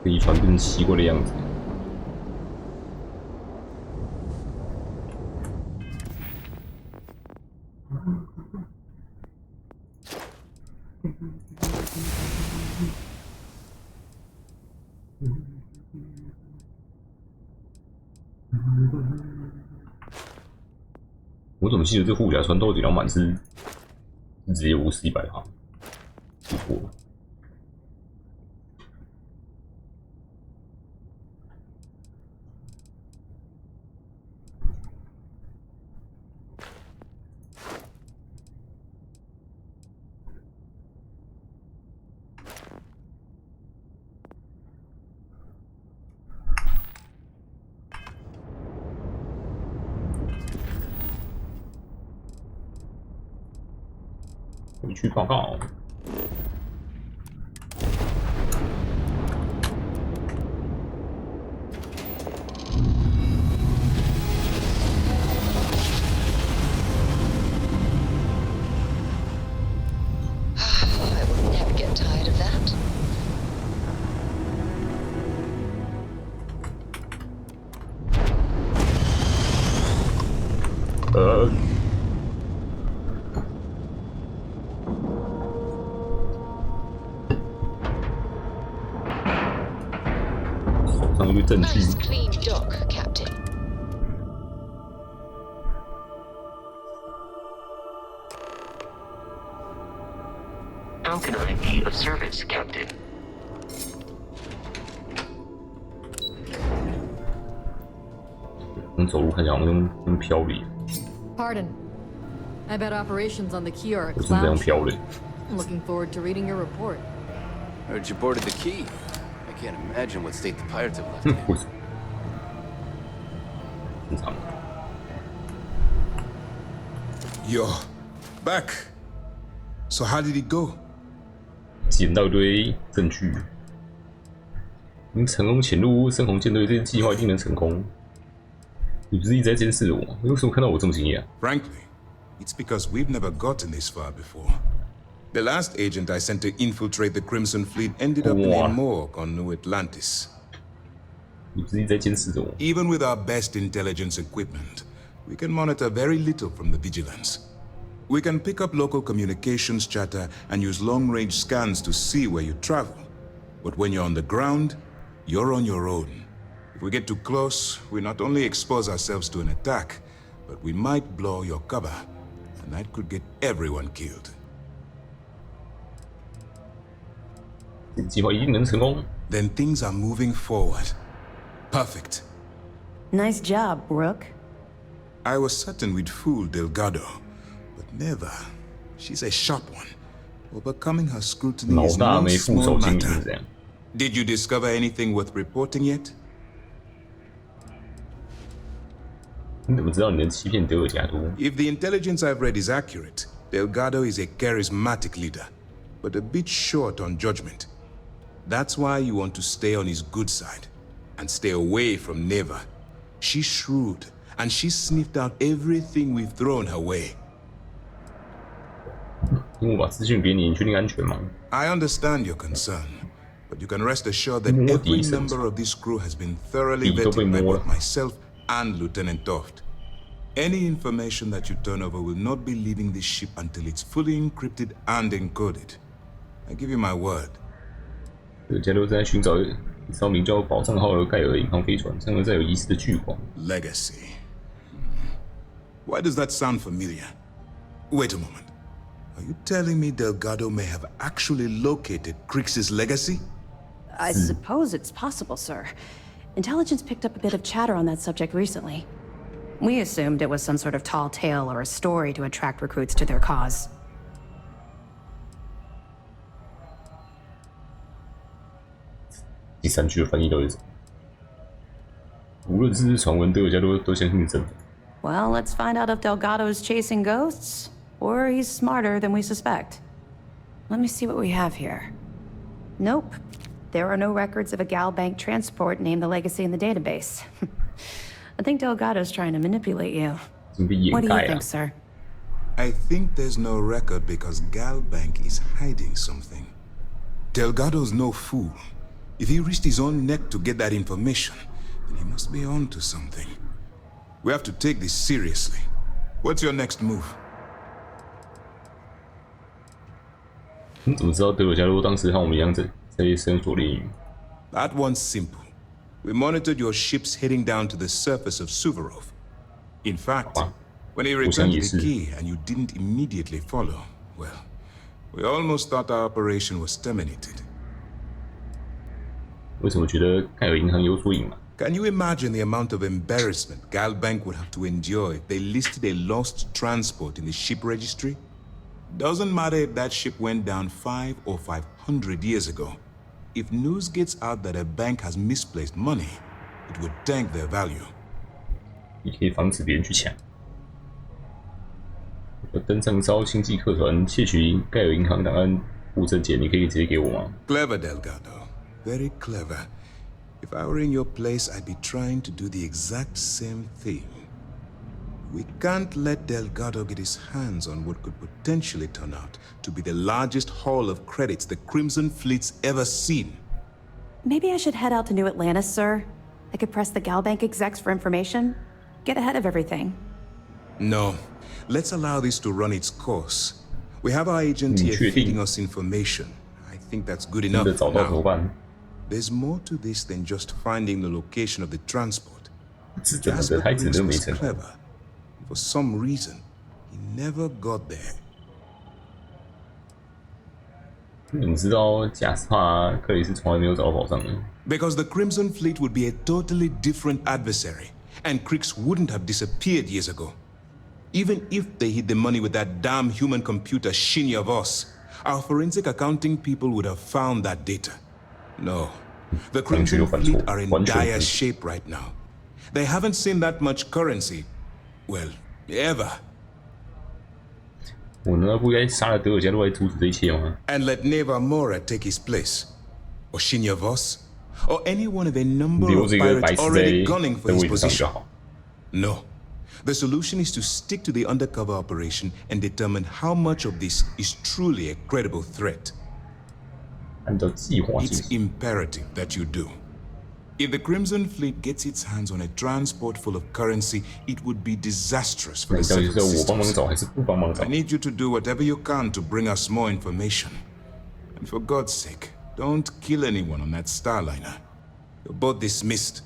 飞船变成奇怪的样子。我怎么记得这护甲穿透点量满是直接50-100%？记错了。回去报告。I will never get tired of that. Uh. 手上一堆证据。 Nice clean dock, Captain. How can I be of service, Captain? 走路看起来好像跟飘离。 Pardon. I bet operations on the key are a 为什么这样 clown 飘 show. 嘞？ I'm looking forward to reading your report. Heard you boarded the key. I can't imagine what state the pirates have left it in. 为什么？正常。 You're back. So how did it go? 捡到一堆证据，您成功潜入深红舰队，这些计划一定能成功。你不是一直在监视我吗？为什么看到我这么惊讶？ Frankly, it's because we've never gotten this far before. The last agent I sent to infiltrate the Crimson Fleet ended up in a morgue on New Atlantis. 你不是一直在监视着我？ Even with our best intelligence equipment, we can monitor very little from the vigilance. We can pick up local communications chatter and use long-range scans to see where you travel. But when you're on the ground, you're on your own. If we get too close, we not only expose ourselves to an attack, but we might blow your cover, and that could get everyone killed. 这计划一定能成功。 Then things are moving forward. Perfect. Nice job, Rook. I was certain we'd fool Delgado, but never. She's a sharp one. Overcoming her scrutiny 老 is 大 no 没副 small 手精是 matter. 这样。 Did you discover anything worth reporting yet? 你怎么知道你能欺骗德尔加多？ If the intelligence I've read is accurate, Delgado is a charismatic leader, but a bit short on judgment. That's why you want to stay on his good side, and stay away from Neva. She's shrewd, and she's sniffed out everything we've thrown her way. 因为我把资讯给你，你确定安全吗？ I understand your concern, but you can rest assured that More every decent. member of this crew has been thoroughly Be vetted by more. both myself and Lieutenant Toft. Any information that you turn over will not be leaving this ship until it's fully encrypted and encoded. I give you my word. 德尔加多正在寻找一艘名叫“宝藏号”的盖尔银行飞船，上面载有遗失的巨矿。 Legacy. Why does that sound familiar? Wait a moment. Are you telling me Delgado may have actually located Crix's legacy? I suppose it's possible, sir. Intelligence picked up a bit of chatter on that subject recently. We assumed it was some sort of tall tale or a story to attract recruits to their cause. 第三句的翻译到底是什么？无论是不是传闻，德尔加多都相信是真的。 Well, let's find out if Delgado's chasing ghosts, or he's smarter than we suspect. Let me see what we have here. Nope. There are no records of a Gal Bank transport named the Legacy in the database. I think Delgado's trying to manipulate you. 已经被掩 What do you 盖了 think,。sir? I think there's no record because Gal Bank is hiding something. Delgado's no fool. If he risked his own neck to get that information, then he must be on to something. We have to take this seriously. What's your next move? 你怎么知道德尔加洛当时和我们一样在深锁炼狱？ That one's simple. We monitored your ships heading down to the surface of Suvorov. In fact, when he returned the key and you didn't immediately follow, well, we almost thought our operation was terminated. 为什么觉得盖尔银行有所隐瞒？ Can you imagine the amount of embarrassment Galbank would have to endure if they listed a lost transport in the ship registry? Doesn't matter if that ship went down 5 or 500 years ago. If news gets out that a bank has misplaced money, it would tank their value. 你可以防止别人去抢。登上招星际客船窃取盖尔银行档案物证件，你可以直接给我吗？ Clever, Delgado. Very clever. If I were in your place, I'd be trying to do the exact same thing. We can't let Delgado get his hands on what could potentially turn out to be the largest haul of credits the Crimson Fleet's ever seen. Maybe I should head out to New Atlantis, sir. I could press the Galbank execs for information. Get ahead of everything. No. Let's allow this to run its course. We have our agent here feeding us information. I think that's good enough for now. There's more to this than just finding the location of the transport. Jasper Briggs was clever. For some reason, he never got there. 你知道贾斯帕克里斯从来没有找到宝藏的。 Because the Crimson Fleet would be a totally different adversary, and Kriegs wouldn't have disappeared years ago. Even if they hid the money with that damn human computer Shinny of us, our forensic accounting people would have found that data. No, the Crimson Fleet are in dire shape right now. They haven't seen that much currency, well, ever. 我难道不该杀了德尔加洛来阻止这一切吗？ And let Neva Mora take his place, or Shinya Voss, or any one of a number of pirates already gunning for his position. No. The solution is to stick to the undercover operation and determine how much of this is truly a credible threat. 按照计划进 It's 行。 imperative that you do. If the Crimson Fleet gets its hands on a transport full of currency, it would be disastrous for 那 the 你到底 separate 是要我帮忙 systems. 找还是不帮忙找 I？ need you to do whatever you can to bring us more information. And for God's sake, don't kill anyone on that Starliner. You're both dismissed.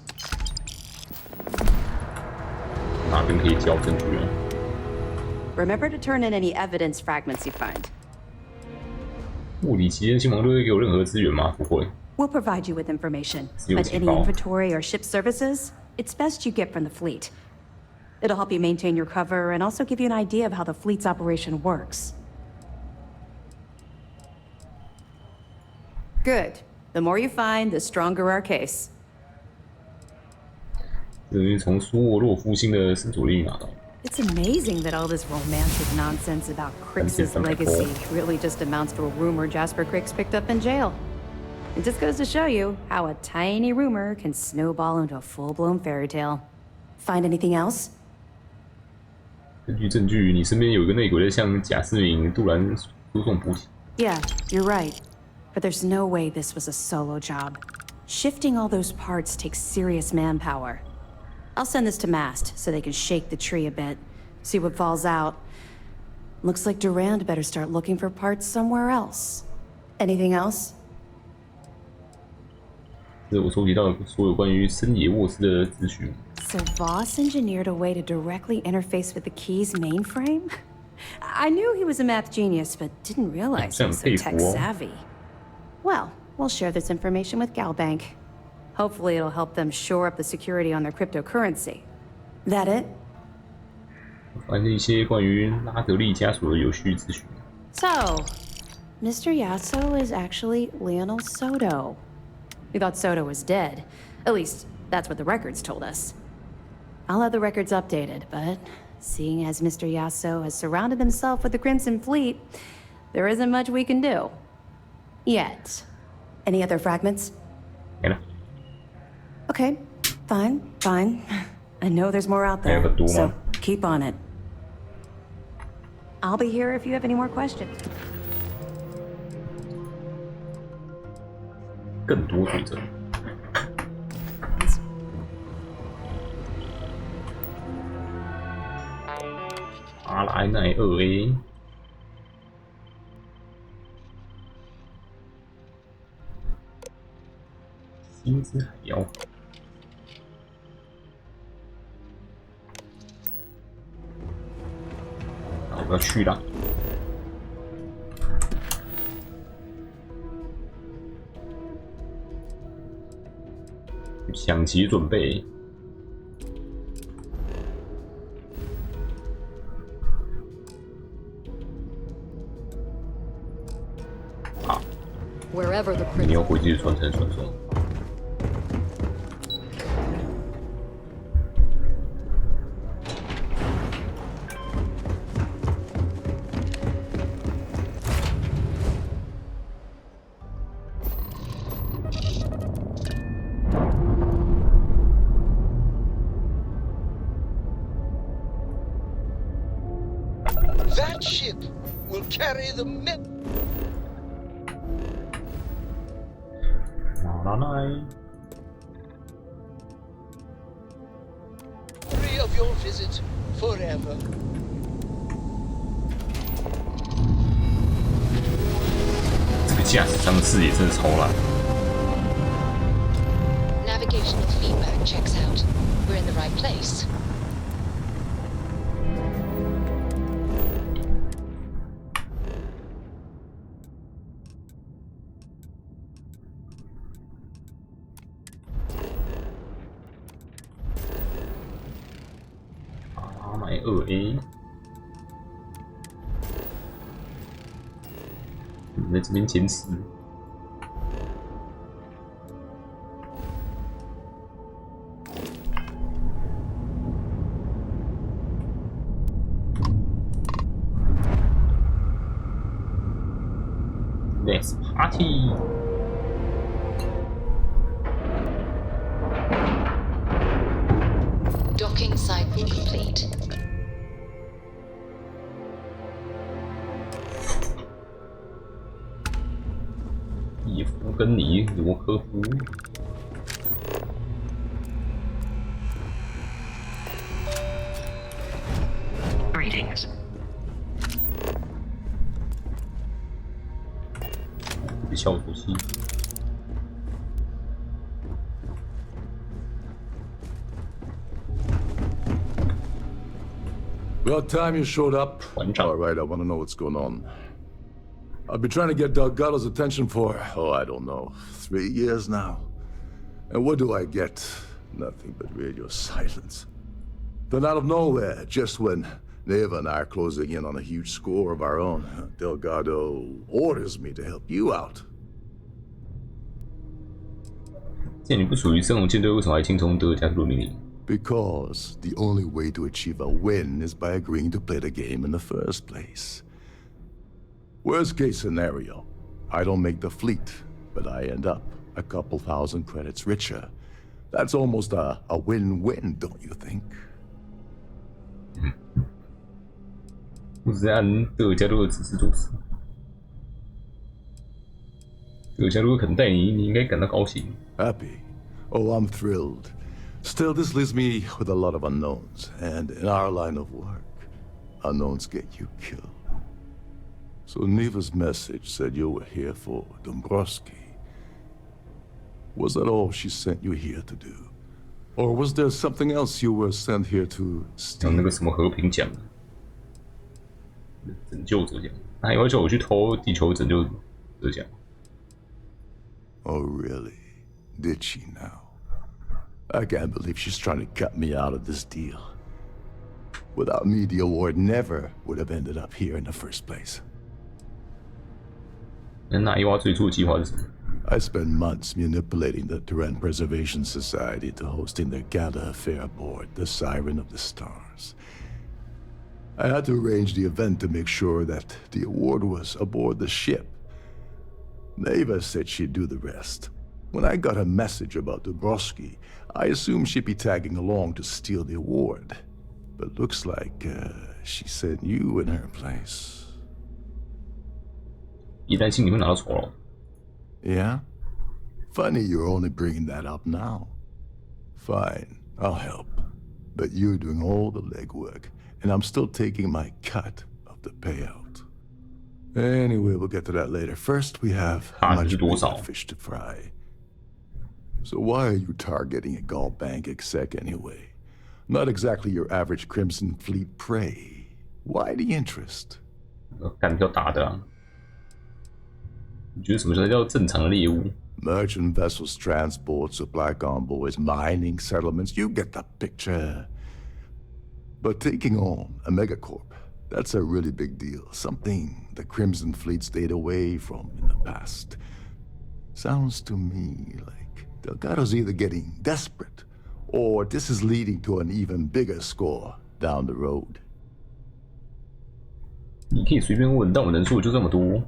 哪边可以交证据啊？ Remember to turn in any evidence fragments you find. 物理级的新王都会给我任何资源吗？不会。 We'll provide you with information, See but what's any involved. inventory or ship services, it's best you get from the fleet. It'll help you maintain your cover and also give you an idea of how the fleet's operation works. Good. The more you find, the stronger our case. 这是从苏沃洛夫星的深锁炼狱拿到。 It's amazing that all this romantic nonsense about Kriegs' legacy really just amounts to a rumor Jasper Kriegs picked up in jail. It just goes to show you how a tiny rumor can snowball into a full-blown fairy tale. Find anything else? 根据证据，你身边有一个内鬼在向贾斯敏·杜兰输送补给。 Yeah, you're right. But there's no way this was a solo job. Shifting all those parts takes serious manpower. I'll send this to Mast so they can shake the tree a bit, see what falls out. Looks like Durand better start looking for parts somewhere else. Anything else? 这是我收集到所有关于森野沃斯的资讯。 So Voss engineered a way to directly interface with the Key's mainframe? I knew he was a math genius, but didn't realize he was so tech-savvy. Well, we'll share this information with Galbank. Hopefully it'll help them shore up the security on their cryptocurrency. That it? 发现一些关于拉德利家属的有趣资讯。 So, Mr. Yasso is actually Lionel Soto. We thought Soto was dead. At least, that's what the records told us. I'll have the records updated, but seeing as Mr. Yasso has surrounded himself with the Crimson Fleet, there isn't much we can do. Yet. Any other fragments? 没了。 Okay, fine. I know there's more out 还有 there, 个毒 so 吗？ keep on it. I'll be here if you have any more questions. 更多选择。马来奈二 A。金之海妖。好，我要去了。响旗准备。好， Wherever the 你 prince 要回去传承传送。That ship will carry the men. 马来奈。 Free of your visit forever. 这个驾驶舱的视野真的超烂。 Navigational feedback checks out. We're in the right place.买2 A， 你在这边坚持。Let's party！ Docking cycle complete. 叶夫根尼·罗科夫。 Greetings. 效果器。 About time you showed up. 团长 All right, I want to know what's going on. I've been trying to get Delgado's attention for, I don't know, 3 years now. And what do I get? Nothing but radio silence. Then out of nowhere, just when Neva and I are closing in on a huge score of our own, Delgado orders me to help you out. 既然你不属于圣龙舰队，为什么还听从德尔加特罗命令？ Because the only way to achieve a win is by agreeing to play the game in the first place. Worst case scenario, I don't make the fleet, but I end up a couple thousand credits richer. That's almost a win-win, don't you think? 我只是按德尔加多的指示做事。德尔加多肯带你，你应该感到高兴。 Happy? Oh, I'm thrilled. Still, this leaves me with a lot of unknowns, and in our line of work, unknowns get you killed. So Neva's message said you were here for Dombrowski. Was that all she sent you here to do? Or was there something else you were sent here to 像 steal? 那个什么和平奖、拯救者奖，他还要求我去偷地球拯救者奖。 Oh, really? Did she now? I can't believe she's trying to cut me out of this deal. Without me, the award never would have ended up here in the first place. 那纳伊娃最初的计划是什么？ I spent months manipulating the Terran Preservation Society to hosting their gala affair aboard the Siren of the Stars. I had to arrange the event to make sure that the award was aboard the ship. Neva said she'd do the rest. When I got a message about Dubrovsky, I assumed she'd be tagging along to steal the award. But looks like she sent you in her place. 一担心你会拿到酬劳。 Yeah? Funny you're only bringing that up now. Fine, I'll help. But you're doing all the legwork, and I'm still taking my cut of the payout. Anyway, we'll get to that later. First, we have much bigger fish to fry. So why are you targeting a Gall Bank exec anyway? Not exactly your average Crimson Fleet prey. Why the interest? 干比较大的啊。你觉得什么才叫正常的猎物？ Merchant vessels, transport, supply convoys, mining settlements, you get the picture. But taking on a megacorp, that's a really big deal. Something the Crimson Fleet stayed away from in the past. Sounds to me like Delgado's either getting desperate, or this is leading to an even bigger score down the road. 你可以随便问，但我能说的就这么多。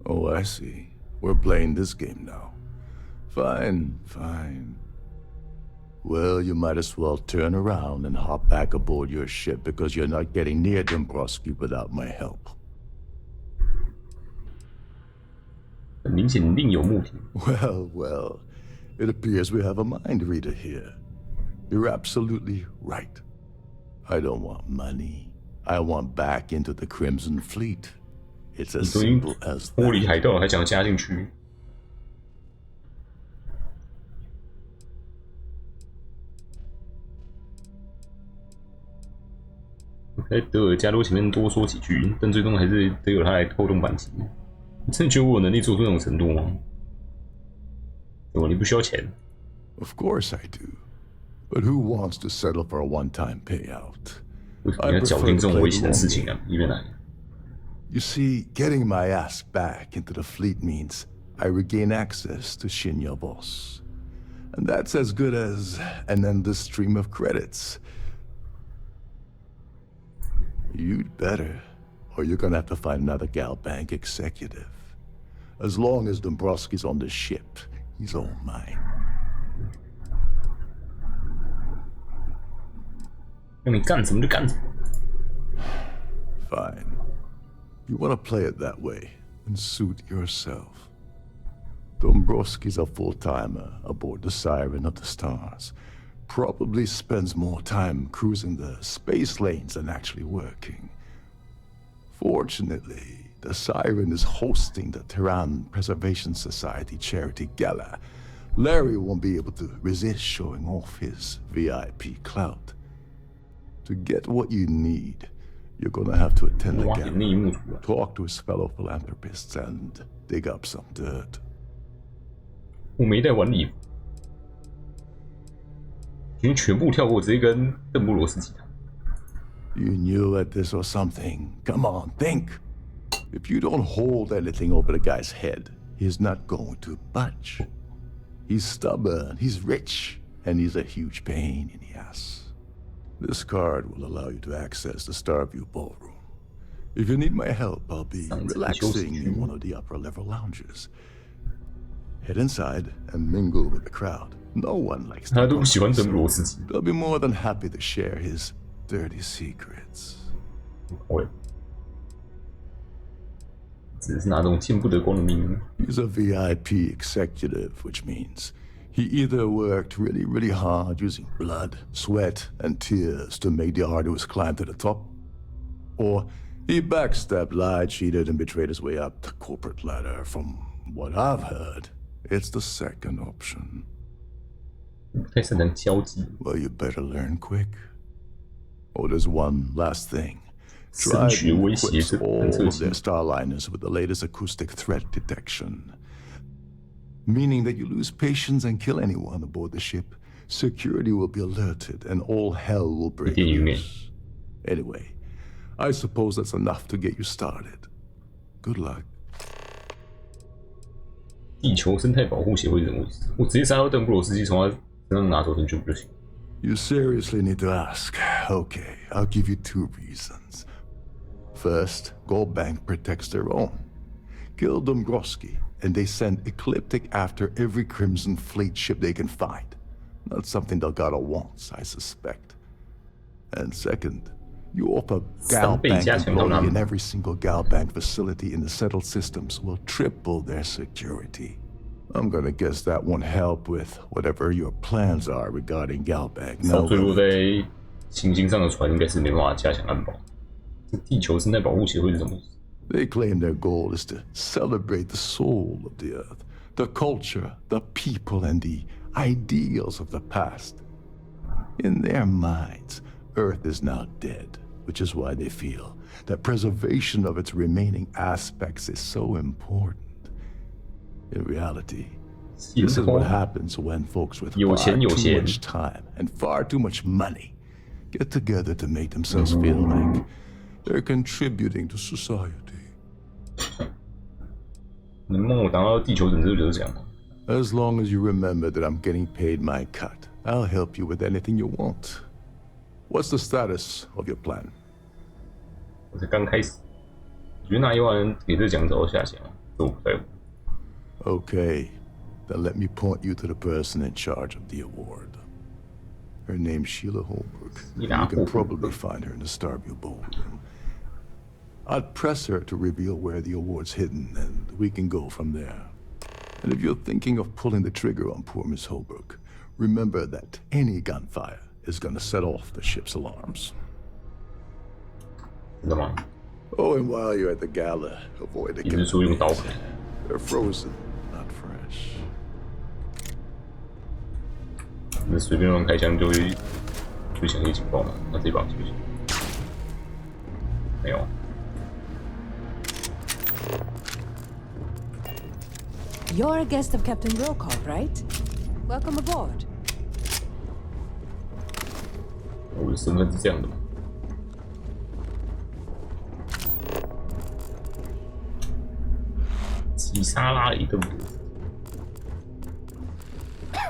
Oh, I see. We're playing this game now. Fine, fine. Well, you might as well turn around and hop back aboard your ship because you're not getting near Dombrowski without my help. 很明显，你另有目的。Well, well. It appears we have a mind reader here. You're absolutely right. I don't want money. I want back into the Crimson Fleet. It's as simple as that. 脱离海盗还想加进去？在德尔加多前面多说几句，但最终还是得由他来扣动扳机。你真的觉得我有能力做出那种程度吗？对吧？你不需要钱。Of course I do. But who wants to settle for a one-time payout? 为什么要搅定这种危险的事情啊？一边来。You see, getting my ass back into the fleet means I regain access to Shinya Boss. And that's as good as an endless stream of credits. You'd better, or you're gonna have to find another Gal Bank executive. As long as Dombrowski's on the ship, he's all mine. 让你干什么就干什么。Fine. You want to play it that way, and suit yourself. Dombrowski's a full-timer aboard the Siren of the Stars. Probably spends more time cruising the space lanes than actually working. Fortunately, the Siren is hosting the Terran Preservation Society charity gala. Larry won't be able to resist showing off his VIP clout. To get what you need, you're gonna have to attend the gala, talk to his fellow philanthropists, and dig up some dirt. 我没带碗礼，因为全部跳过，直接跟邓布罗斯吉谈。You knew that this was something. Come on, think. If you don't hold anything over the guy's head, he's not going to budge. He's stubborn, he's rich, and he's a huge pain in the ass. This card will allow you to access the Starview Ballroom. If you need my help, I'll be relaxing in one of the upper-level lounges. Head inside and mingle with the crowd. No one likes to talk, so they'll be more than happy to share his dirty secrets. 只是那种见不得光的命。 He's a VIP executive, which means he either worked really, really hard using blood, sweat, and tears to make the arduous climb to the top, or he backstabbed, lied, cheated, and betrayed his way up the corporate ladder. From what I've heard, it's the second option. 太擅长交际。 Well, you better learn quick. Oh, there's one last thing. 升学威胁 Equips 是 all 很特 of 别 their。 starliners with the latest acoustic threat detection. Meaning that you lose patience and kill anyone aboard the ship, security will be alerted and all hell will break loose. Anyway, I suppose that's enough to get you started. Good luck. 地球生态保护协会人物，我直接杀到邓布罗斯基，从他身上拿走证据不就行？ You seriously need to ask. Okay, I'll give you two reasons. First, Gold Bank protects their own. Kill Dombrowski, and they send Ecliptic after every Crimson Fleet ship they can find. Not something Delgado wants, I suspect. And second, you offer Gal Bank employee in every single Gal Bank facility in the settled systems will triple their security. I'm gonna guess that won't help with whatever your plans are regarding Gal Bank. 少坠落在行星上的船应该是没办法加强安保。这地球生态保护协会是什么？ They claim their goal is to celebrate the soul of the Earth, the culture, the people, and the ideals of the past. In their minds, Earth is now dead, which is why they feel that preservation of its remaining aspects is so important. In reality, this is what happens when folks with far too much time and far too much money get together to make themselves feel like they're contributing to society. 能帮我拿到地球拯救者奖吗？ As long as you remember that I'm getting paid my cut, I'll help you with anything you want. What's the status of your plan? 我才刚开始，我觉得拿1万给这奖找到下限啊，这我不在乎。 Okay, then let me point you to the person in charge of the award. Her name's Sheila Holbrook. You can probably find her in the Starview Ballroom. I'd press her to reveal where the award's hidden, and we can go from there. And if you're thinking of pulling the trigger on poor Miss Holbrook, remember that any gunfire is gonna set off the ship's alarms. Oh, and while you're at the gala, avoid the chemicals. They're frozen, not fresh. 那随便乱开枪就会响起警报吗？那这把就行。没有。 You're a guest of Captain Brokaw, right? Welcome aboard. 我的身份是这样的吗？击杀拉里对不对？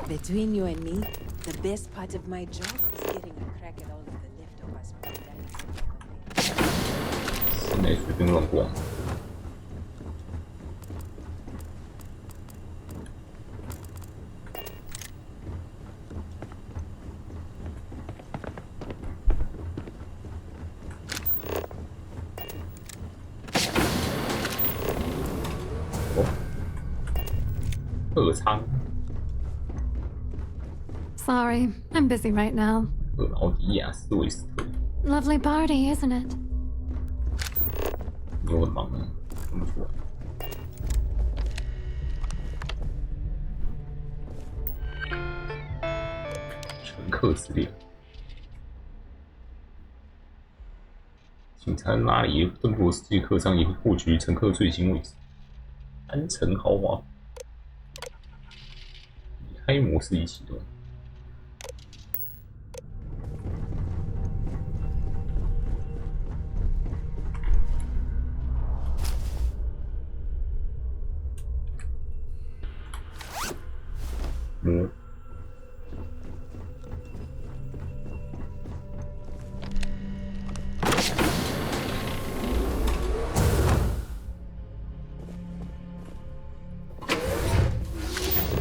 Between you and me, the best part of my job is getting a crack at all of the leftovers from the dice. 现在随便乱逛。 Sorry, I'm busy right now. Lovely party, isn't it? 你很忙啊，看不出来。乘客资料，请参拉里登陆世界客舱以获取乘客最新位置。安城豪华。 开模式已启动。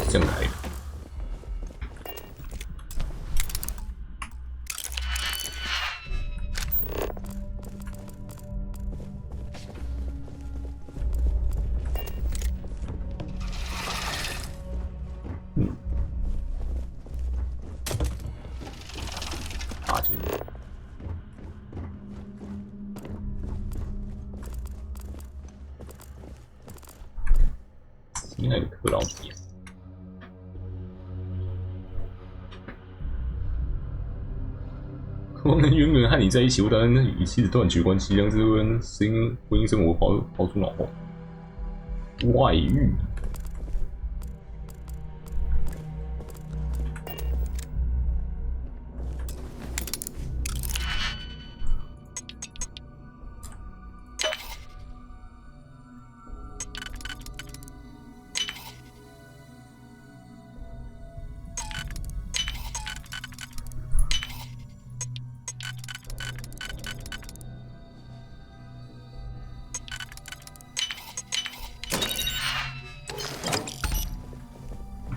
这样开的。 亲爱的克劳迪亚，光能原本和你在一起，我打算与妻子断绝关系，让这段婚姻生活抛出脑后。外遇。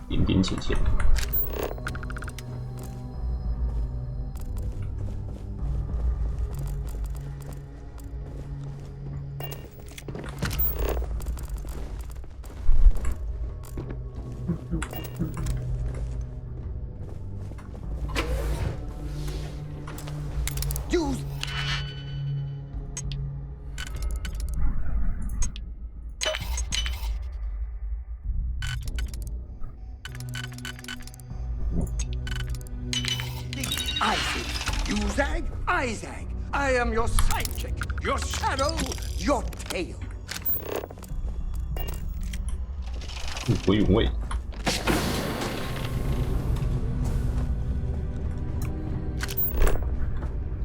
点点浅浅。You zag, I zag. I am your sidekick, your shadow, your tail. 回原位。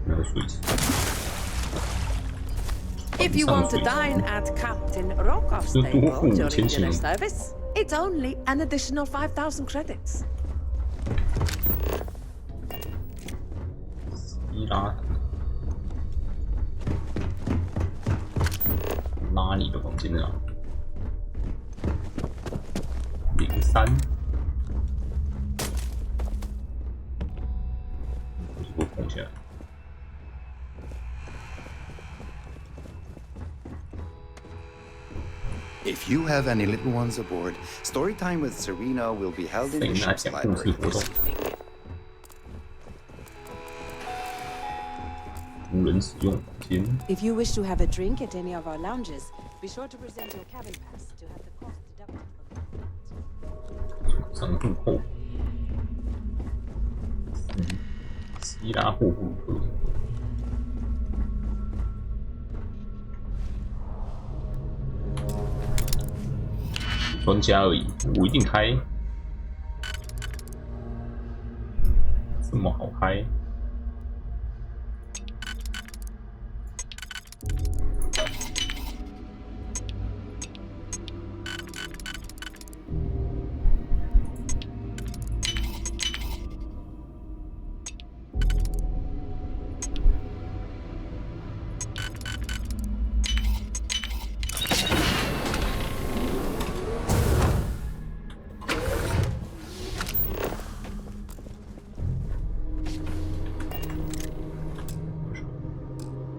没有水机。 If you want to dine at Captain Rokov's table during dinner service, it's only an additional 5,000 credits. 伊拉拉你的房间啊，03，我空下来。 If you have any little ones aboard, story time with Serena will be held in the ship's library this evening. 无人使用房间。 If you wish to have a drink at any of our lounges, be sure to present your cabin pass to have the cost deducted from 上户后，希拉霍布克。 专家而已，我一定开，这么好开？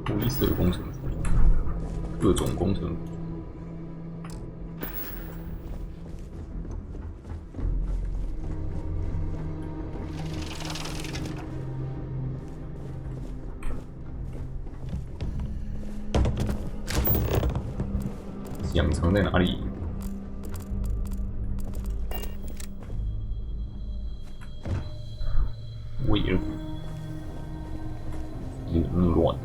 灰色工程服，各种工程服。养藏在哪里？威尔谷，凌乱。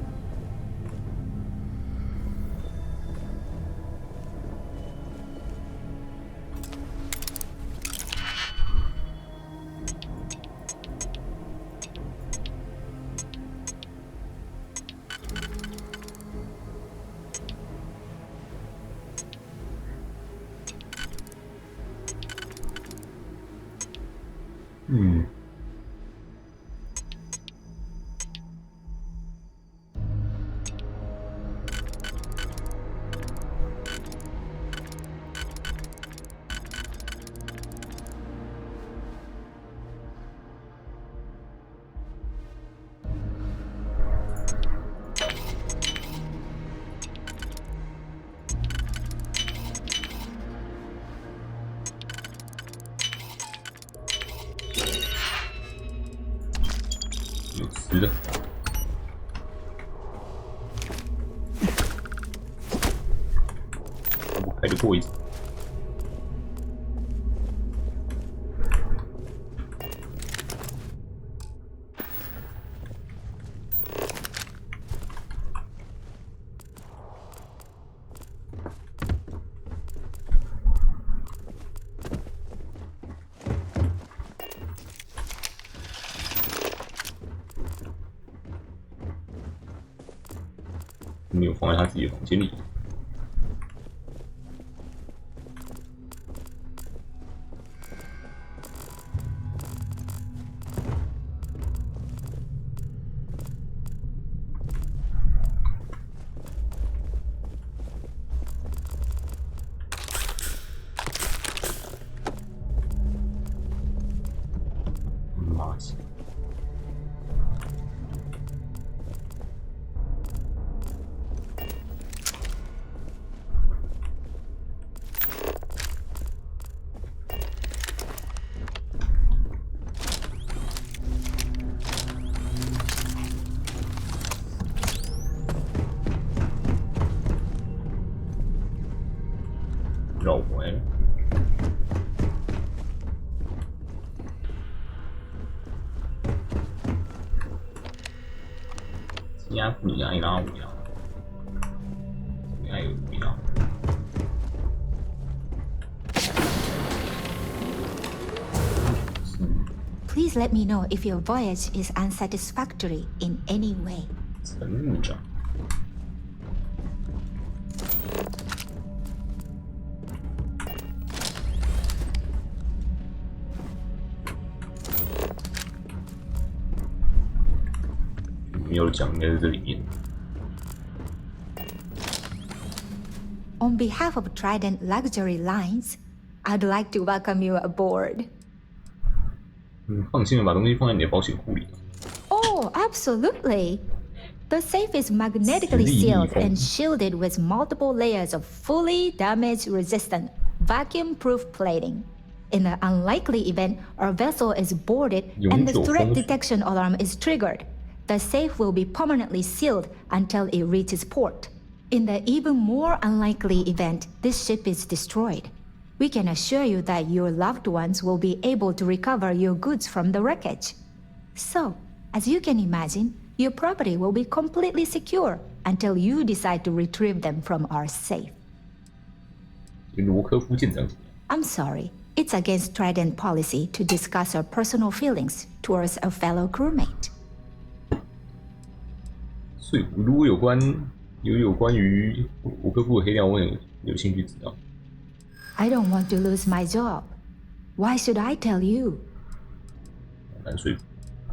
有吃的。我开得过一次。没有放在他自己的房间里。妈的！ 绕回来。 If 压不你爱拉我呀，你爱我呀。Please let me know if your voyage is unsatisfactory in any way. 乘务长。没有讲，应该在这里面。On behalf of Trident Luxury Lines, I'd like to welcome you aboard. 放心的把东西放在你的保险库里。Oh, absolutely. The safe is magnetically sealed and shielded with multiple layers of fully damage-resistant, vacuum-proof plating. In the unlikely event our vessel is boarded and the threat detection alarm is triggered, the safe will be permanently sealed until it reaches port. In the even more unlikely event this ship is destroyed, we can assure you that your loved ones will be able to recover your goods from the wreckage. So, as you can imagine, your property will be completely secure until you decide to retrieve them from our safe. I'm sorry, it's against Trident policy to discuss our personal feelings towards a fellow crewmate. 所以，如果有关于我哥夫的黑料，我很有兴趣知道。I don't want to lose my job. Why should I tell you? 难说服，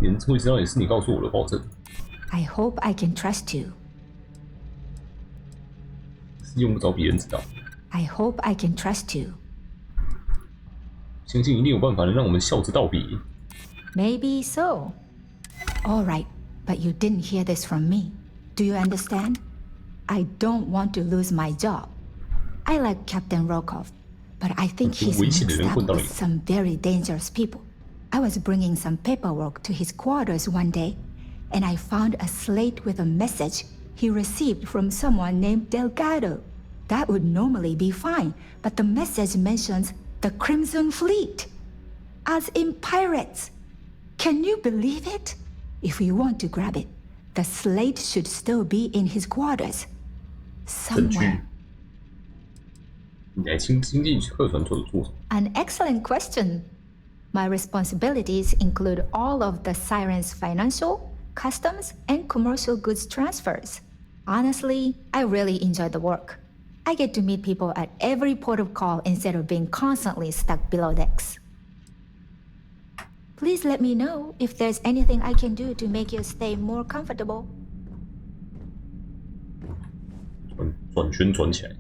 别人会知道也是你告诉我的，保证。I hope I can trust you. 是用不着别人知道。I hope I can trust you. 相信一定有办法能让我们笑着道别。Maybe so. All right, but you didn't hear this from me. Do you understand? I don't want to lose my job. I like Captain Rokov, but I think he's mixed up with some very dangerous people. I was bringing some paperwork to his quarters one day, and I found a slate with a message he received from someone named Delgado. That would normally be fine, but the message mentions the Crimson Fleet, as in pirates. Can you believe it? If we want to grab it, the slate should still be in his quarters. Somewhere. An excellent question. My responsibilities include all of the Siren's financial, customs, and commercial goods transfers. Honestly, I really enjoy the work. I get to meet people at every port of call instead of being constantly stuck below decks. Please let me know if there's anything I can do to make your stay more comfortable. 转圈转起来。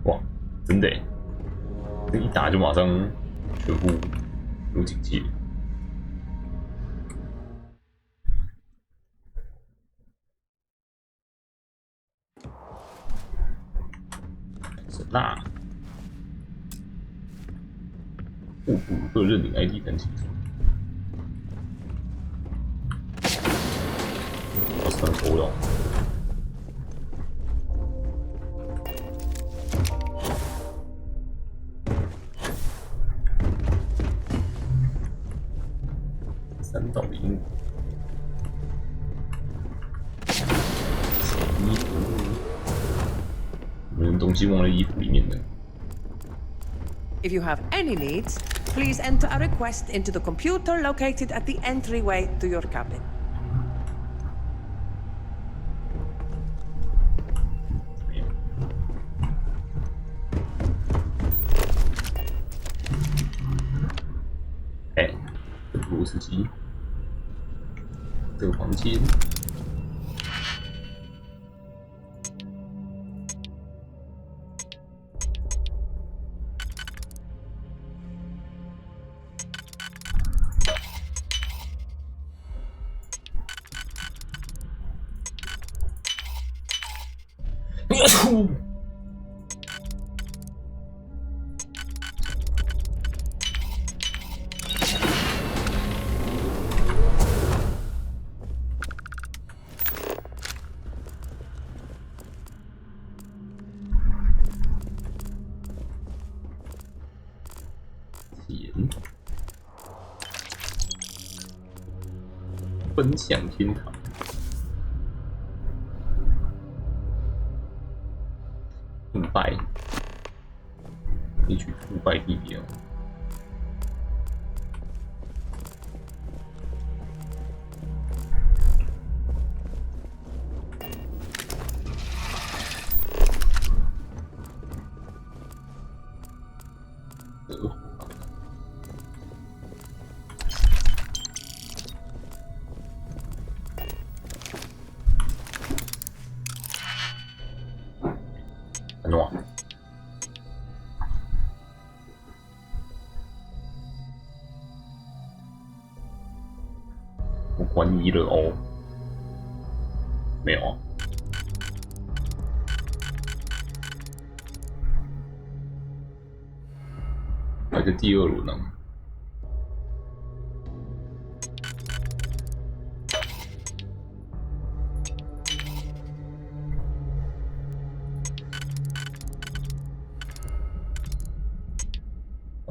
哇，真的耶！这一打就马上全部有警戒。那互补各认领 ID 单体，我上头了。3道领悟，衣服。有人东西忘在衣服里面的。If you have any needs, please enter a request into the computer located at the entryway to your cabin. 哎，这个螺丝机，这个房间。分享天堂。腐败，一群腐败地标。暖。我关一了哦，没有啊。还是第二轮呢？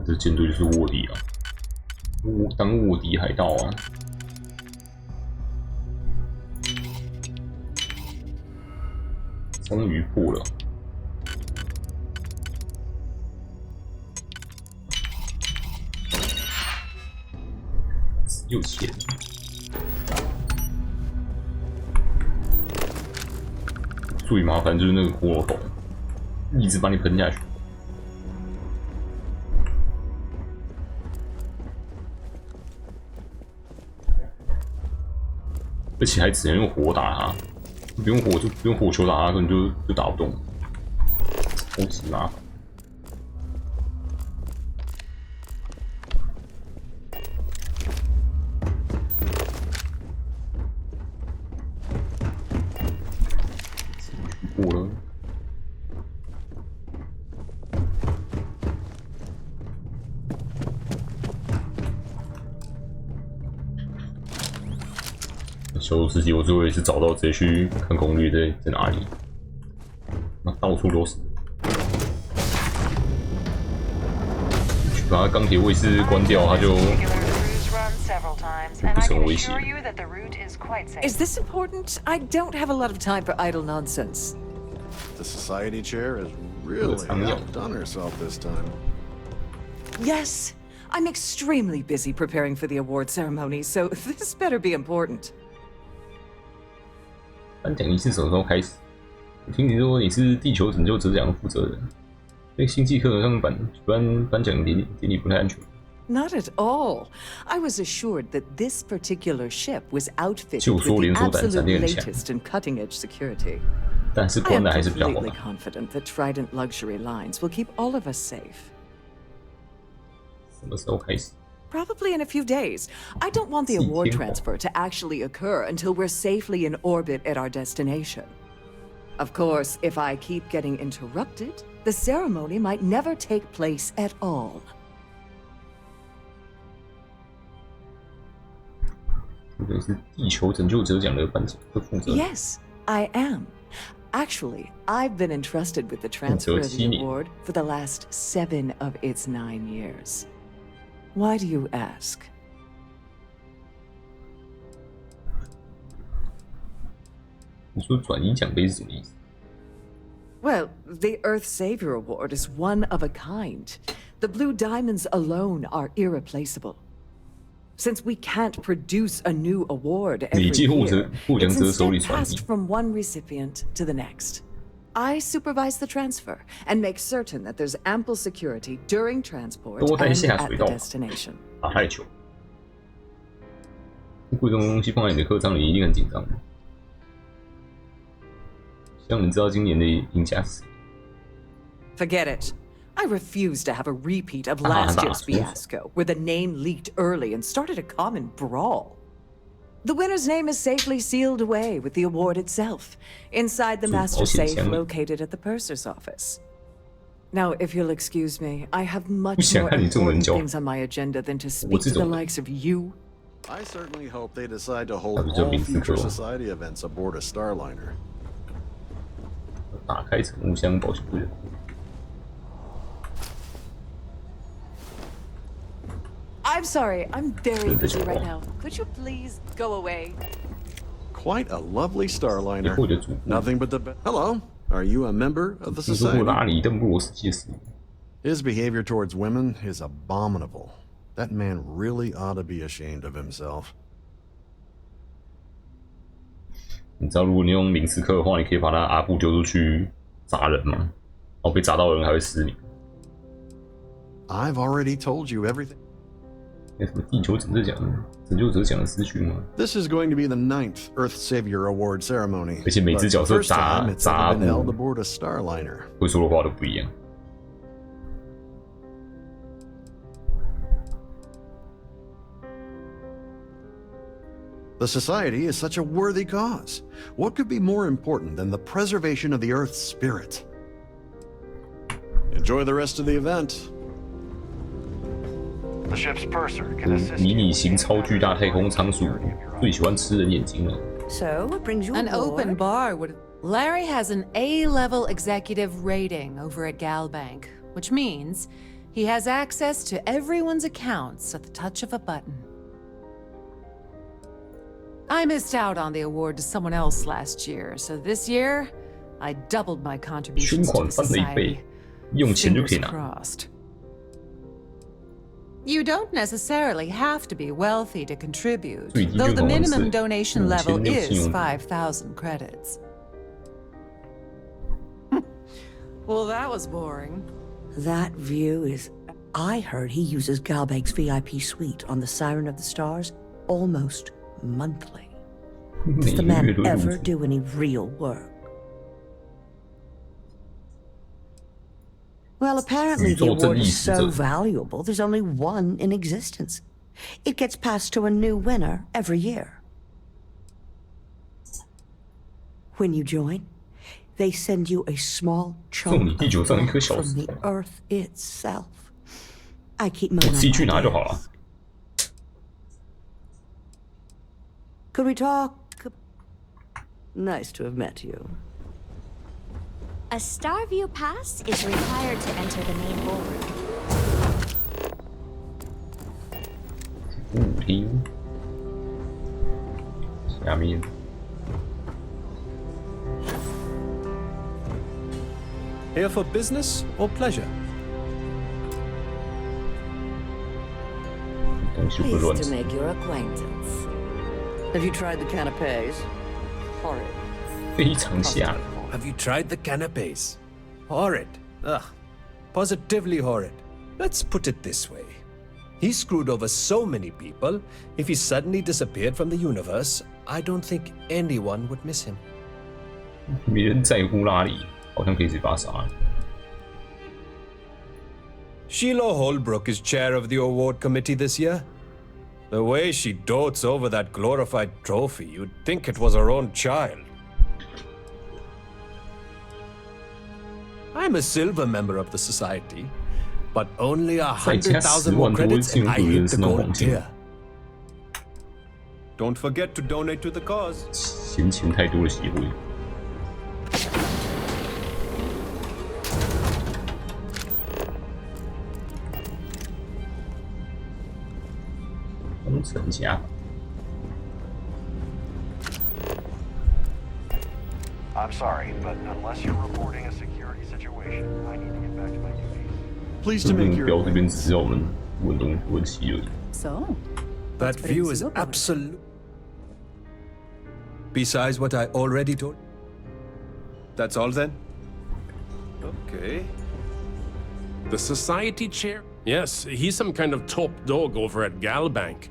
这舰队就是卧底啊，当卧底海盗啊。终于破了。有钱。最麻烦就是那个骷髅头，一直把你喷下去。而且还只能用火打他，不用火就不用火球打他，根本就打不动，超级麻烦。过了。小组世界，我最后也是找到，直接去看攻略在哪里。那到处都是。去把它钢铁卫士关掉，它就不成威胁。Is this important? I don't have a lot of time for idle nonsense. The society chair has really outdone herself this time. Yes, I'm extremely busy preparing for the award ceremony, so this better be important. 颁奖仪式什么时候开始？我听你说你是地球拯救者奖的负责人，对星际课上举办颁奖典礼不太安全。Not at all. I was assured that this particular ship was outfitted with the absolute latest and cutting-edge security. 但是关的还是比较好。I am completely confident that Trident Luxury Lines will keep all of us safe. 什么时候开始？ Probably in a few days. I don't want the award transfer to actually occur until we're safely in orbit at our destination. Of course, if I keep getting interrupted, the ceremony might never take place at all. 这个是地球拯救者奖的颁奖的负责人。 Yes, I am. Actually, I've been entrusted with the transfer of the award for the last 7 of its 9 years. Why do you ask? Well, the Earth Savior Award is one of a kind. The blue diamonds alone are irreplaceable. Since we can't produce a new award every year, it's instead passed from one recipient to the next. I supervise the transfer and make certain that there's ample security during transport and at the destination. 打太久，贵重的东西放在你的客舱里一定很紧张。希望你知道今年的赢家是谁。Forget it. I refuse to have a repeat of last year's fiasco, where the name leaked early and started a common brawl. The winner's name is safely sealed away with the award itself, inside the master safe located at the purser's office. Now, if you'll excuse me, I have much more important things on my agenda than to speak to the likes of you. I certainly hope they decide to hold all future society events aboard a Starliner. 打开乘务箱保险柜。I'm sorry. I'm very busy right now. Could you please go away? Quite a lovely starliner. Nothing but the best. Hello. Are you a member of the society? His behavior towards women is abominable. That man really ought to be ashamed of himself. 你知道，如果你用零时刻的话，你可以把他阿布丢出去砸人吗？然后被砸到的人还会失明。I've already told you everything. 那什么地球拯救者奖的失去吗？ This is going to be the 9th Earth Savior Award ceremony. 而且每只角色砸阿布 aboard a starliner. 会说的话都不一样。 The Society is such a worthy cause. What could be more important than the preservation of the Earth's spirit? Enjoy the rest of the event. The ship's purser can assist you. 迷你型超巨大太空仓鼠最喜欢吃人眼睛了。 So, what brings you An aboard? open bar would... Larry has an A-level executive rating over at Galbank, which means he has access to everyone's accounts at the touch of a button. I missed out on the award to someone else last year, so this year, I doubled my contributions to the society. Fingers crossed. You don't necessarily have to be wealthy to contribute, though the minimum donation level is 5,000 credits. Well, that was boring. That view is... I heard he uses Galbank's VIP suite on the Siren of the Stars almost monthly. Does the man ever do any real work? Well, apparently the award is so valuable, there's only one in existence. It gets passed to a new winner every year. When you join, they send you a small chunk of gold from the Earth itself. I keep mine on my desk. Could we talk? Nice to have met you. A Starview pass is required to enter the main ballroom. 舞厅下面 Here for business or pleasure? Pleased to make your acquaintance. Have you tried the canapes? Horrid. 非常吓人。 Have you tried the canapes? Horrid. Ugh. Positively horrid. Let's put it this way. He screwed over so many people, if he suddenly disappeared from the universe, I don't think anyone would miss him. 没人在乎拉里，好像可以直接把他杀了。 Sheila Holbrook is chair of the award committee this year. The way she dotes over that glorified trophy, you'd think it was her own child. I'm a silver member of the society, but only 100,000 more credits and I hit the gold tier. Don't forget to donate to the cause. 嫌钱太多的协会。工程家。 I'm sorry, but unless you're reporting a security situation, I need to get back to my duties. Pleased to make your 标这边只是让我们稳骑而已。 So, that view is absolute. Besides what I already told. That's all then? Okay. The society chair? Yes, he's some kind of top dog over at Galbank.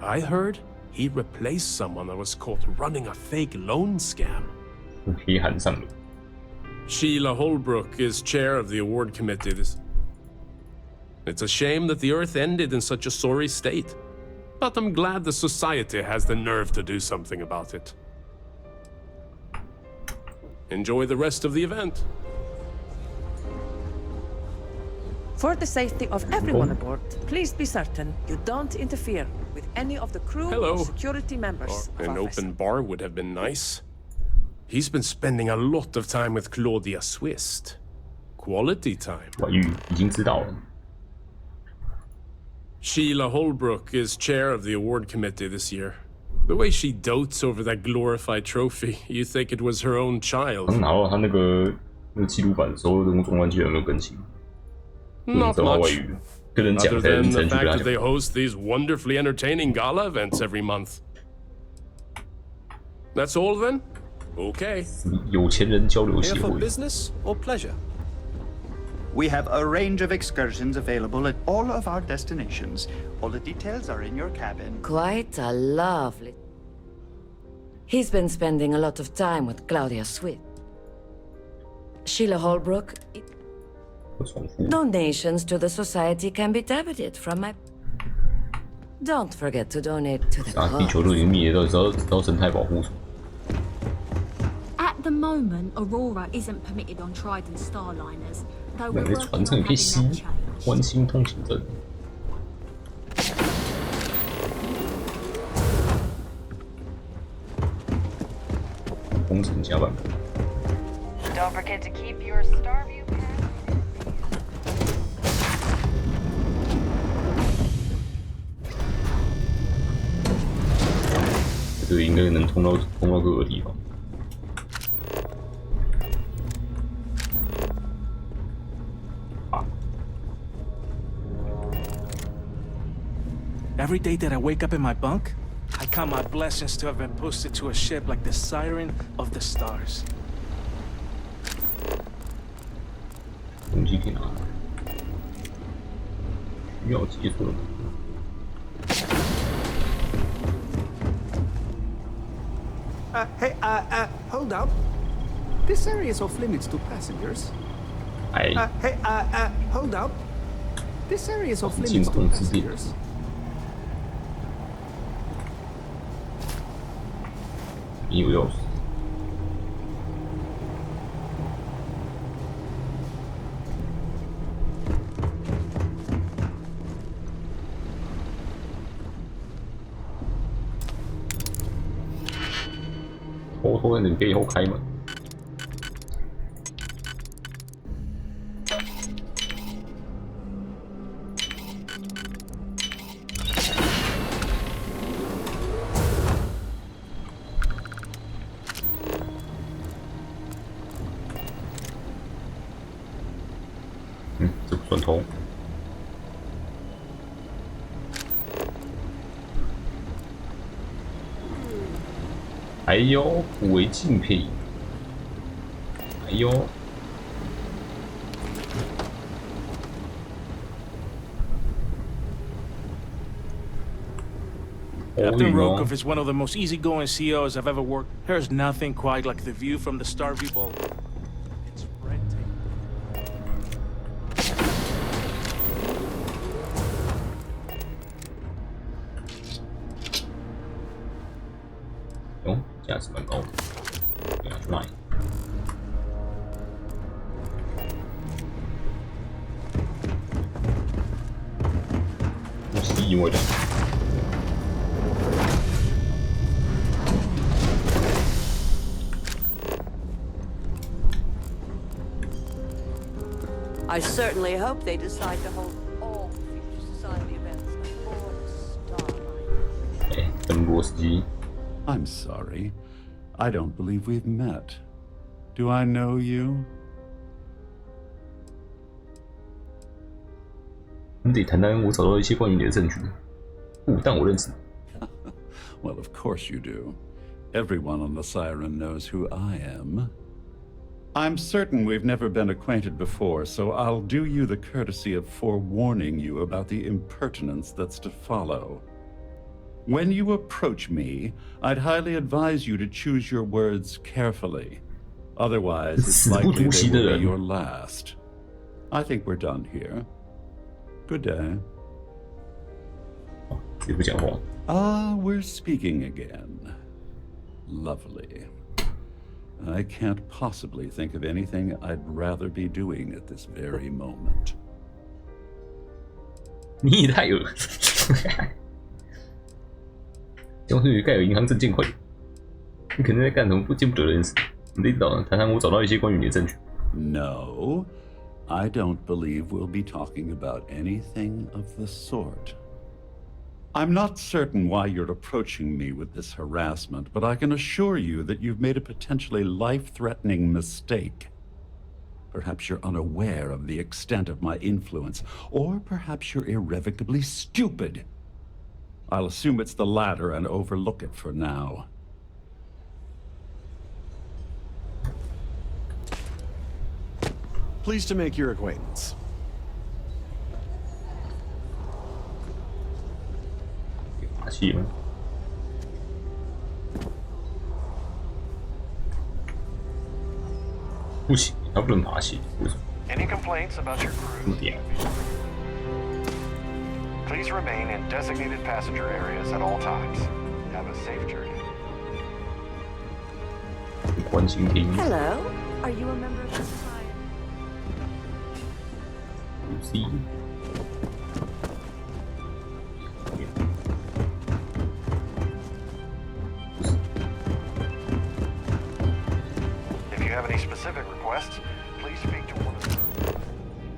I heard he replaced someone that was caught running a fake loan scam. 可以喊上了。 Sheila Holbrook is chair of the award committee. It's a shame that the Earth ended in such a sorry state, but I'm glad the society has the nerve to do something about it. Enjoy the rest of the event. For the safety of everyone aboard, please be certain you don't interfere with any of the crew or security members. An open bar would have been nice. He's been spending a lot of time with Claudia Swist. Quality time. 婉玉已经知道了。Sheila Holbrook is chair of the award committee this year. The way she dotes over that glorified trophy, you think it was her own child. 拿到他那个记录版，所有人物总关系有没有更新？ Not much. 跟人讲 Other 才 than 凌 the 晨去 fact 跟他 that 讲。 they host these wonderfully entertaining gala events every month. That's all then? Okay. 有钱人交流协 Here for 会。 business or pleasure? We have a range of excursions available at all of our destinations. All the details are in your cabin. Quite a lovely. He's been spending a lot of time with Claudia Swift. Sheila Holbrook. Donations to the society can be debited from my. Don't forget to donate to the 啊，地球都已经灭了，到生态保护所。 At the moment, Aurora isn't permitted on Trident Starliners, though 那 we're 那船 working 上 on 也可以 having 吸 that change. 关心通行证。工程加版本。 Don't forget to keep your Starview pass. 这个应该能通到各个地方。 Every day that I wake up in my bunk, I count my blessings to have been posted to a ship like the Siren of the Stars. 东西可以拿，需要解锁的。 Hey, hold up. This area is off limits to passengers. Hey, hold up. This area is off limits to passengers. 你有钥匙。偷偷在你背后开门。这不算偷。哎呦，不为敬佩。哎呦。 Captain Rokov is one of the most easygoing CEOs I've ever worked. There's nothing quite like the view from the Starview Bowl. It's breathtaking. 哦，价值蛮高的，给他去卖。我是意外的。 I certainly hope they decide to hold all future society events aboard Starline. I'm sorry. I don't believe we've met. Do I know you? 你得谈谈我找到一些关于你的证据。但我认识。Well, of course you do. Everyone on the Siren knows who I am. I'm certain we've never been acquainted before, so I'll do you the courtesy of forewarning you about the impertinence that's to follow. When you approach me, I'd highly advise you to choose your words carefully. Otherwise, it's likely they will be your last. I think we're done here. Good day. We're speaking again. Lovely. I can't possibly think of anything I'd rather be doing at this very moment. 你也太有了！交通局盖有银行证件快点！你肯定在干什么不见不得人的事。你得谈谈我找到一些关于你的证据。No, I don't believe we'll be talking about anything of the sort. I'm not certain why you're approaching me with this harassment, but I can assure you that you've made a potentially life-threatening mistake. Perhaps you're unaware of the extent of my influence, or perhaps you're irrevocably stupid. I'll assume it's the latter and overlook it for now. Pleased to make your acquaintance. Any complaints about your crew? Please remain in designated passenger areas at all times. Have a safe journey. Hello. Are you a member of the society? If you have any specific requests, please speak to one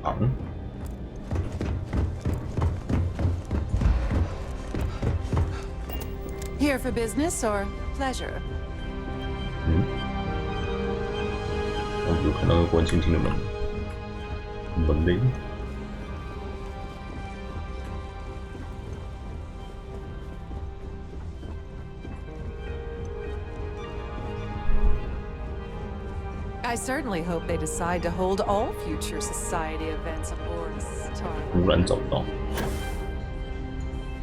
of them. Here for business or pleasure? 有看到关蜻蜓的门类。I certainly hope they decide to hold all future society events aboard Star. 突然找不到。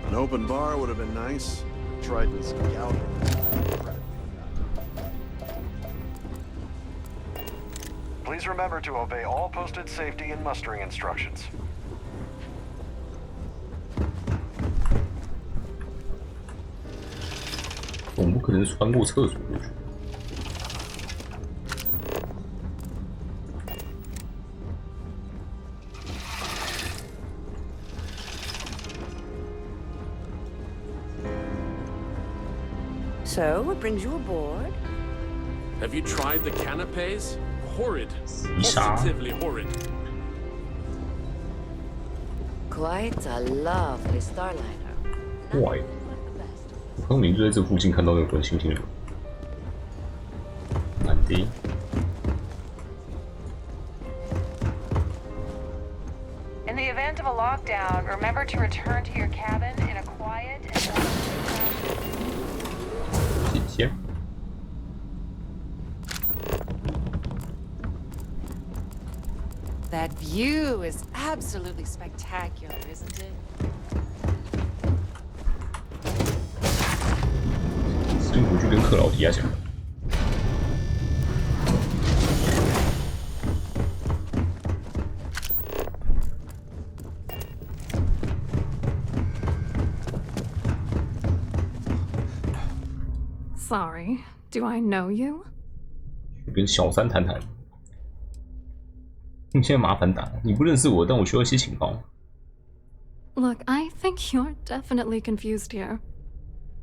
An open bar would have been nice. Trident's gout. Please remember to obey all posted safety and mustering instructions. 总不可能穿过厕所过去。So, what brings you aboard? Have you tried the canapes? Horrid. Positively horrid. Quite a lovely starliner. 怪，我刚明就在这附近看到那个关蜻蜓的。难的。In the event of a lockdown, remember to return to your cabin in a quiet and谢谢。That view is absolutely spectacular, isn't it? 所以我就跟克劳迪亚讲。Sorry, do I know you? 去跟小三谈谈。你现在麻烦大，你不认识我，但我需要一些情报。Look, I think you're definitely confused here.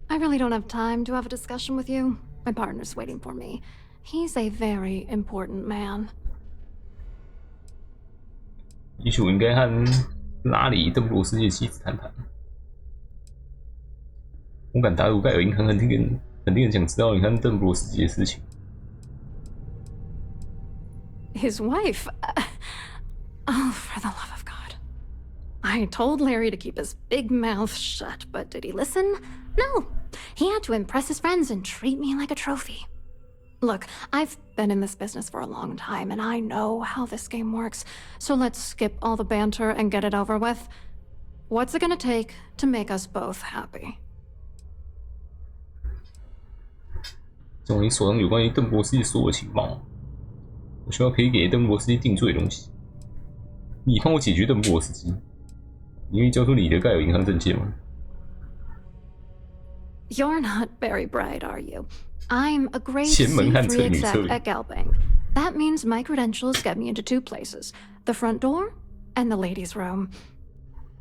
I really don't have time to have a discussion with you. My partner's waiting for me. He's a very important man. 也许我应该和拉里·邓布罗斯基的妻子谈谈。我敢打赌盖尔银行肯定想知道你和邓布罗斯基的事情。His wife? Oh, for the love of God. I told Larry to keep his big mouth shut, but did he listen? No. He had to impress his friends and treat me like a trophy. Look, I've been in this business for a long time, and I know how this game works, so let's skip all the banter and get it over with. What's it gonna take to make us both happy? 从你手上有关于邓布罗斯基所有的情报，我需要可以给邓布罗斯基定罪的东西。你帮我解决邓布罗斯基，你愿意交出你的盖尔银行证件吗？ You're not very bright, are you? I'm a grade 前门和 C3 女厕 exec at Galbank. That means my credentials get me into two places, the front door and the ladies' room.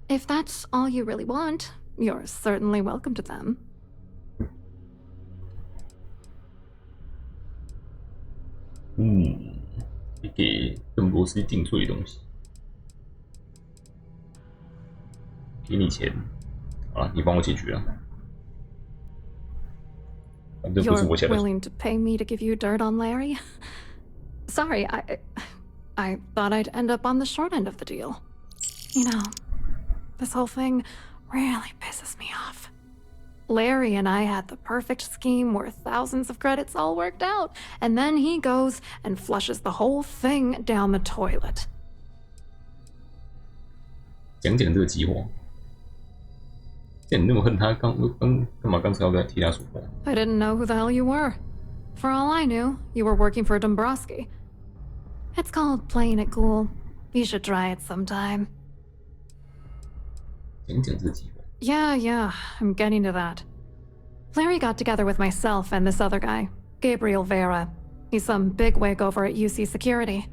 If that's all you really want, you're certainly welcome to them. 给邓布罗斯基定罪的东西，给你钱，好了，你帮我解决了。反正不是我 You're 下的。 willing to pay me to give you dirt on Larry? Sorry, I thought I'd end up on the short end of the deal. You know, this whole thing really pisses me off. Larry and I had the perfect scheme where thousands of credits all worked out, and then he goes and flushes the whole thing down the toilet. 讲这个计划。既然你那么恨他，干嘛刚才要替他说话？ I didn't know who the hell you were. For all I knew, you were working for Dombrowski. It's called playing it cool. You should try it sometime. 讲这个计划。 Yeah, I'm getting to that. Larry got together with myself and this other guy, Gabriel Vera. He's some bigwig over at UC Security.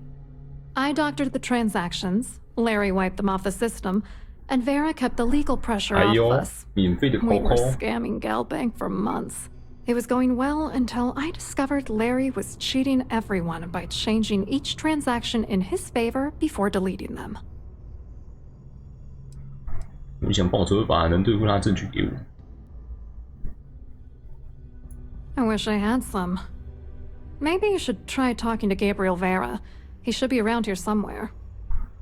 I doctored the transactions, Larry wiped them off the system, and Vera kept the legal pressure off of us. We were scamming Galbank for months. It was going well until I discovered Larry was cheating everyone by changing each transaction in his favor before deleting them. 我想报仇把能对付他的证据给我。 I wish I had some. Maybe you should try talking to Gabriel Vera. He should be around here somewhere.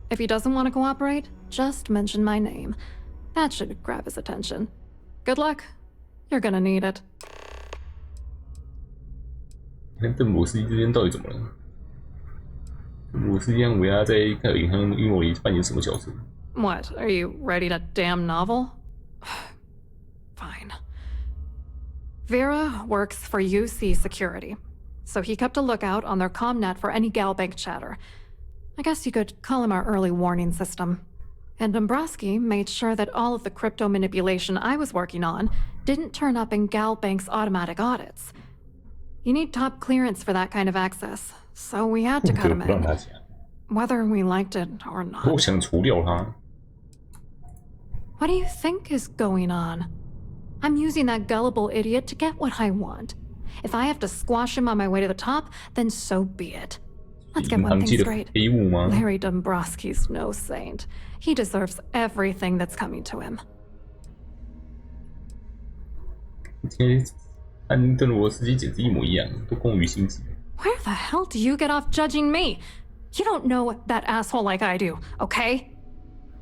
If he doesn't want to cooperate, just mention my name. That should grab his attention. Good luck. You're gonna need it. 看邓博士这边到底怎么了？邓博士和维亚在盖尔银行阴谋里扮演什么角色？ What, are you writing a damn novel? Fine. Vera works for UC Security, so he kept a lookout on their comnet for any Galbank chatter. I guess you could call him our early warning system. And Dombrowski made sure that all of the crypto manipulation I was working on didn't turn up in Galbank's automatic audits. You need top clearance for that kind of access, so we had to cut him in. Whether we liked it or not. 我想除掉他。 What do you think is going on? I'm using that gullible idiot to get what I want. If I have to squash him on my way to the top, then so be it. Let's get one thing straight. Larry Dombrowski's no saint. He deserves everything that's coming to him. 和邓罗斯基简直一模一样，都工于心计。 Where the hell do you get off judging me? You don't know that asshole like I do, okay?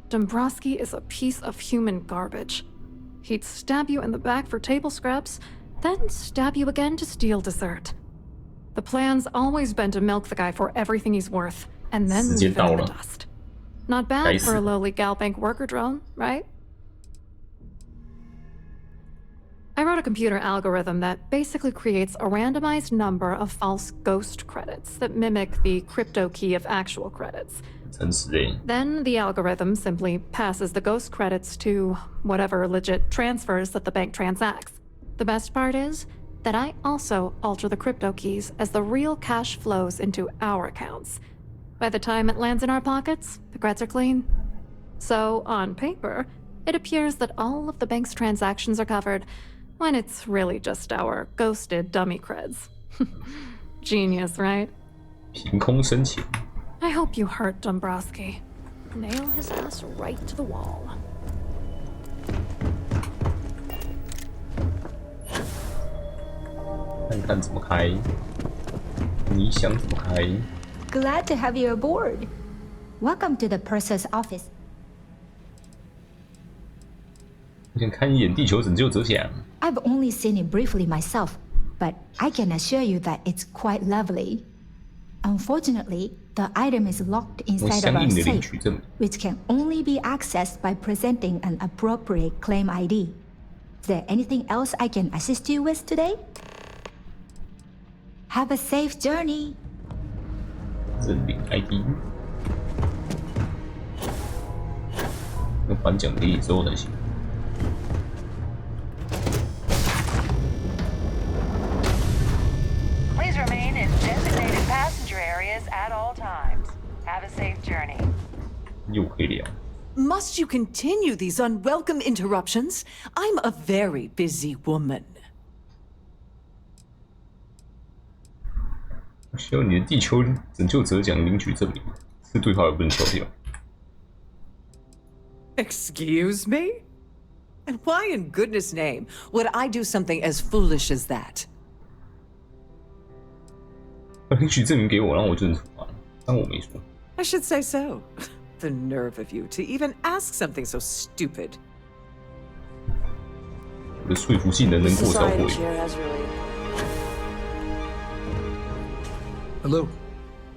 Dombrowski is a piece of human garbage. He'd stab you in the back for table scraps, then stab you again to steal dessert. The plan's always been to milk the guy for everything he's worth, and then leave him in the dust. Not bad for a lowly Galbank worker drone, right? I wrote a computer algorithm that basically creates a randomized number of false ghost credits that mimic the crypto key of actual credits. Then the algorithm simply passes the ghost credits to whatever legit transfers that the bank transacts. The best part is that I also alter the crypto keys as the real cash flows into our accounts. By the time it lands in our pockets, the creds are clean. So, on paper, it appears that all of the bank's transactions are covered, when it's really just our ghosted dummy creds. Genius, right? 凭空生钱。 I hope you hurt Dombrowski. Nail his ass right to the wall. 看看怎么开，你想怎么开？ Glad to have you aboard. Welcome to the purser's office. 我想看一眼地球拯救者奖。 I've only seen it briefly myself, but I can assure you that it's quite lovely. Unfortunately, the item is locked inside of our safe, which can only be accessed by presenting an appropriate claim ID. Is there anything else I can assist you with today? Have a safe journey. 认领 ID。那颁奖典礼之后才行。 Please remain in designated passenger areas at all times. Have a safe journey. 又可以聊。 Must you continue these unwelcome interruptions? I'm a very busy woman. 我需要你的地球拯救者奖领取证明。这对话也不能消掉。 Excuse me? And why in goodness name would I do something as foolish as that? 把领取证明给我，让我就能出发了。当我没说。I should say so. The nerve of you to even ask something so stupid. 我的说服性能过超过。Hello,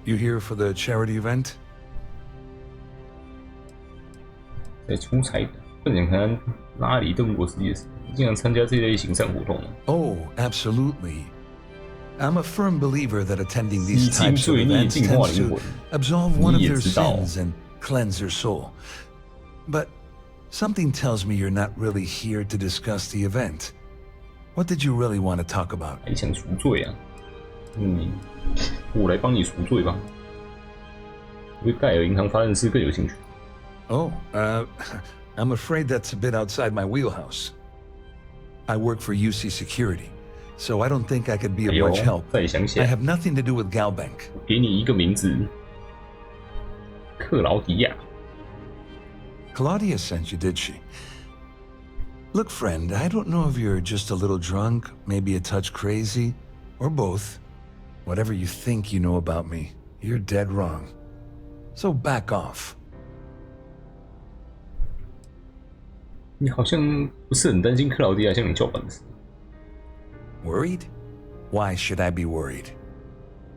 you here for the charity event? 在出差的，不想看拉里邓布罗斯基的事，经常参加这类行善活动。Oh, absolutely. I'm a firm believer that attending these types of events tends to absolve one of their sins and cleanse their soul. But something tells me you're not really here to discuss the event. What did you really want to talk about? 还想赎罪啊？我来帮你赎罪吧。我对盖尔银行发生的事更有兴趣。Oh, I'm afraid that's a bit outside my wheelhouse. I work for UC Security, so I don't think I could be of much help. I have nothing to do with Galbank. 给你一个名字，克劳迪亚。Claudia sent you, did she? Look, friend, I don't know if you're just a little drunk, maybe a touch crazy, or both. Whatever you think you know about me, you're dead wrong. So back off. 你好像不是很担心克劳迪亚向你叫板的事。Worried? Why should I be worried?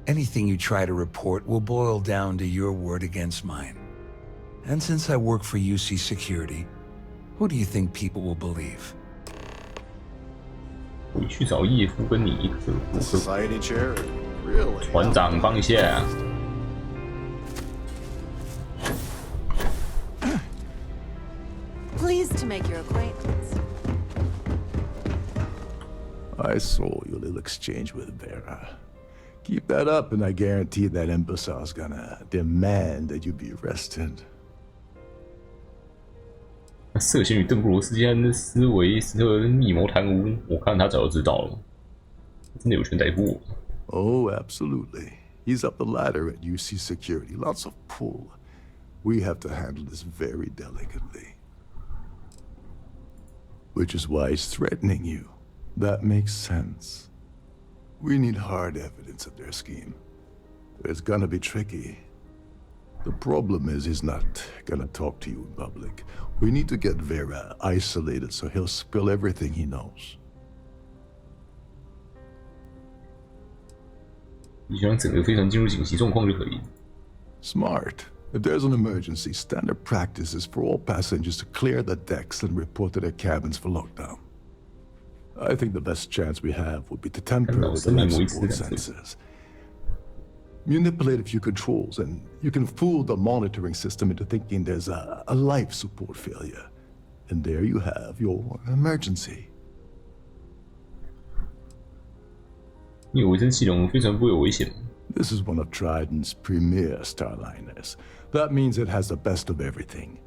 Anything you try to report will boil down to your word against mine. And since I work for UC Security, who do you think people will believe? 回去找叶夫跟尼克。Society chair, really? 船长帮一下。Pleased to make your acquaintance. I saw your little exchange with Vera. Keep that up, and I guarantee that imbecile's gonna demand that you be arrested. 涉嫌与邓布罗斯基安的思维和密谋贪污，我看他早就知道了，真的有权逮捕我。Oh, absolutely. He's up the ladder at UC Security. Lots of pull. We have to handle this very delicately. Which is why he's threatening you. That makes sense. We need hard evidence of their scheme. It's gonna be tricky. The problem is he's not gonna talk to you in public. We need to get Vera isolated so he'll spill everything he knows. 你想让整个飞船进入紧急状况就可以。Smart. If there's an emergency, standard practice is for all passengers to clear the decks and report to their cabins for lockdown. I think the best chance we have would be to temper with the life support sensors. Manipulate a few controls, and you can fool the monitoring system into thinking there's a life support failure. And there you have your emergency. 你有维生系统，飞船不会有危险。This is one of Trident's premier starliners. That means it has the best of everything,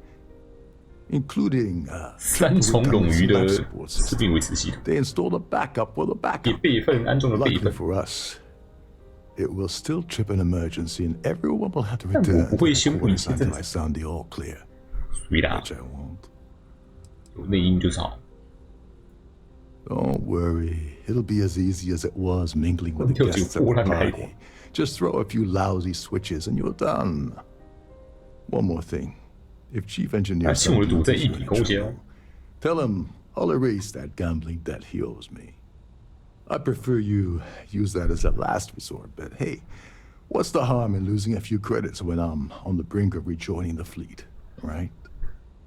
including 三重冗余的士兵维持系统。 They installed a backup for the backup. 给备份安装了备 Luckily 份。 for us, it will still trip an emergency, and everyone will have to return 不会宣布 until I sound the all clear. 对啦， Which I won't. 有内应就是好。 Don't worry, it'll be as easy as it was mingling with the guests at the party. Just throw a few lousy switches and you're done. One more thing. If Chief Engineer tell him I'll erase that gambling debt he owes me. I prefer you use that as a last resort, but hey, what's the harm in losing a few credits when I'm on the brink of rejoining the fleet, right?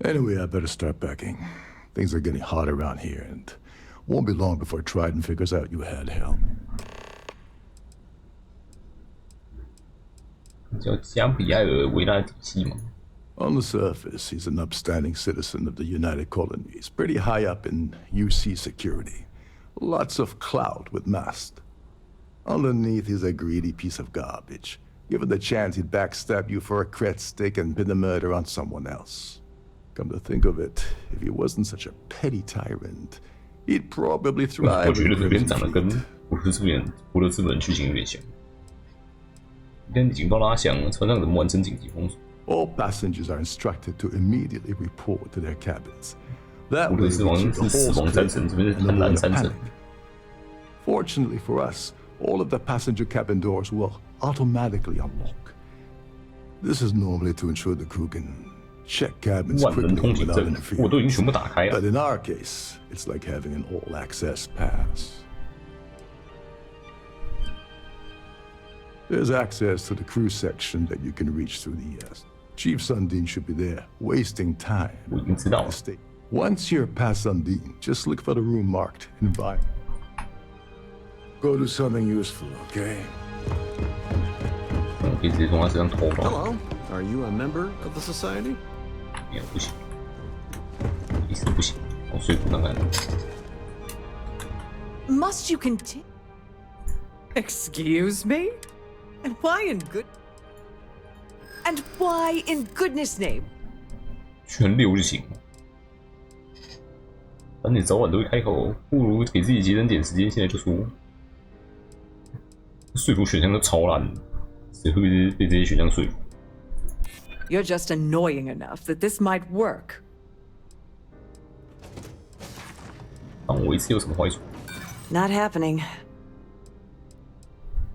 Anyway, I better start packing. Things are getting hot around here, and won't be long before Trident figures out you had help. 叫加比埃尔维纳体系嘛。 On the surface, he's an upstanding citizen of the United Colonies, pretty high up in UC security. Lots of clout with mast. Underneath, he's a greedy piece of garbage. Given the chance, he'd backstab you for a cret stick and pin the murder on someone else. Come to think of it, if he wasn't such a petty tyrant, he'd probably thrive 我觉得 in 这边 Crimson 长得跟 Fleet. 普罗斯本剧情有点像。一旦警报拉响，船上怎么完成紧急封锁？ All passengers are instructed to immediately report to their cabins. That 无 way 论 we 是王 keep 是 the 死 whole 亡山 straight 神，这边是 and 贪婪 avoid a 山神 panic.。Fortunately for us, all of the passenger cabin doors will automatically unlock. This is normally to ensure the crew can check cabins 万人 quickly 通行 without 证，我都已经全部打开 interference. 了。 But in our case, it's like having an all-access pass. There's access to the crew section that you can reach through the ES. Chief Sundin should be there, wasting time. 我已经知道了。 Once you're past Sundin, just look for the room marked Invite. Go do something useful, okay? 我可以直接从他身上偷吗？ Hello, are you a member of the society? 没有，不行，意思不行，我说服看看。 Must you continue? Excuse me? And why in goodness name? 全留就行。反正你早晚都会开口，不如给自己节省点时间，现在就说。说服选项都超烂的，谁会被这些选项说服？ You're just annoying enough that this might work. 帮我一次有什么坏处？ Not happening.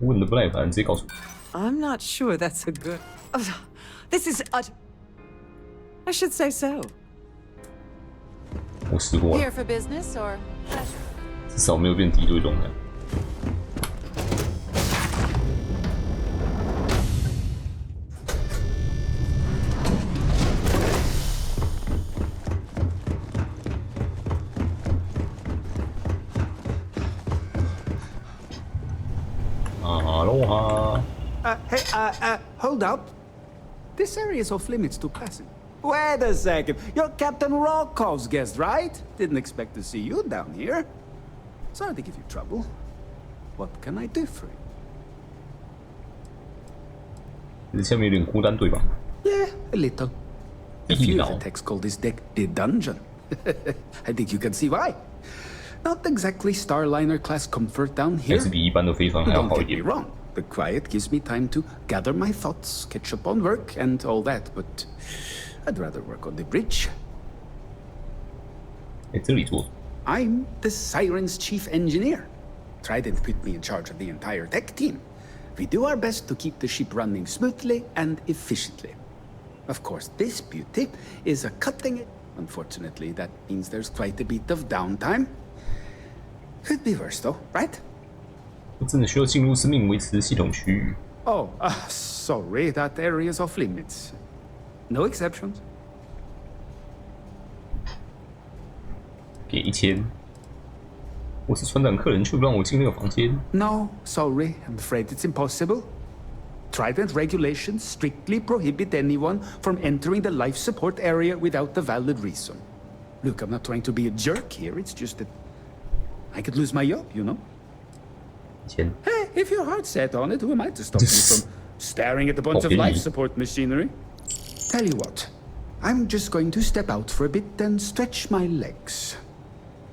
问的不耐烦，直接告诉我。 I'm not sure that's a good. This is I should say so. 我试过了， Here for business or pleasure? 至少没有变敌对中的。Aloha. Hey, hold up. This area is off limits to passing. Wait a second. You're Captain Rockov's guest, right? Didn't expect to see you down here. Sorry to give you trouble. What can I do for you? 你下面有点孤单，对吧？ Yeah, a little. A few of the techs call this deck the dungeon. I think you can see why. Not exactly Starliner class comfort down here. 还是比一般的飞船还要 Don't 好一 get me 点。 wrong. The quiet gives me time to gather my thoughts, catch up on work, and all that, but I'd rather work on the bridge. 哎，这里做。 I'm the Siren's chief engineer. Trident put me in charge of the entire tech team. We do our best to keep the ship running smoothly and efficiently. Of course, this beauty is a cutting edge. Unfortunately, that means there's quite a bit of downtime. Could be worse though, right? 我真的需要进入生命维持系统区域。 Oh, sorry, that area is off limits. No exceptions. 给1000。我是船长客人，却不让我进那个房间。 No, sorry, I'm afraid it's impossible. Trident regulations strictly prohibit anyone from entering the life support area without a valid reason. Look, I'm not trying to be a jerk here, it's just that I could lose my job, you know? 1000。 Hey, if you're hard set on it, who am I to stop you from staring at a bunch of life support machinery? Tell you what, I'm just going to step out for a bit and stretch my legs.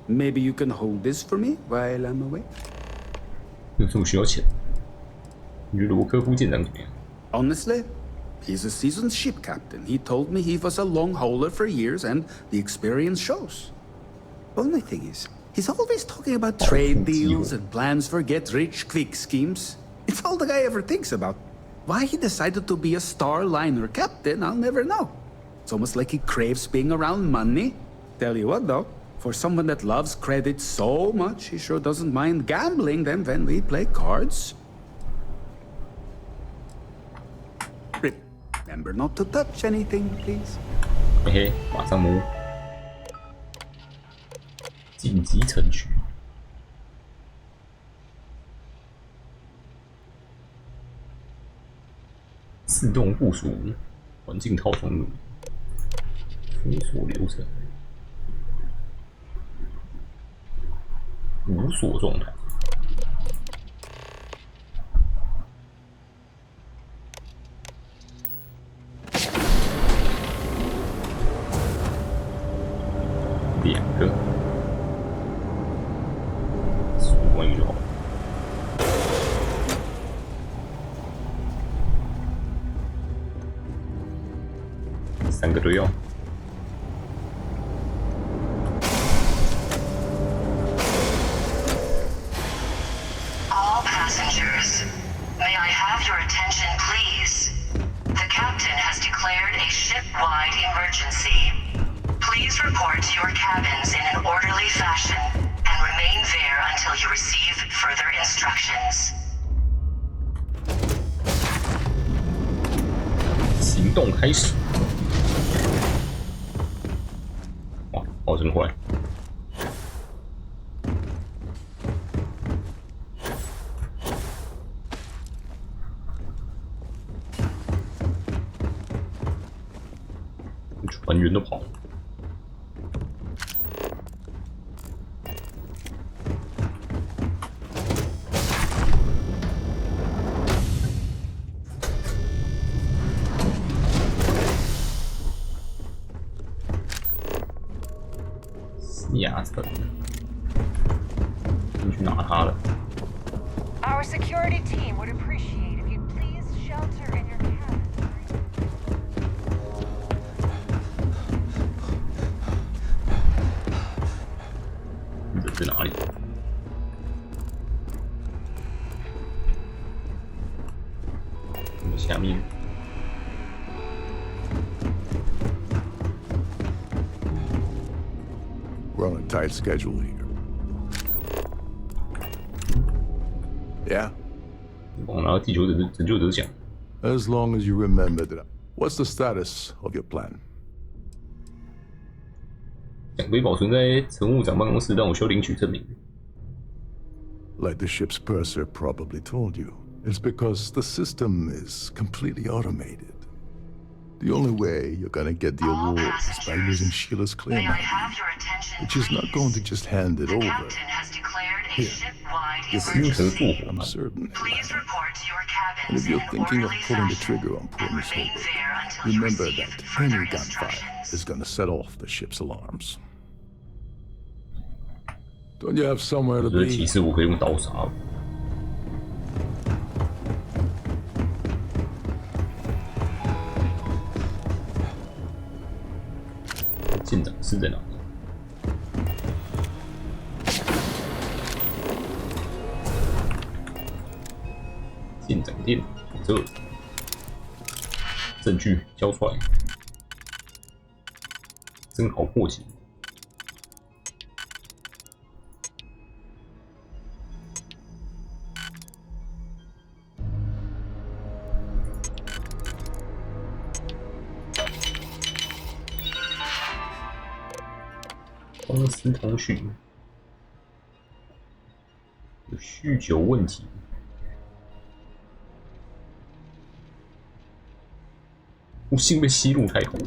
Maybe you can hold this for me while I'm away? 有这么需要钱？你觉得我科夫舰长怎么样？ Honestly, he's a seasoned ship captain. He told me he was a long hauler for years, and the experience shows. Only thing is, he's always talking about trade deals and plans for get-rich-quick schemes. It's all the guy ever thinks about. Why he decided to be a Starliner captain, I'll never know. It's almost like he craves being around money. Tell you what, though, for someone that loves credit so much, he sure doesn't mind gambling them when we play cards. Remember not to touch anything, please. 嘿嘿，马上摸。紧急程序。自动部署环境套装入，封锁流程，无锁状态。2个，15万就好。3个队友。instructions. 行动开始。哇，跑真快！船员都跑了。亚层，进去拿它了。Our security team would appreciate if you'd please shelter in your cabin. 人在哪里？下面。We're on a tight schedule here. Yeah? 我拿到地球拯救者奖。As long as you remember that. What's the status of your plan? 奖杯保存在乘务长办公室，但我需要领取证明。Like the ship's purser probably told you, it's because the system is completely automated. The only way you're gonna get the award is by using Sheila's claim ID, which is not going to just hand it over. Here, I'm certain. And if you're thinking of pulling the trigger on poor Miss Holbrook, remember that any gunfire is gonna set off the ship's alarms. Don't you have somewhere to 这 be? 提示我可以用刀杀。舰长室在哪里？舰长店这证据交出来，真好破解。公司通讯有酗酒问题，不幸被吸入太空。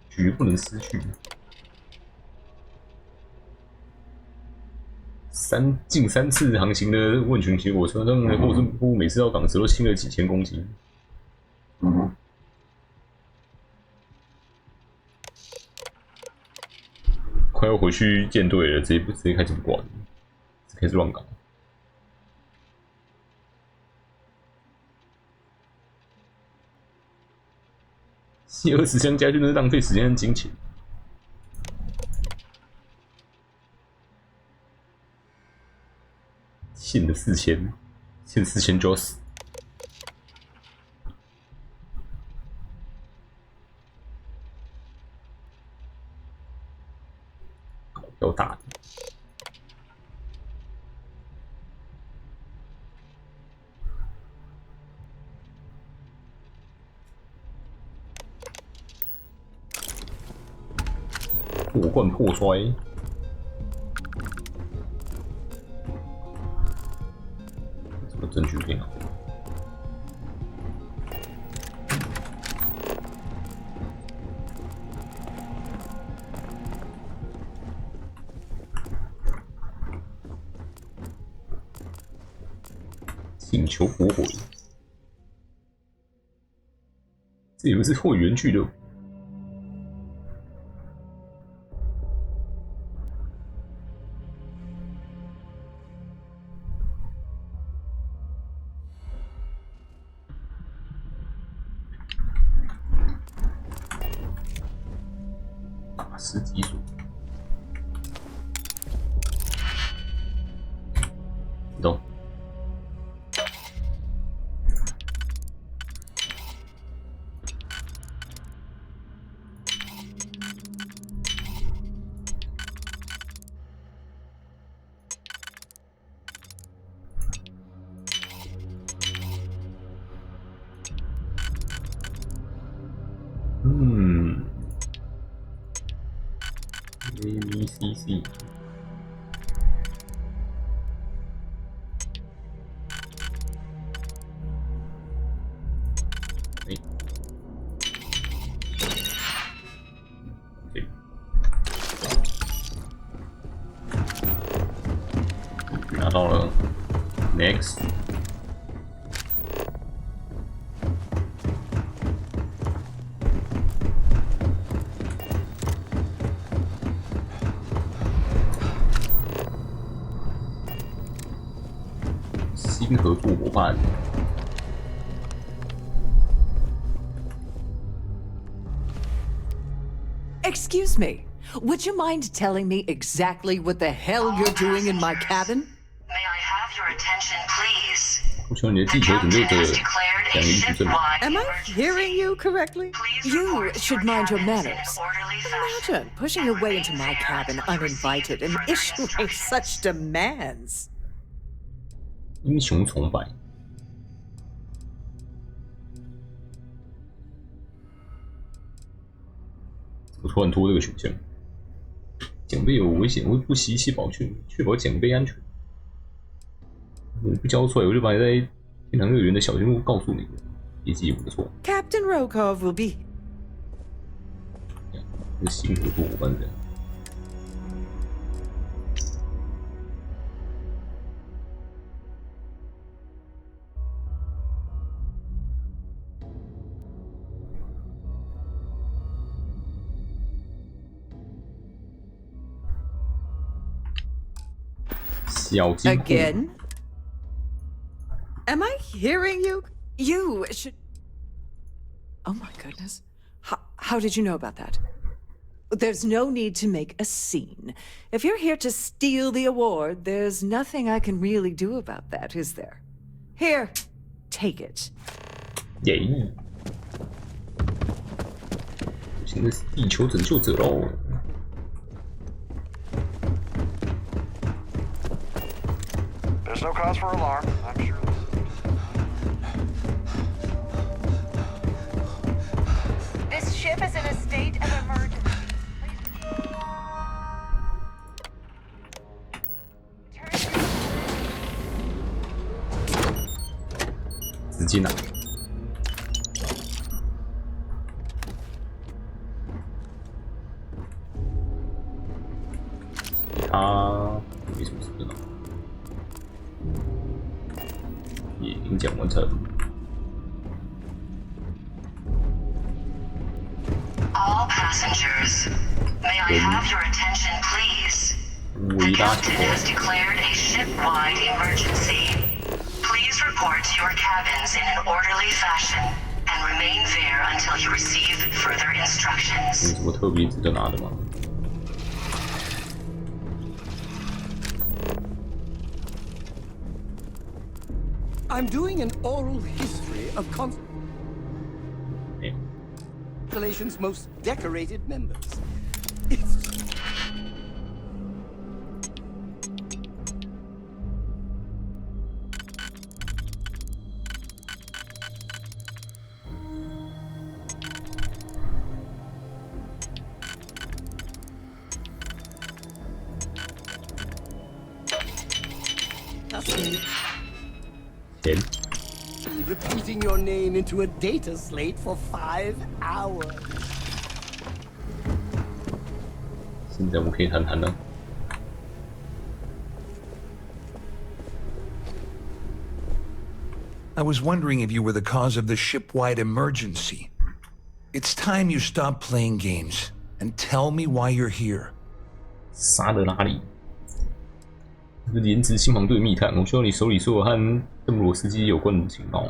绝不能失去。近3次航行的问询结果，车上的货车夫每次到港时都轻了几千公斤。快要回去舰队了，直接开始不管，开始乱搞。卸20箱家具，那是浪费时间和金钱。欠了4000，欠4000就要死。搞掉大的。破罐破摔。证据可以拿。请求驳回。这以为是会员俱乐部。十几所，动。ABCC。拿到了 ，next。新合作伙伴。Excuse me. Would you mind telling me exactly what the hell you're doing in my cabin? May I have your attention, please? 我希望你的地球拯救者讲一句正。 Am I hearing you correctly? You should mind your manners. Imagine pushing your way into my cabin uninvited and issuing such demands. 英雄崇拜。怎么突然拖这个选项？奖杯有危险，会不惜一切保全，确保奖杯安全。你不交出来，我就把你在天堂乐园的小人物告诉你，业绩我的错。Captain Rokov will be. 这个新合作伙伴人。Again? Am I hearing you? You should. Oh my goodness. How did you know about that? There's no need to make a scene. If you're here to steal the award, there's nothing I can really do about that, is there? Here, take it. 耶！现在是地球拯救者喽。 There's no cause for alarm. I'm sure This ship is in a state of emergency. 直接拿。他没什么事了。 演讲完成。 All passengers, may I have your attention, please? The captain has declared a ship-wide emergency. Please report to your cabins in an orderly fashion and remain there until you receive further instructions. 有什么特别值得拿的吗？ I'm doing an oral history of Constellation's most decorated members. It's... Repeating your name into a data slate for 5 hours. 现在我们可以谈谈了。 I was wondering if you were the cause of the ship-wide emergency. It's time you stop playing games and tell me why you're here. 沙德拉里，这个联职新航队密探，我需要你手里所有和邓布罗斯基有关的情报。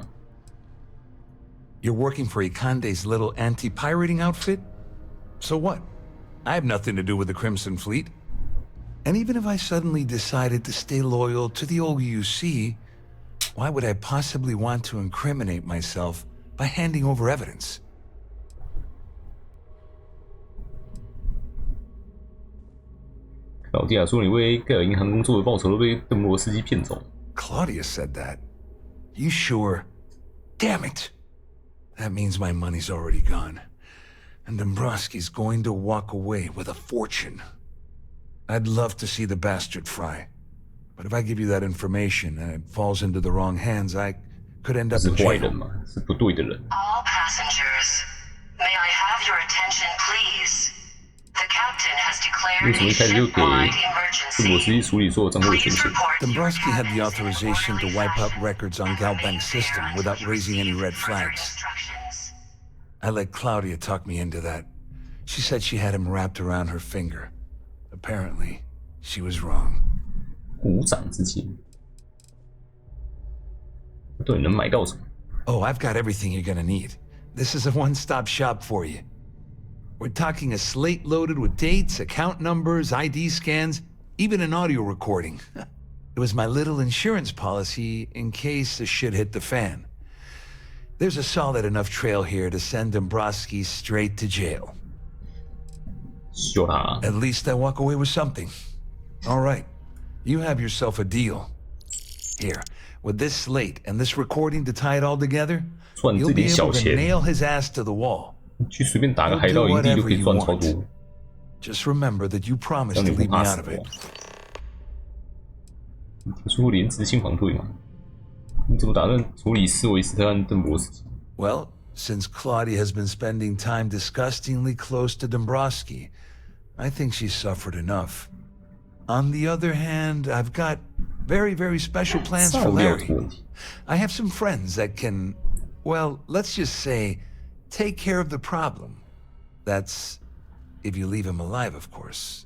You're working for Ikande's little anti-pirating outfit? So what? I have nothing to do with the Crimson Fleet. And even if I suddenly decided to stay loyal to the OUC, why would I possibly want to incriminate myself by handing over evidence? Claudia 说：“你为盖尔银行工作的报酬都被邓布罗斯基骗走。” Claudia said that. You sure? Damn it! That means my money's already gone. And Dombrowski's going to walk away with a fortune. I'd love to see the bastard fry. But if I give you that information and it falls into the wrong hands, I could end up in jail. All passengers, may I have your attention, please? The captain has declared a ship-wide emergency. Dombrowski had the authorization to wipe out records on Galbank's system without raising any red flags. I let Claudia talk me into that. She said she had him wrapped around her finger. Apparently, she was wrong. 鼓掌之情，到底能买到什么？ Oh, I've got everything you're gonna need. This is a one-stop shop for you. We're talking a slate loaded with dates, account numbers, ID scans, even an audio recording. It was my little insurance policy in case the shit hit the fan. There's a solid enough trail here to send Dombrowski straight to jail. At least I walk away with something. All right, you have yourself a deal. Here, with this slate and this recording to tie it all together, you'll be able to nail his ass to the wall. 去随便打个海盗营地就可以赚超多。 Just remember that you promised to leave me out of it. 你听说连执行反对吗？你怎么打算处理斯维斯特和邓博斯基？ Well, since Claudia has been spending time disgustingly close to Dombrowski, I think she's suffered enough. On the other hand, I've got very, very special plans for Larry. I have some friends that can, well, let's just say, take care of the problem. That's if you leave him alive, of course.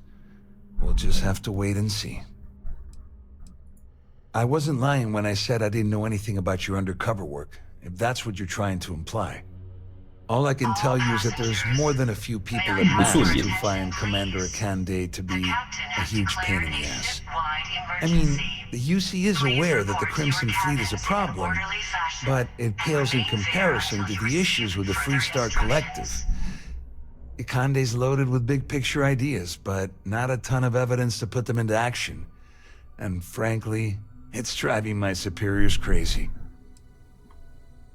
We'll just have to wait and see. I wasn't lying when I said I didn't know anything about your undercover work, if that's what you're trying to imply. All I can tell you is that there's more than a few people at max who find Commander Akande to be a huge pain in the ass. I mean, the UC is aware that the Crimson Fleet is a problem, but it pales in comparison to the issues with the Freestar Collective. Akande's loaded with big-picture ideas, but not a ton of evidence to put them into action. And frankly, it's driving my superiors crazy.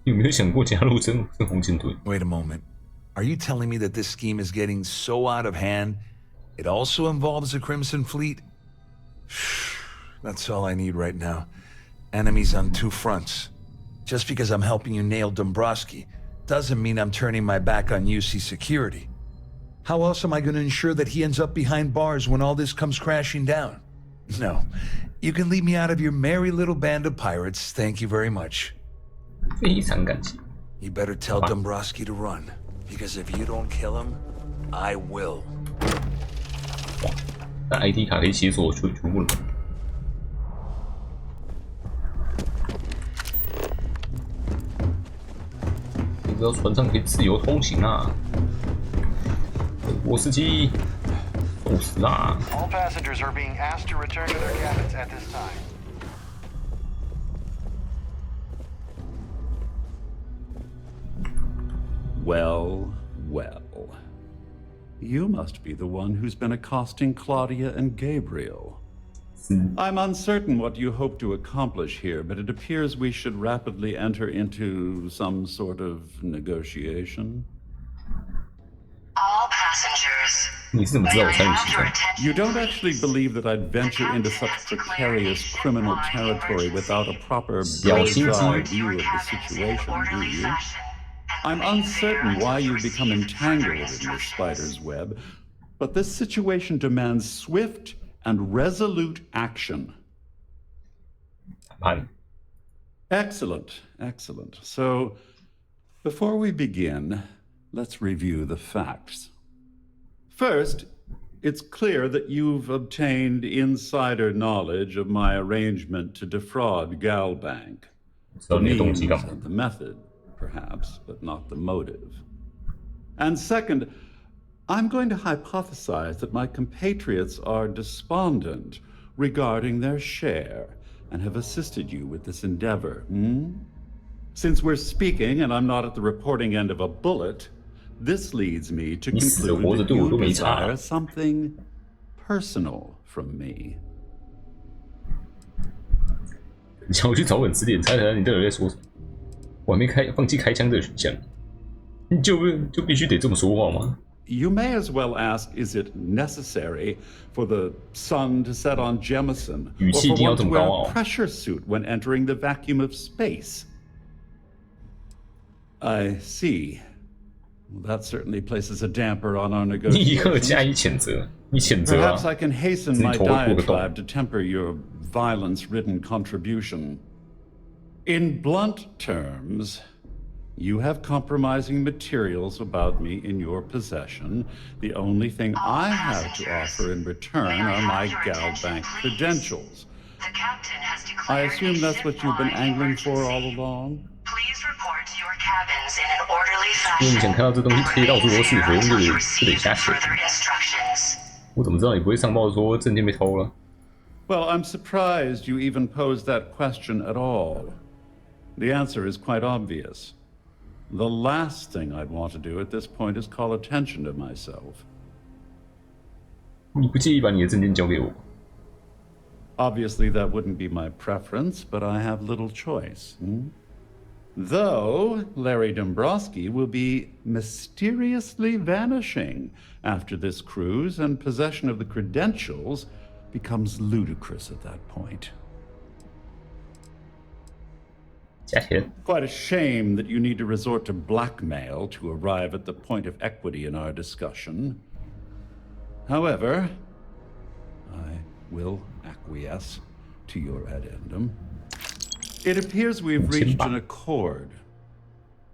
有没有想过加入真红舰队？ Wait a moment. Are you telling me that this scheme is getting so out of hand, it also involves the Crimson Fleet? That's all I need right now. Enemies on two fronts. Just because I'm helping you nail Dombrowski doesn't mean I'm turning my back on UC security. How else am I going to ensure that he ends up behind bars when all this comes crashing down? No. You can leave me out of your merry little band of pirates, thank you very much. 非常感谢。 You better tell Dombrowski to run, because if you don't kill him, I will. 哇，那 ID 卡可以解锁全部了。你知道船上可以自由通行啊！我司机，受死啦！ All passengers are being asked to return to their cabins at this time. Well, well. You must be the one who's been accosting Claudia and Gabriel. I'm uncertain what you hope to accomplish here, but it appears we should rapidly enter into some sort of negotiation. All passengers, You don't actually believe that I'd venture into such precarious criminal territory without a proper bird's-eye view of the situation, do you? I'm uncertain why you've become entangled in this spider's web, but this situation demands swift and resolute action. Excellent, excellent. So, before we begin, let's review the facts. First, it's clear that you've obtained insider knowledge of my arrangement to defraud Galbank. The means and the method, perhaps, but not the motive. And second, I'm going to hypothesize that my compatriots are despondent regarding their share and have assisted you with this endeavor. Since we're speaking and I'm not at the reporting end of a bullet, this leads me to conclude that you desire something personal from me. 你叫我去找本词典猜猜你到底在说什么？我还没放弃开枪的选项，你就必须得这么说话吗？ you may as well ask, is it necessary for the sun to set on Jemison, or for one to wear a pressure suit when entering the vacuum of space? I see. Well, that certainly places a damper on our negotiations. Perhaps I can hasten my diatribe to temper your violence-ridden contribution. In blunt terms, you have compromising materials about me in your possession. The only thing I have to offer in return are my GalBank credentials. I assume that's what you've been angling for all along? Please report to your cabins in an orderly fashion. Remain there until you receive further instructions. 我怎么知道你不会上报说证件被偷了？ Well, I'm surprised you even posed that question at all. The answer is quite obvious. The last thing I'd want to do at this point is call attention to myself. 你不介意把你的证件交给我？ Obviously, that wouldn't be my preference, but I have little choice. Though Larry Dombrowski will be mysteriously vanishing after this cruise, and possession of the credentials becomes ludicrous at that point. Quite a shame that you need to resort to blackmail to arrive at the point of equity in our discussion. However, I will acquiesce to your addendum. It appears we've reached an accord.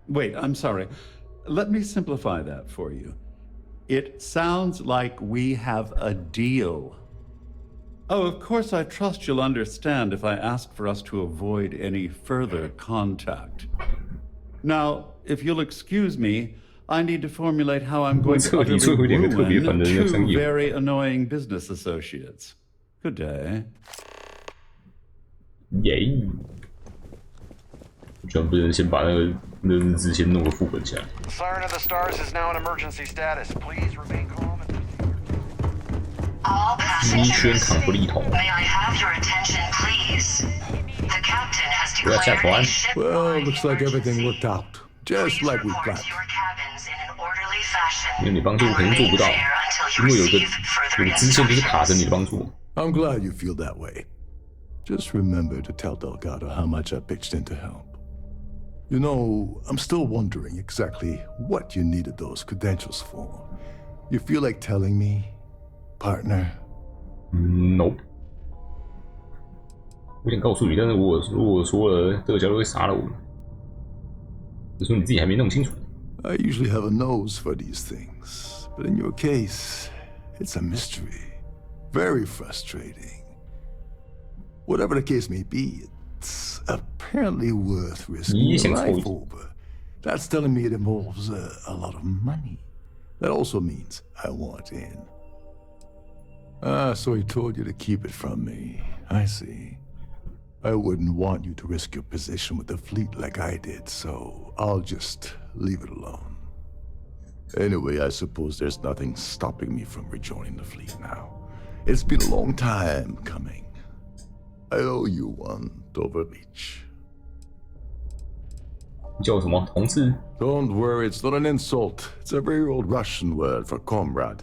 Wait, I'm sorry. Let me simplify that for you. It sounds like we have a deal. Oh, of course, I trust you'll understand if I ask for us to avoid any further contact. Now, if you'll excuse me, I need to formulate how I'm going to utterly ruin two very annoying business associates. Good day. Yay. 居然不能先把那个日志先弄个副本起来。Siren of the Stars is now in emergency status. Please remain calm and all passengers, may I have your attention, please? The captain has declared a ship-wide Well, looks like everything worked out, just like we planned. 因为你帮助我肯定做不到，因为有个支线就是卡着你的帮助。I'm glad you feel that way. Just remember to tell Delgado how much I pitched in to help. You know, I'm still wondering exactly what you needed those credentials for. You feel like telling me, partner? Nope. 我想告诉你，但是如果说了，这个角度会杀了我。就说你自己还没弄清楚。I usually have a nose for these things, but in your case, it's a mystery. Very frustrating. Whatever the case may be, it's apparently worth risking your life over. That's telling me it involves a lot of money. That also means I want in. Ah, so he told you to keep it from me. I see. I wouldn't want you to risk your position with the fleet like I did, so I'll just leave it alone. Anyway, I suppose there's nothing stopping me from rejoining the fleet now. It's been a long time coming. I owe you one, Overreach. 叫什么同志? Don't worry, it's not an insult. It's a very old Russian word for comrade.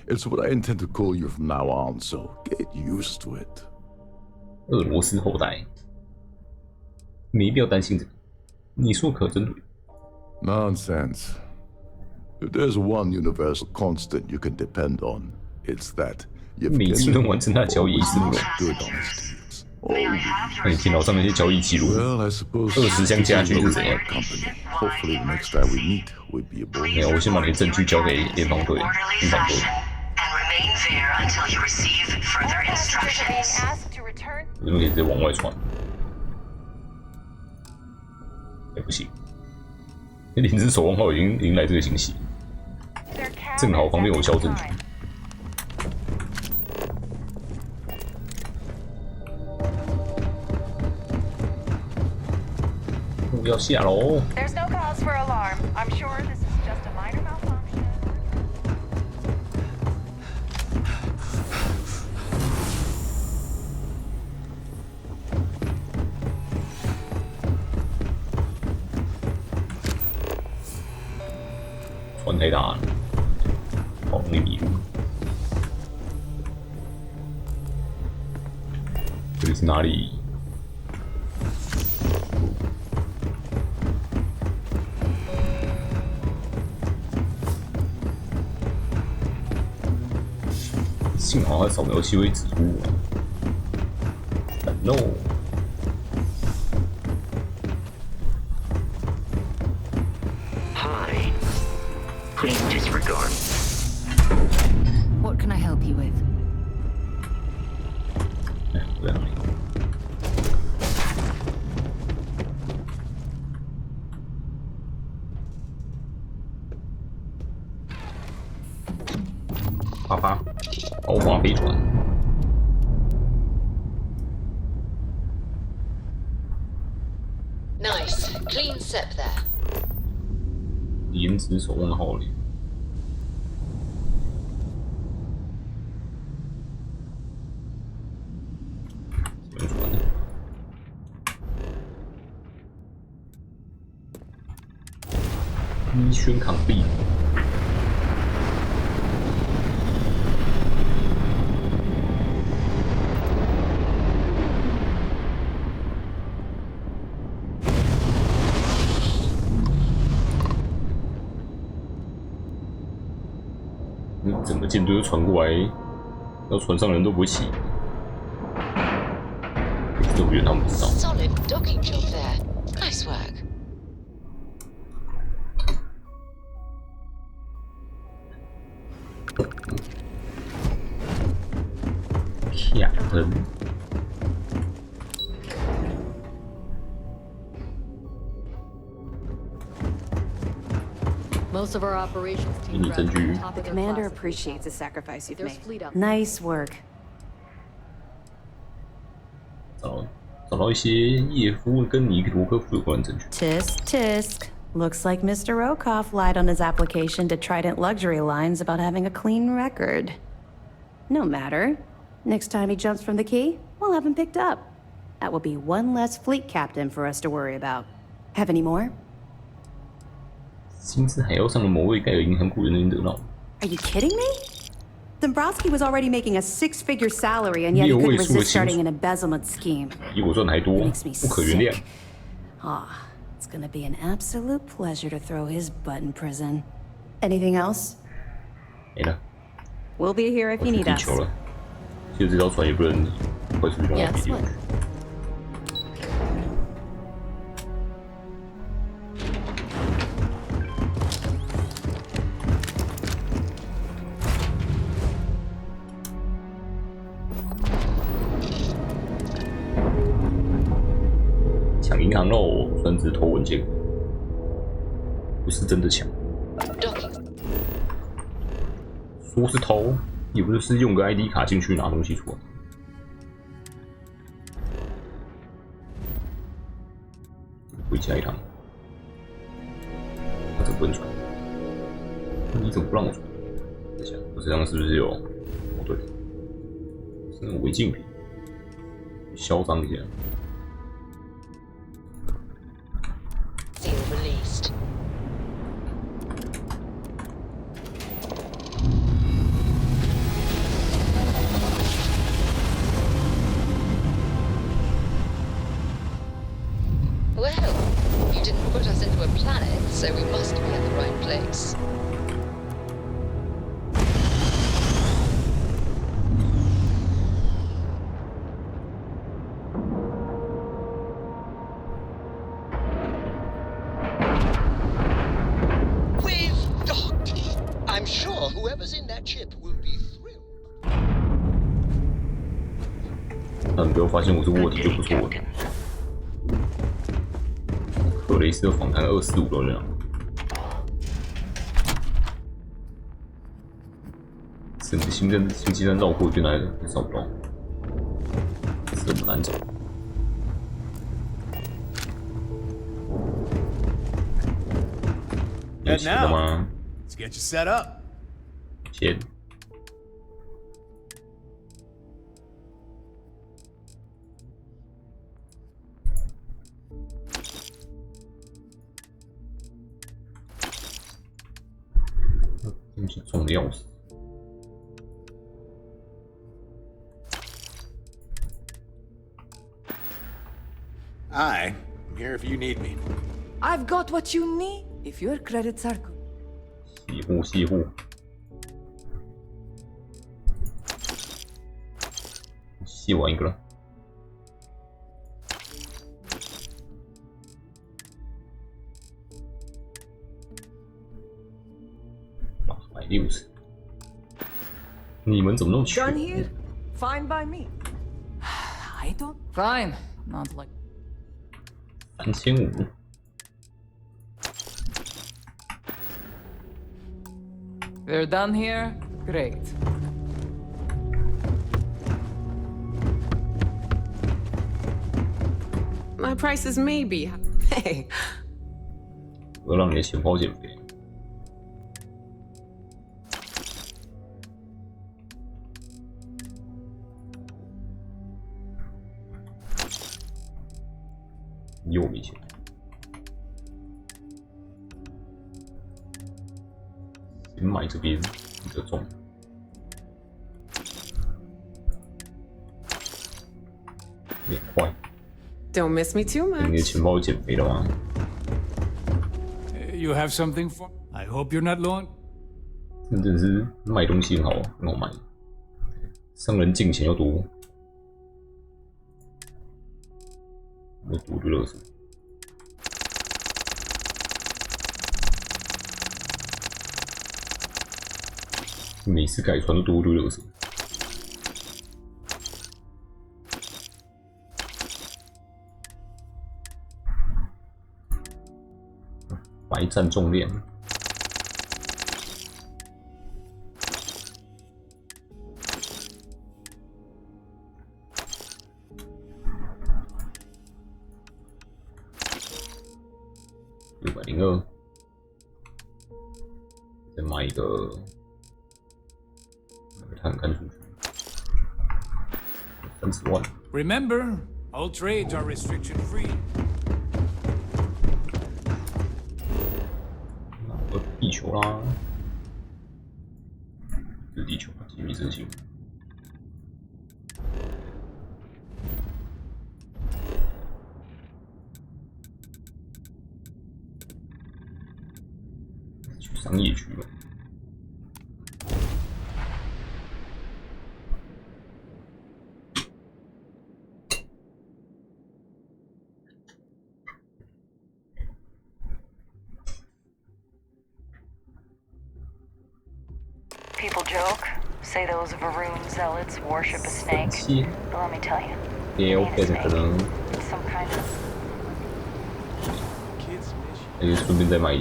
It's what I intend to call you from now on, so get used to it. 俄罗斯后代，没必要担心这个。你说可真对。Nonsense. If there's one universal constant you can depend on, it's that you've 每次都完成他的交易仪式。 good on his deals. 那你电脑上那些交易记录，20箱家具是怎样？ Hopefully the next time we meet, we'll be able. 没有，我先把你的证据交给联邦队、民防队。 Remain there until you receive further instructions. 你们可以直接往外传。也不行，那灵芝守望号已经来这个信息，正好方便我销证据。路要下喽。 There's no cause for alarm. I'm sure this is just a minor malfunction. 船太大了。是哪里？幸好它扫描器会植物啊。No。Hi. Please disregard. What can I help you with? 哎，不在哪里？啪啪，豪华飞船。Nice, clean sip there. 颜值守望号里。医宣抗力。整个舰队都传过来，要船上人都不会起。这我觉得他们不知道。Solid docking job there. Nice work. 卡喷。Most of our operations team The commander appreciates the sacrifice you've made. Nice work. 找到一些叶夫跟尼罗科夫有关的证据。Tisk, tisk. Looks like Mr. Rokoff lied on his application to Trident Luxury Lines about having a clean record. No matter. Next time he jumps from the key, we'll have him picked up. That will be one less fleet captain for us to worry about. Have any more? 薪资海盗上的某位盖尔银行雇员能得到。Are you kidding me? Dombrowski was already making a six-figure salary, and yet he couldn't resist starting an embezzlement scheme. 比我赚的还多，不可原谅。Ah, it's gonna be an absolute pleasure to throw his butt in prison. Anything else? 没了。We'll be here if you need us. 地球了，其实这条船也不能快速用到地球。抢银行喽！算只偷文件，不是真的抢。说是偷，也不就是用个 ID 卡进去拿东西出来。回家一趟，我怎么不能传？你怎么不让我传？在想，我这张是不是有？哦，对，是那种违禁品，嚣张一下。Released. Well, you didn't put us into a planet, so we must be at the right place. I'm sure whoever's in that ship will be thrilled. 那你不要发现我是卧底就不错了。克雷斯的访谈245都这样。整个星际站绕过去哪里找不到，这么难找。有钱了吗？ Let's get you set up. 钱。东西重的要死。Hi. I'm here if you need me. I've got what you need if your credits are good. 洗护洗护，洗完一个了。860，你们怎么那么穷 Done here? Fine by me. I don't. Fine. Not like. 3500。We're done here? Great. My prices may be. Hey. 我要让你的钱包减肥。又没钱。先买这边比较重。2块。Don't miss me too 你的 much. 钱包减肥了吗？ You have something for? I hope you're not long. 真的是卖东西很好卖，商人进钱又多，我多就垃圾。每次改船都多就垃圾。白占重量。602，再买一个，看看出去，30万。Remember, all trades are restriction free. 地球啦，这是地球，机密真心。去商业区了。People joke, say those Varun zealots worship a snake. But let me tell you, 也有变成可能， some kind of 那就顺便再买，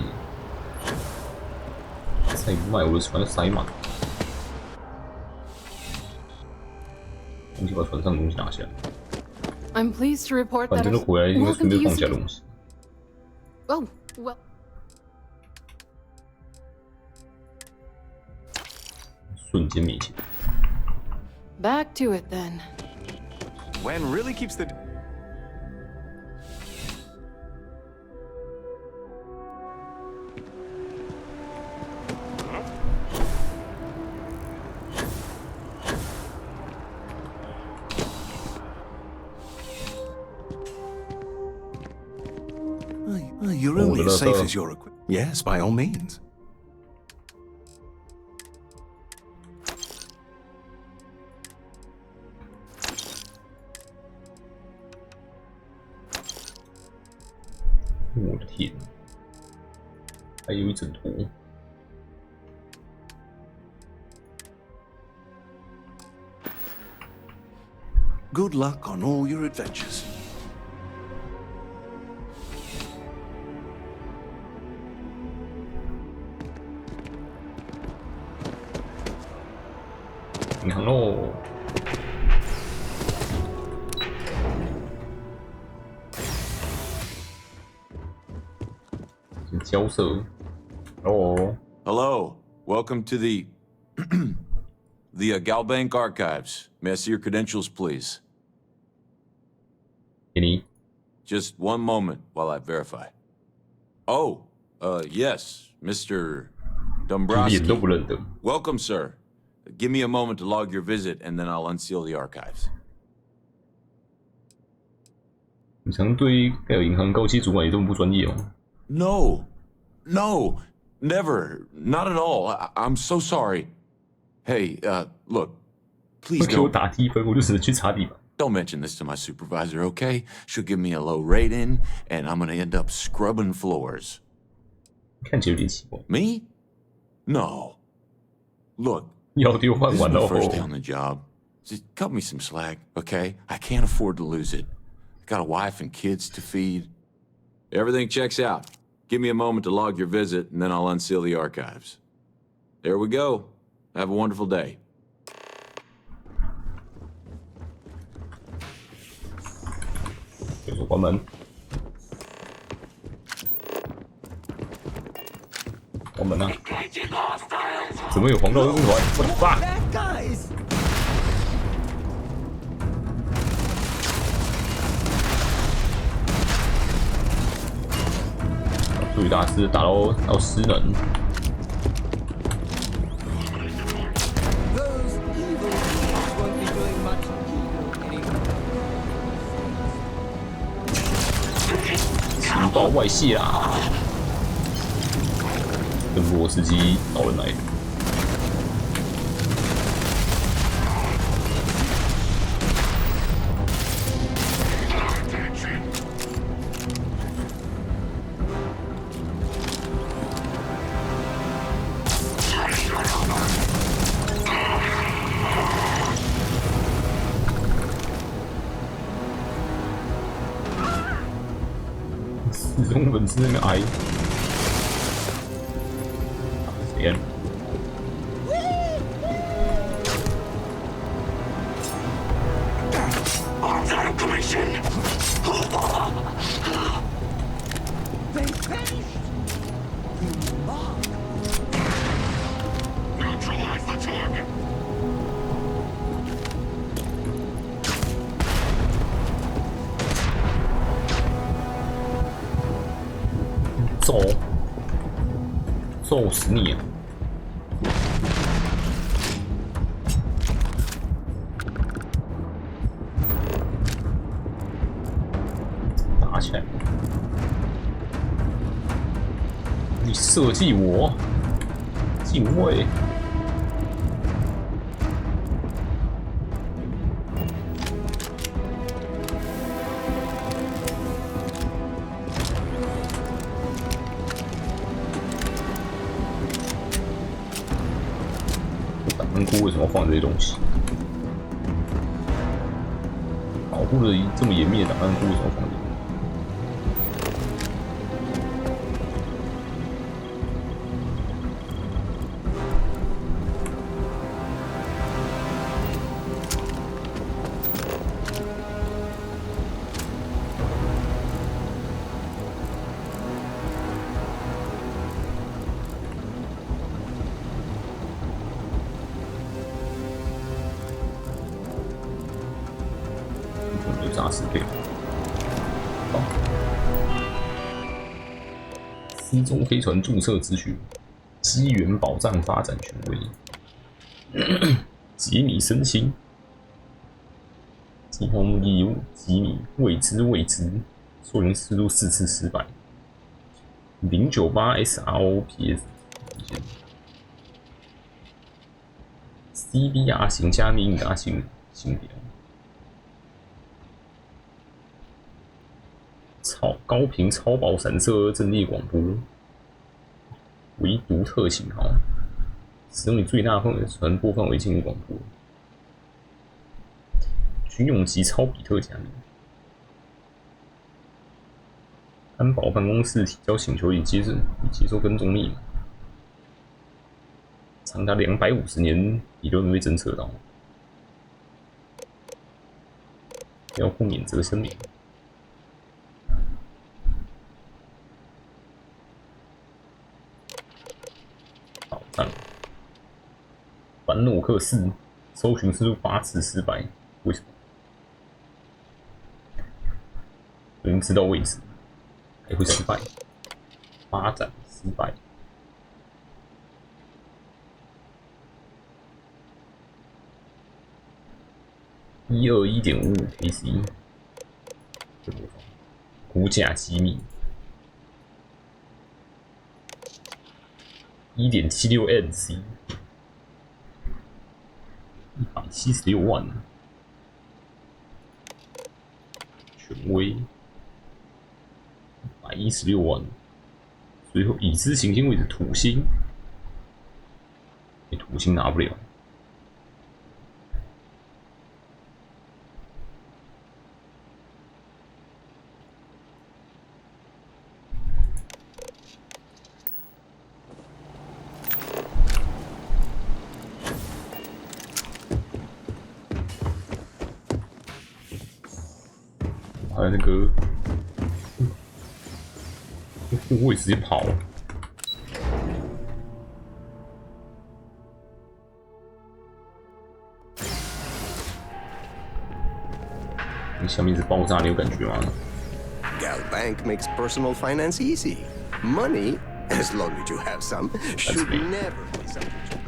再卖我的船塞满，我就把船上的东西拿下来。 I'm pleased to report 反 that. 正都回来，应该顺 Welcome to 便放下 UCB. 东西。 Oh, well. 瞬间没钱。 Back to it then. Wen really keeps the. You're only as safe as your equipment. Yes, by all means. Oh, 我的天，还有一整坨。 Good luck on all your adventures. Hello. 交涉。Hello. Hello. Welcome to the Galbank Archives. May I see your credentials, please? Any? Just one moment while I verify. Oh, yes, Mr. Dombrowski. Welcome, sir. Give me a moment to log your visit, and then I'll unseal the archives. 你常对盖尔银行高阶主管也这么不专业哦 No, no, never, not at all. I'm so sorry. Hey, look, please 给我 don't. 打低分，我就只能去查底吧。Don't mention this to my supervisor, okay? She'll give me a low rating, and I'm gonna end up scrubbing floors. 看起来有点奇怪。 Me? No. Look, 要丢饭 this is 碗 my 了 first day 哦。 on the job. Just cut me some slack, okay? I can't afford to lose it. Got a wife and kids to feed. Everything checks out. Give me a moment to log your visit, and then I'll unseal the archives. There we go. Have a wonderful day. 随手关门。关门啊！怎么有黄道军团？我的妈！ 注意大师打到失能。情报外泄啦！邓布罗斯基找人来的。 死忠粉丝那个癌，谁呀？揍死你啊！打起来！你设计我，敬畏。 档案库为什么要放这些东西？保护的这么严密的档案库为什么要放这些？有杂事配合。好，失踪飞船注册资讯，机缘宝藏发展权威，吉米身心，计划目的吉米未知，溯源试录4次失败。098 SROPS CBR 型加密应答性别。 高频超薄散射阵列广播为独特型号，使用以最大范围的传播范围进行广播。军用级超比特加密。安保办公室提交请求以接收跟踪密码，长达250年理论未侦测到。要互免责声明。 宝藏，凡诺克4搜寻次数8次失败，为什么？明知道位置还会失败，发展失败。121.55 KC，骨甲机密1.76 NC， 176万，权威116万，随后已知行星位置土星，土星拿不了。还有那个护卫直接跑了。你下面是爆炸，你有感觉吗 Galbank makes personal finance easy. Money, as long as you have some, should never be something to worry.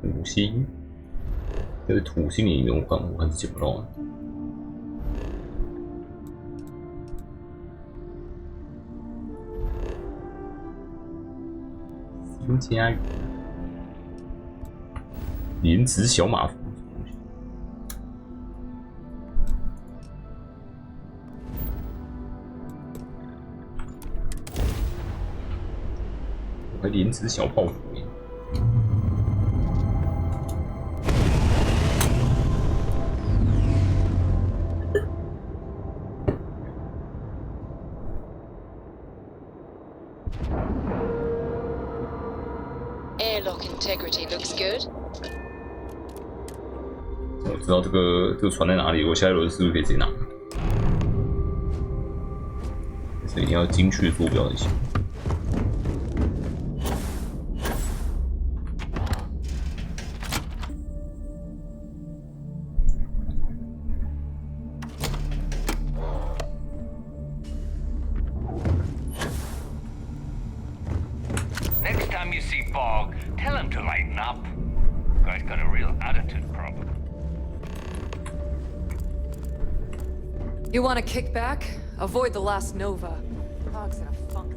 土星，这是土星里面我还是捡不到的。新家园，莲池小马蜂。我还莲池小泡芙耶。Airlock integrity looks good. 我知道这个船在哪里，我下一轮是不是可以直接拿？所以你要精确坐标才行。Next time you see Bog, tell him to lighten up. Guy's got a real attitude problem. You want to kick back? Avoid the last Nova. Bog's in a funk.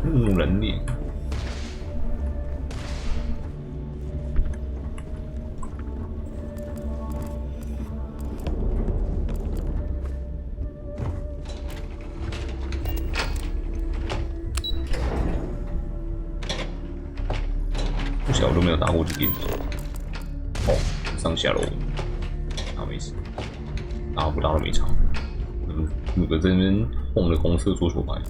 木人脸。不小都没有打过这电梯。哦，上下楼，那没事，打不打都没差。那个在那边晃的公车做球牌。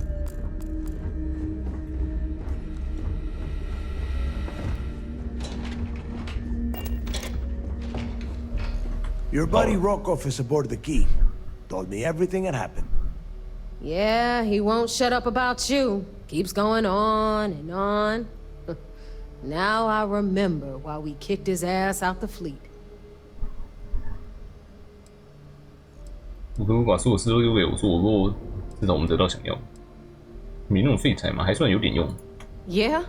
Your buddy Rokov is aboard the Key. Told me everything that happened. Yeah, he won't shut up about you. Keeps going on and on. Now I remember why we kicked his ass out the fleet. 我可不把所有事都丢给我做，不过至少我们得到想要。没那种废材嘛，还算有点用。Yeah,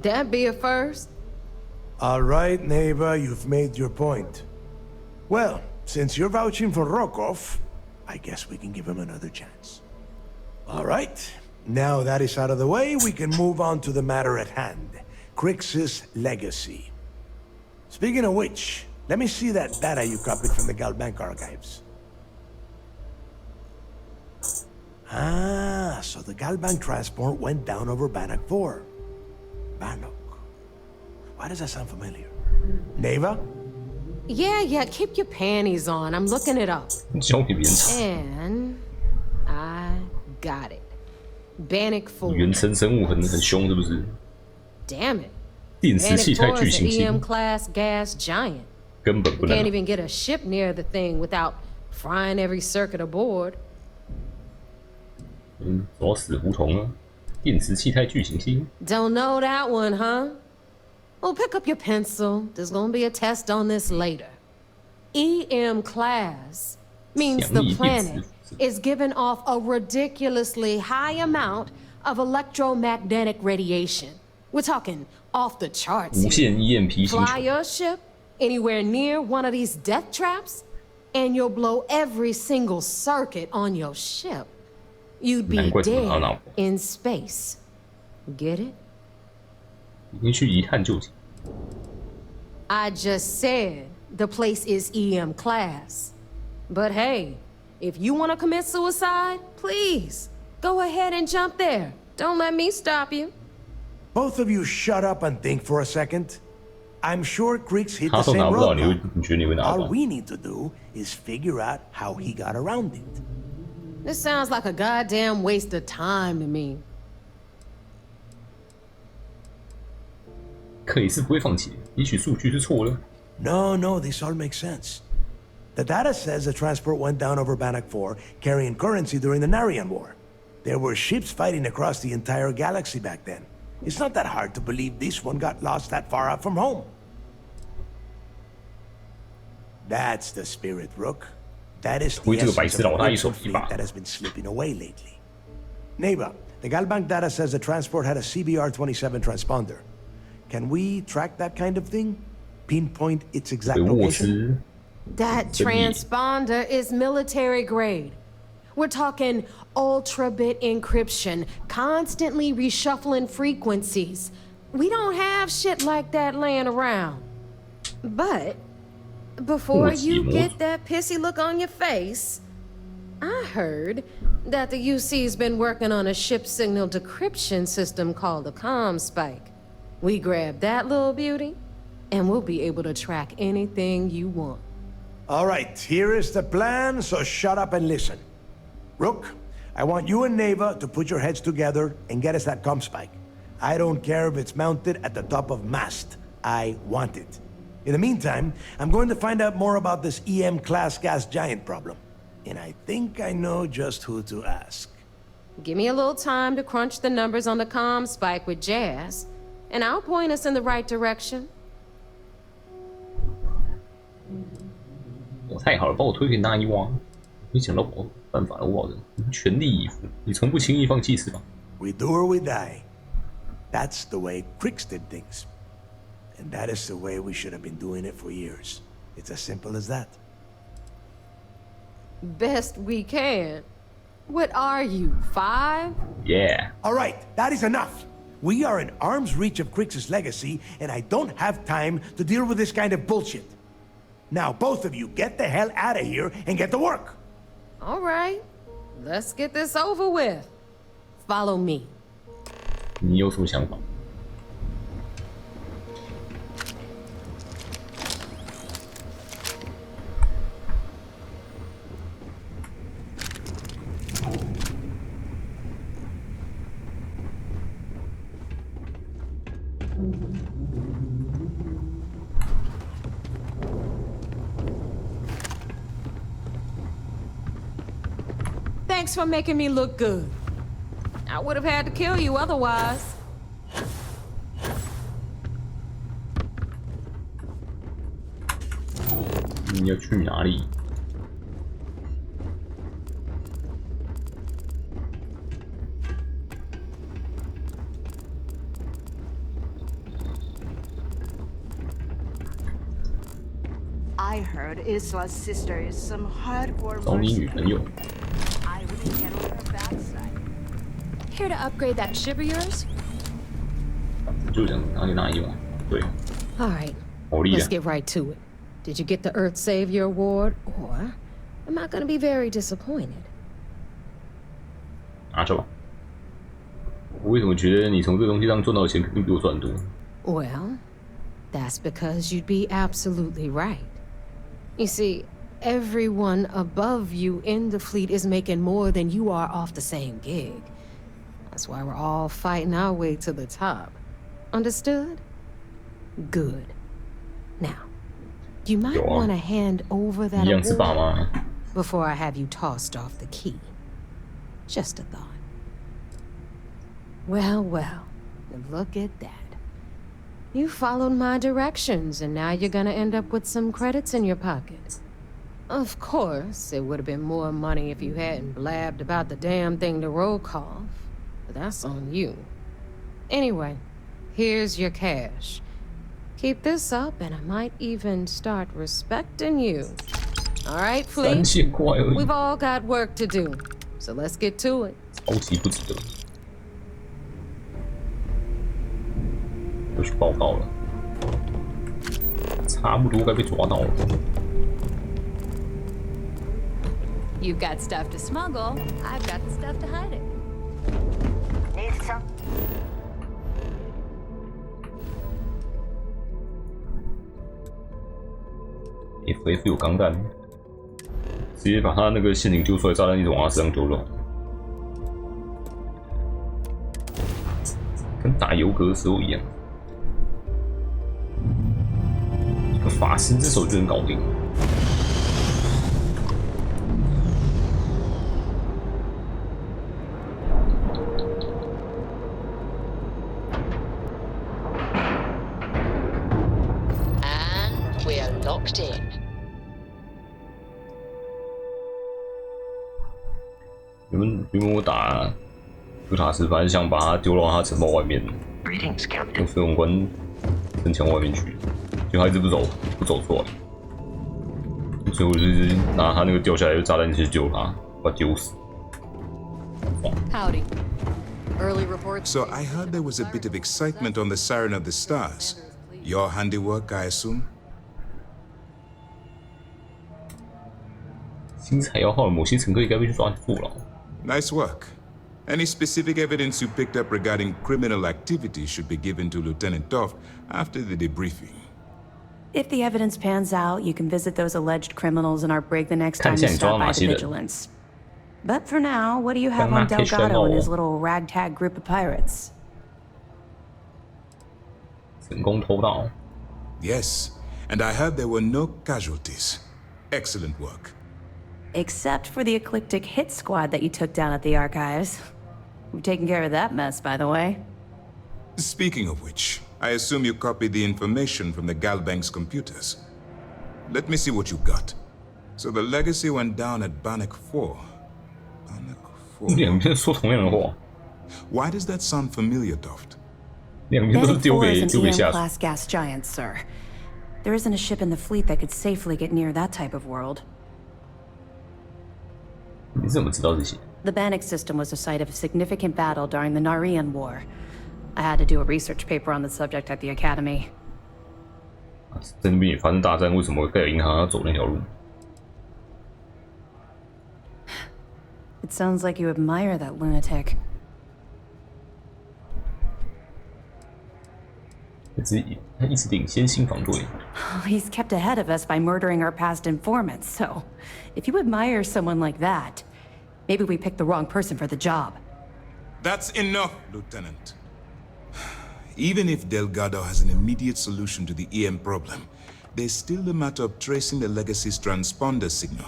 that'd be a first. All right, Neva, you've made your point. Well, since you're vouching for Rokov, I guess we can give him another chance. All right, now that is out of the way, we can move on to the matter at hand. Crix's legacy. Speaking of which, let me see that data you copied from the Galbank archives. Ah, so the Galbank transport went down over Bannock 4. Bannock. Why does that sound familiar? Neva? Yeah, keep your panties on. I'm looking it up. And I got it. Bannock 4. 原生生物很凶，是不是？ Damn it. 电磁气态巨行 EM 星 class gas giant. 根本不能 Can't even get a ship near the thing without frying every circuit aboard. 走死胡同啊！电磁气态巨行星。 Don't know that one, huh? Well, pick up your pencil. There's gonna be a test on this later. EM class means the planet is giving off a ridiculously high amount of electromagnetic radiation. We're talking off the charts 无限 EMP 星球。 Fly your ship anywhere near one of these death traps, and you'll blow every single circuit on your ship. You'd be dead in space. Get it? 已经去一探究竟。 I just said the place is EM class. But hey, if you want to commit suicide, please, go ahead and jump there. Don't let me stop you. Both of you shut up and think for a second. I'm sure Creeks hit the same road. All we need to do is figure out how he got around it. This sounds like a goddamn waste of time to me. 克里斯不会放弃，也许数据是错了。 No, this all makes sense. The data says the transport went down over Bannock 4, carrying currency during the Narian War. There were ships fighting across the entire galaxy back then. It's not that hard to believe this one got lost that far out from home. That's the spirit, Rook. That is the essence of the fleet that has been slipping away lately. Neighbor, the Galbank data says the transport had a CBR-27 transponder. Can we track that kind of thing? Pinpoint its exact location? That transponder is military grade. We're talking ultra-bit encryption, constantly reshuffling frequencies. We don't have shit like that laying around. But before you get that pissy look on your face, I heard that the UC's been working on a ship signal decryption system called the ComSpike. We grab that little beauty, and we'll be able to track anything you want. All right, here is the plan, so shut up and listen. Rook, I want you and Neva to put your heads together and get us that ComSpike. I don't care if it's mounted at the top of mast. I want it. In the meantime, I'm going to find out more about this EM-class gas giant problem. And I think I know just who to ask. Give me a little time to crunch the numbers on the ComSpike with Jazz, and I'll point us in the right direction. 我太好了，把我推给那一蛙。没想到我办法了，我人全力以赴。你从不轻易放弃是吧？ We do or we die. That's the way Crix did things. And that is the way we should have been doing it for years. It's as simple as that. Best we can. What are you, 5? Yeah. All right, that is enough. We are in arm's reach of Crix's legacy, and I don't have time to deal with this kind of bullshit. Now, both of you, get the hell out of here and get to work. All right, let's get this over with. Follow me. 你有什么想法？ Thanks for making me look good. I would have had to kill you otherwise. 你要去哪里？ I heard Isla's sister is some hardcore 找你女朋友。 I really get on her bad side. Here to upgrade that ship of yours? 就想拿你那一碗，对。 All right, 好厉害。 let's get right to it. Did you get the Earth Savior Award, or am I going to be very disappointed? 拿着吧。我为什么觉得你从这东西上赚到的钱肯定比我赚多？ Well, that's because you'd be absolutely right. You see, everyone above you in the fleet is making more than you are off the same gig. That's why we're all fighting our way to the top. Understood? Good. Now, you might want to hand over that award before I have you tossed off the key. Just a thought. Well, look at that. You followed my directions, and now you're gonna end up with some credits in your pocket. Of course, it would have been more money if you hadn't blabbed about the damn thing to Rokoff. but that's on you. Anyway, here's your cash. Keep this up, and I might even start respecting you. All right, Fleet? We've all got work to do, so let's get to it. 超级不值得。要去报告了，差不多该被抓到了。You've got stuff to smuggle. I've got the stuff to hide it. Need some? FF 有钢弹，直接把他那个陷阱丢出来，炸弹一直往他身上丢了，跟打游格的时候一样，一个法师之手就能搞定。And we're locked in. 原本我打尤塔斯，反正想把他丢到他城堡外面，用飞龙关城墙外面去，结果他一直不走出来，所以我就是拿他那个掉下来的炸弹去救他，把他丢死。Howdy. Early reports. So I heard there was a bit of excitement on the Siren of the Stars. Your handiwork, I assume? 新采药号的某些乘客应该被抓去坐牢。Nice work. Any specific evidence you picked up regarding criminal activity should be given to Lieutenant Toft after the debriefing. If the evidence pans out, you can visit those alleged criminals in our brig the next time you stop by the Vigilance. But for now, what do you have on Delgado and his little ragtag group of pirates? 成功偷盗。Yes, and I heard there were no casualties. Excellent work. Except for the eclectic hit squad that you took down at the archives. We've taken care of that mess, by the way. Speaking of which, I assume you copied the information from the Galbank's computers. Let me see what you got. So the legacy went down at Bannock 4. Bannock 4. 说同样的话。Why does that sound familiar, Toft? Bannock 4 is an EM-class gas giant, sir. There isn't a ship in the fleet that could safely get near that type of world. 你怎么知道这些？ The Bannock system was the site of a significant battle during the Narian War. I had to do a research paper on the subject at the Academy. 在那边也发生大战，为什么盖尔银行要走那条路？ It sounds like you admire that lunatic. 他一直领先新防队。He's kept ahead of us by murdering our past informants, so if you admire someone like that, maybe we picked the wrong person for the job. That's enough, Lieutenant. Even if Delgado has an immediate solution to the EM problem, there's still the matter of tracing the Legacy's transponder signal.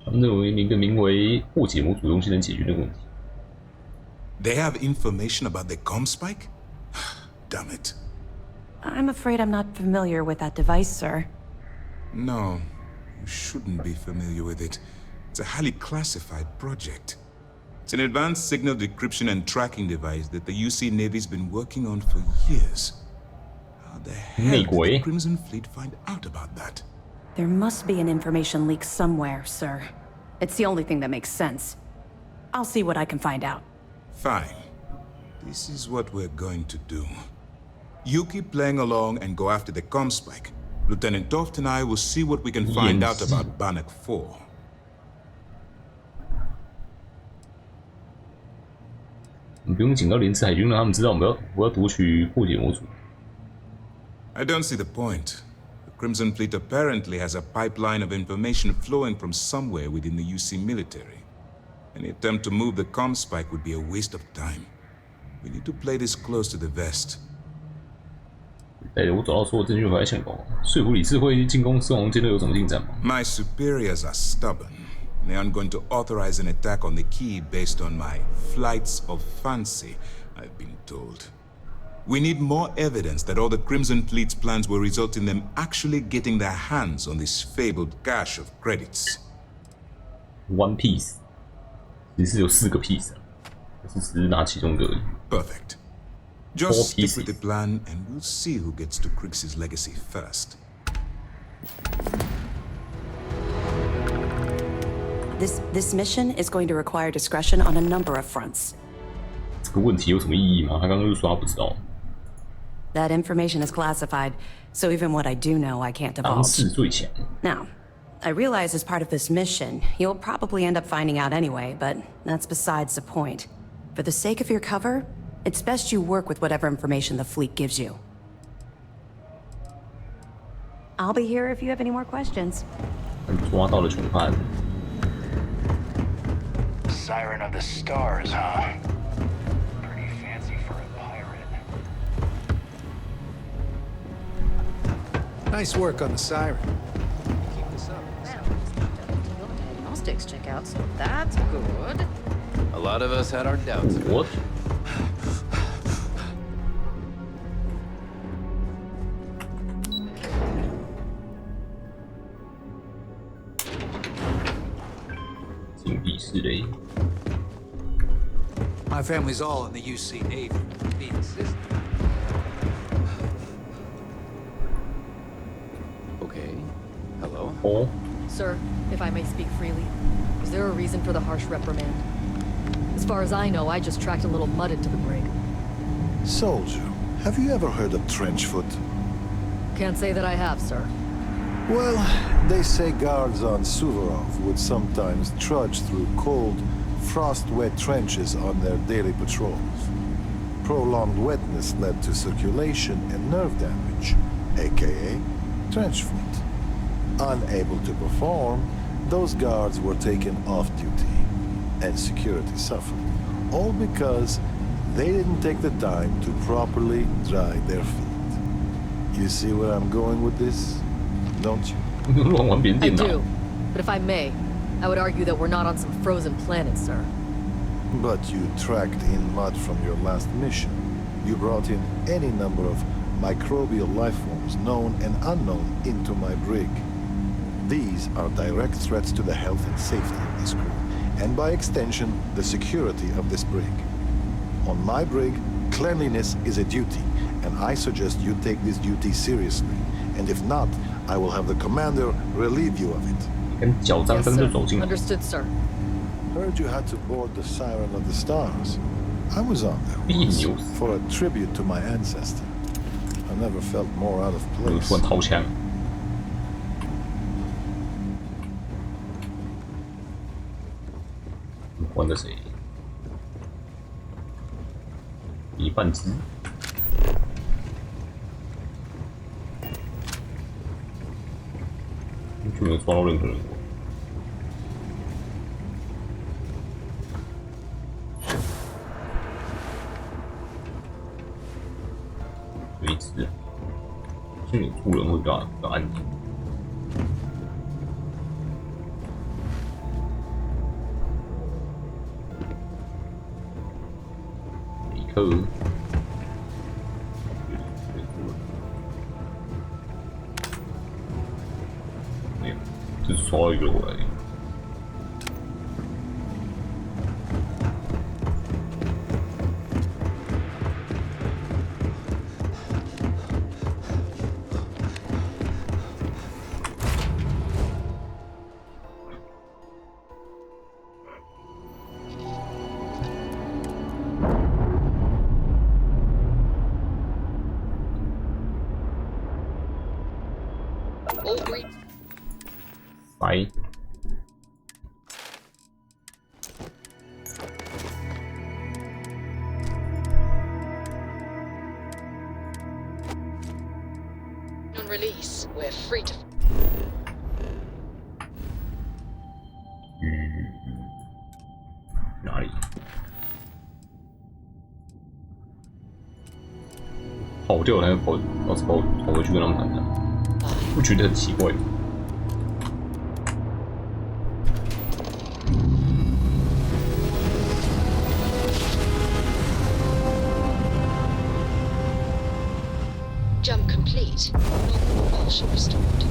他们认为一个名为破解模组东西能解决这个问题。They have information about the comm spike? Damn it. I'm afraid I'm not familiar with that device, sir. No, you shouldn't be familiar with it. It's a highly classified project. It's an advanced signal decryption and tracking device that the UC Navy's been working on for years. How the hell did the Crimson Fleet find out about that? There must be an information leak somewhere, sir. It's the only thing that makes sense. I'll see what I can find out. Fine. This is what we're going to do. You keep playing along and go after the comm spike. Lieutenant Toft and I will see what we can find out about Bannock 4. 你不用警告连次海军，让他们知道我要夺取破解模组。I don't see the point. The Crimson Fleet apparently has a pipeline of information flowing from somewhere within the UC military. Any attempt to move the comm spike would be a waste of time. We need to play this close to the vest. 带着我找到所有证据回来向报，说服理事会进攻狮王舰队有什么进展吗？ My superiors are stubborn. They aren't going to authorize an attack on the key based on my flights of fancy, I've been told. We need more evidence that all the Crimson Fleet's plans will result in them actually getting their hands on this fabled cache of credits. One piece，其实有4个 piece。只是拿其中一个而已。Perfect. Just stick with the plan, and we'll see who gets to Crix's legacy first. This mission is going to require discretion on a number of fronts. 这个问题有什么意义吗？他刚刚就说他不知道。That information is classified, so even what I do know, I can't 当 divulge. 事最强。 Now, I realize as part of this mission, you'll probably end up finding out anyway, but that's besides the point. For the sake of your cover, it's best you work with whatever information the fleet gives you. I'll be here if you have any more questions. 抓到了囚犯。 Siren of the Stars, huh? Pretty fancy for a pirate. Nice work on the siren. Keep this up. Diagnostics check out, so that's good. A lot of us had our doubts. What? My family's all in the UC Navy. Being sister. Okay. Hello? Oh. Sir, if I may speak freely, is there a reason for the harsh reprimand? As far as I know, I just tracked a little mud into the brig. Soldier, have you ever heard of trenchfoot? Can't say that I have, sir. Well, they say guards on Suvorov would sometimes trudge through cold, frost-wet trenches on their daily patrols. Prolonged wetness led to circulation and nerve damage, aka trenchfoot. Unable to perform, those guards were taken off duty, and security suffered, all because they didn't take the time to properly dry their feet. You see where I'm going with this, don't you? I do, but if I may, I would argue that we're not on some frozen planet, sir. But you tracked in mud from your last mission. You brought in any number of microbial life forms, known and unknown, into my brig. These are direct threats to the health and safety of this crew, and by extension, the security of this brig. On my brig, cleanliness is a duty, and I suggest you take this duty seriously. And if not, I will have the commander relieve you of it. Yes, sir. Understood, sir. Heard you had to board the Siren of the Stars. I was on there once for a tribute to my ancestor. I never felt more out of place. 掏枪。换的谁？一半只。就没有抓到任何人过。有一只，这里住人会比较安静。李克。就是刷一个回来。白。On release, we're free to. 哪里？跑掉还要跑，老是跑回去跟他们谈谈，不觉得很奇怪吗？ Jump complete. Propulsion restored.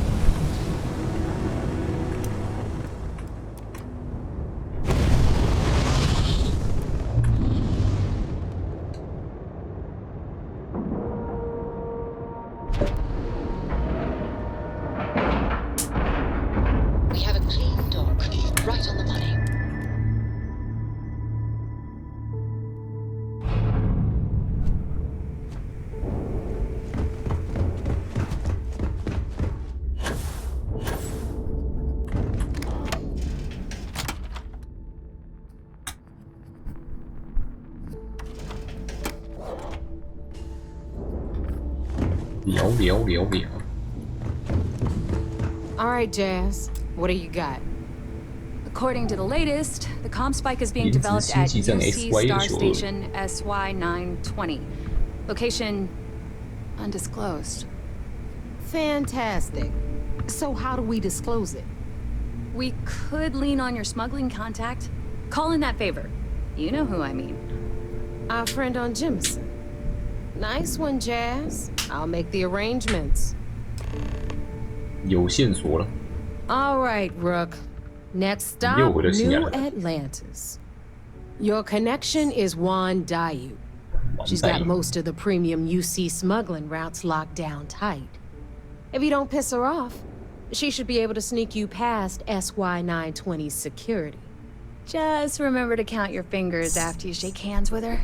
聊聊聊聊。 All right, Jazz. What do you got? According to the latest, the comm spike is being developed at UC Star Station SY-920. Location undisclosed. Fantastic. So how do we disclose it? We could lean on your smuggling contact. Call in that favor. You know who I mean. Our friend on Jimison. Nice one, Jazz. I'll make the arrangements. 有线索了。 All right, Rook. Next stop, New Atlantis. Your connection is Juan Dayu. She's got most of the premium UC smuggling routes locked down tight. If you don't piss her off, she should be able to sneak you past SY-920's security. Just remember to count your fingers after you shake hands with her.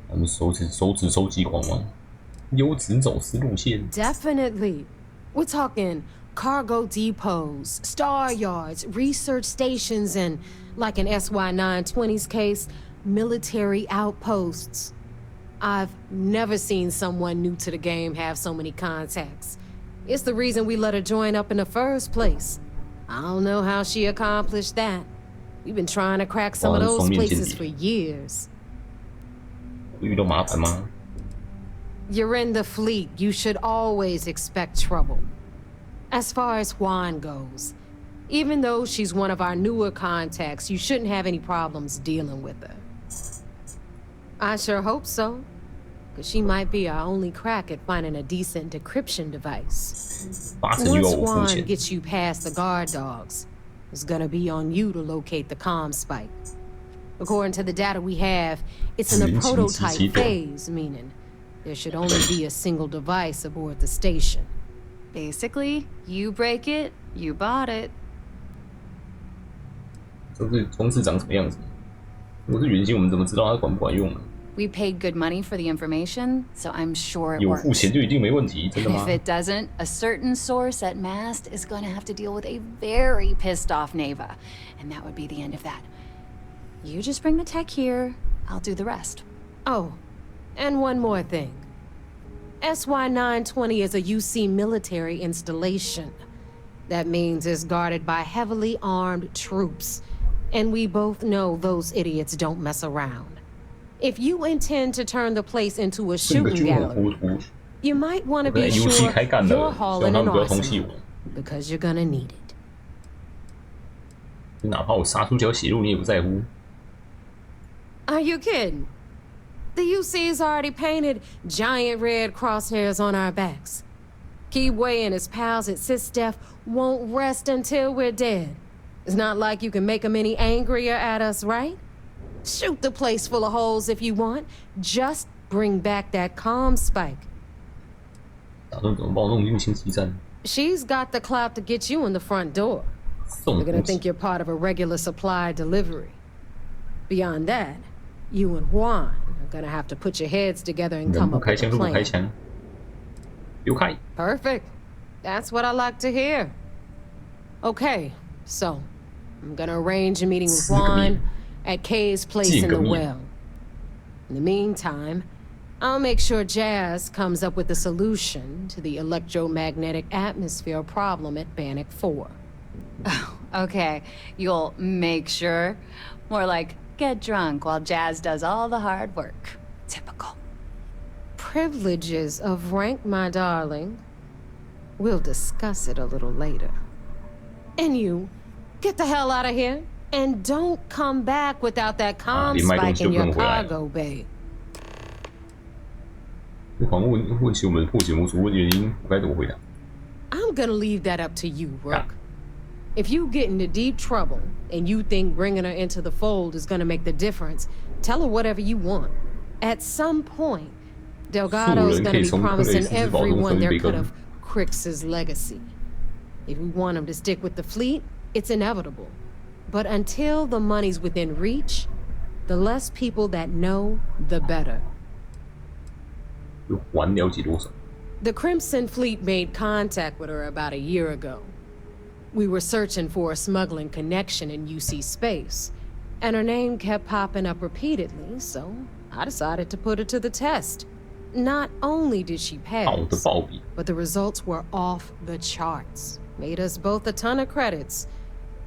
我们手指收集狂吗？优质走私路线。 Definitely. We're talking cargo depots, star yards, research stations, and, like in SY-920's case, military outposts. I've never seen someone new to the game have so many contacts. It's the reason we let her join up in the first place. I don't know how she accomplished that. We've been trying to crack some of those places for years. 遇到麻烦吗？ You're in the fleet. You should always expect trouble. As far as Juan goes, even though she's one of our newer contacts, you shouldn't have any problems dealing with her. I sure hope so, because she might be our only crack at finding a decent decryption device. Once Juan gets you past the guard dogs, it's gonna be on you to locate the comm spike. According to the data we have, it's in the prototype phase, meaning there should only be a single device aboard the station. Basically, you break it, you bought it. 这是装置长什么样子？如果是原型，我们怎么知道它管不管用呢？ We paid good money for the information, so I'm sure it 有 works. 付钱就一定没问题，真的吗 If it doesn't, a certain source at Mast is going to have to deal with a very pissed off Neva, and that would be the end of that. You just bring the tech here, I'll do the rest. Oh, and one more thing. SY-920 is a UC military installation. That means it's guarded by heavily armed troops. And we both know those idiots don't mess around. If you intend to turn the place into a shooting gallery, you might want to be sure you're hauling an arsenal, because you're gonna need it. 哪怕我杀出条血路，你也不在乎。 Are you kidding? The UC's already painted giant red crosshairs on our backs. Keyway and his pals at SysDef won't rest until we're dead. It's not like you can make them any angrier at us, right? Shoot the place full of holes if you want. Just bring back that comm spike. 打算怎么把我弄进星际站？ She's got the clout to get you in the front door. They're gonna think you're part of a regular supply delivery. Beyond that, you and Juan are gonna have to put your heads together and come up with a plan. Perfect. That's what I like to hear. Okay, so I'm gonna arrange a meeting with Juan at Kay's place in the well. In the meantime, I'll make sure Jazz comes up with a solution to the electromagnetic atmosphere problem at Bannock 4. Oh, okay. You'll make sure. More like get drunk while Jazz does all the hard work. Typical. Privileges of rank, my darling. We'll discuss it a little later. And you, get the hell out of here. And don't come back without that comm spike in your cargo bay. 问起我们破解魔术原因，我该怎么回答？ I'm gonna leave that up to you, Rook. If you get into deep trouble and you think bringing her into the fold is gonna make the difference, tell her whatever you want. At some point, Delgado's gonna be promising everyone their cut of Crix's legacy. If we want him to stick with the fleet, it's inevitable. But until the money's within reach, the less people that know, the better. The Crimson Fleet made contact with her about a year ago. We were searching for a smuggling connection in UC space, and her name kept popping up repeatedly, so I decided to put her to the test. Not only did she pass, 好的暴笔。 but the results were off the charts. Made us both a ton of credits.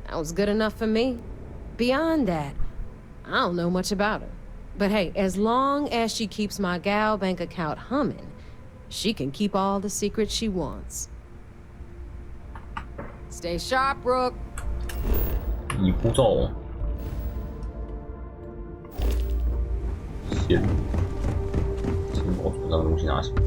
That was good enough for me. Beyond that, I don't know much about her. But hey, as long as she keeps my gal bank account humming, she can keep all the secrets she wants. Stay sharp, Rook. 已步骤。先把我手上的东西拿起来。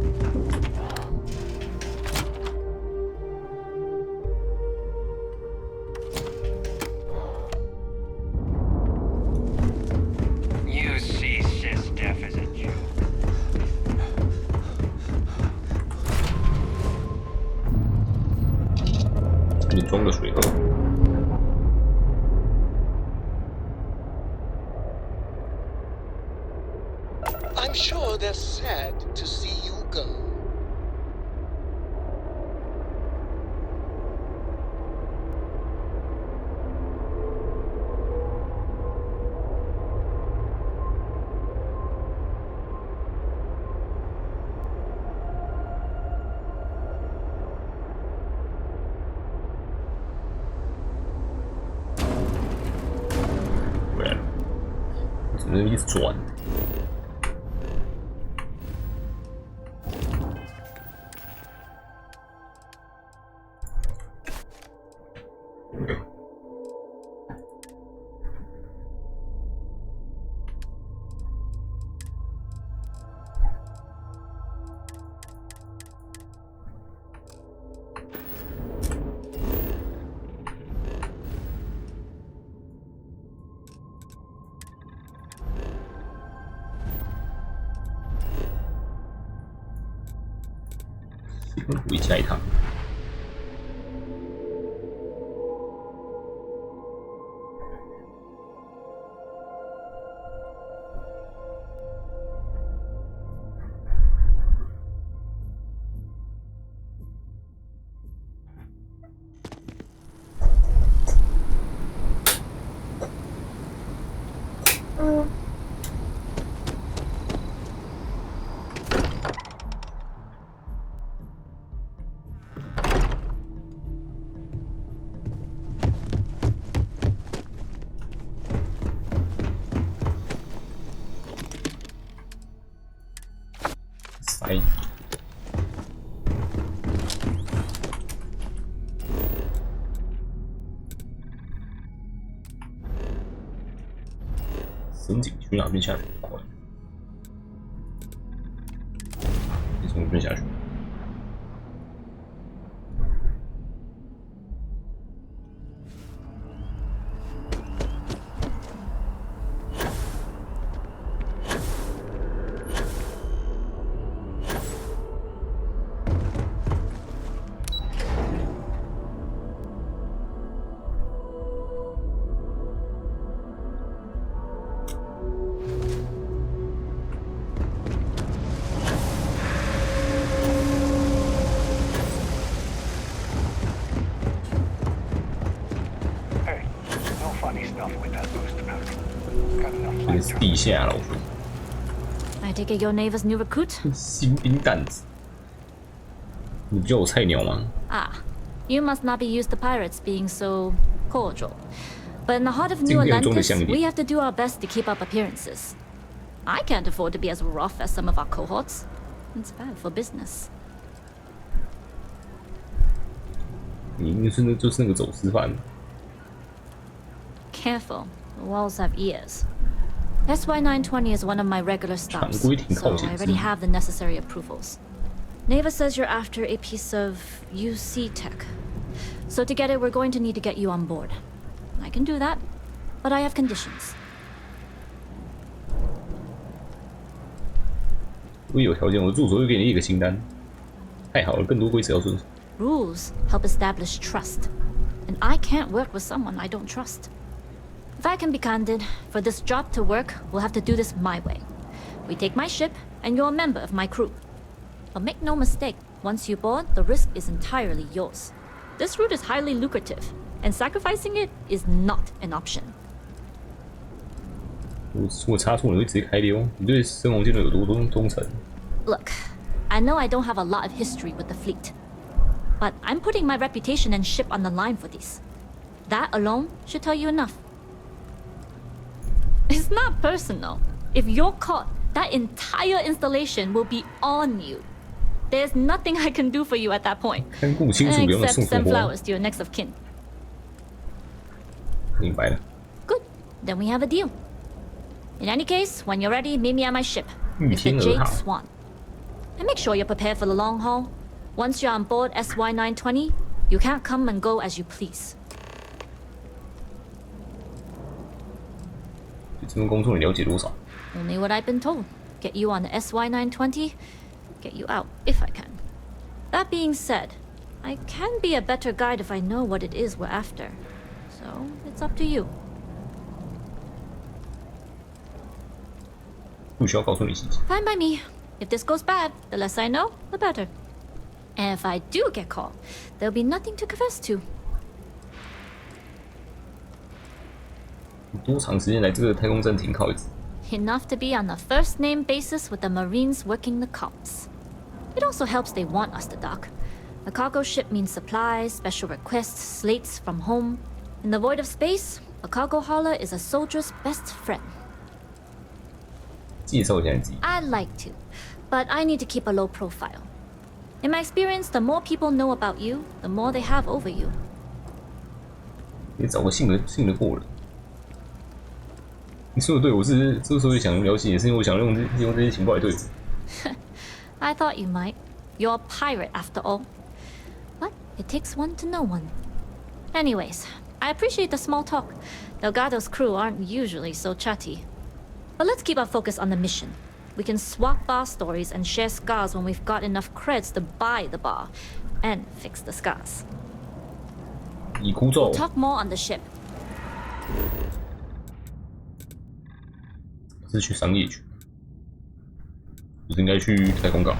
你装的水盒。I'm sure they're sad to see you go. Well, 只能一直转。 回下一趟。塞。深井去哪边下去？快！你从哪边下去？ 地下了，我说。 I take it your neighbor's new recruit? 新兵蛋子，你不叫我菜鸟吗？ Ah, you must not be used to pirates being so cordial. But in the heart of New Atlantis, we have to do our best to keep up appearances. I can't afford to be as rough as some of our cohorts. It's bad for business. 你就是那个走私犯。 Careful, the walls have ears. SY920 is one of my regular stops, so I already have the necessary approvals. Neva says you're after a piece of UC tech. So to get it, we're going to need to get you on board. I can do that, but I have conditions. 我有条件，我助手又给你一个清单。太好了，更多规则要遵守。 Rules help establish trust, and I can't work with someone I don't trust. If I can be candid, for this job to work, we'll have to do this my way. We take my ship, and you're a member of my crew. But make no mistake, once you board, the risk is entirely yours. This route is highly lucrative, and sacrificing it is not an option. 我查出你会直接开溜，你对生龙剑队有多忠诚？ Look, I know I don't have a lot of history with the fleet, but I'm putting my reputation and ship on the line for these. That alone should tell you enough. It's not personal. If you're caught, that entire installation will be on you. There's nothing I can do for you at that point, except send flowers to your next of kin. 明白了。 Good. Then we have a deal. In any case, when you're ready, meet me at my ship. It's the Jade Swan. And make sure you're prepared for the long haul. Once you're on board SY-920, you can't come and go as you please. 对这份工作你了解多少？ Only what I've been told. Get you on the SY-920, get you out if I can. That being said, I can be a better guide if I know what it is we're after. So, it's up to you. 不需要告诉你细节。 Fine by me. If this goes bad, the less I know, the better. And if I do get caught, there'll be nothing to confess to. 多长时间来这个太空站停靠一次？ Enough to be on a first-name basis with the Marines working the comms. It also helps they want us to dock. A cargo ship means supplies, special requests, slates from home. In the void of space, a cargo hauler is a soldier's best friend. 介绍一下你自己。 I'd like to, but I need to keep a low profile. In my experience, the more people know about you, the more they have over you. 你找个信得过人。你说的对，我是之所以想了解，也是因为我想用这些情报来对付。I thought you might. You're a pirate after all. But it takes one to know one. Anyways, I appreciate the small talk. Delgado's crew aren't usually so chatty. But let's keep our focus on the mission. We can swap bar stories and share scars when we've got enough creds to buy the bar and fix the scars. We'll talk more on the ship. 是去商业区，不是应该去太空港？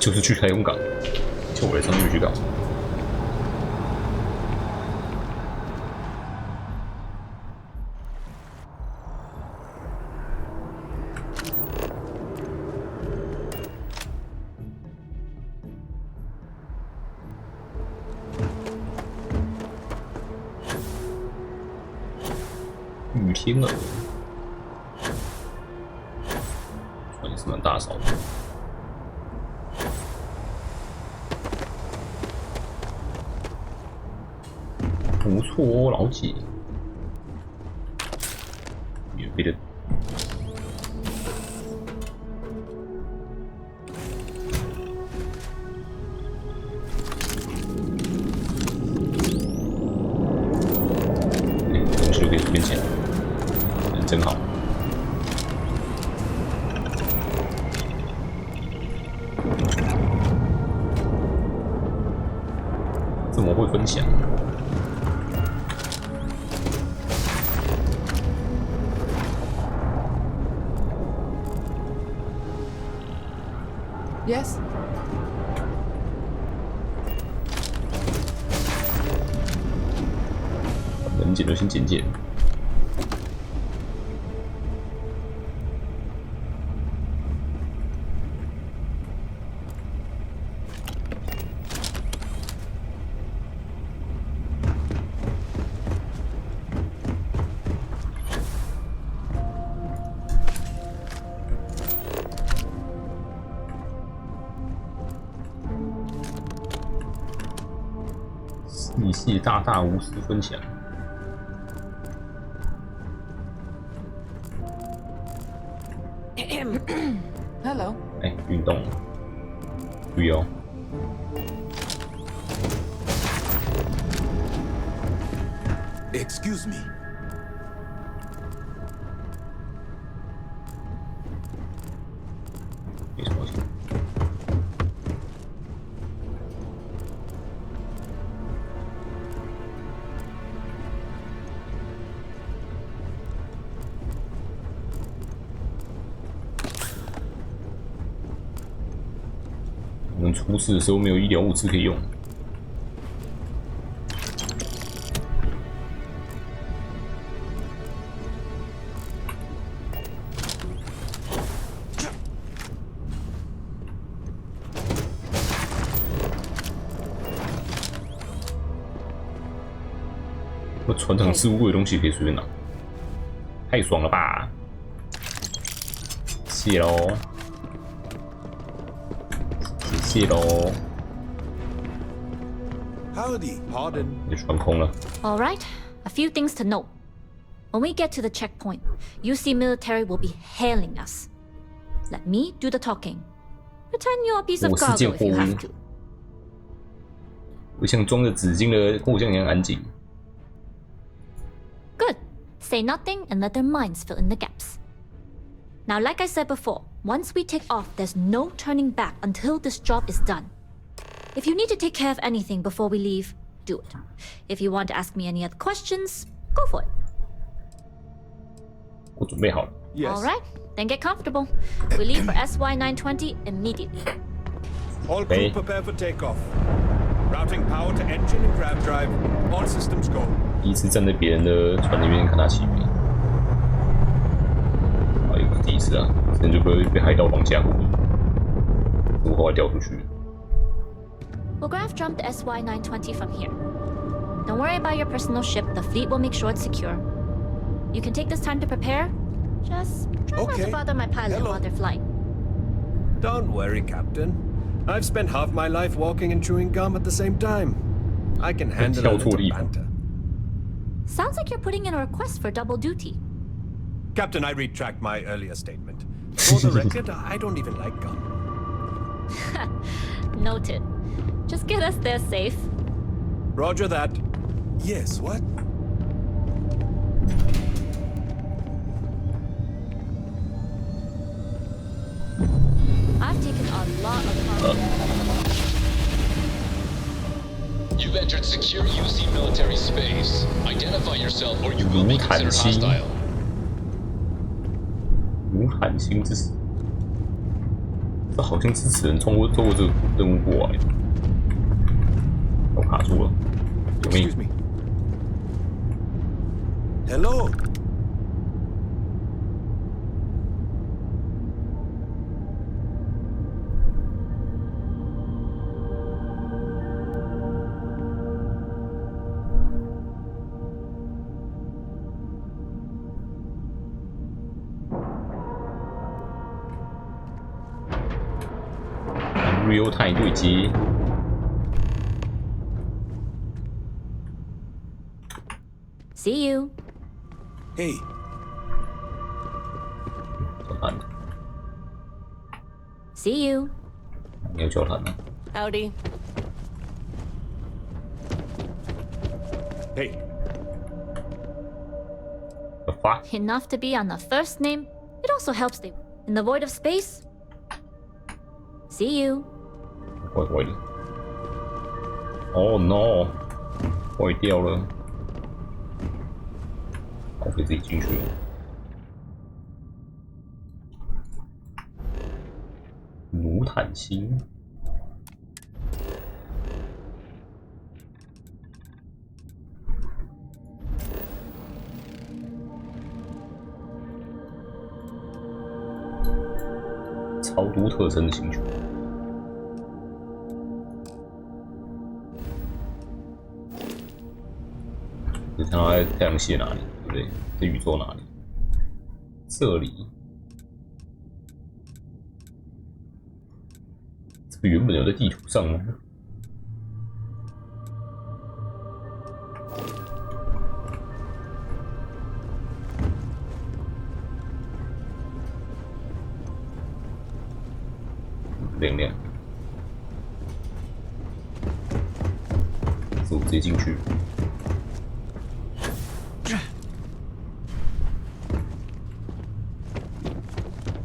就是去太空港，叫我来商业区干嘛？雨天了，船也是蛮大艘的。 不错哦，老姐，免费的。东西就可以随便捡，人真好。这么会分享。 Yes? 能捡就先捡捡。你是大大无私分享。Hello。哎，运动，注意哦。Excuse me。没什么事。们出事的时候没有医疗物资可以用。我传统置物柜的东西可以随便拿，太爽了吧！谢喽，谢喽。Howdy, pardon. 也穿空了。 All right, a few things to note. When we get to the checkpoint, UC military will be hailing us. Let me do the talking. Pretend you're a piece of cargo if you have to. 我像装着纸巾的货箱一样安静。Good. Say nothing and let their minds fill in the gaps. Now, like I said before, once we take off, there's no turning back until this job is done. If you need to take care of anything before we leave, do it. If you want to ask me any other questions, go for it. 我准备好了。All right, then get comfortable. We leave for SY-920 immediately. All crew prepare for takeoff. Routing power to engine and grab drive. All systems go. 第一次站在别人的船里面看他起飞，啊，也不是第一次啊，之前就被海盗绑架过，我后来掉出去。We'll graph jump the SY-920 from here. Don't worry about your personal ship. The fleet will make sure it's secure. You can take this time to prepare. Just try not to bother my pilot while they're flying. Don't worry, Captain. I've spent half my life walking and chewing gum at the same time. I can handle a little banter. Sounds like you're putting in a request for double duty. Captain, I retract my earlier statement. For the record, I don't even like gum. Noted. Just get us there safe. Roger that. Yes, what? I've taken a lot of cargo. You've entered secure UC military space. Identify yourself or you will be considered hostile. 卢坦星之死，这好像是此人做过这个任务过来。我卡住了，救命 ！Hello. Real time 对接。See you. Hey. 交谈。See you. 没有交谈呢。Howdy. Hey. The fuck? Enough to be on the first name. It also helps they in the void of space. See you. 坏坏的。Oh no！ 坏掉了。我可以自己进去了。卢坦星。超独特征的星球。你看它在太阳系哪里，对不对？在宇宙哪里？这里。这个原本有在地图上吗？亮亮，是我直接进去。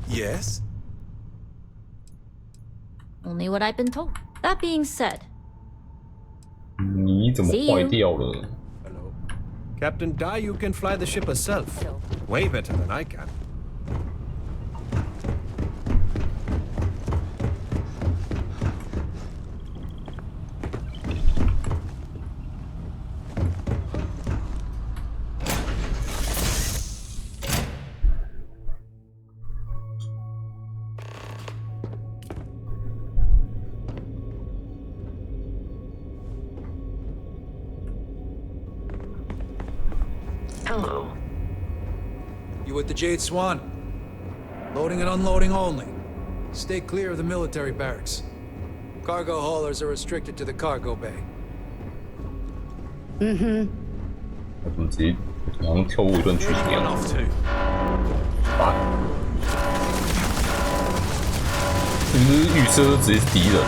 Yes? Only what I've been told. That being said. 你怎么坏掉了 Hello. Captain Dai, you can fly the ship herself. Way better than I can. Hello. You with the Jade Swan? Loading and unloading only. Stay clear of the military barracks. Cargo haulers are restricted to the cargo bay. 我怎么直接好像跳过一段剧情一样？啊！这个预设直接是敌人，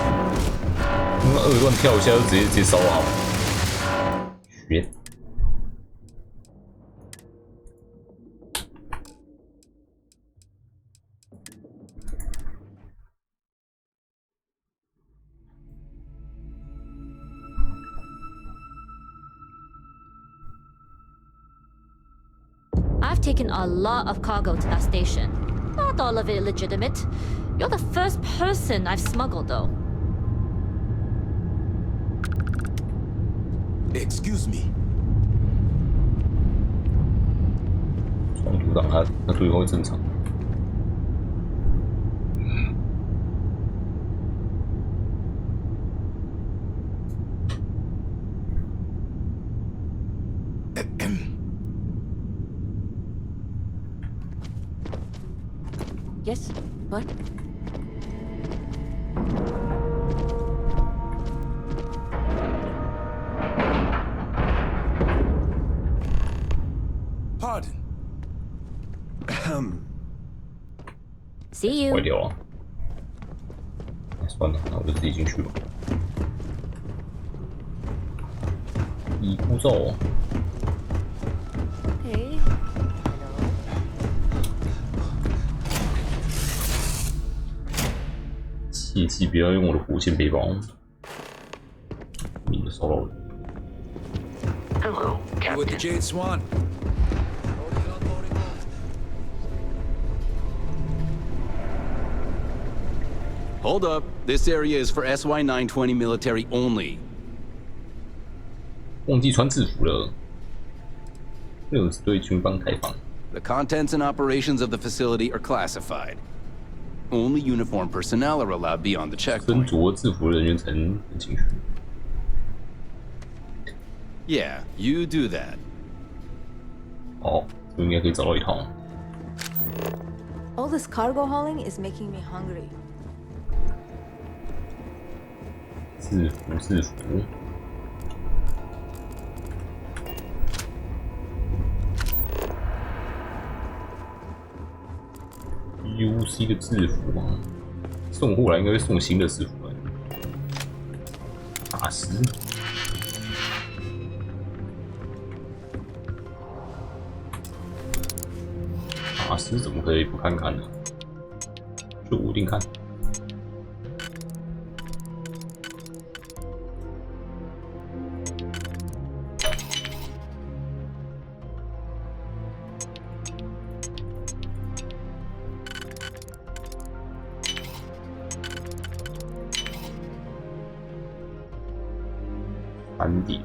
那二段跳一下就直接烧好。学。I've taken a lot of cargo to that station. Not all of it legitimate. You're the first person I've smuggled, though. Excuse me. 冲突党他对话会正常。Yes, what? Pardon. See you. 坏掉啊！算了，那我就自己进去吧。已枯燥哦。Hey. 切记不要用我的火箭背包，免得骚扰人。Hello, You with the Jade Swan? Hold up. This area is for SY-920 military only. 忘记穿制服了，那种是对军方开放。 The contents and operations of the facility are classified. Only uniformed personnel are allowed beyond the 身 checkpoint. 着制服人员才能进去。 Yeah, you do that. 好，这应该可以找到一套。 All this cargo hauling is making me hungry. 制服。UC 的制服吗？送货来应该会送新的制服来。大师。大师怎么可以不看看呢？就我一定看。3点。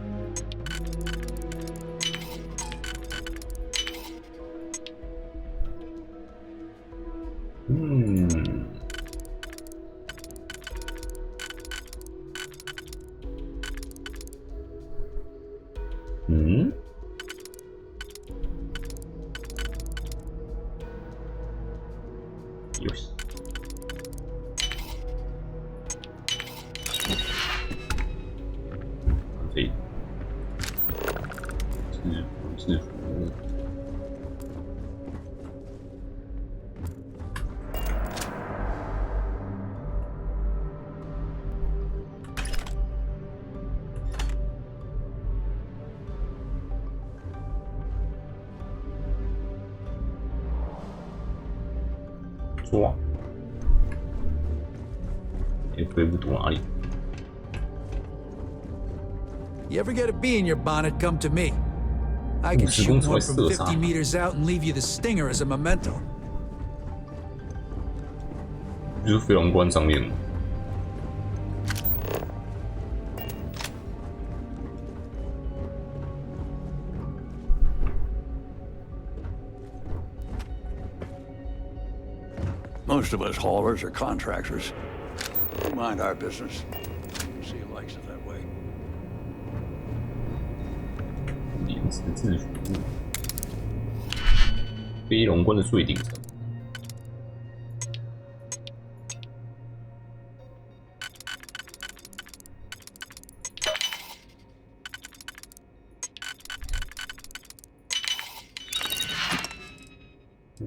よし。对。制服。抓。飞不读哪里？ You ever get a bee in your bonnet, come to me. I can shoot one from 50 meters out and leave you the stinger as a memento. 就是飞龙关上面。 Most of us haulers are contractors. We mind our business. See who likes it that way. 连制服。飞龙关的最顶层。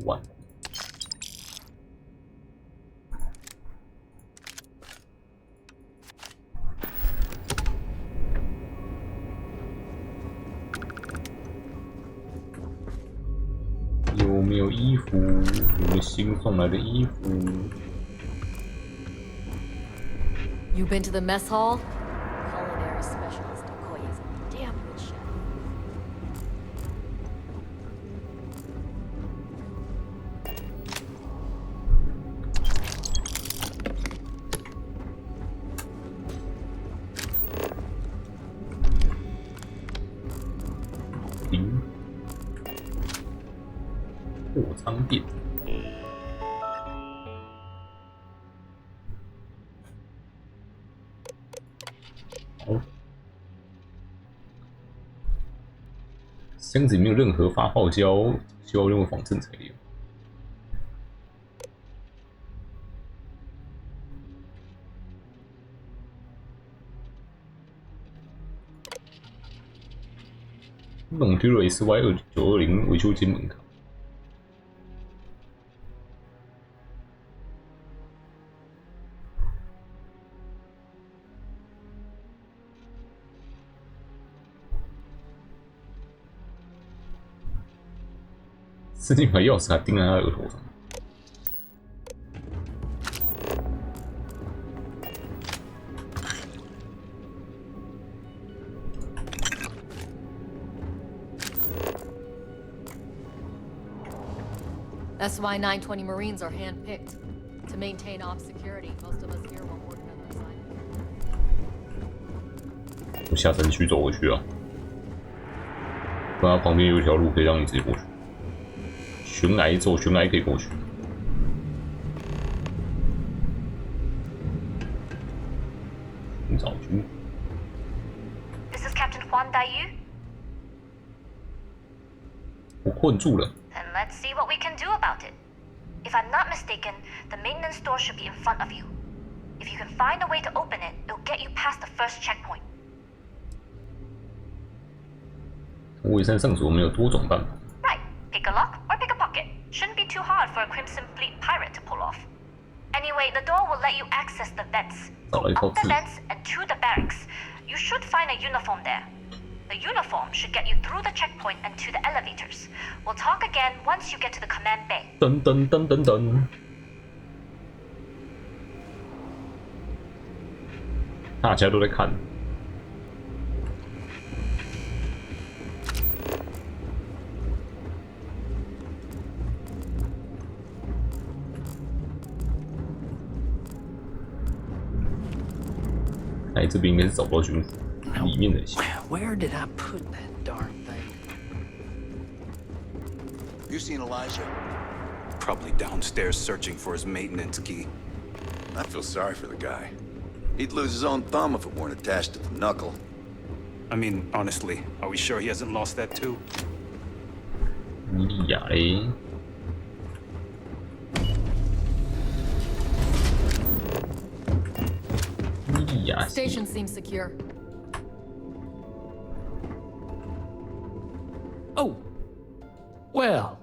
完。有没有衣服？有没有新送来的衣服 You been to the mess hall? Culinary specialist Okoye is a damn good chef.零货仓店。好，箱子里没有任何发泡胶，需要用仿真材料。弄丢了 SY2920维修间门卡。司机把钥匙卡钉在他的额头上。SY920 Marines are handpicked to maintain op security. Most of us here won't work on the side. 我下城区走过去啊，不然它旁边有一条路可以让你直接过去。悬崖走悬崖可以过去。寻找军。This is Captain Juan Dayu. 我困住了。 Then let's see what we can do about it. If I'm not mistaken, the maintenance door should be in front of you. If you can find a way to open it, it'll get you past the first checkpoint. 从尾山上锁没有多种办法。 Right, pick a lock or pick a pocket. Shouldn't be too hard for a Crimson Fleet pirate to pull off. Anyway, the door will let you access the vents. Go up the vents and to the barracks. You should find a uniform there. The uniform should get you through the checkpoint and to the elevators. We'll talk again once you get to the command bay. 噔噔噔噔噔，大家都在看。哎，这边应该是找不到军服，里面的线。 Where did I put that darn thing? You seen Elijah? Probably downstairs searching for his maintenance key. I feel sorry for the guy. He'd lose his own thumb if it weren't attached to the knuckle. I mean, honestly, are we sure he hasn't lost that too? 米莉亚嘞？ Station seems secure. Oh! Well,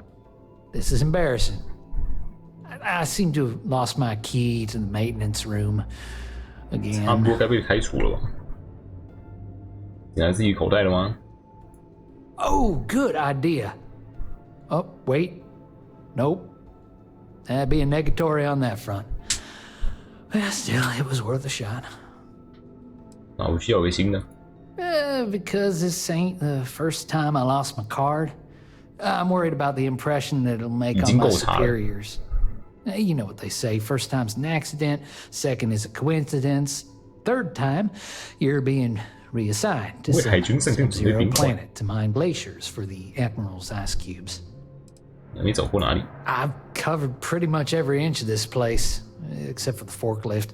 this is embarrassing. I seem to have lost my key to the maintenance room again. 差不多该被开除了吧？你拿自己口袋了吗？ Oh, good idea. Oh, wait. Nope. That'd be a negatory on that front. Well, still, it was worth a shot. 那我需要个新的。Because this ain't the first time I lost my card, I'm worried about the impression that it'll make on my superiors. You know what they say, first time's an accident, second is a coincidence, third time, you're being reassigned to some sub-zero planet to mine glaciers for the Admiral's ice cubes. 你走过哪里？ I've covered pretty much every inch of this place, except for the forklift.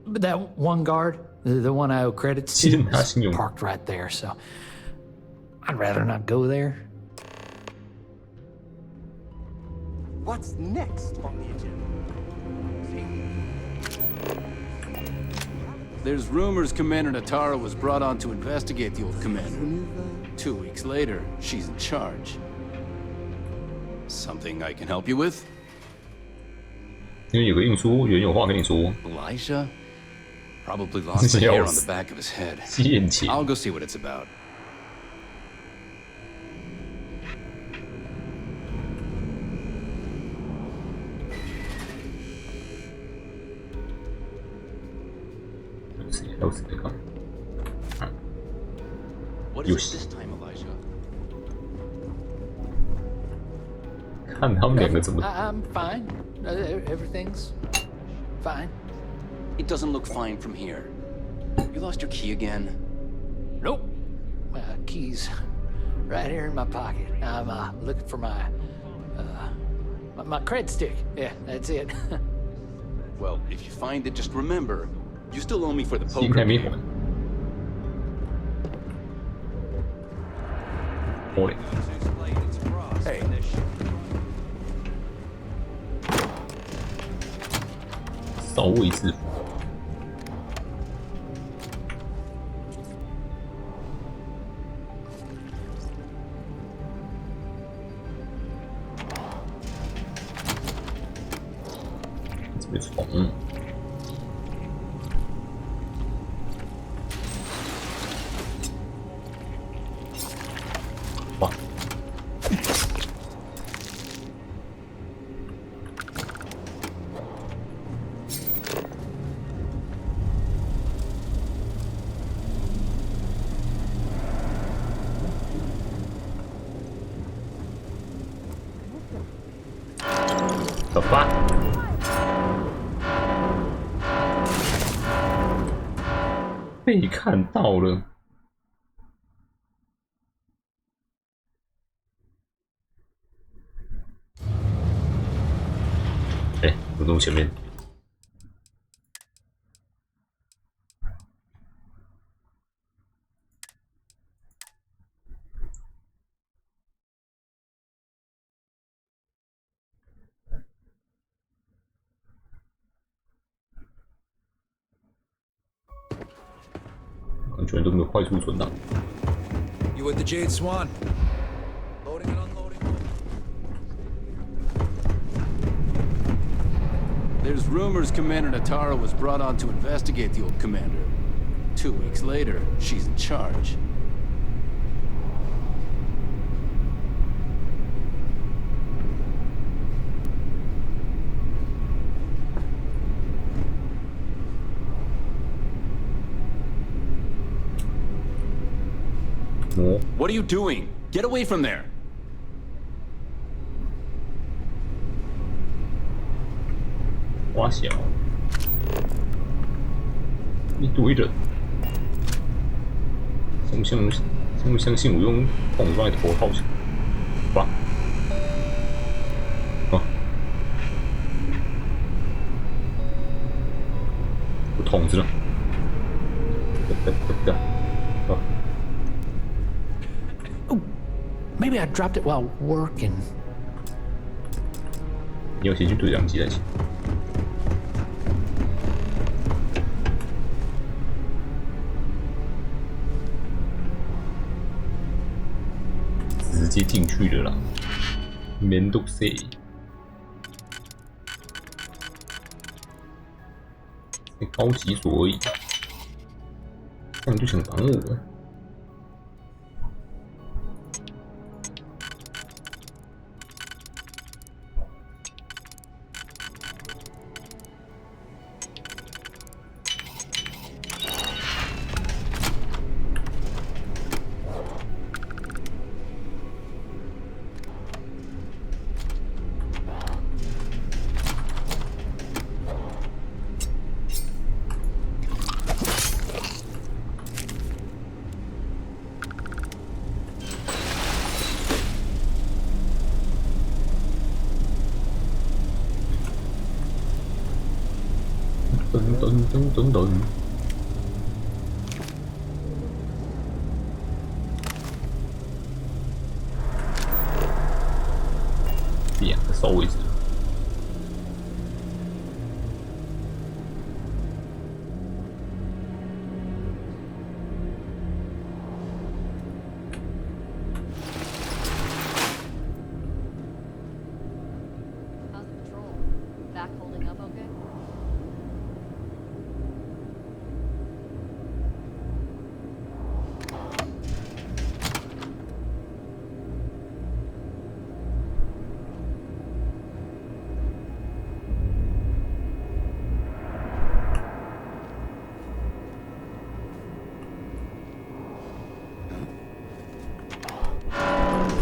But that one guard, the one I owe credits to, is parked right there, so I'd rather not go there. What's next on the agenda? There's rumors Commander Natara was brought on to investigate the old commander. 2 weeks later, she's in charge. Something I can help you with? 因为有个运输员有话跟你说。Elijah? Probably lost the hair on the back of his head. I'll go see what it's about. What is it this time, Elijah? 看他们两个怎么。I'm fine. Everything's fine. It doesn't look fine from here. You lost your key again? Nope. Keys right here in my pocket. I'm looking for my cred stick. Yeah, that's it. Well, if you find it, just remember, you still owe me for the poker game. Hey.扫位制服。这边虫。哇！走吧。被看到了。哎，怎么这么前面？完全都没有快速存档。You with the Jade Swan? Loading and unloading. There's rumors Commander Natara was brought on to investigate the old commander. 2 weeks later, she's in charge. What are you doing? Get away from there! 花小，一堆人，相不相信我用桶把你头套起来？吧，啊，有筒子了，Maybe I dropped it while working. 你要先去对讲机才行。直接进去了啦，免得死。高级所而已，这样就想绑我。等，两个扫位置。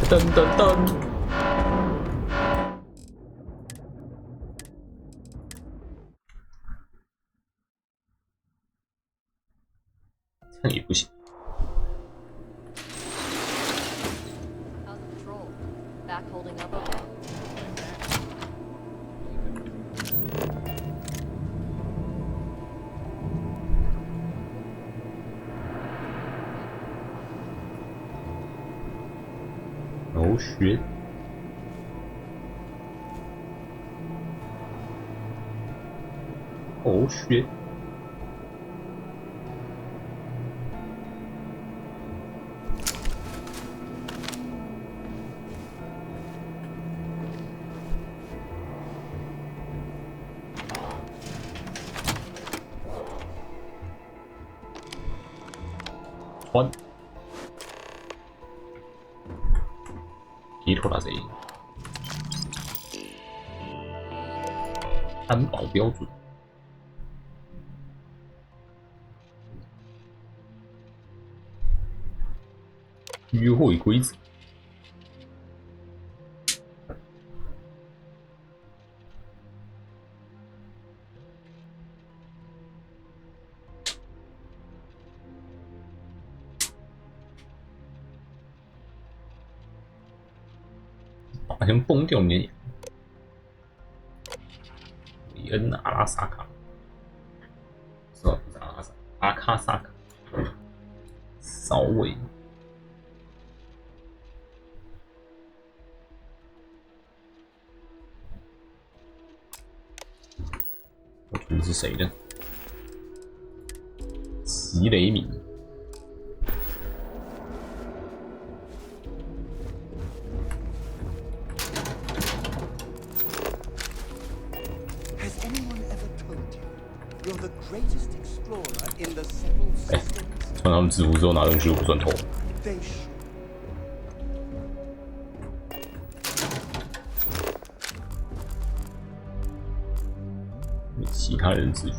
噔噔噔。这样也不行。Back holding up okay? 哦学。哦学。穿。皮拖拉贼。安保标准。约会规则。好像崩掉你的里恩阿拉萨卡，是吧？不是阿拉萨，阿卡萨卡，扫尾。我觉得是谁的？席雷米。穿他们制服之后拿东西又不算偷。其他人制服。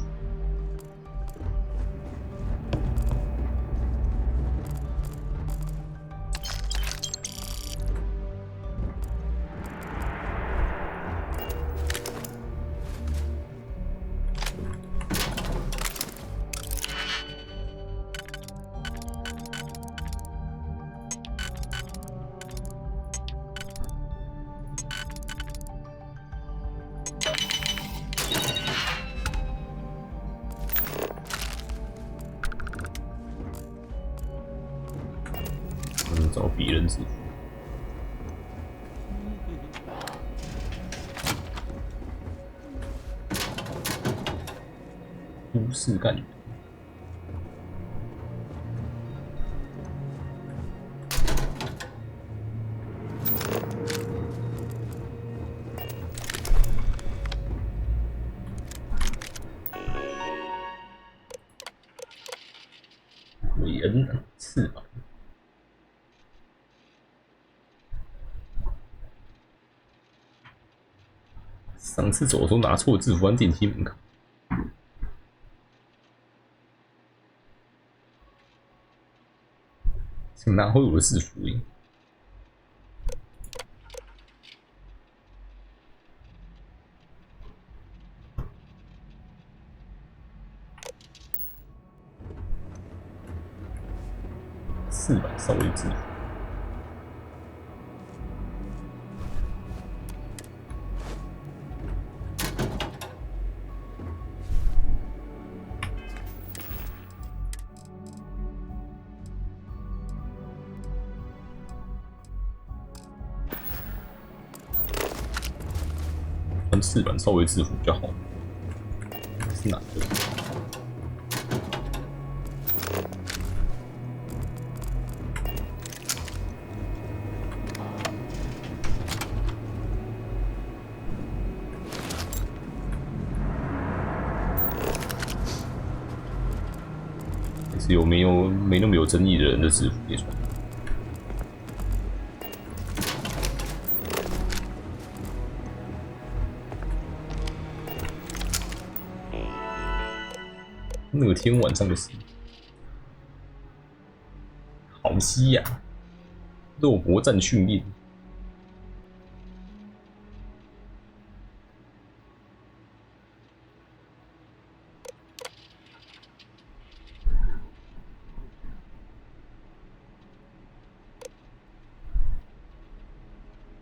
找别人制服。都市干员。韦恩翅膀。上次走的时候拿错制服，按电梯门口。这哪会有的制服耶？400稍微制服。穿4版稍微制服比较好。是哪个？还是有没那么有争议的人的制服可以穿？那天晚上的事，好稀呀！肉搏战训练。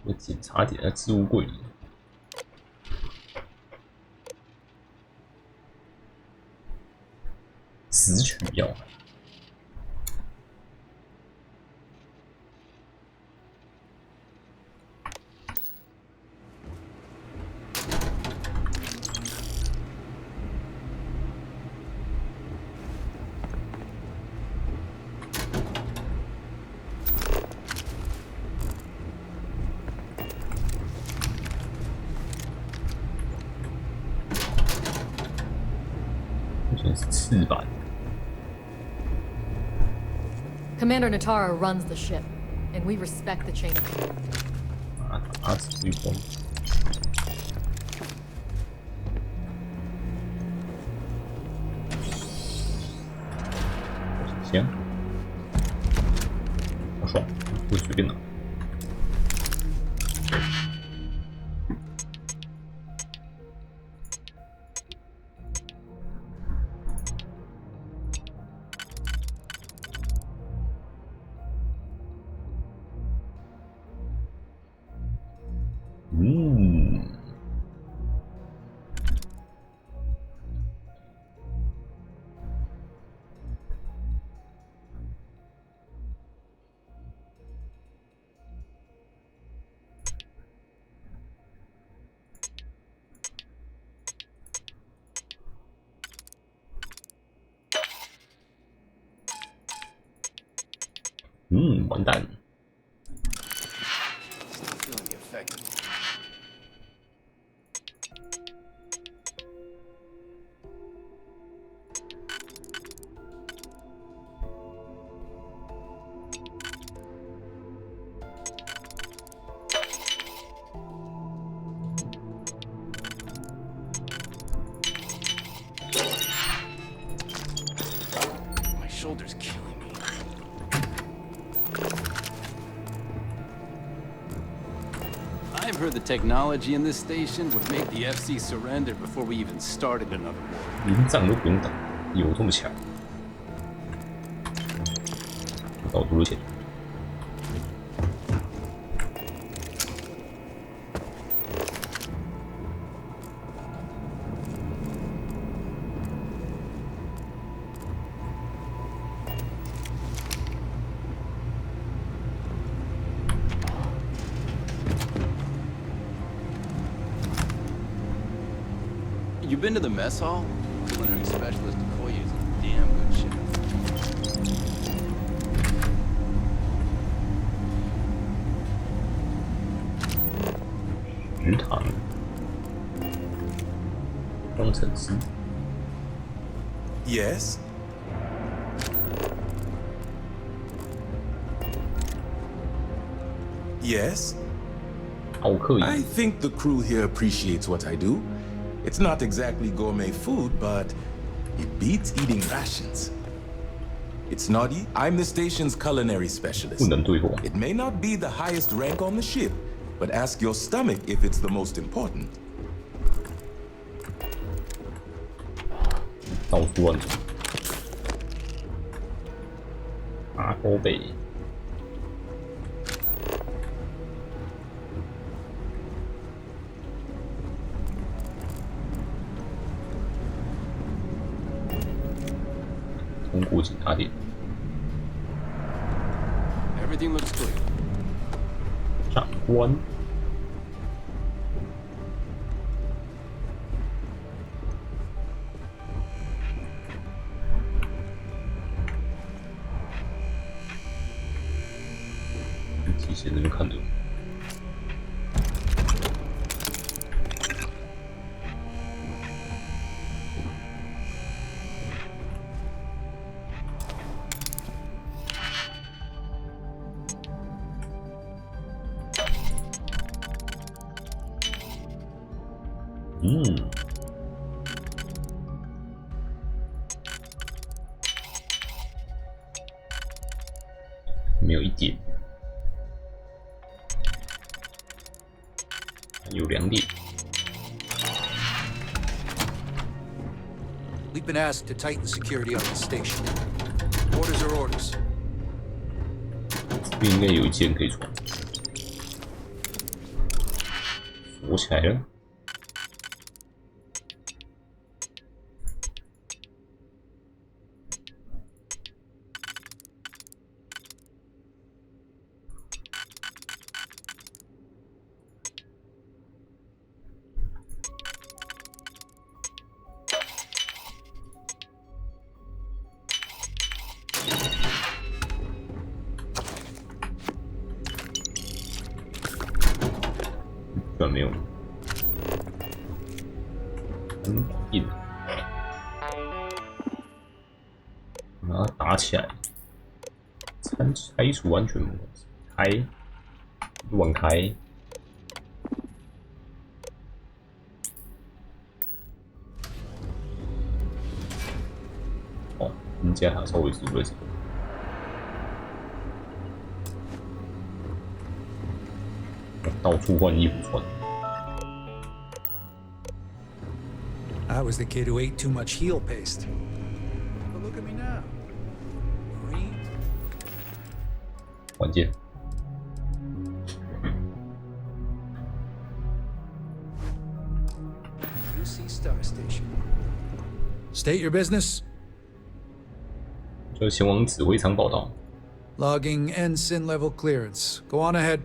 我检查点在置物柜里。死取药。目前是翅膀。 Commander Natara runs the ship, and we respect the chain of command. 打指挥官。行，好爽，可以随便拿。完蛋了。My shoulder's killing me. I've heard the technology in this station would make the FC surrender before we even started another war. 营帐都不用打，有这么强？搞多少钱？You been to the mess hall? Culinary specialist Okoye is a damn good chef. 食堂，工程师。Yes. Yes. I think the crew here appreciates what I do. It's not exactly gourmet food, but it beats eating rations. It's Naughty. I'm the station's culinary specialist. It may not be the highest rank on the ship, but ask your stomach if it's the most important. 到处乱走，阿勾贝。 通过检查点。Everything looks clear. 长官。提前那边看着。 没有一点。有2点。 We've been asked to tighten security on the station. Orders are orders. 这边应该有一件可以穿，锁起来了。居然没有，硬，把它打起来，拆除安全模式，开，乱开。哦，人家还稍微输了一点。 到处换衣服穿。 I was the kid who ate too much heel paste. But look at me now. Marine. 关键。UC Star Station. State your business. 就前往指挥舱报道。 Logging ensign level clearance. Go on ahead.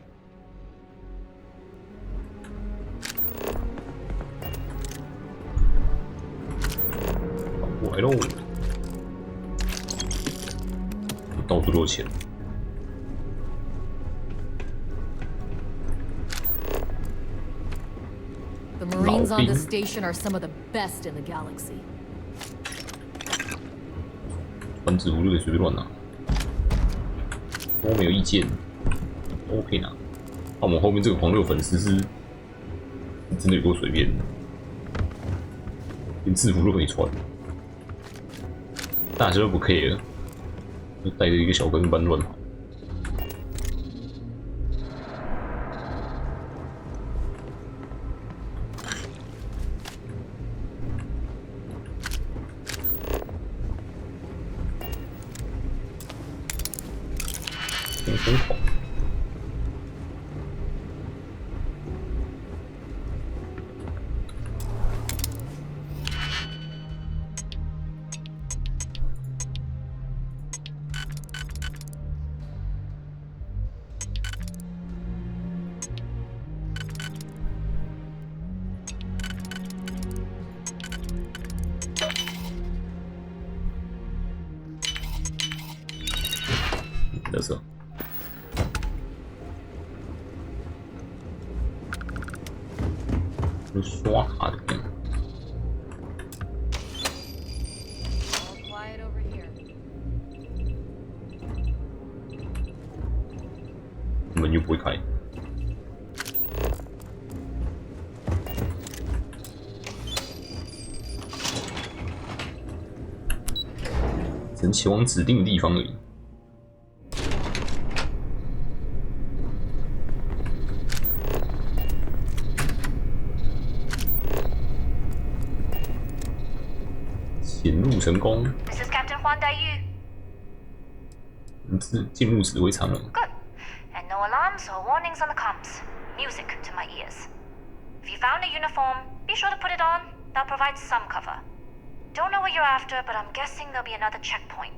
来喽！到处都有钱。 The Marines on this station are some of the best in the galaxy. 船制服就可以随便乱拿，都没有意见，都可以拿。那我们后面这个狂热粉丝是真的有够随便的，连制服都可以穿。 大家都不 care， 就带着一个小跟班乱跑。风口。垃圾。有刷卡的地方。门又不会开。只能前往指定的地方而已。 潜入成功。This is Captain Huan Daiyu. 进入指挥舱了。 Good. And no alarms or warnings on the comms. Music to my ears. If you found a uniform, be sure to put it on. That'll provide some cover. Don't know what you're after, but I'm guessing there'll be another checkpoint.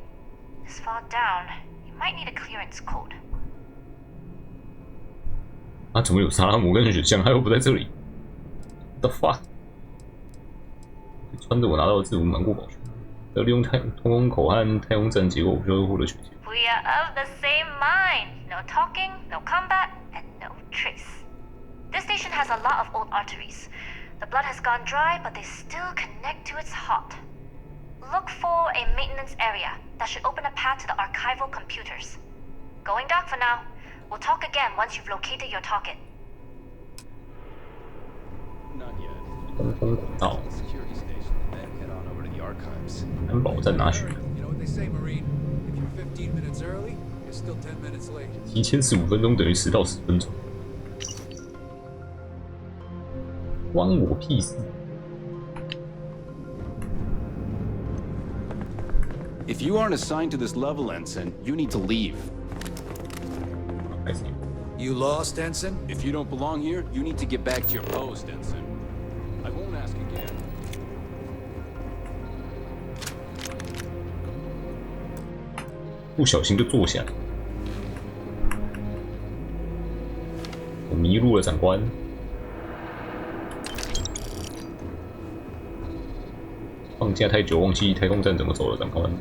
This far down, you might need a clearance code. 啊，怎么有萨拉姆根的选项？他又不在这里。The fuck！ 穿着我拿到的制服瞒过保全，要利用通风口和太空站结构，就会获得权限。 We are of the same mind. No talking, no combat, and no trace. This station has a lot of old arteries. The blood has gone dry, but they still connect to its heart. Look for a maintenance area that should open a path to the archival computers. Going dark for now. We'll talk again once you've located your target. 通风管道。安保站拿取。提前15分钟等于10到10分钟。关我屁事。If you aren't assigned to this level, Ensign, you need to leave. You lost, Ensign? If you don't belong here, you need to get back to your post, Ensign. I won't ask again. 不小心就坐下，我迷路了，长官。放假太久，忘记太空站怎么走了，长官。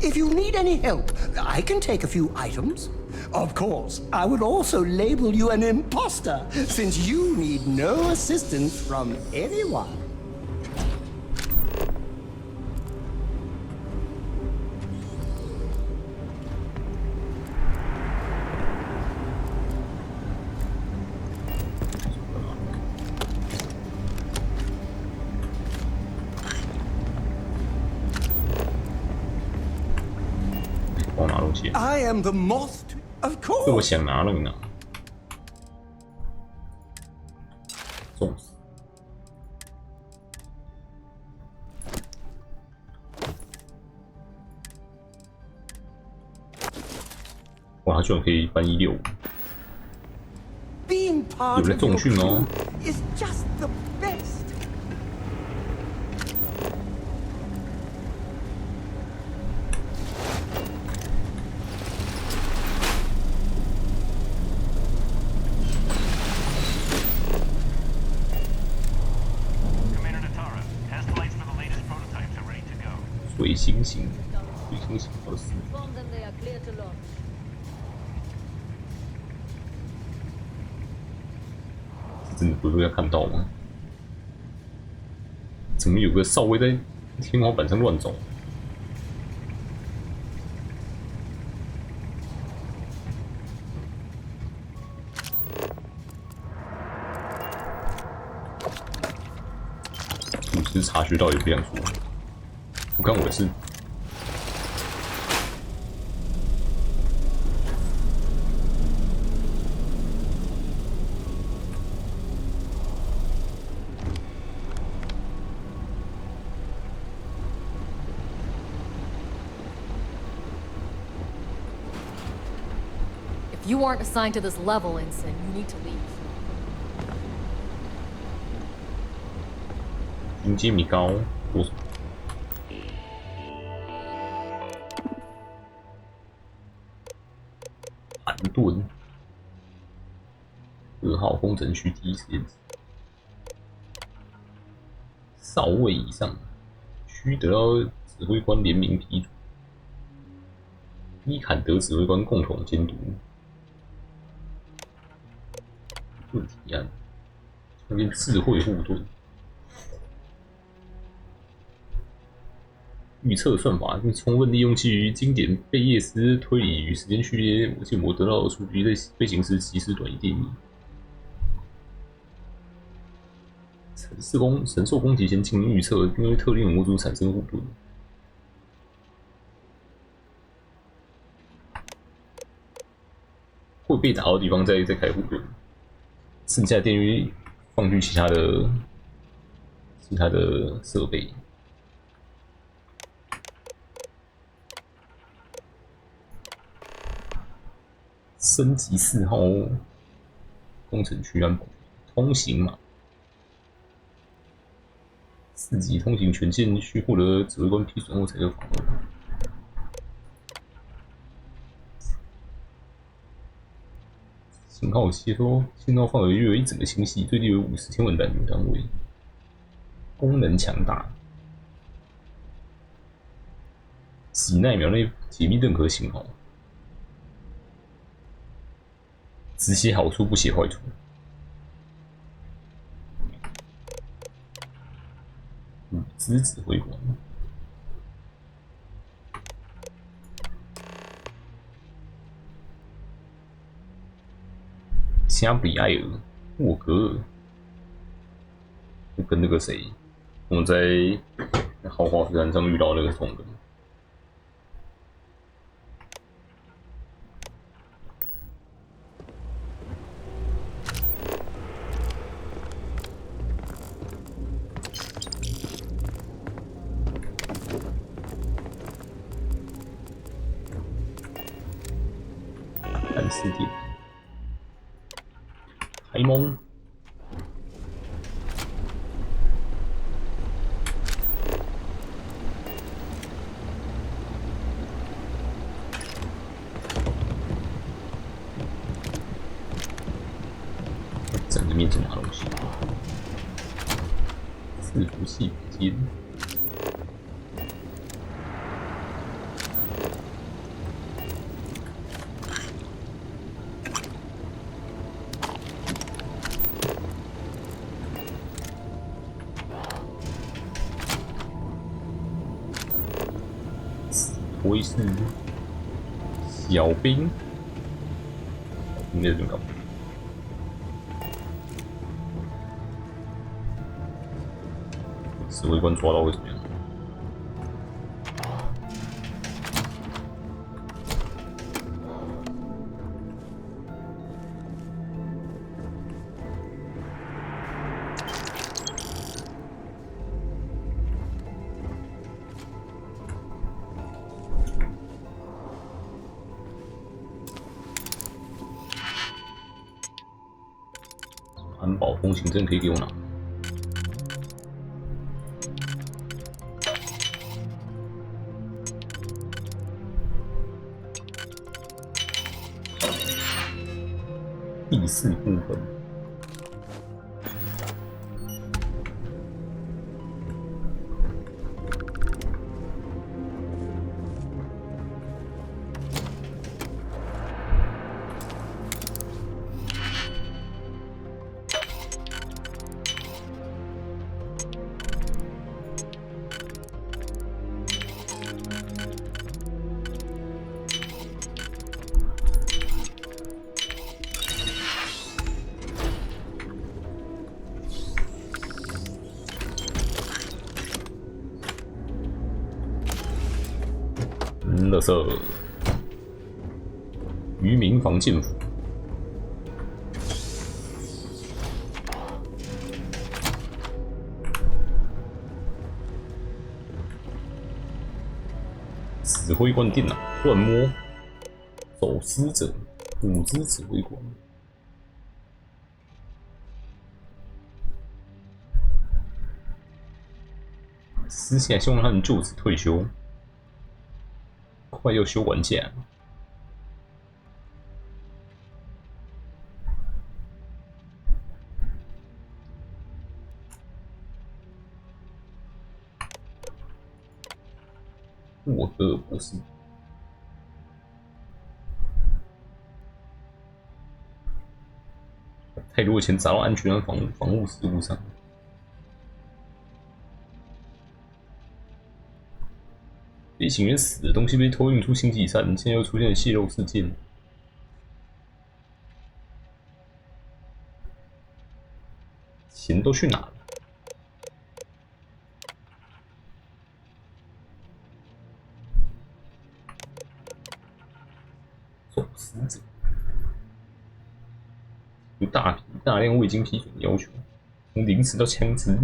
If you need any help, I can take a few items. Of course, I would also label you an imposter, since you need no assistance from anyone. 我拿东西。I am the moth, of 这我 course. 想拿了，你拿。中死。哇，他居然可以翻165。 Being 有 part 人 of your 重训哦。 crew is just the best. Commander Natara, test flights for the latest prototypes are ready to go. 水星型，水星型好死。 真的不会要看到吗？怎么有个少尉在天花板上乱走？主持察觉到也不想说，不干我的事。 If you aren't assigned to this level, Ensign, you need to leave. 迎接米高，多少？韩顿2号工程区第一实验室，少尉以上需得到指挥官联名批准，伊坎德指挥官共同监督。盾提案，那边智慧护盾。 预测算法并充分利用基于经典贝叶斯推理与时间序列模建模得到的数据，在飞行时及时转移定义。神兽攻击前进行预测，并对特定模组产生护盾。会被打到的地方再开护盾，剩下电源放去其他的设备。 升级4号工程区安保通行码，4级通行权限需获得指挥官批准后才可访问。信号接收信号范围约为一整个星系，最低为50千万单位，功能强大，几奈秒内解密任何信号。 只写好处不写坏处。物资指挥官，加比埃尔、沃格尔，就跟那个谁我们在豪华飞船上遇到那个同人。4点，开蒙。在你面前拿东西，伺服器间。会是小兵，那种搞。指挥官抓到会怎么样？安保通行证可以给我拿。第4部分。垃圾，渔民防剑斧，指挥官电脑乱摸，走私者，物资指挥官。私下希望他能就此退休。快要休完假，沃格尔博士，太多的钱砸到安全和防务事务上。飞行员死的东西被偷运出星际站，现在又出现了泄漏事件。钱都去哪了？走私者有大量未经批准的要求，从零食到枪支。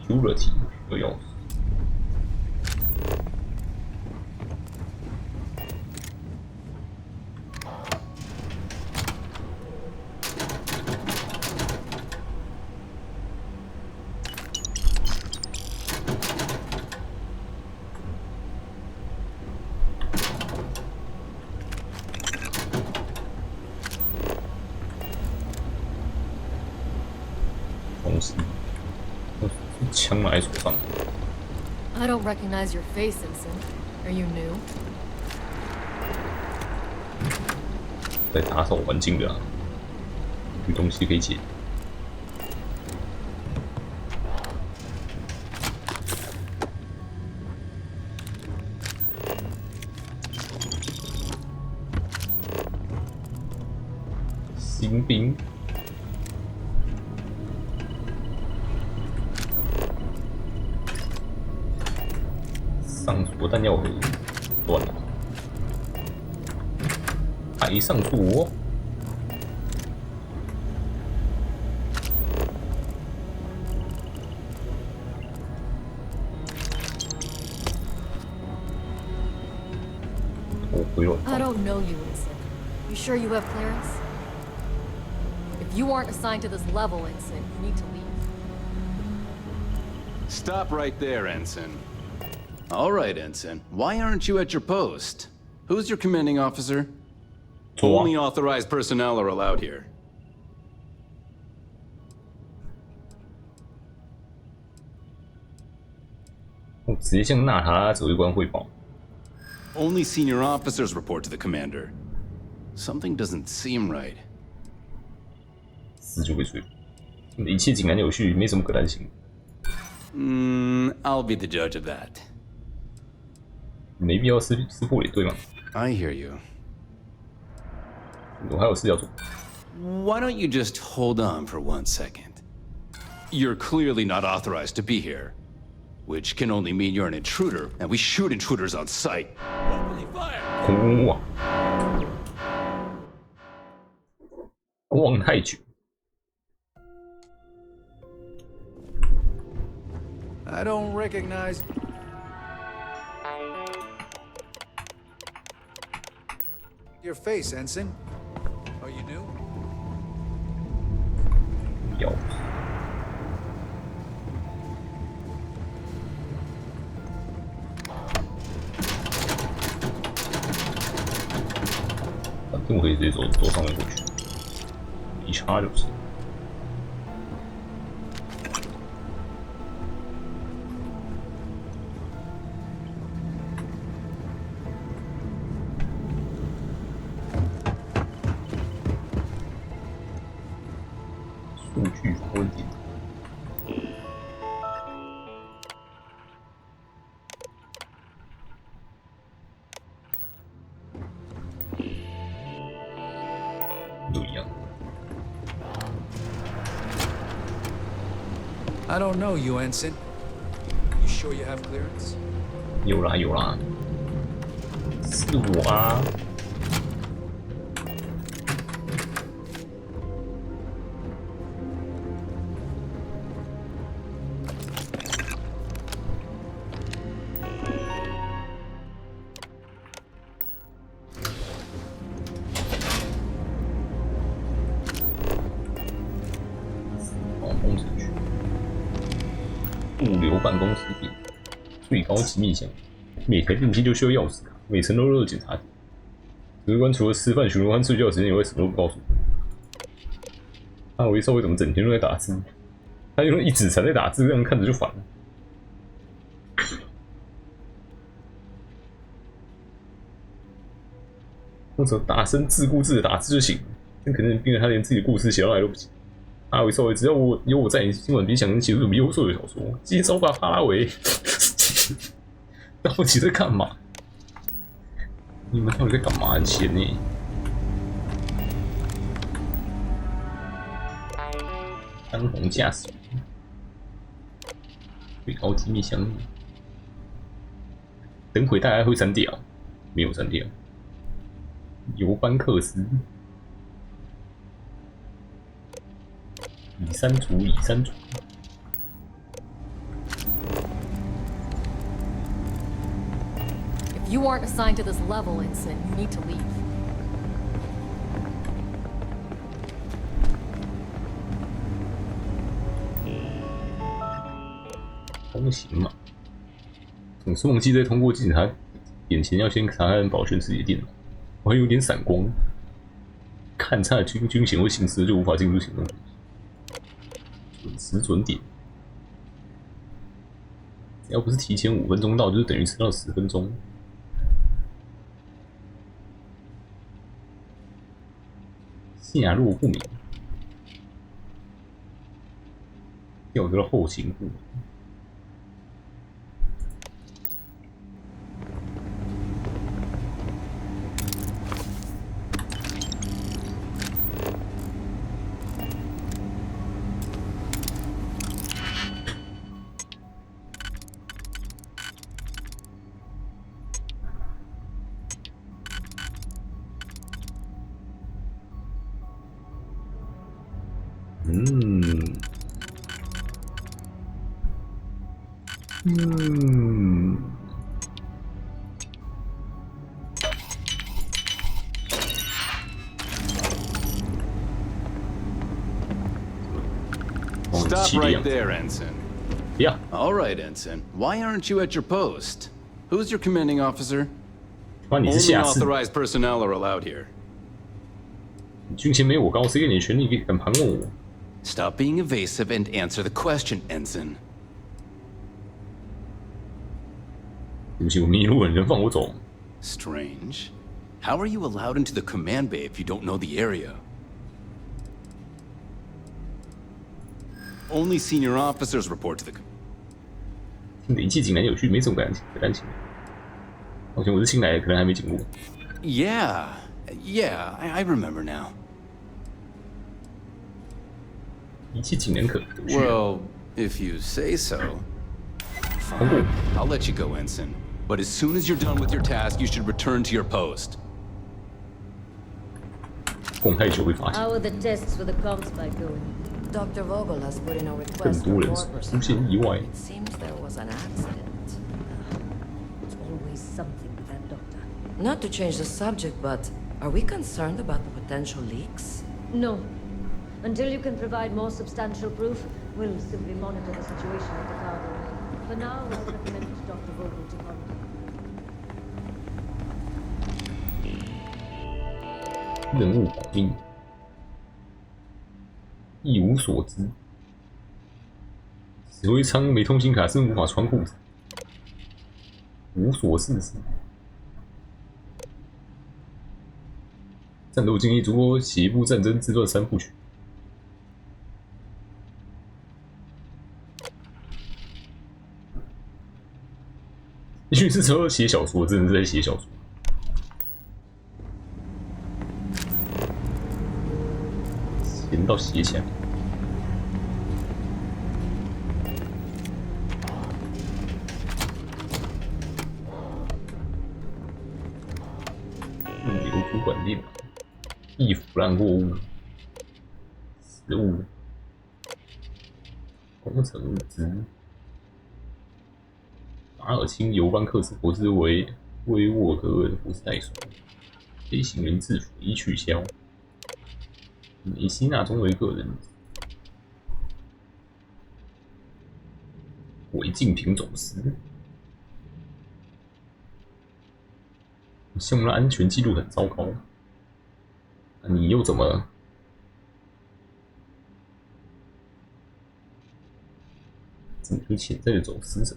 Security 的钥匙。东西。枪拿在手上。I don't recognize your face, Ensign. Are you new? 在打扫环境的啊，有东西可以捡。精兵。上锁弹药盒断了，还上锁。I don't know you, Ensign. You sure you have clearance? If you aren't assigned to this level, Ensign, you need to leave. Stop right there, Ensign. All right, Ensign. Why aren't you at your post? Who's your commanding officer? Only authorized personnel are allowed here. Only senior officers report to the commander. Something doesn't seem right. 死就被追，一切井然有序，没什么可担心。I'll be the judge of that. 没必要撕破脸，对吗？ I hear you. 我还有事要做。Why don't you just hold on for 1 second? You're clearly not authorized to be here, which can only mean you're an intruder, and we shoot intruders on sight. 哇！逛太久。I don't recognize. Your face, Ensign. Are you new? 有。反正我可以直接走上面过去，一插就是。数据访问点。都一样。I don't know you, Ensign. You sure you have clearance? 有啦有啦，是我啊。工程区，物流办公室点，最高机密箱，每台电梯都需要钥匙卡，每层都有检查点。指挥官除了吃饭、巡逻和睡觉时间以外，什么都不告诉我。阿维少为什么整天都在打字？他用一指禅在打字，让人看着就烦了。或者大声自顾自的打字就行了，但可能病人他连自己的故事写上来都不行。阿维少伟，只要有我在，你今晚别想写出什么优秀的小说。接招吧，帕拉维！到底在干嘛？你们到底在干嘛？很闲呢。当红驾驶员，最高机密箱。等会大家会删掉，没有删掉。尤班克斯。以三组。If you aren't assigned to this level, Ensign, you need to leave. 通行嘛，总是忘记在通过检查眼前要先查看保全自己的电脑，我还有点闪光，看差军衔或行尸就无法进入行动。准时准点，只要不是提前5分钟到，就是等于迟到10分钟。下落不明，调到后勤部。Stop right there, Ensign. Yeah. All right, Ensign. Why aren't you at your post? Who's your commanding officer? Only authorized personnel are allowed here. 军衔没有我高，谁给你的权利敢盘问我？ Stop being evasive and answer the question, Ensign. 对不起，我迷路了，你能放我走？ Strange. How are you allowed into the command bay if you don't know the area? Only senior officers report to the. 听着一切井然有序，没什么感情。好像我是新来的，可能还没进入。Yeah, I remember now. 一切井然可序。Well, if you say so. Fine. I'll let you go, Ensign. But as soon as you're done with your task, you should return to your post. 公太久会发现。 How are the tests for the comms spike going? Dr. Vogel has put in a 更 request 多 for 人 more 出现 personnel. 意外。 It seems there was an accident. It's always something with that doctor. Not to change the subject, but are we concerned about the potential leaks? No. Until you can provide more substantial proof, we'll simply monitor the situation at the cargo bay. For now, let's recommend Dr. Vogel to contact. 任务保密，一无所知。指挥舱没通信卡是无法穿裤子，无所事事。战斗经历足够写一部战争自传3部曲。也许是说写小说，真的是在写小说。闲到写起来。物流主管电脑，易腐烂货物、食物、工程物资。马尔钦尤班克斯博士为威沃格尔的博士代数，飞行员制服已取消。梅西纳中为个人，违禁品走私。项目的安全记录很糟糕，你又怎么了？怎么有潜在的走私者？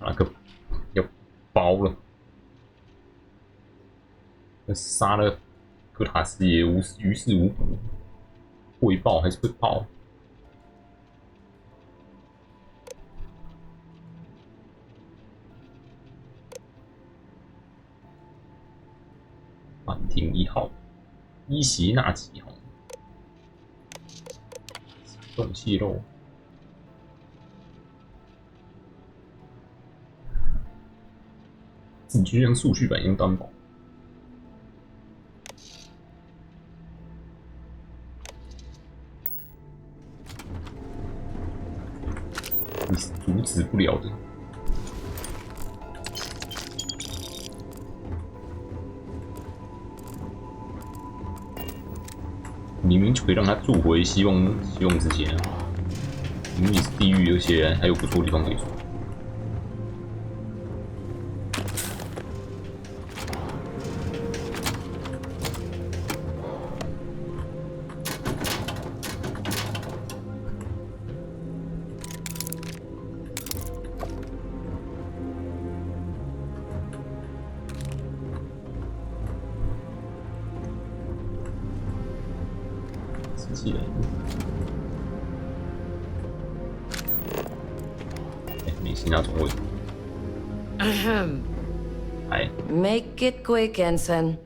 那个要包了，杀了格塔斯也于事无补，会爆还是会爆？反町1号，伊席纳几号？自动泄露。自己就像数据版一样担保。你是阻止不了的。明明就可以让他住回希望之间啊！明明也是地狱，而且还有不错的地方可以住。机器人，梅西纳中尉。Hi. Make it quick, Ensign.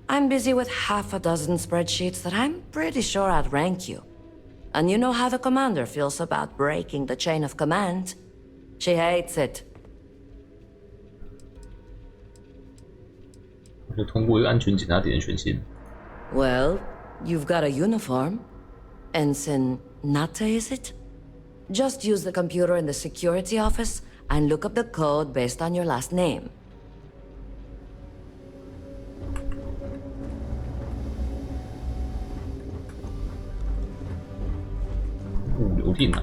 I'm busy with half a dozen spreadsheets that I'm pretty sure outrank you. And you know how the commander feels about breaking the chain of command. She hates it. 我就通过安全检查点的权限。Well, you've got a uniform. Ensign Nata, is it? Just use the computer in the security office and look up the code based on your last name. 物流电脑。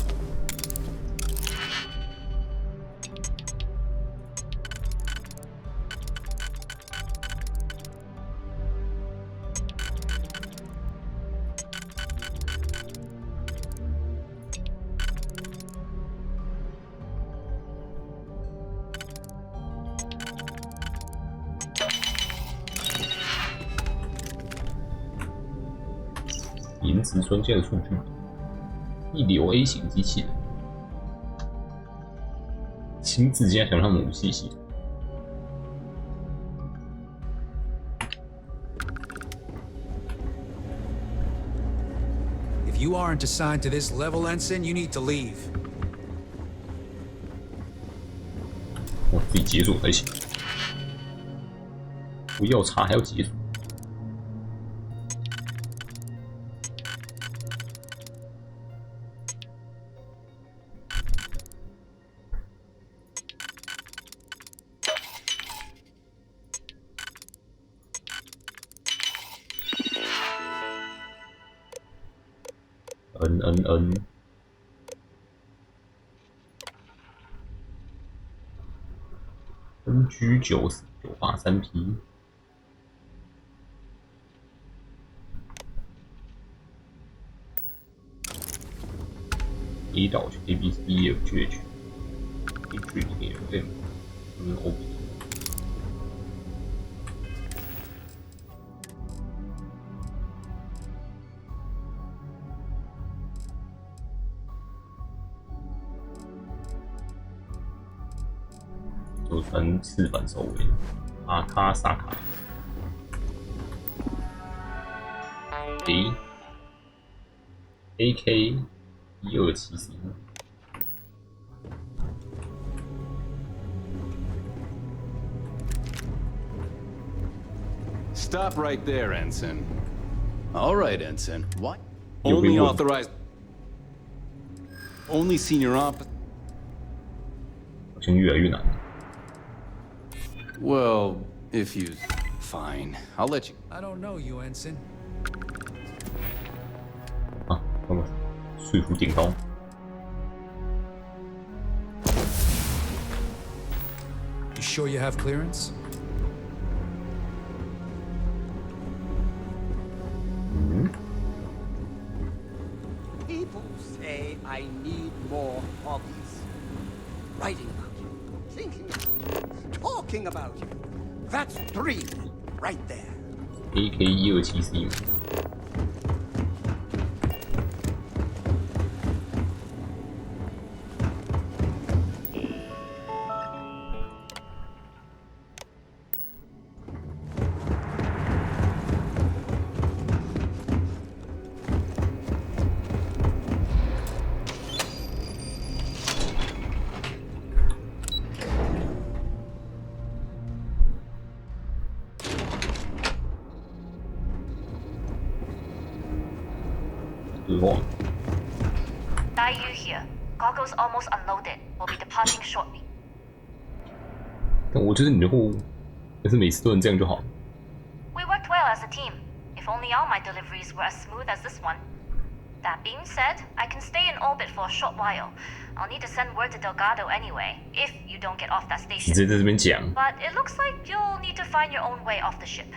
银质专家的数据，一流 A 型机器人，亲自加强他们武器系统。If you aren't assigned to this level, Ensign, you need to leave. 我自己解锁才行，不要查还要解锁。NG 983P。A 岛去 ABCDEFGH A3KLM OB。就穿赤反手围，阿卡萨卡 AK 1274。Stop right there, Ensign. All right, Ensign. What? Only authorized. Only senior op. 好像越来越难。Well, if you... Fine. I'll let you... I don't know you, Ensign. 啊，那么说服顶高。You sure you have clearance? People say I need more hobbies. Writing about you, thinking about you, talking about you. That's 3 right there. AK 1274。Daiyu here. Goggles almost unloaded. We'll be departing shortly. 但我就是你的货物，但是每次都能这样就好。We worked well as a team. If only all my deliveries were as smooth as this one. That being said, I can stay in orbit for a short while. I'll need to send word to Delgado anyway, if you don't get off that station. 直接在这边讲。But it looks like you'll need to find your own way off the ship.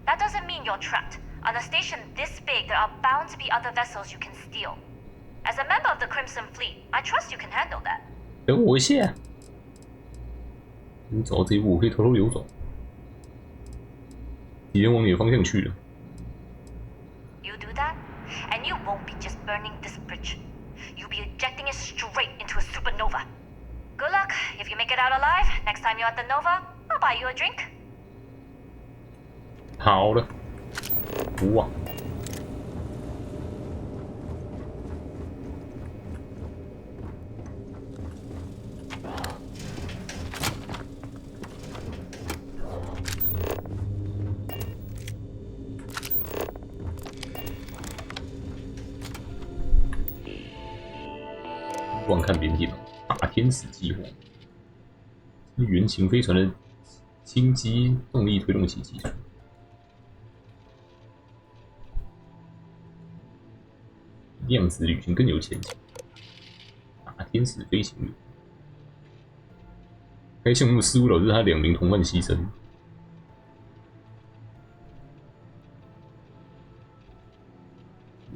That doesn't mean you're trapped. On a station this big, there are bound to be other vessels you can steal. As a member of the Crimson Fleet, I trust you can handle that. 等我一下，你走到这一步，我可以偷偷溜走。敌人往你的方向去了。You do that, and you won't be just burning this bridge. You'll be ejecting it straight into a supernova. Good luck. If you make it out alive, next time you're at the Nova, I'll buy you a drink. 好了，哇！观看边界嘛，大天使计划，原型飞船的氢机动力推动器技术。量子旅行更有前景。大天使飞行员，该项目似乎导致他2名同伴牺牲。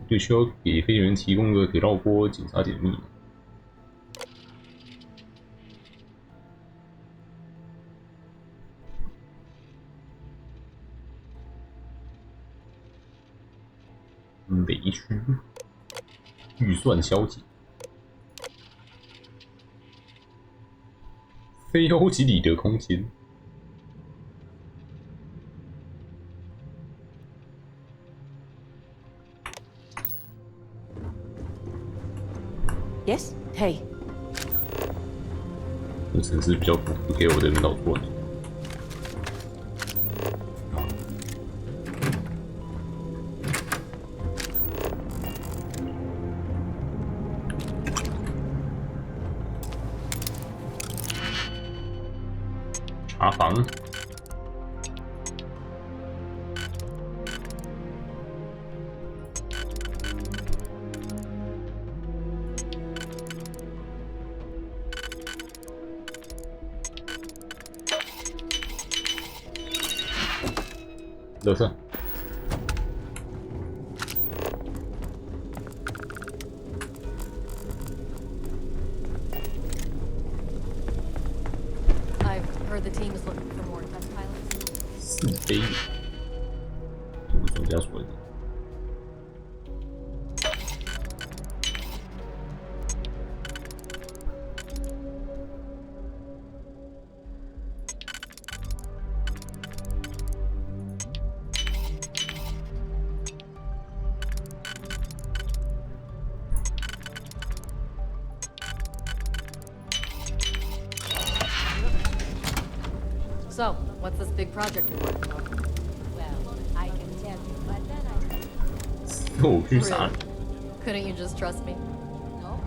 就需要给飞行员提供个可绕波警察解密。雷区预算消减，非欧几里得空间。Yes? Hey. 这城市比较不给我的领导做。查房。垃圾。I've heard the team is looking for more test pilots. 4杯，这个专家说的。So, what's this big project you're working on? Well, I can tell you, but then I... 我去啥？ Couldn't you just trust me? No,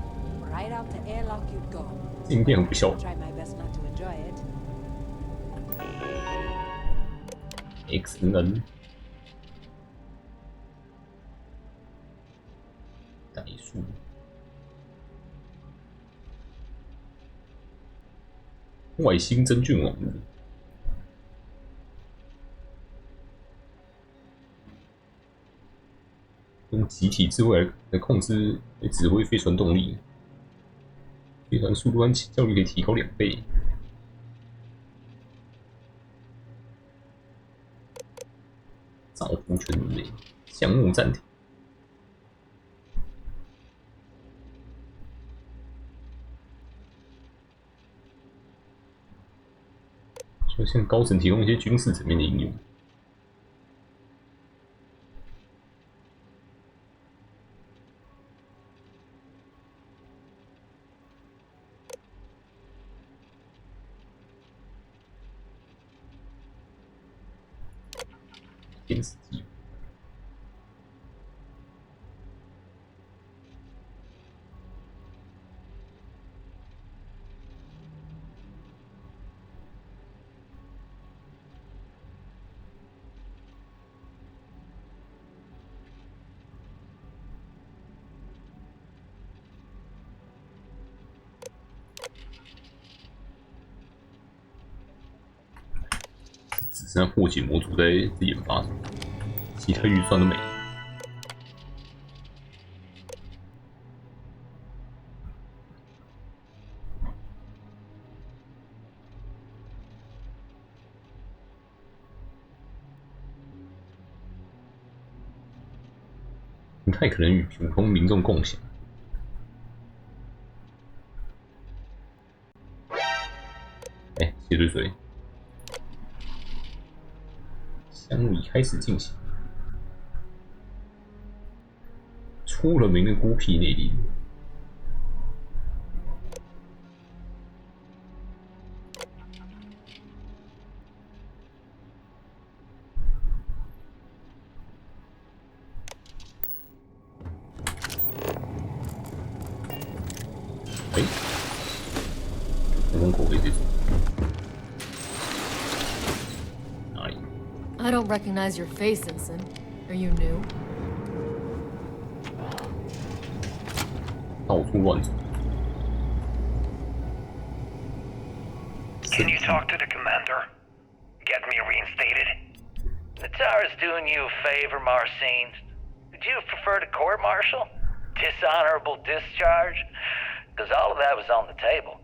right out the airlock you'd go. 今天很不孝。 Try my best not to enjoy it. X 能。代数。外星真菌网络。用集体智慧来控制、来指挥飞船动力，飞船速度和效率可以提高2倍。造福全人类，项目暂停。就向高层提供一些军事层面的应用。天使计划。只剩下破解模组在研发中，其他预算都没了。不太可能与普通民众共享。哎，斜对水。项目已开始进行，出了名的孤僻内力。哎，人工口味这种。 I don't recognize your face, Ensign. Are you new? 到处乱走。 Can you talk to the commander? Get me reinstated? Natara's doing you a favor, Marcine. Would you have preferred a court-martial? Dishonorable discharge? Because all of that was on the table.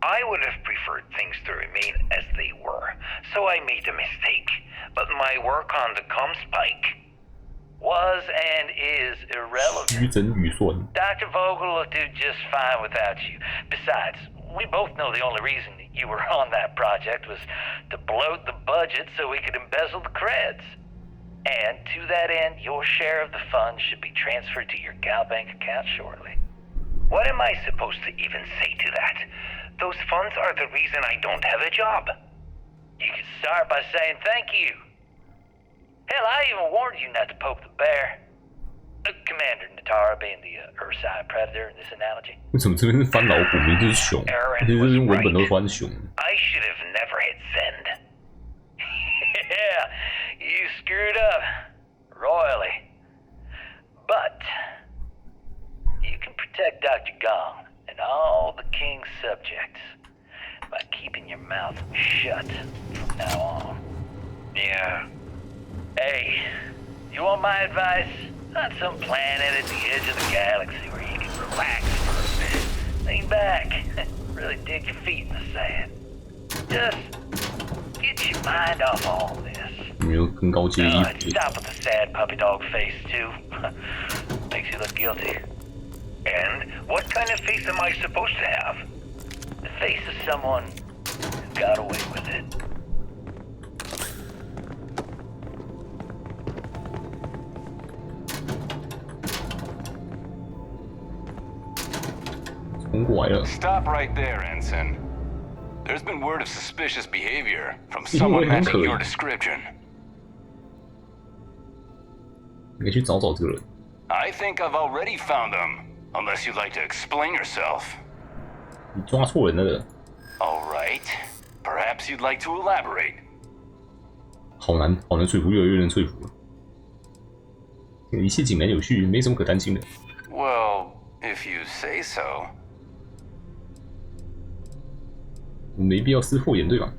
I would have preferred things to remain as they were, so I made a mistake. But my work on the comms spike was and is irrelevant. Dr. Vogel will do just fine without you. Besides, we both know the only reason you were on that project was to bloat the budget so we could embezzle the creds. And to that end, your share of the funds should be transferred to your Gal Bank account shortly. What am I supposed to even say to that? Those funds are the reason I don't have a job. You could start by saying thank you. Hell, I even warned you not to poke the bear. Commander Natara being the Ursine predator in this analogy. 为什么这边是翻老虎，名字是熊？而且这边文本都翻熊。 I should have never hit send. Yeah, you screwed up royally. But you can protect Dr. Gong and all the king's subjects by keeping your mouth shut from now on. Yeah. Hey, you want my advice? On some planet at the edge of the galaxy where you can relax for a bit. Lean back. Really dig your feet in the sand. Just get your mind off all this. Stop with the sad puppy dog face, too. Makes you look guilty. And what kind of face am I supposed to have? The face of someone who got away with it. Stop right there, Ensign. There's been word of suspicious behavior from someone matching your description. I think I've already found them, unless you'd like to explain yourself. All right. Perhaps you'd like to elaborate. 好难说服，越来越难说服了。一切井然有序，没什么可担心的。 Well, if you say so. 没必要撕破脸，对吧？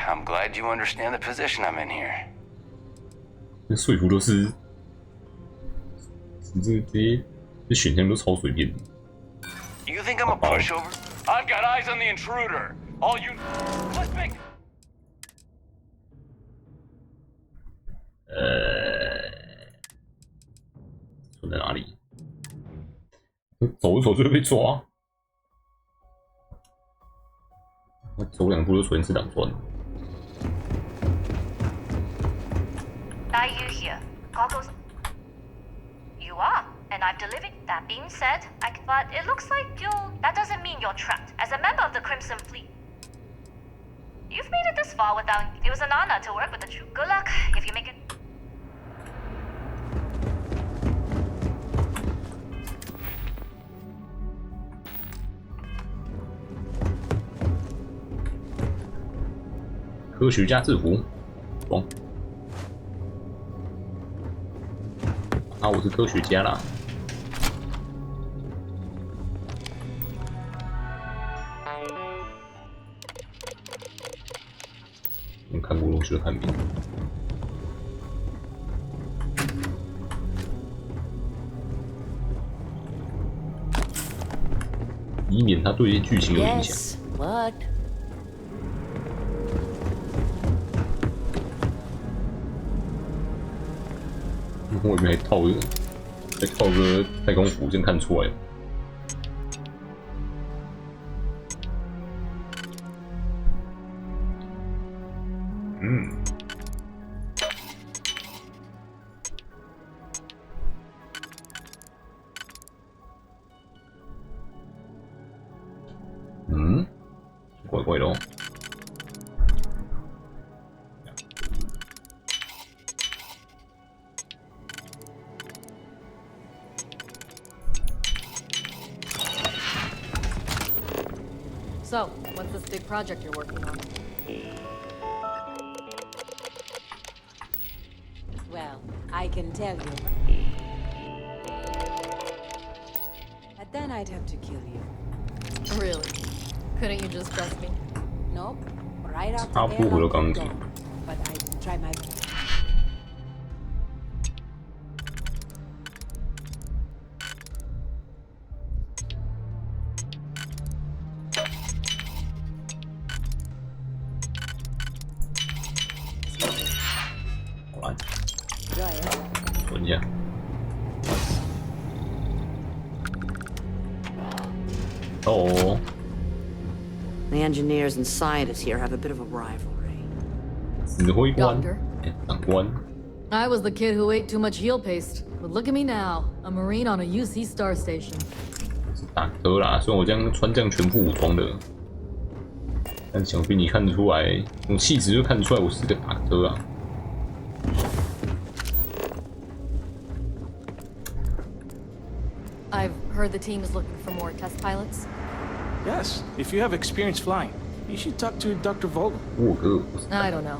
I'm glad you understand the position I'm in here. 那说服都是，这些选项都超随便的。 You think I'm a pushover? I've got eyes on the intruder. All you. Let's make. 存在哪里？走一走就会被抓。 走两步就出现是挡砖。 Are you here? Goggles. You are, and I've delivered. That being said, but it looks like that doesn't mean you're trapped. As a member of the Crimson Fleet, you've made it this far without. It was an honor to work with the troop. Good luck if you make it.科学家制服，懂？啊，我是科学家啦。我看过东西就看明。以免它对剧情有影响。 Yes, what? 外面还套个太空服，这样看出来。怪怪的哦。So, what's this big project you're working on? Well, I can tell you. But then I'd have to kill you. Really? Couldn't you just trust me? Nope. Right out差不多的钢铁。 But I can try my best. 存一下。哦。 The engineers and scientists here have a bit of a rivalry. 指挥官， Doctor. 长官。 I was the kid who ate too much heel paste, but look at me now, a Marine on a UC star station. 是大哥啦，虽然我这样穿这样全副武装的，但想必你看得出来，从气质就看得出来我是个大哥啊。 I've heard the team is looking for more test pilots. Yes, if you have experience flying, you should talk to Dr. Vogel. I don't know.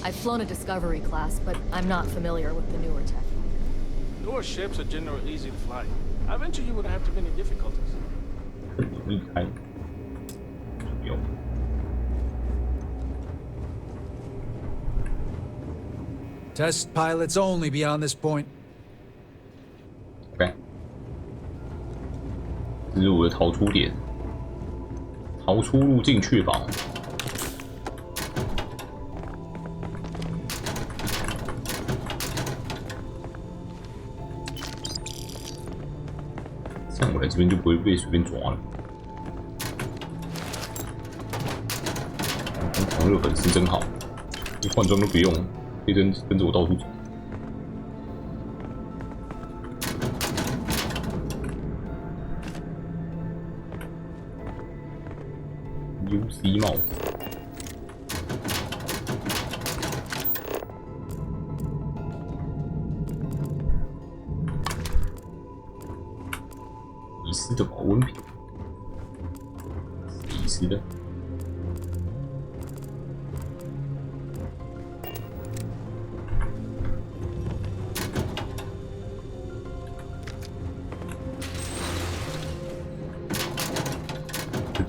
I've flown a Discovery class, but I'm not familiar with the newer tech. Newer ships are generally easy to fly. I venture you wouldn't have too many difficulties. 离开。有。 Test pilots only beyond this point. OK， 这是我的逃出点，逃出路径确保。这样我来这边就不会被随便抓了。狂热粉丝真好，连换装都不用，可以跟着我到处走。 UC 帽子，遗失的保温瓶，遗失的。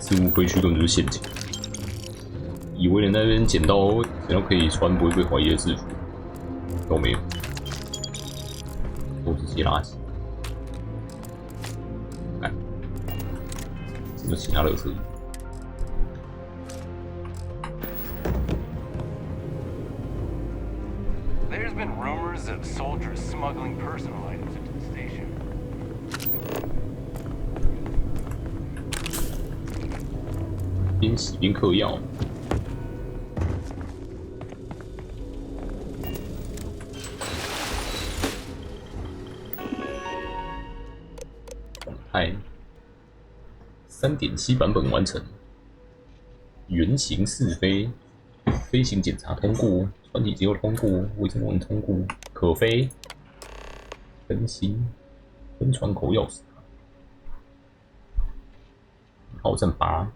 置物回去根本就是陷阱，以为人那边捡到可以穿不会被怀疑的制服，都没有，都是些垃圾。看，什么其他垃圾？ There's been rumors of soldiers smuggling personal items into the station. 边洗边嗑药。哎，3.7版本完成，原型试飞，飞行检查通过，船体结构通过，卫生网通过，可飞，更新，分船口钥匙，好战8。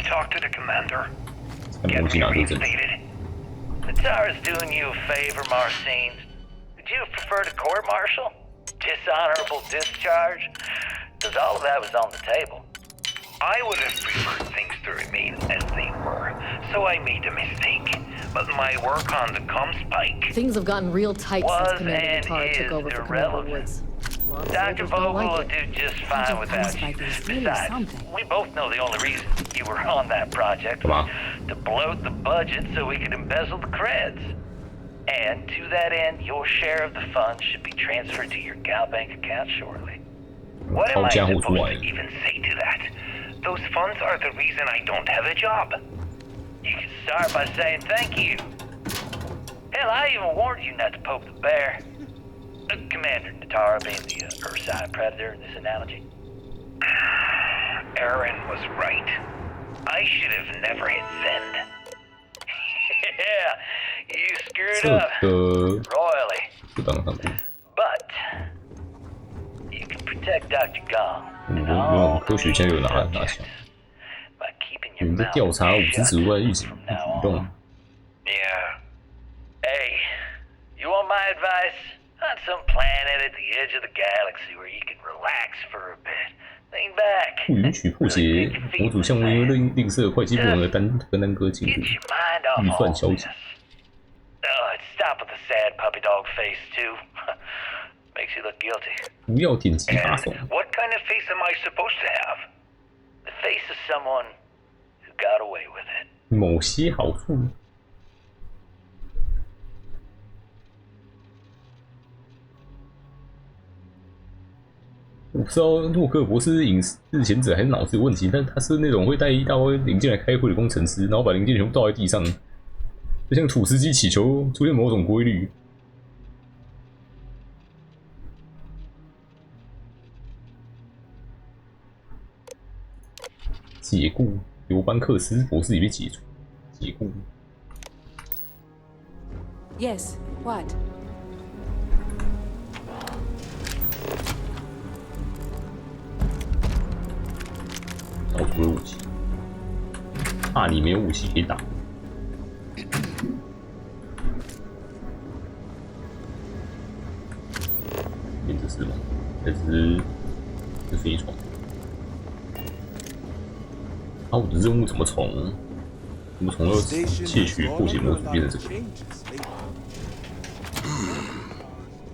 Talk to the commander. Get me reinstated. Natara's doing you a favor, Marcine. Would you prefer to court-martial? Dishonorable discharge? Because all of that was on the table. I would have preferred things to remain as they were, so I made a mistake. But my work on the spike Things have gotten real tight since Commander Natara took over for Commander Woods. Dr. Vogel will do just fine without you. Besides, we both know the only reason you were on that project was to bloat the budget so we could embezzle the creds. And to that end, your share of the funds should be transferred to your Gal Bank account shortly. What am I supposed to even say to that? Those funds are the reason I don't have a job. You can start by saying thank you. Hell, I even warned you not to poke the bear. Commander Natara being the Ursine predator in this analogy. Aaron was right. I should have never hit send. Yeah, screwed up royally. But you can protect Dr. Gong and all the subjects by keeping your mouth shut from now on. Yeah. Hey, you want my advice? On some planet at the edge of the galaxy where you can relax for a bit. Lean back. 不允许破解模组项目，因为吝啬会计部门而分担割进度，预算消减。Stop with the sad puppy dog face too. Makes you look guilty. 不要点击发送。What kind of face am I supposed to have? The face of someone who got away with it. 某些好处。我不知道洛克博士是隐私前者还是脑子有问题，但他是那种会带一大堆零件来开会的工程师，然后把零件全部倒在地上，就像吐司机祈求出现某种规律。解雇尤班克斯博士也被解除，解雇。Yes. What? 找出了武器，怕你没有武器可以打。这是吗？这是飞船。啊，我的任务怎么从要窃取破解模组变成这个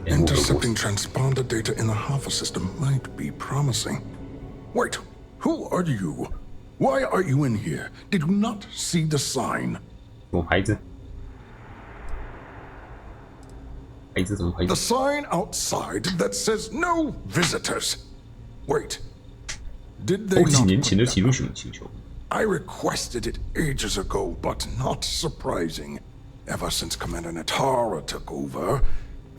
？Intercepting transponder data in the Alpha system might be promising. Wait. Who are you? Why are you in here? Did you not see the sign? 什么牌子？牌子什么牌子 The sign outside that says no visitors. Wait. Did they 几年前的提出请求。I requested it ages ago, but not surprising. Ever since Commander Natara took over,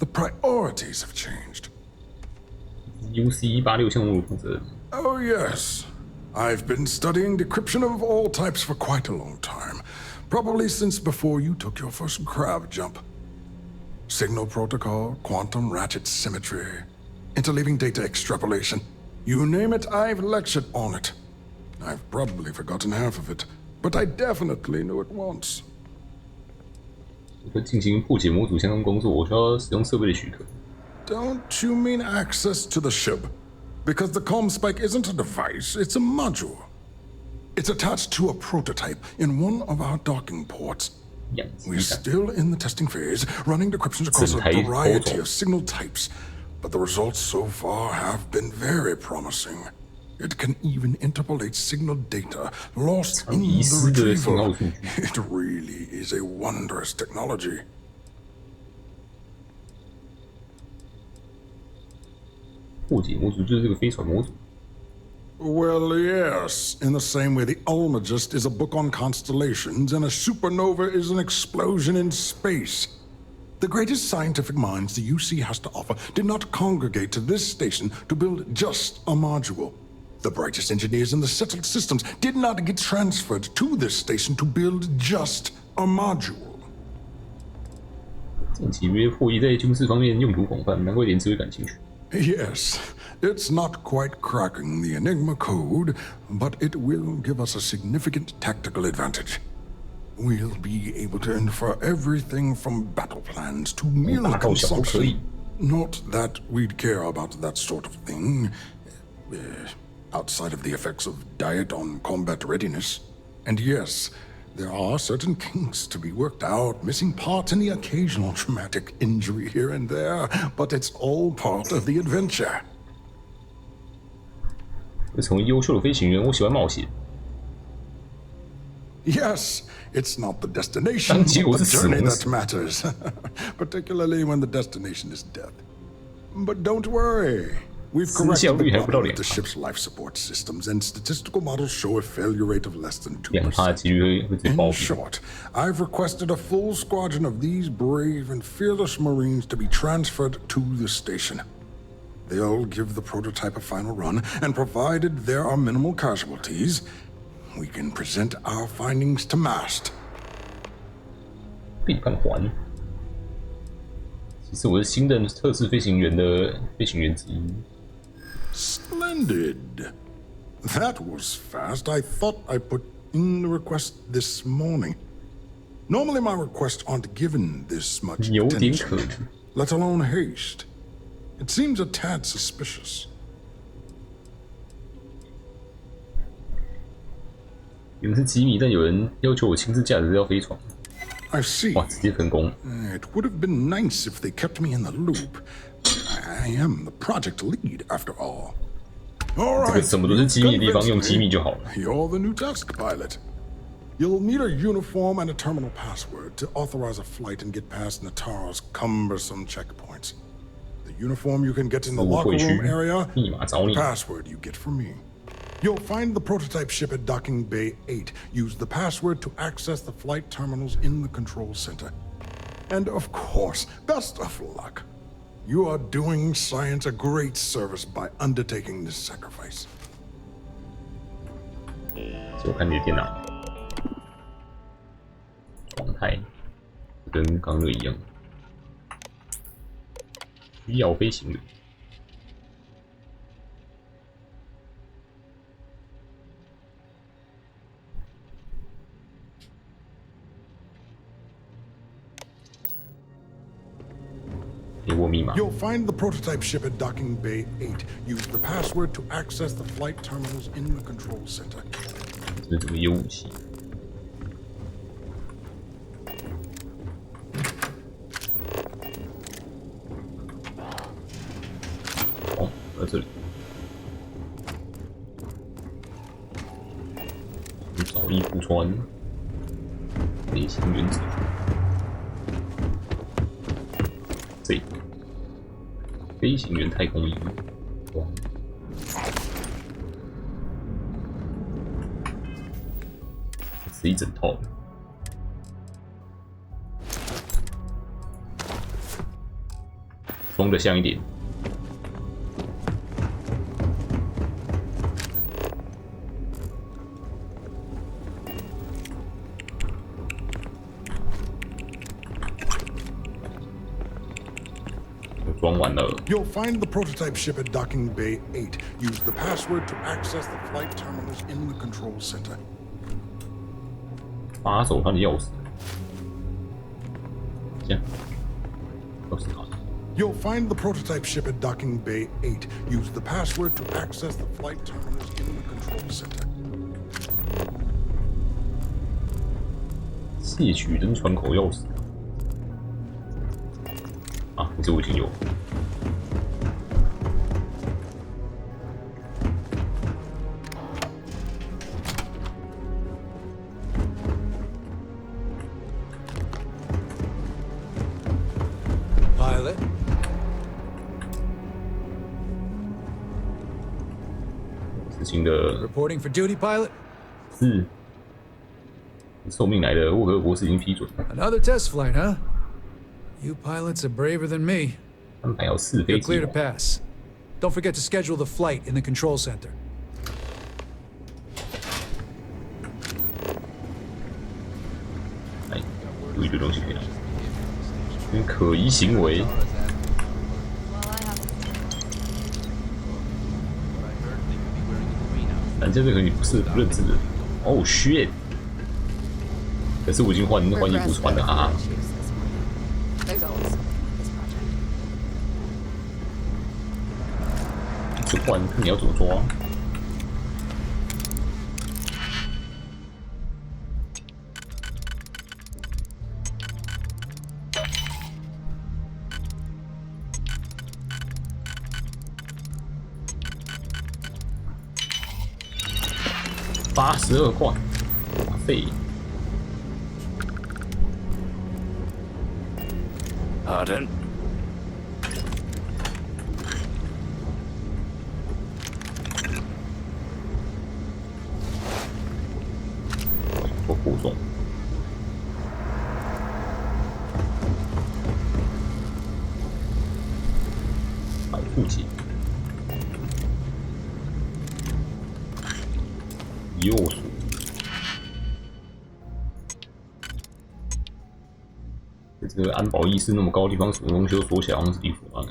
the priorities have changed. UC-186项目负责人。Oh yes. I've been studying decryption of all types for quite a long time. Probably since before you took your first crab jump. Signal protocol, quantum ratchet symmetry, interleaving data extrapolation. You name it, I've lectured on it. I've probably forgotten half of it, but I definitely knew it once. 我进行破解模组相关工作，我需要使用设备的许可。Don't you mean access to the ship? Because the comm spike isn't a device, it's a module. It's attached to a prototype in one of our docking ports. We're still in the testing phase, running decryptions across a variety of signal types, but the results so far have been very promising. It can even interpolate signal data lost in the retrieval. It really is a wondrous technology. Well, yes. In the same way the Almagest is a book on constellations and a supernova is an explosion in space. The greatest scientific minds the UC has to offer did not congregate to this station to build just a module. The brightest engineers in the settled systems did not get transferred to this station to build just a module. 这契约破译在军事方面用途广泛，难怪连自会感兴趣。 Yes, it's not quite cracking the Enigma code, but it will give us a significant tactical advantage. We'll be able to infer everything from battle plans to meal consumption. Not that we'd care about that sort of thing, outside of the effects of diet on combat readiness. And yes, there are certain kinks to be worked out, missing parts and the occasional traumatic injury here and there, but it's all part of the adventure. 成为优秀的飞行员，我喜欢冒险。 Yes, it's not the destination, but the journey that matters, particularly when the destination is death. But don't worry. We've corrected the problem with the ship's life support systems, and statistical models show a failure rate of less than 2%. In short, I've requested a full squadron of these brave and fearless Marines to be transferred to the station. They'll give the prototype a final run, and provided there are minimal casualties, we can present our findings to MAST. 其实我是新任特试飞行员的飞行员之一。Splendid. That was fast. I thought I put in the request this morning. Normally my requests aren't given this much attention, let alone haste. It seems a tad suspicious. 原来是机密，但有人要求我亲自驾驶这条飞船。 I see. 哇，直接分工。It would have been nice if they kept me in the loop. I am the project lead, after all. All right. 什么都是机密的地方，用机密就好了。 You're the new test pilot. You'll need a uniform and a terminal password to authorize a flight and get past Natara's cumbersome checkpoints. The uniform you can get in the locker room area. The password you get from me. You'll find the prototype ship at Docking Bay 8. Use the password to access the flight terminals in the control center. And of course, best of luck. You are doing science a great service by undertaking this sacrifice. 我看你的电脑状态跟刚刚一样，需要飞行员。 You'll find the prototype ship at Docking Bay 8. Use the password to access the flight terminals in the control center. 这是怎么有武器？哦，在这里。找衣服穿，飞行原则。 这个飞行员太空衣，哇！是一整套。装的像一点。装完了。You'll find the prototype ship at Docking Bay 8. Use the password to access the flight terminals in the control center. 把手上的钥匙，这样，钥匙好。 You'll find the prototype ship at Docking Bay 8. Use the password to access the flight terminals in the control center. 窃取登船口钥匙。啊，这我已经有。 Pilot. 事情的 Reporting for duty, pilot. 是受命来的，沃克博士已经批准。 Another test flight, huh? You pilots are braver than me. 安排要试飞 You're 机 clear to pass. Don't forget to schedule the flight in the control center. 哎，有一堆东西可以拿。可疑行为。反正这个你不是不认知的。哦 shit！ 可是我已经换衣服穿了啊。 去换，看你要怎么抓。82块，哇塞！ Pardon? 做护送。百户级。右手。在这个安保意识那么高的地方，什么东西都锁起来，好像是地府啊。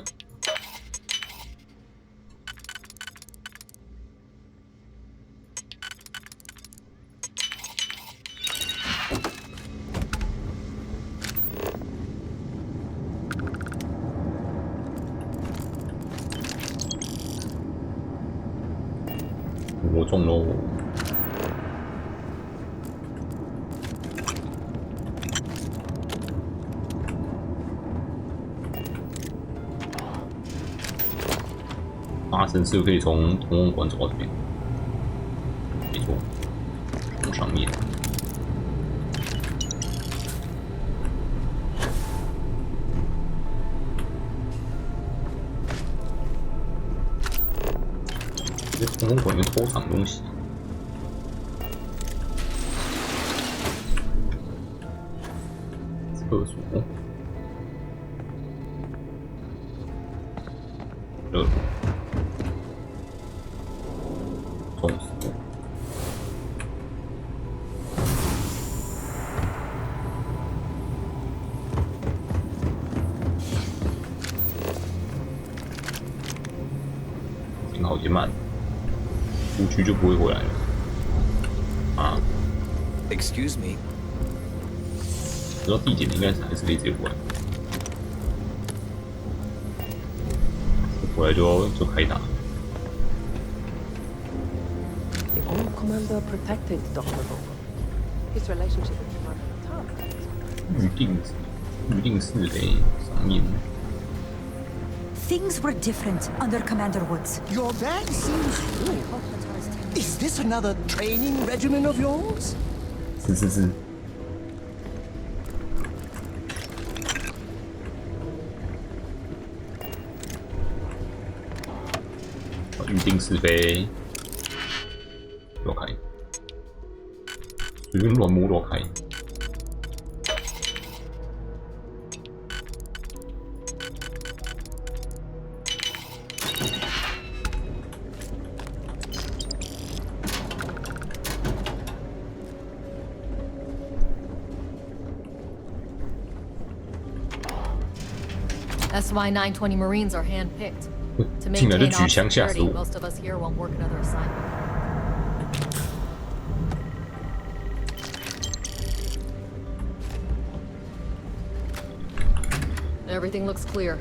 我中喽！发神是可以从通往馆走到这边，没错，从上面。在通往馆里面偷藏东西。厕所。热。冲死我！幸好也慢，出去就不会回来了。啊 ？Excuse me。知道地点应该是还是可以直接回来，回来就开打。Commander protected Dr. Vogel. His relationship with his mother was tough. 预定是得上面。Things were different under Commander Woods. Your bag seems full. Is this another training regimen of yours? 是。预定是非。乱开，随便乱摸乱开。SY-920 Marines are handpicked. To 进来就 maintain 举枪吓死 security, 我！ most of us here won't work another assignment. Everything looks clear.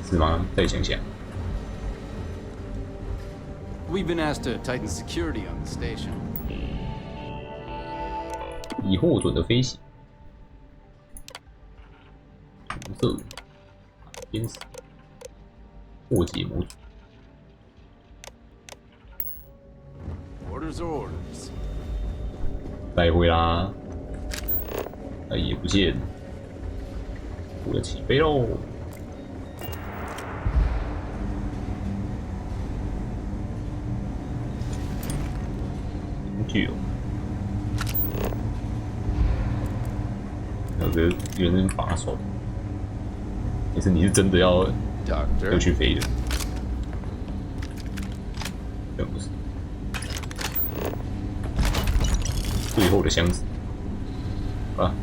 是吗？再想想。We've been asked to tighten security on the station. 已获准的飞行。红色，天使，破解模组。Orders are orders. 带回啦，哎也不见，我要起飞喽！工具哦，有个人把手，其实你是真的要去飞的，这不是。最后的箱子，啊，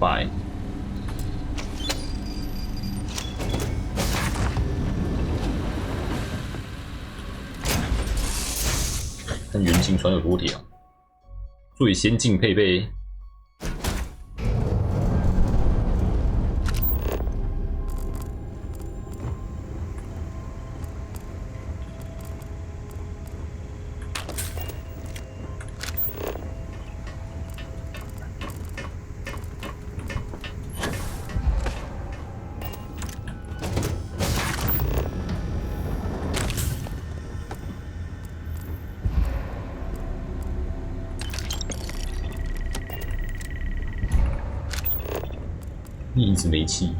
拜。看原型船有多屌，最先进配备。一直没气。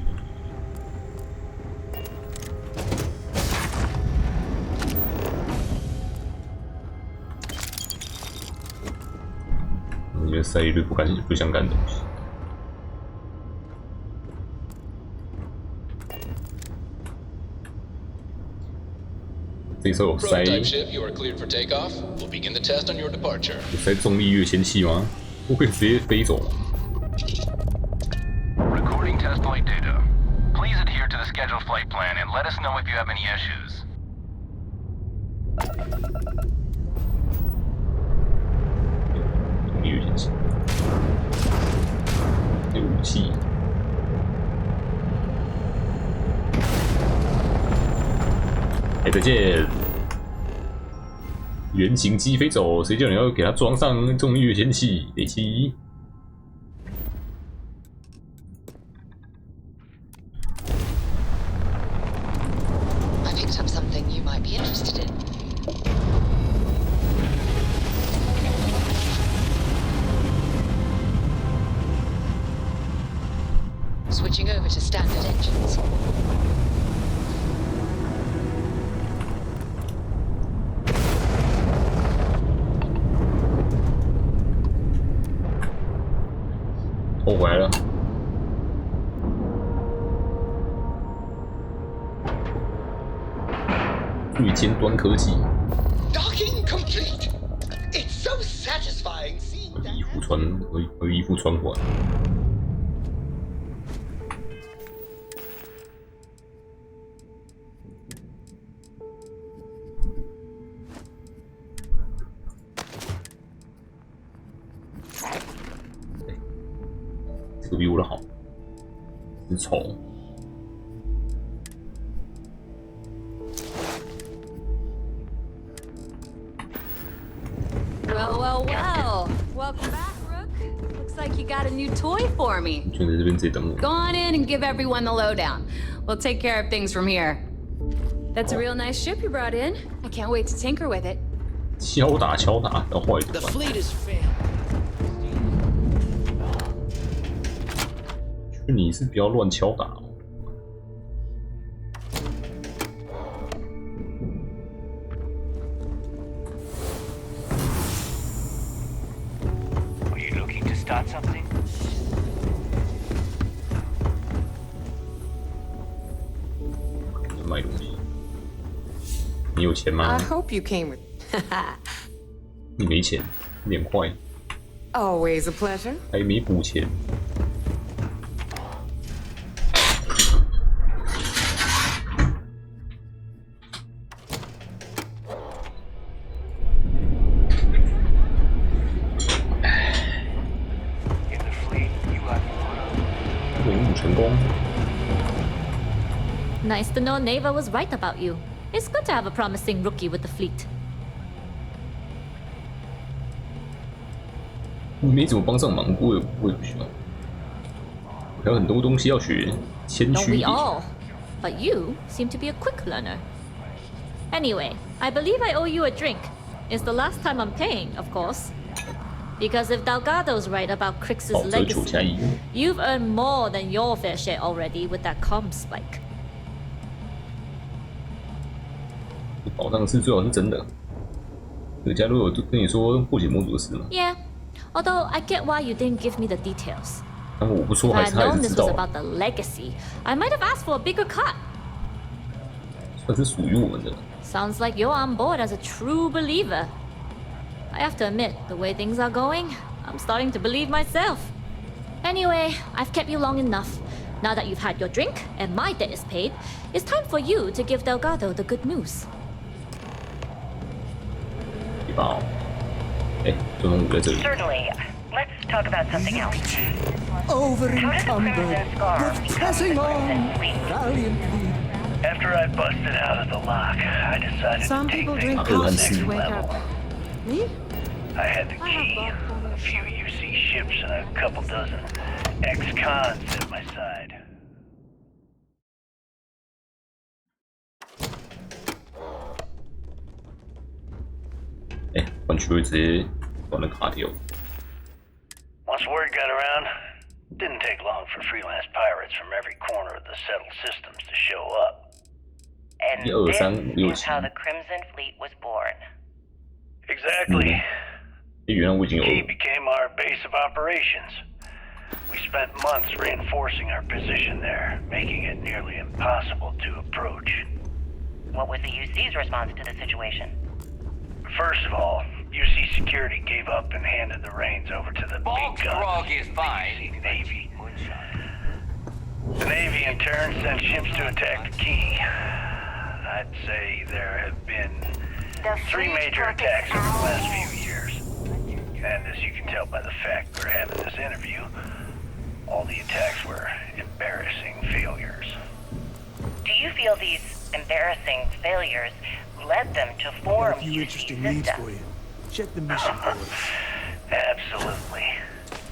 我觉得塞一堆不相干的东西。这时候有塞重力跃迁器吗？不可以直接飞走吗？ test flight data. Please adhere to the scheduled flight plan and let us know if you have any issues. 有武器。哎，再见！原型机飞走，谁叫你要给它装上重力跃迁器？得七。I picked up something you might be interested in. Switching over to standard engines. Oh, 回来了。最尖端科技。Docking complete. It's so satisfying seeing that. 衣服穿和衣服穿完。这个比我的好，真丑。Well, welcome back, Rook. Looks like you got a new toy for me. 就在这边自己等我。Go on in and give everyone the lowdown. We'll take care of things from here. That's a real nice ship you brought in. I can't wait to tinker with it. 敲打，要坏的。 The fleet is failed. 劝你是不要乱敲打哦。Are you looking to start something? 卖东西。你有钱吗 I hope you came with. 你没钱，脸坏。 Always a pleasure. 还没补钱。任务成功。 Nice to know Neva was right about you. It's good to have a promising rookie with the fleet. 你没怎么帮上忙，我也不需要。还有很多东西要学，谦 Don't 虚一 we 点。 all? But you seem to be a quick learner. Anyway, I believe I owe you a drink. It's the last time I'm paying, of course. Because if Delgado's right about Crix's 保责求加 legacy, 一。 you've earned more than your fair share already with that comm spike. 保障是最好是真的。德加洛有跟你说破解模组的事吗？ Yeah, although I get why you didn't give me the details. 但我不说， If 还 I 是 had 他也 known 是 this 知 was 道， about the legacy, I might have asked for a bigger cut. 算是属于我们的。 Sounds like you're on board as a true believer. I have to admit, the way things are going, I'm starting to believe myself. Anyway, I've kept you long enough. Now that you've had your drink and my debt is paid, it's time for you to give Delgado the good news. 一把哦，哎，中龙五在这里。 Certainly. Let's talk about something else. Over encumbered, but pressing on valiantly. After I busted out of the lock, I decided Some to take people things drink to the coffee next to wake level. up. Me? I had the key, a few UC ships, and a couple dozen ex-cons at my side. 哎，换区位直接把那卡掉。 Once word got around, it didn't take long for freelance pirates from every corner of the settled systems to show up. And 1、2、3、5、6、this is how the Crimson Fleet was born. Exactly. 原来我已经有 Key became our base of operations. We spent months reinforcing our position there, making it nearly impossible to approach. What was the UC's response to the situation? First of all, UC Security gave up and handed the reins over to the big guns. Balrog is fine. Navy. The Navy in turn sent ships to attack the Key. I'd say there have been 3 major attacks over the last few years. And as you can tell by the fact we're having this interview, all the attacks were embarrassing failures. Do you feel these embarrassing failures led them to form UC System? Check the mission board. Absolutely.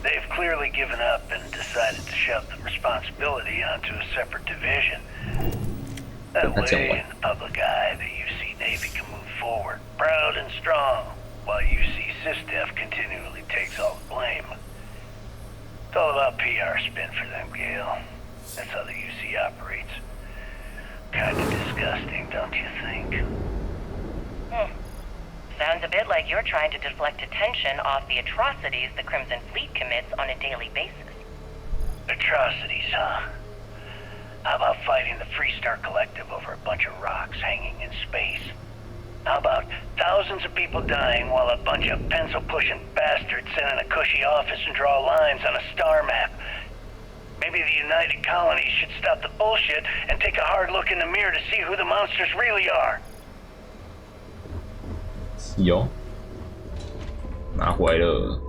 They've clearly given up and decided to shove the responsibility onto a separate division. That way, in the public eye, the UC Navy can move forward, proud and strong, while UC SysDef continually takes all the blame. It's all about PR spin for them, Gale. That's how the UC operates. Kind of disgusting, don't you think? Sounds a bit like you're trying to deflect attention off the atrocities the Crimson Fleet commits on a daily basis. Atrocities, huh? How about fighting the Freestar Collective over a bunch of rocks hanging in space? How about thousands of people dying while a bunch of pencil-pushing bastards sit in a cushy office and draw lines on a star map? Maybe the United Colonies should stop the bullshit and take a hard look in the mirror to see who the monsters really are. 有，拿回来了。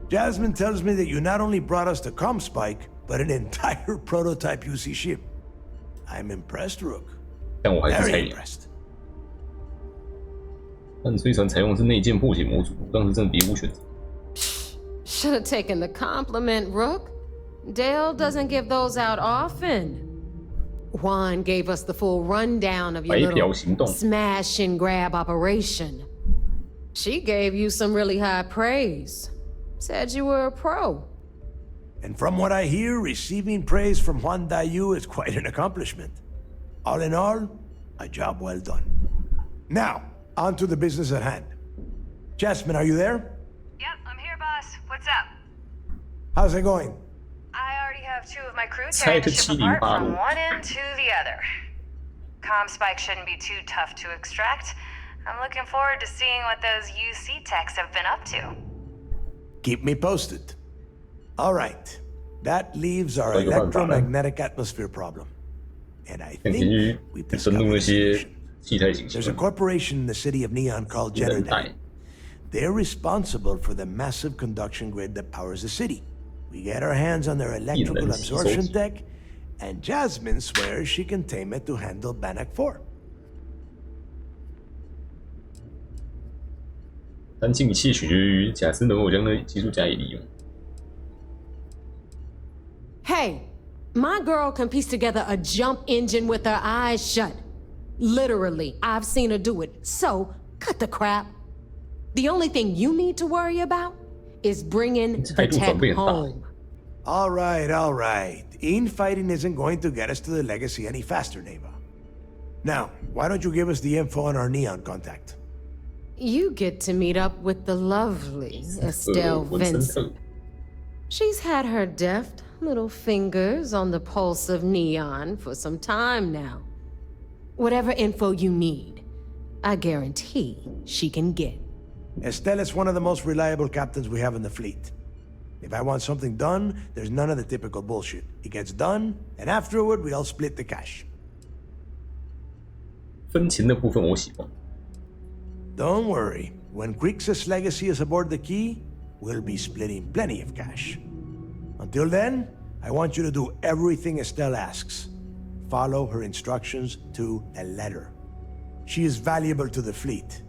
Jasmine tells me that you not only brought us the ComSpike, but an entire prototype UC ship. I'm impressed, Rook. 但我还是猜你。但飞船采用的是内建破解模组，当时真的别无选择。 Should have taken the compliment, Rook. Dale doesn't give those out often. Juan gave us the full rundown of your little smash and grab operation. She gave you some really high praise. Said you were a pro. And from what I hear, receiving praise from Juan Dayu is quite an accomplishment. All in all, a job well done. Now, on to the business at hand. Jasmine, are you there? Yep, I'm here, boss. What's up? How's it going? I already have 2 of my crew tearing the ship apart from one end to the other. ComSpike shouldn't be too tough to extract. I'm looking forward to seeing what those UC techs have been up to. Keep me posted. All right. That leaves our electromagnetic atmosphere problem. And I think we've discovered a solution. There's a corporation in the city of Neon called Generdine. They're responsible for the massive conduction grid that powers the city. We get our hands on their electrical absorption tech, and Jasmine swears she can tame it to handle Bannock 4. 但进一切取决于贾斯能否将那技术加以利用。 Hey, my girl can piece together a jump engine with her eyes shut. Literally, I've seen her do it. So, cut the crap. The only thing you need to worry about is bringing the tech home. All right. Infighting isn't going to get us to the legacy any faster, Neva. Now, why don't you give us the info on our Neon contact? You get to meet up with the lovely Estelle Vincent. She's had her deft little fingers on the pulse of Neon for some time now. Whatever info you need, I guarantee she can get. Estelle is one of the most reliable captains we have in the fleet. If I want something done, there's none of the typical bullshit. It gets done, and afterward, we all split the cash. 分钱的部分我喜欢。 Don't worry. When Crixus' legacy is aboard the Key, we'll be splitting plenty of cash. Until then, I want you to do everything Estelle asks. Follow her instructions to a letter. She is valuable to the fleet.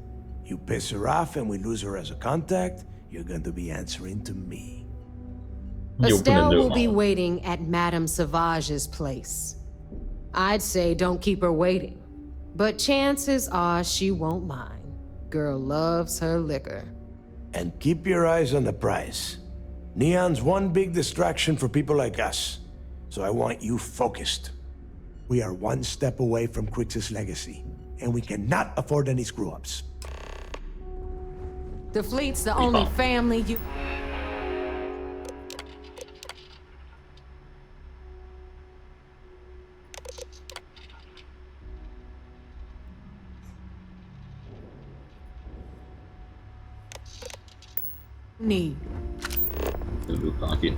You piss her off and we lose her as a contact, you're going to be answering to me. Estelle will be waiting at Madame Sauvage's place. I'd say don't keep her waiting, but chances are she won't mind. Girl loves her liquor. And keep your eyes on the prize. Neon's one big distraction for people like us, so I want you focused. We are one step away from Crixus' legacy, and we cannot afford any screw-ups. The fleet's the only family you... need. 有没有打电？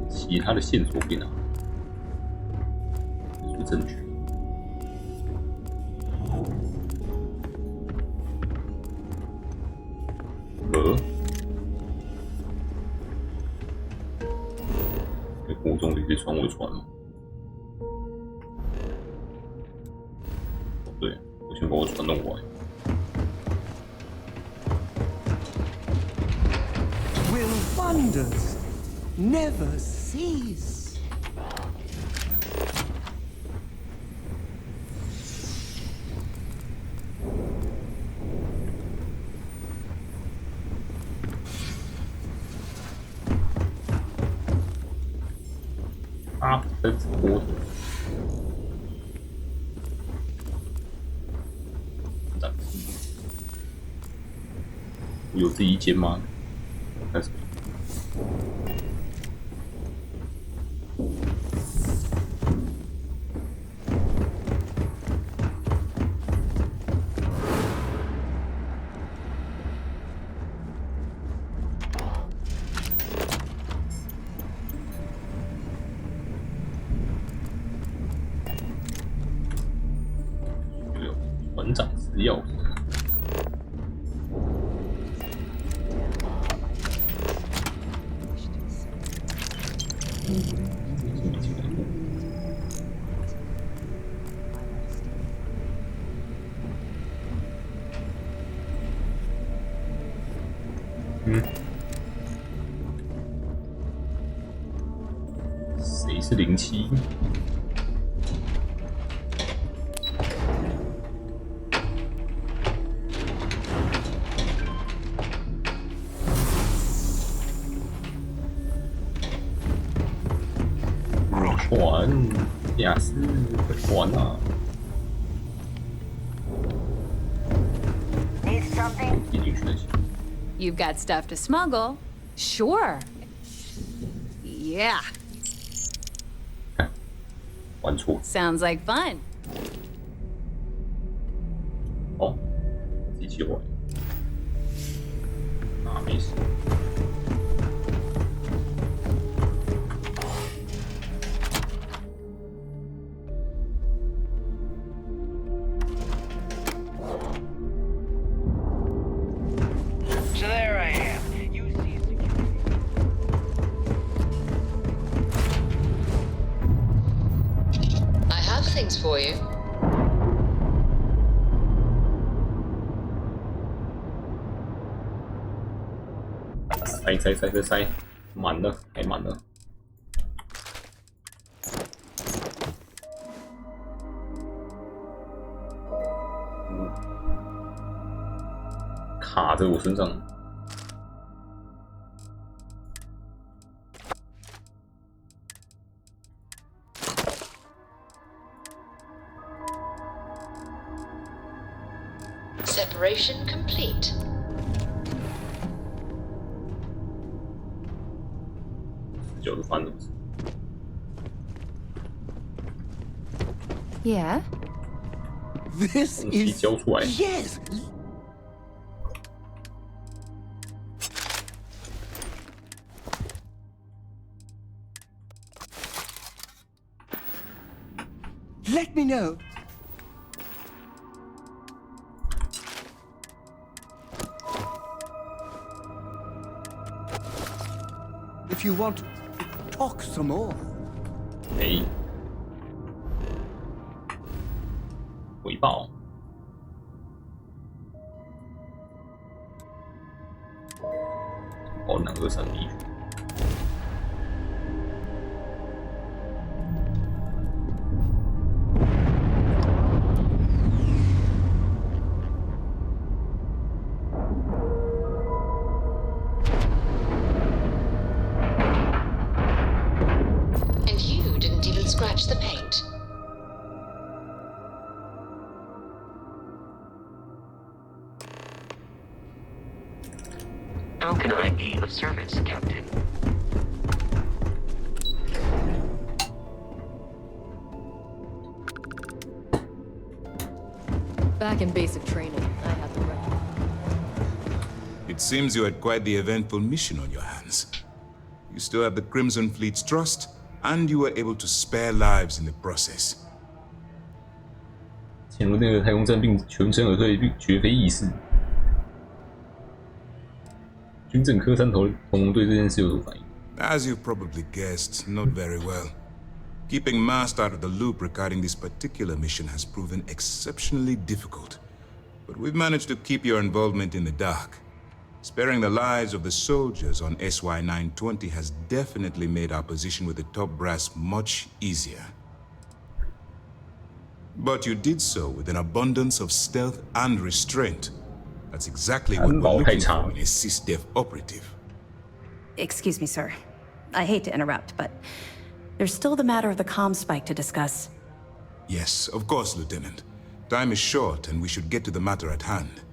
其他的线索给哪？是证据。在空中有些船尾船吗？对，我先把我船弄完。Will wonders never cease? That's cool. 有这一间吗？开始。船长之钥匙。谁是07？船，雅思的船啊！ Need something? You've got stuff to smuggle. Sure. Yeah. 玩错。Sounds like fun. 哦，机器玩。啊，没事。 So there I am. You see security. I have things for you.塞，满了，太满了。卡在我身上。 Separation complete. Yeah. This is yes. Let me know. If you want to talk some more. Hey. 回报。哦，223地区。 Scratch the paint. How can I be of service, Captain? Back in basic training, I had the record. It seems you had quite the eventful mission on your hands. You still have the Crimson Fleet's trust, and you were able to spare lives in the process. 潜入那个太空站并全身而退，并绝非易事。军政科三头同盟对这件事有所反应。As you've probably guessed, not very well. Keeping Mast out of the loop regarding this particular mission has proven exceptionally difficult. But we've managed to keep your involvement in the dark. Sparing the lives of the soldiers on SY-920 has definitely made our position with the top brass much easier. But you did so with an abundance of stealth and restraint. That's exactly what we're looking for in a SysDef operative. Excuse me, sir. I hate to interrupt, but there's still the matter of the comm spike to discuss. Yes, of course, Lieutenant. Time is short, and we should get to the matter at hand.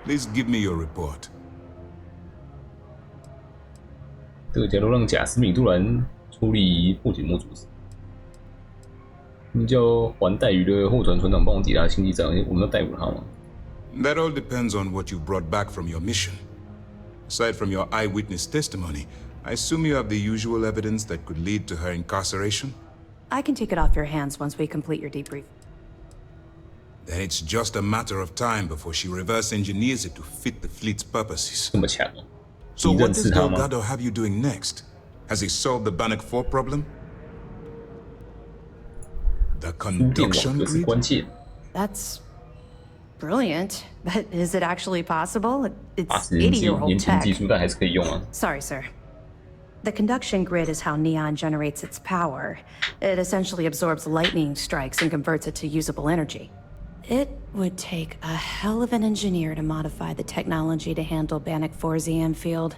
Please give me your report. 这个假如让贾斯敏突然处理破解模组时，你叫环带鱼的后船船长帮我抵达星际站，我们要逮捕他吗？ That all depends on what you brought back from your mission. Aside from your eyewitness testimony, I assume you have the usual evidence that could lead to her incarceration? I can take it off your hands once we complete your debrief. Then it's just a matter of time before she reverse engineers it to fit the fleet's purposes. So what does Delgado have you doing next? Has he solved the Bannock 4 problem? The conduction grid? That's brilliant, but is it actually possible? It's 80-year-old tech. Sorry, sir. The conduction grid is how Neon generates its power. It essentially absorbs lightning strikes and converts it to usable energy. It would take a hell of an engineer to modify the technology to handle Bannock 4's EM field.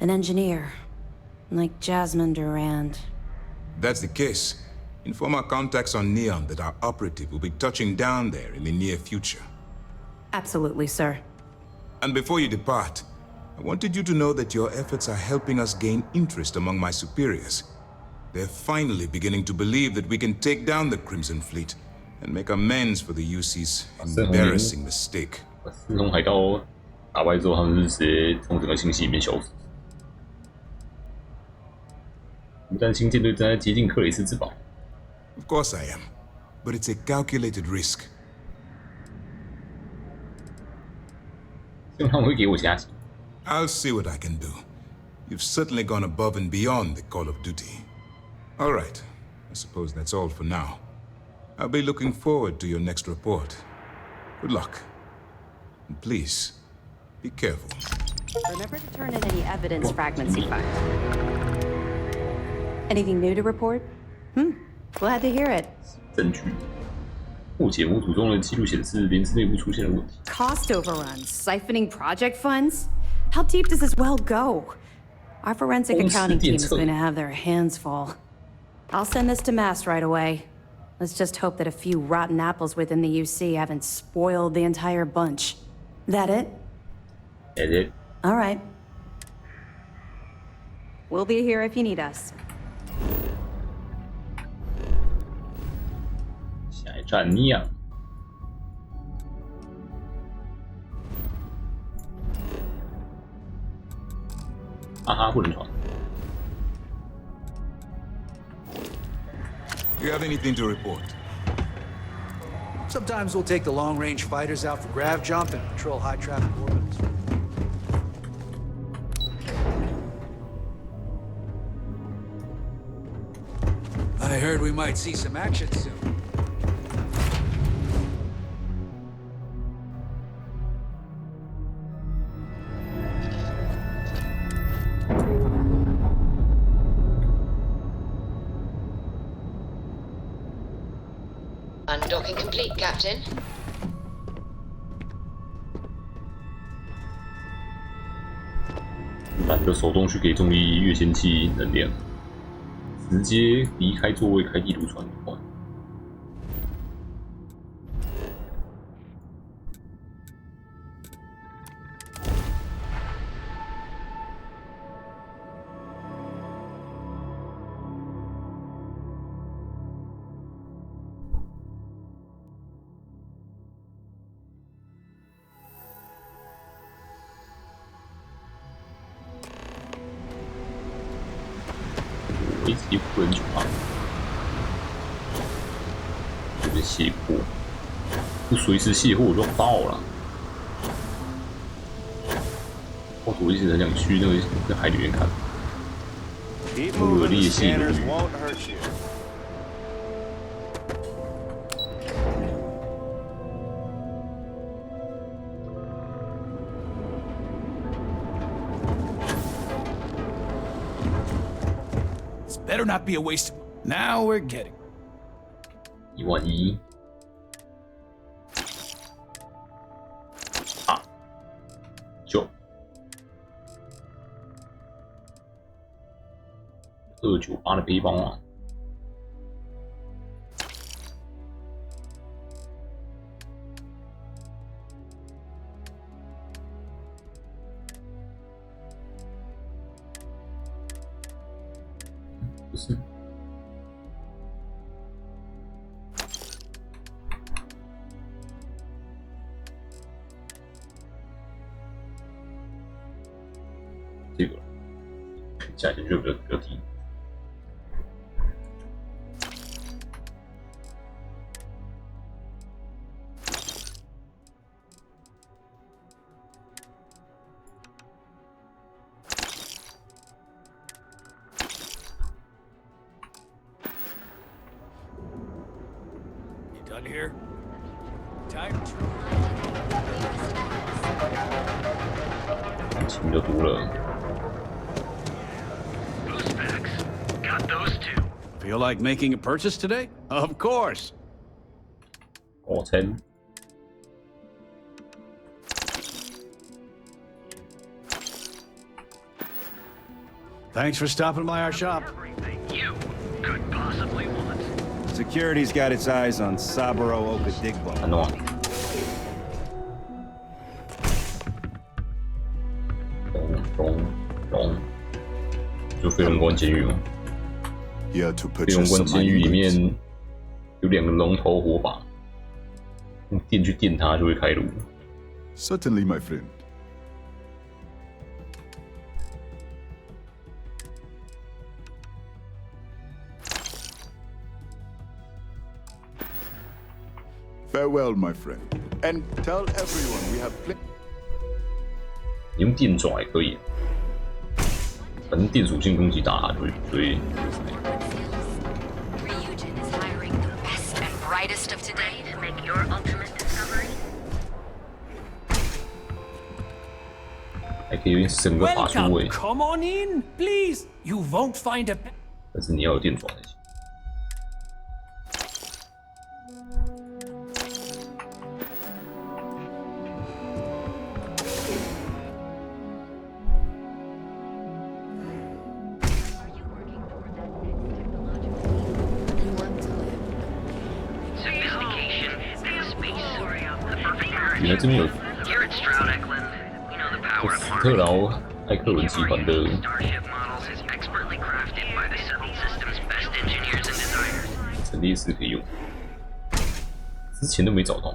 An engineer, like Jasmine Durand. That's the case. Inform our contacts on Neon that our operative will be touching down there in the near future. Absolutely, sir. And before you depart, I wanted you to know that your efforts are helping us gain interest among my superiors. They're finally beginning to believe that we can take down the Crimson Fleet and make amends for the UC's embarrassing mistake. 四通海盗打败之后，他们是直接从整个星系里面消失。无担星舰队正在接近克雷斯之堡。Of course I am, but it's a calculated risk. 希望他们会给我加急。I'll see what I can do. You've certainly gone above and beyond the call of duty. All right, I suppose that's all for now. I'll be looking forward to your next report. Good luck. And please, be careful. Remember to turn in any evidence fragments you find. Anything new to report? Glad to hear it. 证据。破解模组中的记录显示，连内部出现了问题。Cost overruns, siphoning project funds? How deep does this well go? Our forensic accounting team is going to have their hands full. I'll send this to Mast right away. Let's just hope that a few rotten apples within the UC haven't spoiled the entire bunch. That it? That's it. All right. We'll be here if you need us. 下一站尼亚。哈哈，不能闯。 Do you have anything to report? Sometimes we'll take the long-range fighters out for grav jump and patrol high-traffic orbits. I heard we might see some action soon. Undocking complete, Captain. 懒得手动去给重力跃迁器能量，直接离开座位开地图传唤。维吉夫人酒吧，这边卸货，不随时卸货就要爆了。我一直很想去那海里面看，恶劣蟹鲈鱼。Better not be a waste. Now we're getting. 11000啊，9 298的背包啊，不是。这个价钱就比较低。You done here? Time. 钱就多了。Feel like making a purchase today? Of course. 5000。Thanks for stopping by our shop. You could possibly want. Security's got its eyes on Saburo Okadigbo. 很暖。龙，就飞龙关监狱吗？飞龙关监狱里面有2个龙头火把，用电去电它就会开路。Certainly, my friend. Farewell, my friend, and tell everyone we have plenty. 你用电爪也可以，反正电属性攻击打就会。Brightest of today to make your ultimate discovery. 还可以有点省个法术位。 Come on in, please. You won't find a. 但是你要有电爪才行。原来这边有斯特劳艾克伦集团的陈列室可以用，之前都没找到。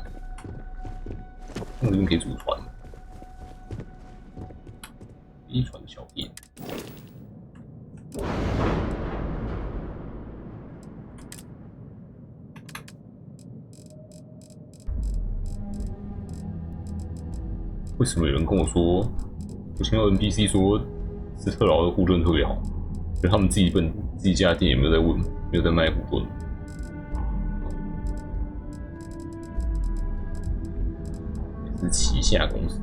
那这边可以组船，飞船小店。为什么有人跟我说，我听到 NPC 说斯特劳的护盾特别好，就他们自己家店也没有在问，没有在卖护盾。是旗下公司。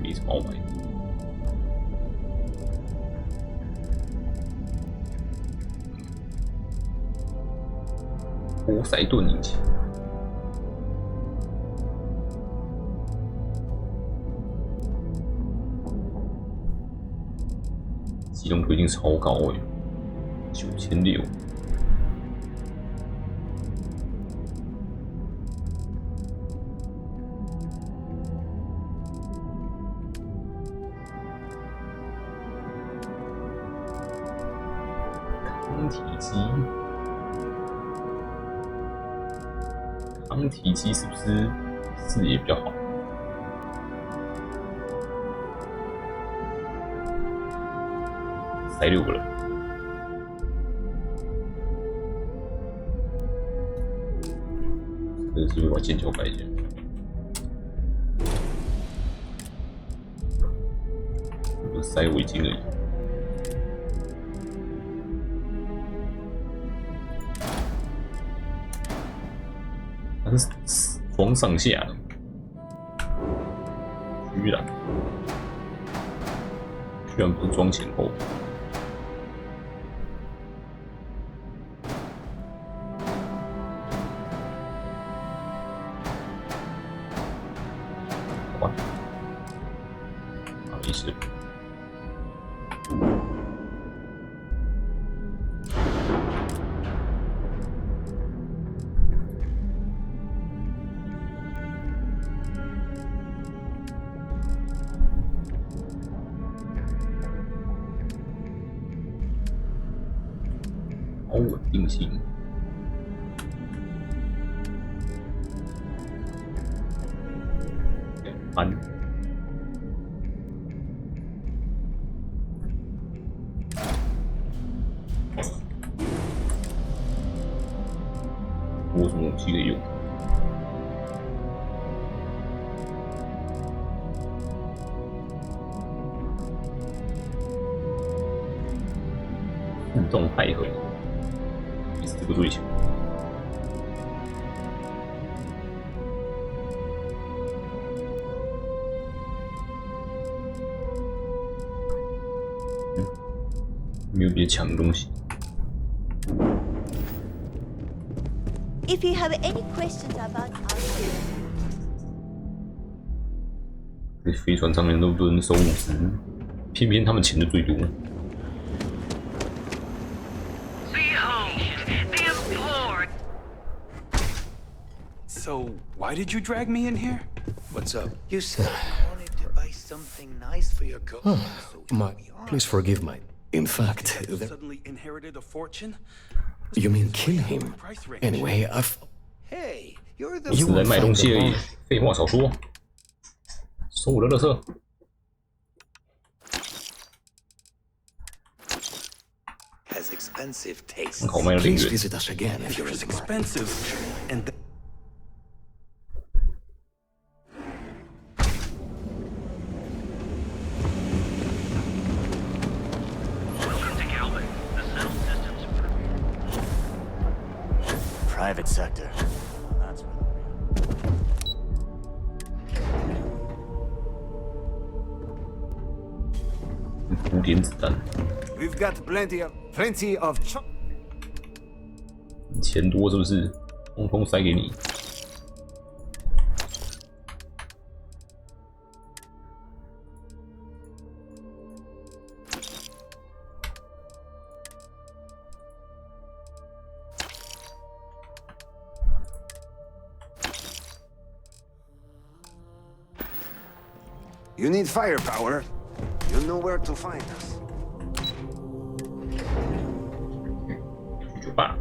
没什么好买的。活塞盾引擎，机动推进超高诶，9600。康体积，康体积是不是视野比较好？塞6个人，这是不是把剑桥改一下？就塞围巾而已。它是双上下的，居然不是装前后。好吧，没事。高稳定性。2班。我什么武器可以用？互动配合。这个最强。没有别强的东西。If you have any questions about our 这飞船上面都不能收物资，偏偏他们钱的最多。So, why did you drag me in here? What's up? You said you wanted to buy something nice for your girl. Please forgive my... In fact... Suddenly inherited a fortune? You mean kill him? Anyway, I've... Hey, you're the... 只能买东西而已，废话少说。收我的垃圾。Has expensive taste. Please visit us again if you're expensive and... Private sector. That's where the real. We've got plenty of 钱多是不是？通通塞给你。You need firepower. You know where to find us. 酒吧。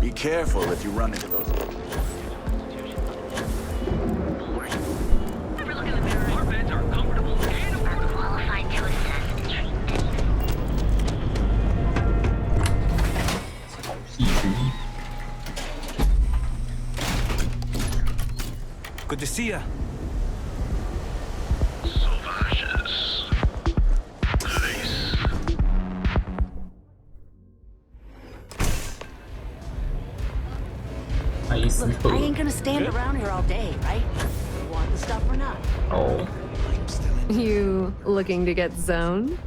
Be careful if you run into those. Good to see ya. Look, I ain't gonna stand around here all day, right? You want the stuff or not? Oh. You looking to get zoned?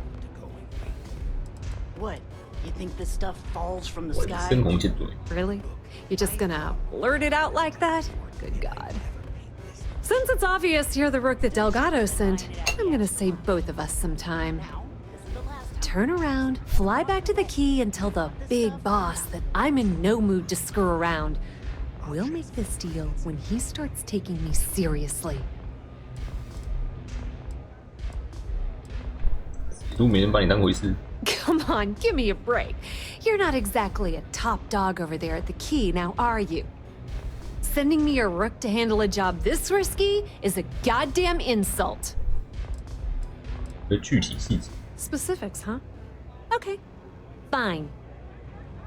What? You think this stuff falls from the sky? Really? You're just gonna blurt it out like that? Good God. Since it's obvious you're the rook that Delgado sent, I'm gonna save both of us some time. Turn around, fly back to the key, and tell the big boss that I'm in no mood to screw around. We'll make this deal when he starts taking me seriously. 都没人把你当回事。Come on, give me a break. You're not exactly a top dog over there at the key, now are you? Sending me a rook to handle a job this risky is a goddamn insult. 的具体细节。Specifics, huh? Okay, fine.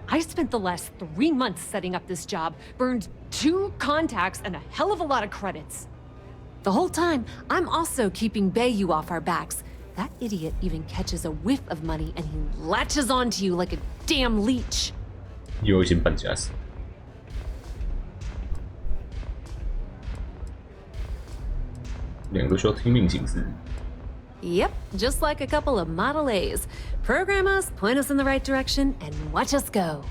I spent the last 3 months setting up this job, burned 2 contacts and a hell of a lot of credits. The whole time, I'm also keeping Bayu off our backs. That idiot even catches a whiff of money and he latches onto you like a damn leech. 又有一些绊脚石。两个需要听命行事。Yep, just like a couple of Model A's. Program us, point us in the right direction, and watch us go.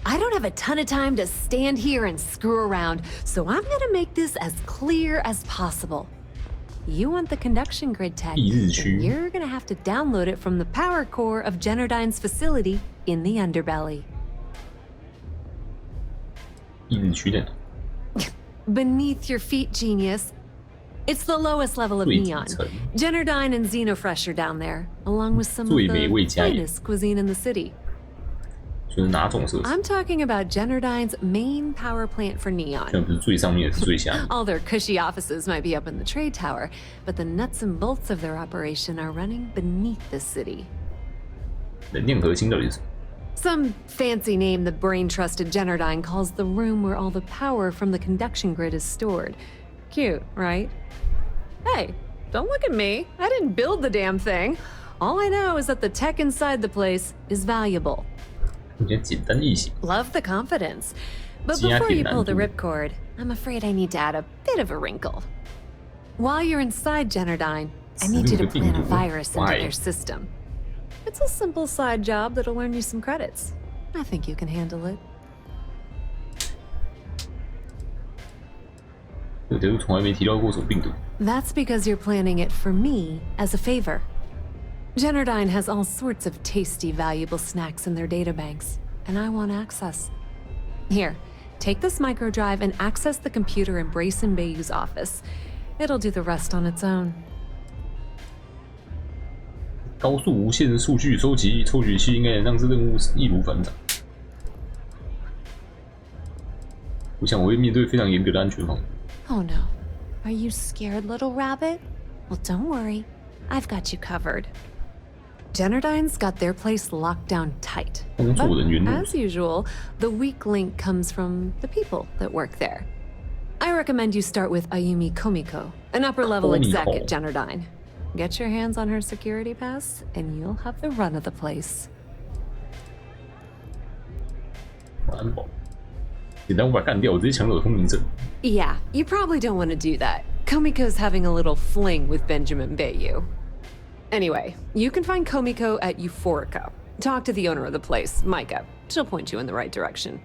I don't have a ton of time to stand here and screw around, so I'm gonna make this as clear as possible. You want the conduction grid tech, then you're gonna have to download it from the power core of Generdyne's facility in the underbelly. 一日区的。Beneath your feet, genius. It's the lowest level of Neon. Generdyne and Xenofresh are down there, along with some of the finest cuisine in the city. I'm talking about Generdyne's main power plant for Neon. All their cushy offices might be up in the trade tower, but the nuts and bolts of their operation are running beneath the city. Some fancy name the brain-trusted Generdyne calls the room where all the power from the conduction grid is stored. Cute, right? Hey, don't look at me. I didn't build the damn thing. All I know is that the tech inside the place is valuable. Love the confidence. But before you pull the ripcord, I'm afraid I need to add a bit of a wrinkle. While you're inside Generdyne, I need you to plant a virus into their system. It's a simple side job that'll earn you some credits. I think you can handle it. That's because you're planning it for me as a favor. Generdyne has all sorts of tasty, valuable snacks in their databanks, and I want access. Here, take this microdrive and access the computer in Brayson Bayou's office. It'll do the rest on its own. 高速无限数据收集抽取器应该能让这任务易如反掌。我想我会面对非常严格的安全防护。Oh no. Are you scared, little rabbit? Well, don't worry. I've got you covered. Generdyne's got their place locked down tight. But, as usual, the weak link comes from the people that work there. I recommend you start with Ayumi Komiko, an upper-level exec at Generdyne. Get your hands on her security pass, and you'll have the run of the place. Yeah, you probably don't want to do that. Komiko's having a little fling with Benjamin Bayou. Anyway, you can find Komiko at Euphorica. Talk to the owner of the place, Micah. She'll point you in the right direction.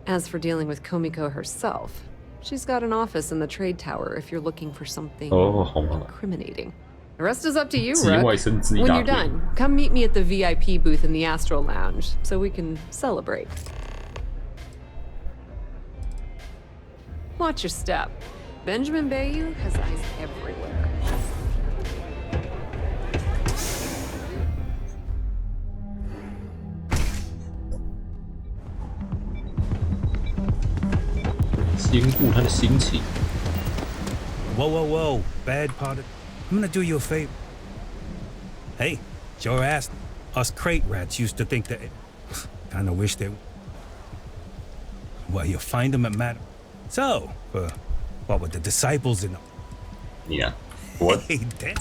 As for dealing with Komiko herself, she's got an office in the trade tower if you're looking for something incriminating. The rest is up to you, Rook. When you're done, come meet me at the VIP booth in the Astral Lounge so we can celebrate. Watch your step. Benjamin Bayou has eyes everywhere. Whoa, bad part of... I'm gonna do you a favor. Hey, sure asked. Us crate rats used to think that... Kinda wish they... Well, you find them at Madam. So, what with the disciples and... Yeah. What? Hey, damn.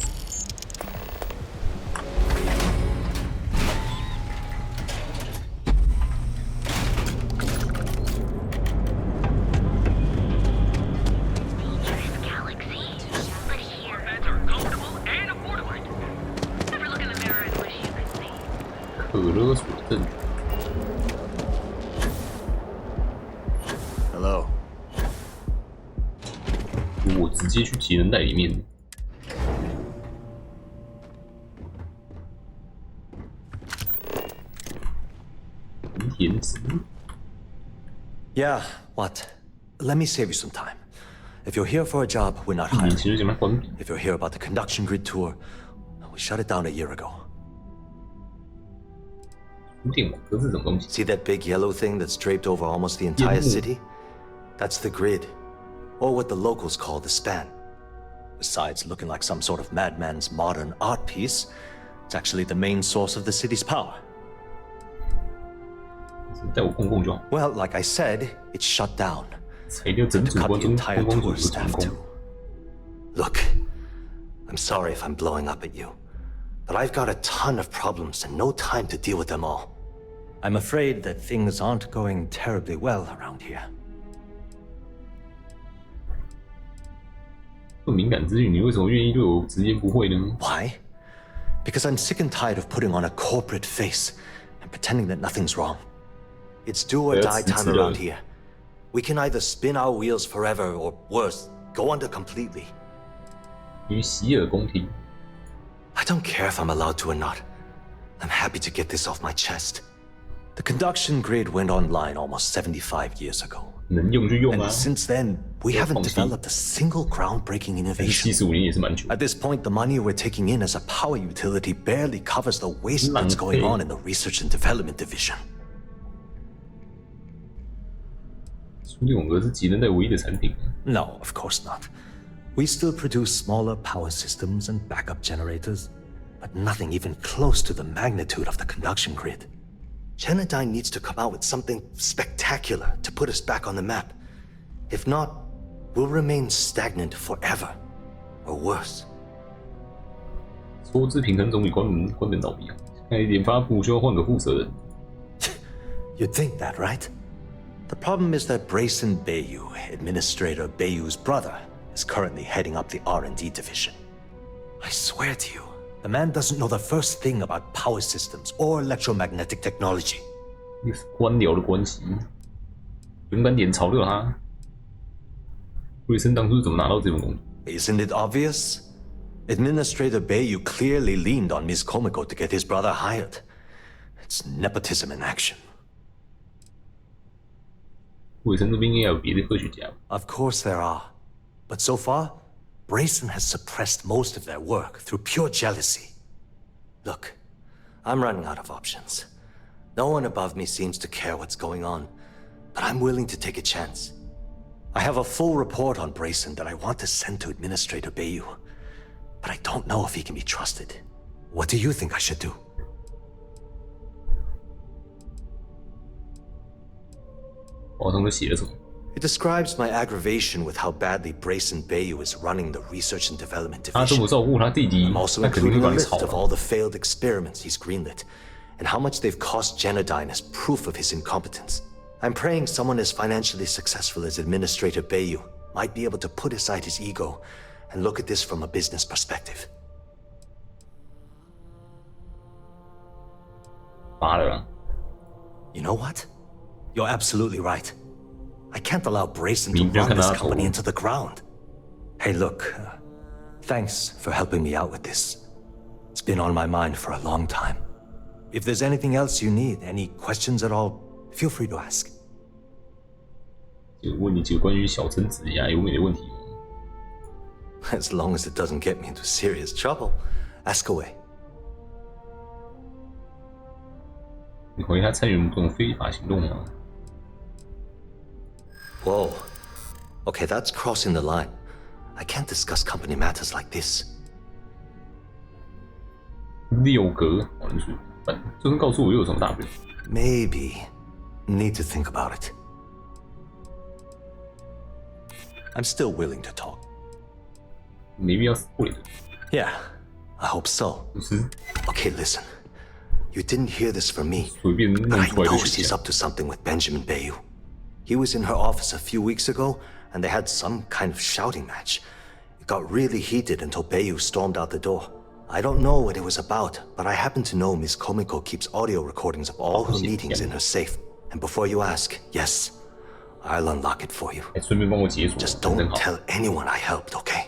Hello. 我直接去体能袋里面。填词。Yeah, what? Let me save you some time. If you're here for a job, we're not hiring. If you're here about the conduction grid tour, we shut it down a year ago. See that big yellow thing that's draped over almost the entire city? That's the grid, or what the locals call the span. Besides looking like some sort of madman's modern art piece, it's actually the main source of the city's power. Well, like I said, it's shut down. To cut the entire tour staff too. Look, I'm sorry if I'm blowing up at you, but I've got a ton of problems and no time to deal with them all. I'm afraid that things aren't going terribly well around here. 这么敏感资讯，你为什么愿意对我直言不讳呢？ Why? Because I'm sick and tired of putting on a corporate face and pretending that nothing's wrong. It's do or die time around here. We can either spin our wheels forever or worse, go under completely. 与洗耳恭听。 I don't care if I'm allowed to or not. I'm happy to get this off my chest. The conduction grid went online almost 75 years ago. 能用就用啊。 And since then, we haven't developed a single groundbreaking innovation. 75年也是蛮久。 At this point, the money we're taking in as a power utility barely covers the waste that's going on in the research and development division. 苏利永格是节能带唯一的产品。 No, of course not. We still produce smaller power systems and backup generators, but nothing even close to the magnitude of the conduction grid. Genodyne needs to come out with something spectacular to put us back on the map. If not, we'll remain stagnant forever, or worse. 说之平衡总比关门倒闭啊！看来研发部需要换个负责人。You'd think that, right? The problem is that Brayson Bayou, Administrator Bayou's brother, is currently heading up the R&D division. I swear to you, the man doesn't know the first thing about power systems or electromagnetic technology. 官僚的关系，勇敢点炒掉他。瑞森当初是怎么拿到这种工作 Isn't it obvious? Administrator Bayou clearly leaned on Ms. Komiko to get his brother hired. It's nepotism in action. 瑞森那边应该有别的科学家。 Of course there are. But so far, Brayson has suppressed most of their work through pure jealousy. Look, I'm running out of options. No one above me seems to care what's going on, but I'm willing to take a chance. I have a full report on Brayson that I want to send to Administrator Bayou, but I don't know if he can be trusted. What do you think I should do? 报上都写了什么？ It describes my aggravation with how badly Brayson Bayou is running the research and development 他这 division. 么照顾他弟弟， I'm also 那肯定会 including 把 a 你 list 炒 of 了。 all the failed experiments he's greenlit, and how much they've cost Genodyne as proof of his incompetence. I'm praying someone as financially successful as Administrator Bayou might be able to put aside his ego and look at this from a business perspective. 发了啦。 You know what? You're absolutely right. I can't allow Brayson to run this company into the ground. Hey, look, thanks for helping me out with this. It's been on my mind for a long time. If there's anything else you need, any questions at all, feel free to ask. 就问你几个关于小陈子牙优美的问题。 As long as it doesn't get me into serious trouble, ask away. 你怀疑他参与某种非法行动吗？ Whoa. Okay, that's crossing the line. I can't discuss company matters like this. 六格，就算告诉我又有什么大不了？ Maybe. Need to think about it. I'm still willing to talk. 没必要死会的。 Yeah, I hope so. Okay, listen. You didn't hear this from me, 随便 but 弄 I 出来 know 就 she's 行。 up to something with Benjamin Bayou. He was in her office a few weeks ago, and they had some kind of shouting match. It got really heated until Bayou stormed out the door. I don't know what it was about, but I happen to know Ms. Komiko keeps audio recordings of all her meetings in her safe. And before you ask, yes, I'll unlock it for you. 顺便帮我解锁。 Just don't tell anyone I helped, okay?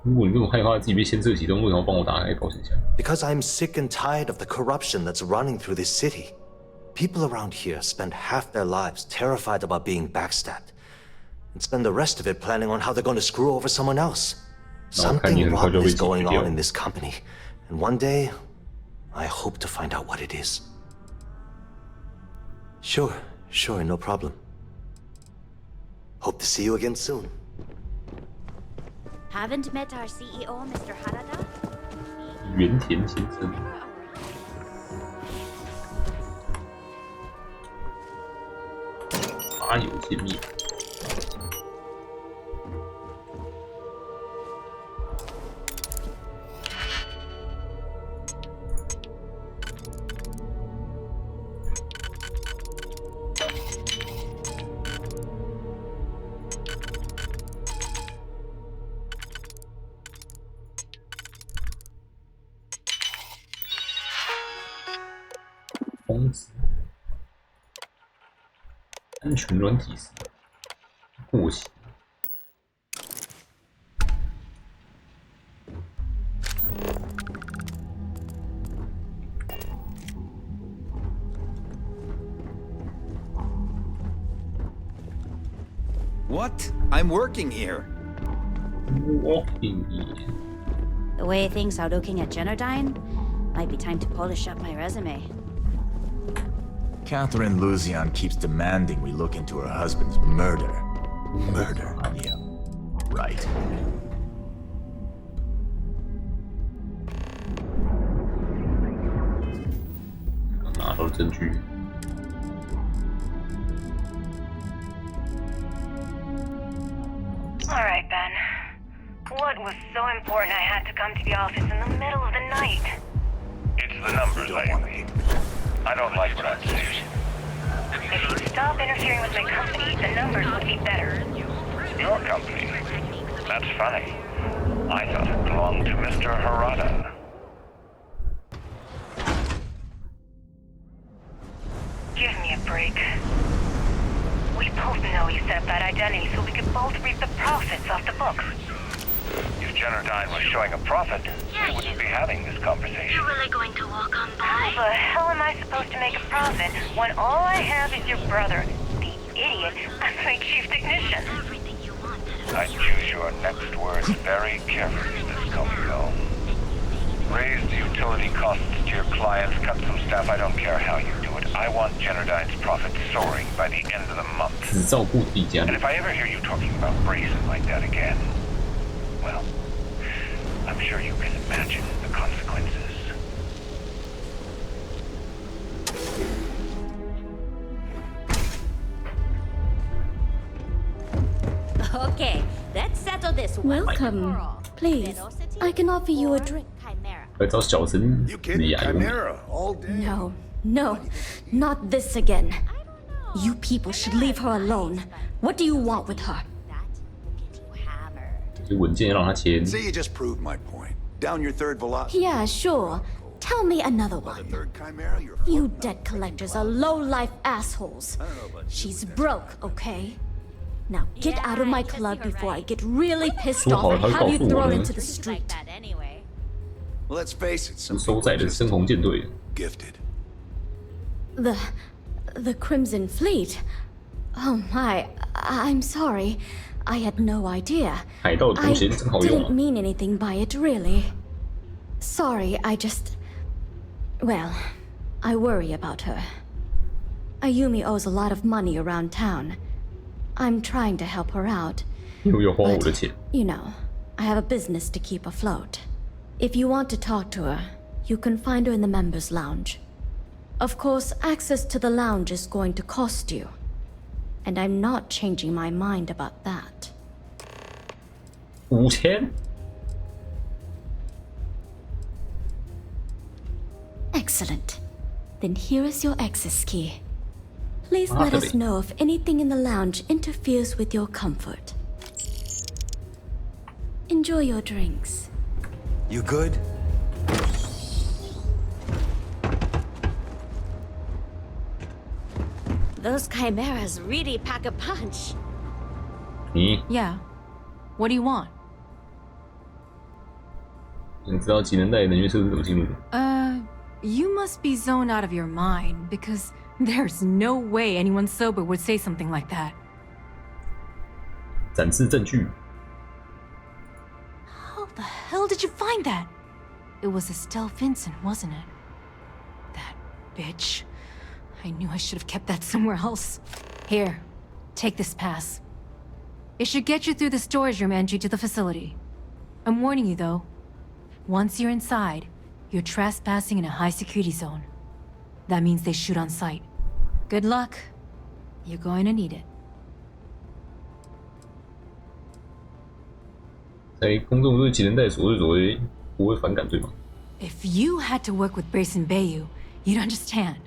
如果你这么害怕自己被先测启动，为什么帮我打开保险箱？ Because I'm sick and tired of the corruption that's running through this city. People around here spend half their lives terrified about being backstabbed, and spend the rest of it planning on how they're going to screw over someone else. Something rotten is going on in this company, And one day, I hope to find out what it is. Sure, no problem. Hope to see you again soon. Haven't met our CEO, Mr. Harada? 原田先生。麻油见面。疯子，安全软体时过期。What? I'm working here. Working here. The way things are looking at Genodyne, might be time to polish up my resume. Catherine Luzian keeps demanding we look into her husband's murder. Murder? Yeah. Right.拿到证据。All right, Ben. What was so important I had to come to the office in the middle of the night? It's the numbers, Amy. I don't like what I'm seeing. If you stop interfering with my company, the numbers would be better. Your company? That's funny. I thought it belonged to Mr. Harada. Give me a break. We both know you set up that identity so we could both reap the profits off the books. If Genodyne was showing a profit, we wouldn't be having this conversation. You're really going to walk on by? How the hell am I supposed to make a profit when all I have is your brother, the idiot, as my chief technician? I choose your next words very carefully, Miss Comio. Raise the utility costs to your clients, cut some staff, I don't care how you do it. I want Genodyne's profit soaring by the end of the month. And if I ever hear you talking about Brayson like that again, well, I'm sure you can imagine the consequences. Okay, let's settle this one. Welcome. Please, I can offer you a drink. 来找小神李亚用。 No, no, not this again. You people should leave her alone. What do you want with her? 这些文件要让他签。 See, you just proved my point. Down your third velocity. Yeah, sure. Tell me another one. You debt collectors are low-life assholes. She's broke, okay? Now get out of my club before I get really pissed off and have you thrown into the street. Let's face it, some 收载的深红舰队。 gifted. The Crimson Fleet. Oh my, I'm sorry. I had no idea. 海盗头衔真好用 didn't mean anything by it, really. Sorry, I just... Well, I worry about her. Ayumi owes a lot of money around town. I'm trying to help her out. 又要花我的钱。 You know, I have a business to keep afloat. If you want to talk to her, you can find her in the members' lounge. Of course, access to the lounge is going to cost you. And I'm not changing my mind about that. 5000。 Excellent. Then here is your access key. Please let us know if anything in the lounge interferes with your comfort. Enjoy your drinks. You good? Those chimeras really pack a punch.你 Yeah. What do you want? 想知道技能带能源设施怎么进入？ You must be zoned out of your mind, because there's no way anyone sober would say something like that. 展示证据。 How the hell did you find that? it was Estelle Vincent, wasn't it? That bitch. I knew I should have kept that somewhere else. Here, take this pass. It should get you through the storage room entry to the facility. I'm warning you, though. Once you're inside, you're trespassing in a high-security zone. That means they shoot on sight. Good luck. You're going to need it. 在公众对其人代所作为不会反感，对吗？ If you had to work with Grayson Bayou, you'd understand.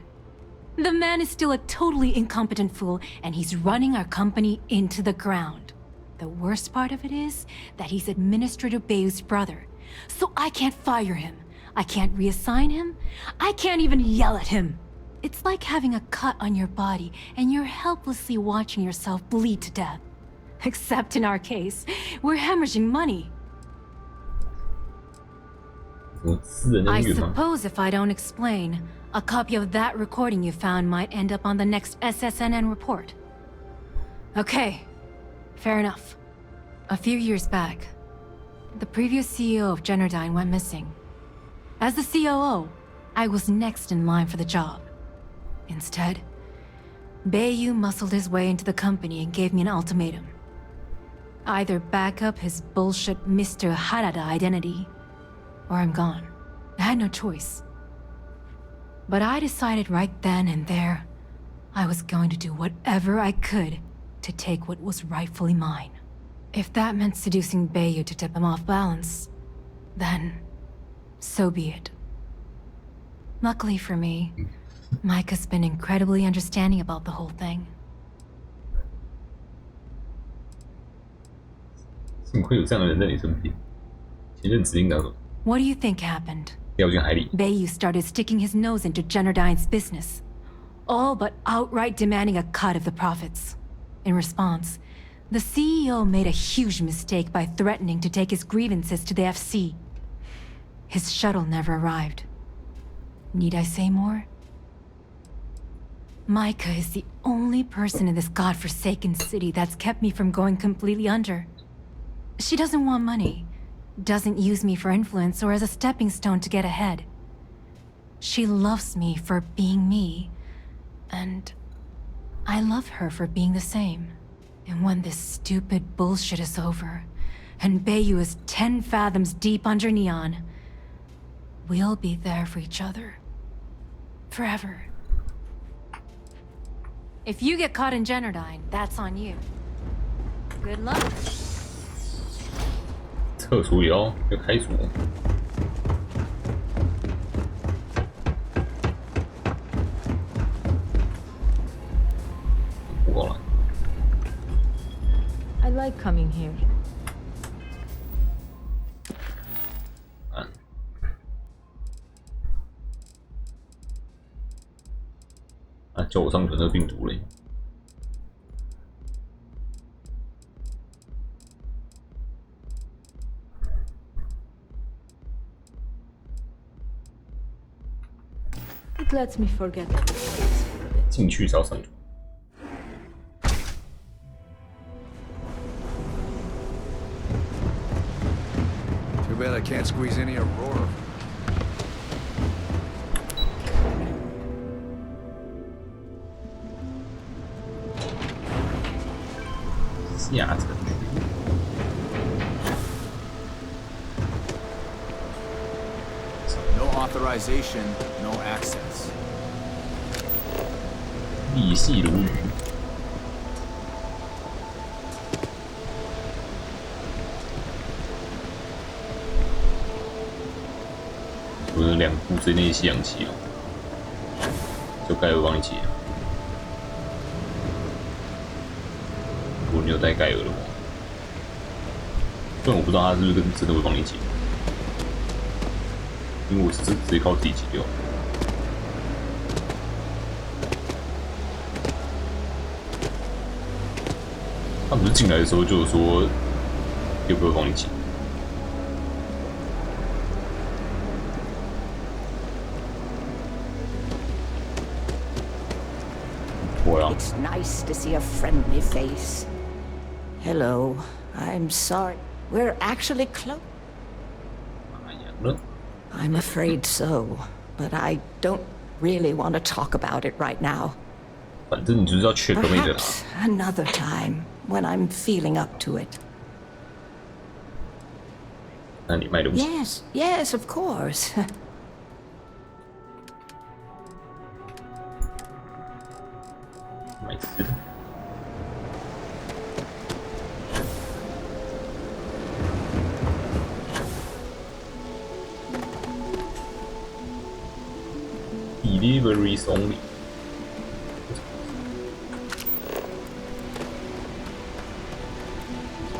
The man is still a totally incompetent fool, and he's running our company into the ground. The worst part of it is that he's Administrator Bayou's brother, so I can't fire him. I can't reassign him. I can't even yell at him. It's like having a cut on your body, and you're helplessly watching yourself bleed to death. Except in our case, we're hemorrhaging money. I suppose if I don't explain, a copy of that recording you found might end up on the next SSNN report. Okay, fair enough. A few years back, the previous CEO of Generdyne went missing. As the COO, I was next in line for the job. Instead, Bayou muscled his way into the company and gave me an ultimatum. Either back up his bullshit Mr. Harada identity, or I'm gone. I had no choice. But I decided right then and there, I was going to do whatever I could to take what was rightfully mine. If that meant seducing Bayou to tip him off balance, then so be it. Luckily for me, Micah's been incredibly understanding about the whole thing. 幸亏有这样的人在你身边。前任指令打手。 What do you think happened? 掉进海里。 Bayou started sticking his nose into Generdyne's business, all but outright demanding a cut of the profits. In response, the CEO made a huge mistake by threatening to take his grievances to the FC. His shuttle never arrived. Need I say more? Micah is the only person in this godforsaken city that's kept me from going completely under. She doesn't want money, doesn't use me for influence or as a stepping stone to get ahead. She loves me for being me, and I love her for being the same. And when this stupid bullshit is over, and Bayou is 10 fathoms deep under Neon, we'll be there for each other. Forever. If you get caught in Generdyne, that's on you. Good luck. 厕所也要开锁。过了。I like coming here. 叫我上传这病毒嘞。It lets me forget. 进去是要上传。Too bad I can't squeeze any Aurora. 下层。 No authorization, no access. 力细如鱼。除了2部之内吸氧气哦，就盖尔帮你解。如果你有带盖尔的话，虽然我不知道他是不是真的会帮你解。 因为我是直接靠自己解掉。他不是进来的时候就有说要不要帮你解？我呀。 It's nice to see a friendly face. Hello, I'm sorry. We're actually close. I'm afraid so, but I don't really want to talk about it right now. 反正你就是要check妹的啦。 Perhaps another time when I'm feeling up to it. 那你卖东西 Yes, yes, of course. 买吃的。Deliveries only。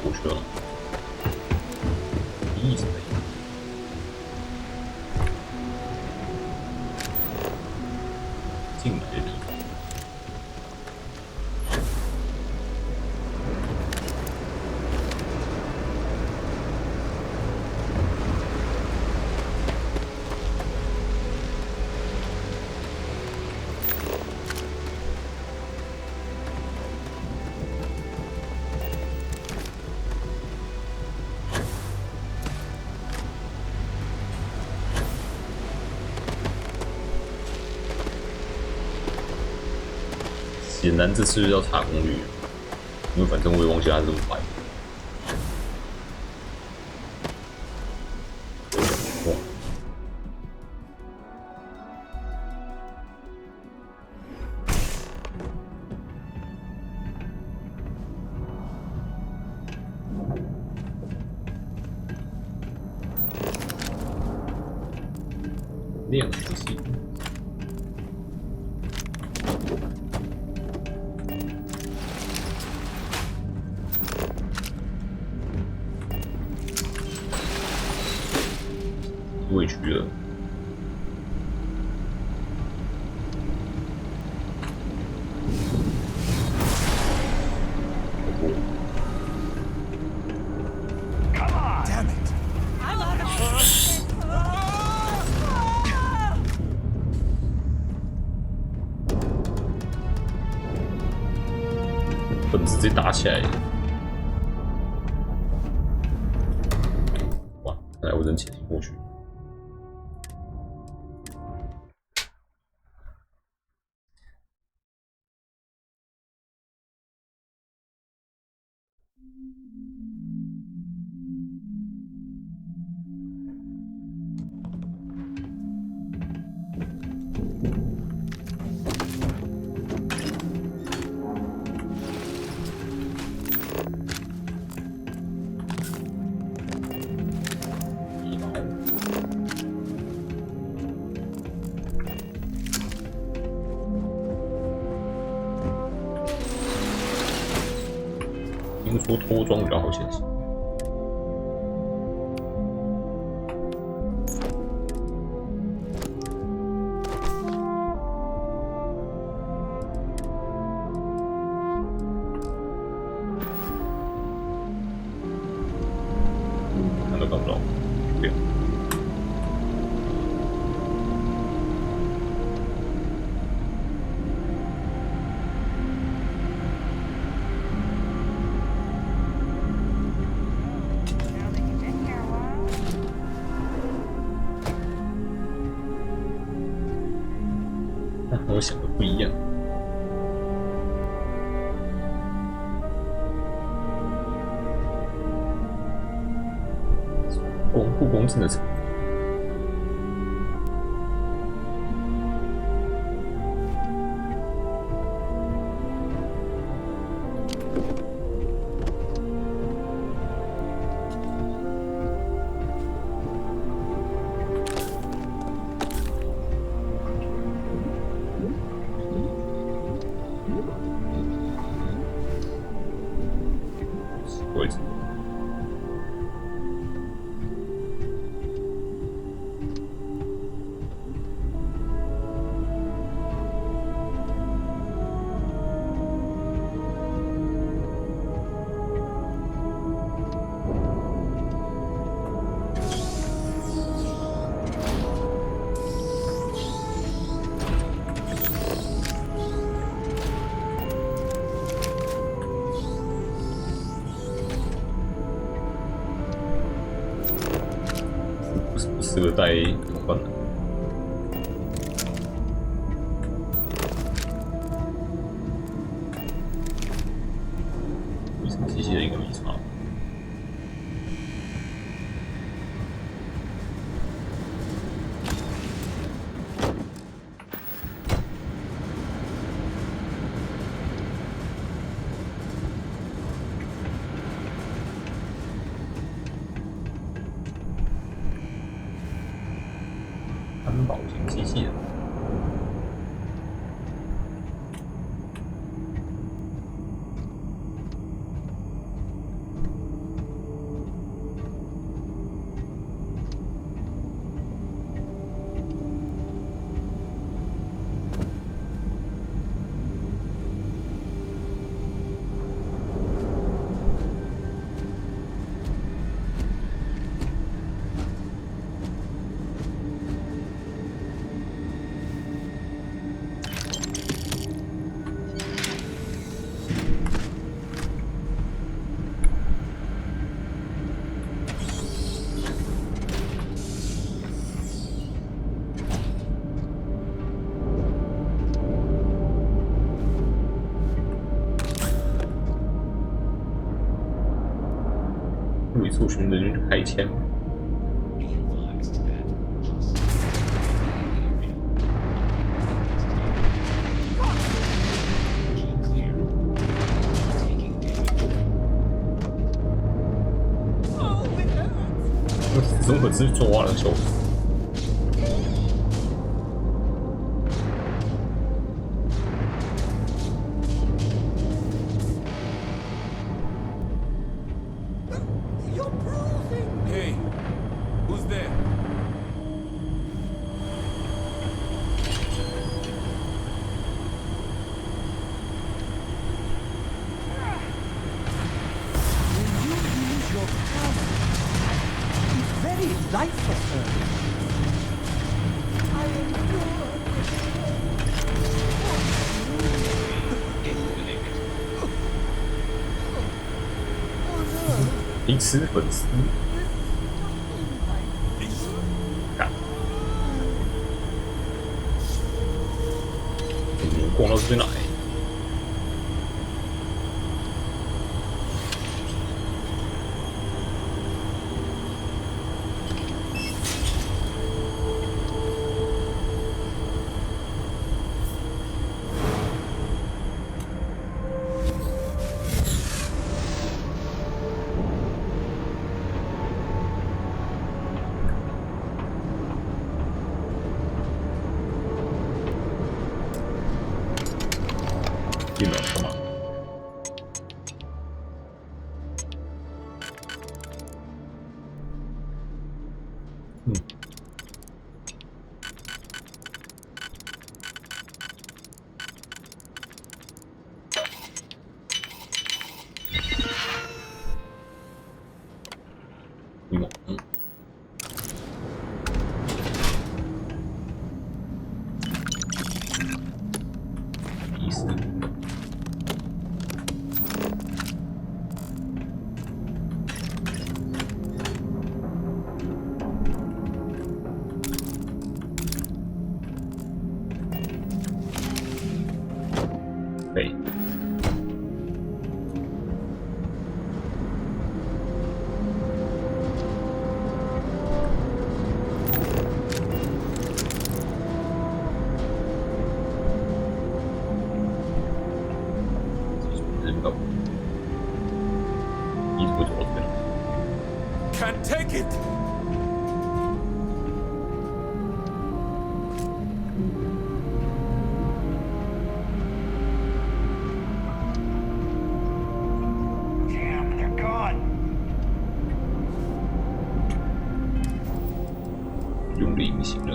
过去了。意思没？进来的地方。 显然这次要查攻略，因为反正我也忘记他是怎么摆。哇！量体系。 委屈了。Damn it! I'm out of bullets. 本直接打起来。哇！看来我真潜行过去。 听说脱装比较好前行。看都看不到，对。 和我想的不一样。不公正的惩罚。位置。不适合带保型机器人。搜寻人员开枪。我怎么只抓了手？ 彼此粉丝，看，逛到这边来。 进来干嘛？意思。 对，你怎么走这边 ？Can't take it. 用力不行了。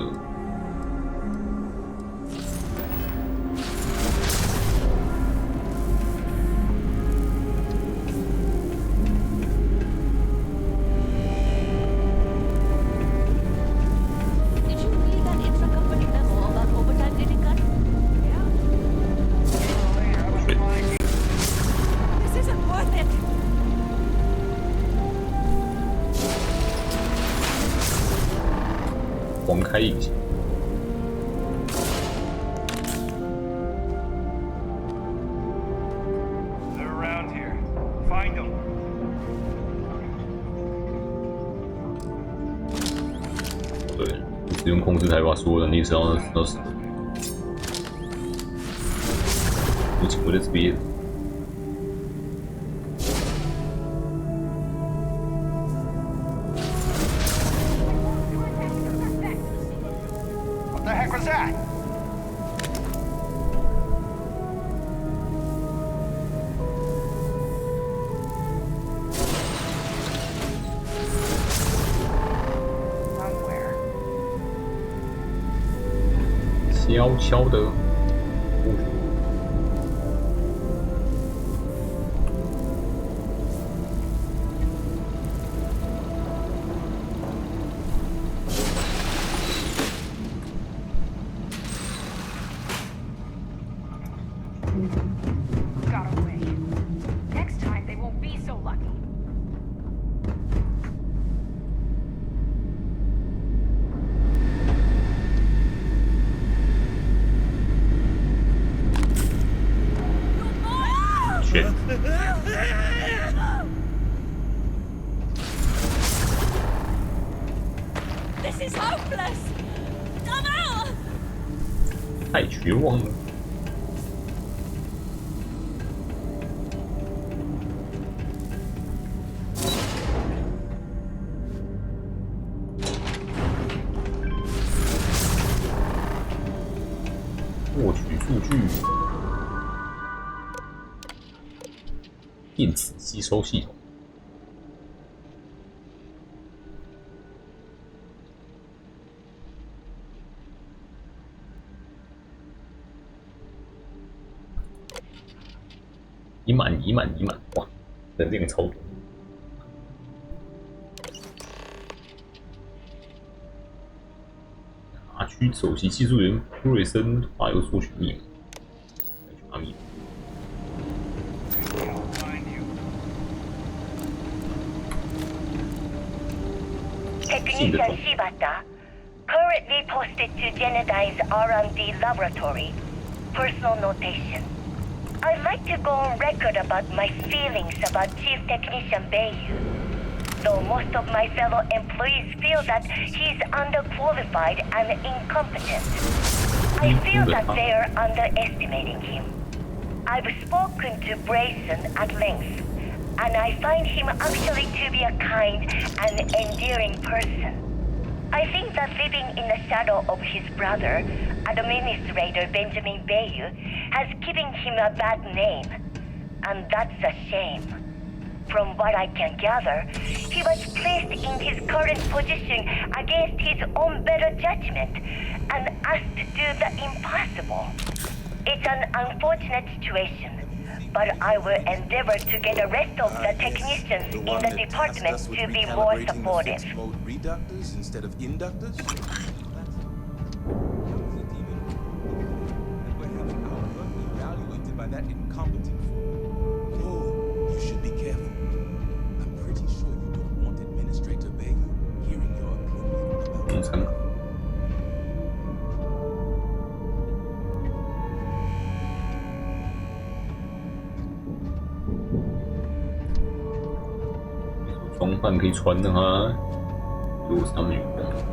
黄开引擎。 对，只用控制台把所有能力升到10。不请我的这边。 What's The heck was that? Somewhere. 悄悄的。 Got away. Next time they won't be so lucky. 选。This is hopeless. Come out. 太绝望了。 获取数据，电子吸收系统。已满，哇，能量超多。塔区首席技术员普瑞森话又索取密码，来去阿密。 Technician Shibata, currently posted to Genedine's R&D laboratory. Personal notation. I'd like to go on record about my feelings about Chief Technician Bayu. Though most of my fellow employees feel that he's underqualified and incompetent. I feel that they're underestimating him. I've spoken to Brayson at length, and I find him actually to be a kind and endearing person. I think that living in the shadow of his brother, Administrator Benjamin Bayu, has given him a bad name, and that's a shame. From what I can gather, he was placed in his current position against his own better judgment and asked to do the impossible. It's an unfortunate situation, but I will endeavor to get the rest of the technicians in the department to be more supportive. Reductors instead of inductors? We're having our work evaluated by that incompetent fool. Oh, you should be careful. I'm pretty sure you don't want Administrator Bayu hearing your opinion about it. 装扮可以穿的哈，如果是他们女的。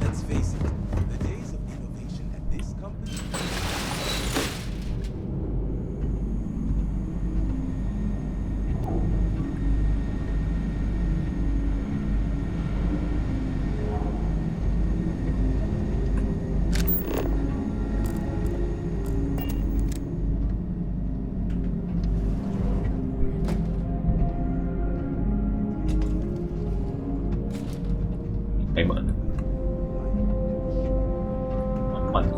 Let's face it, the days of innovation at this company. 开门，慢走。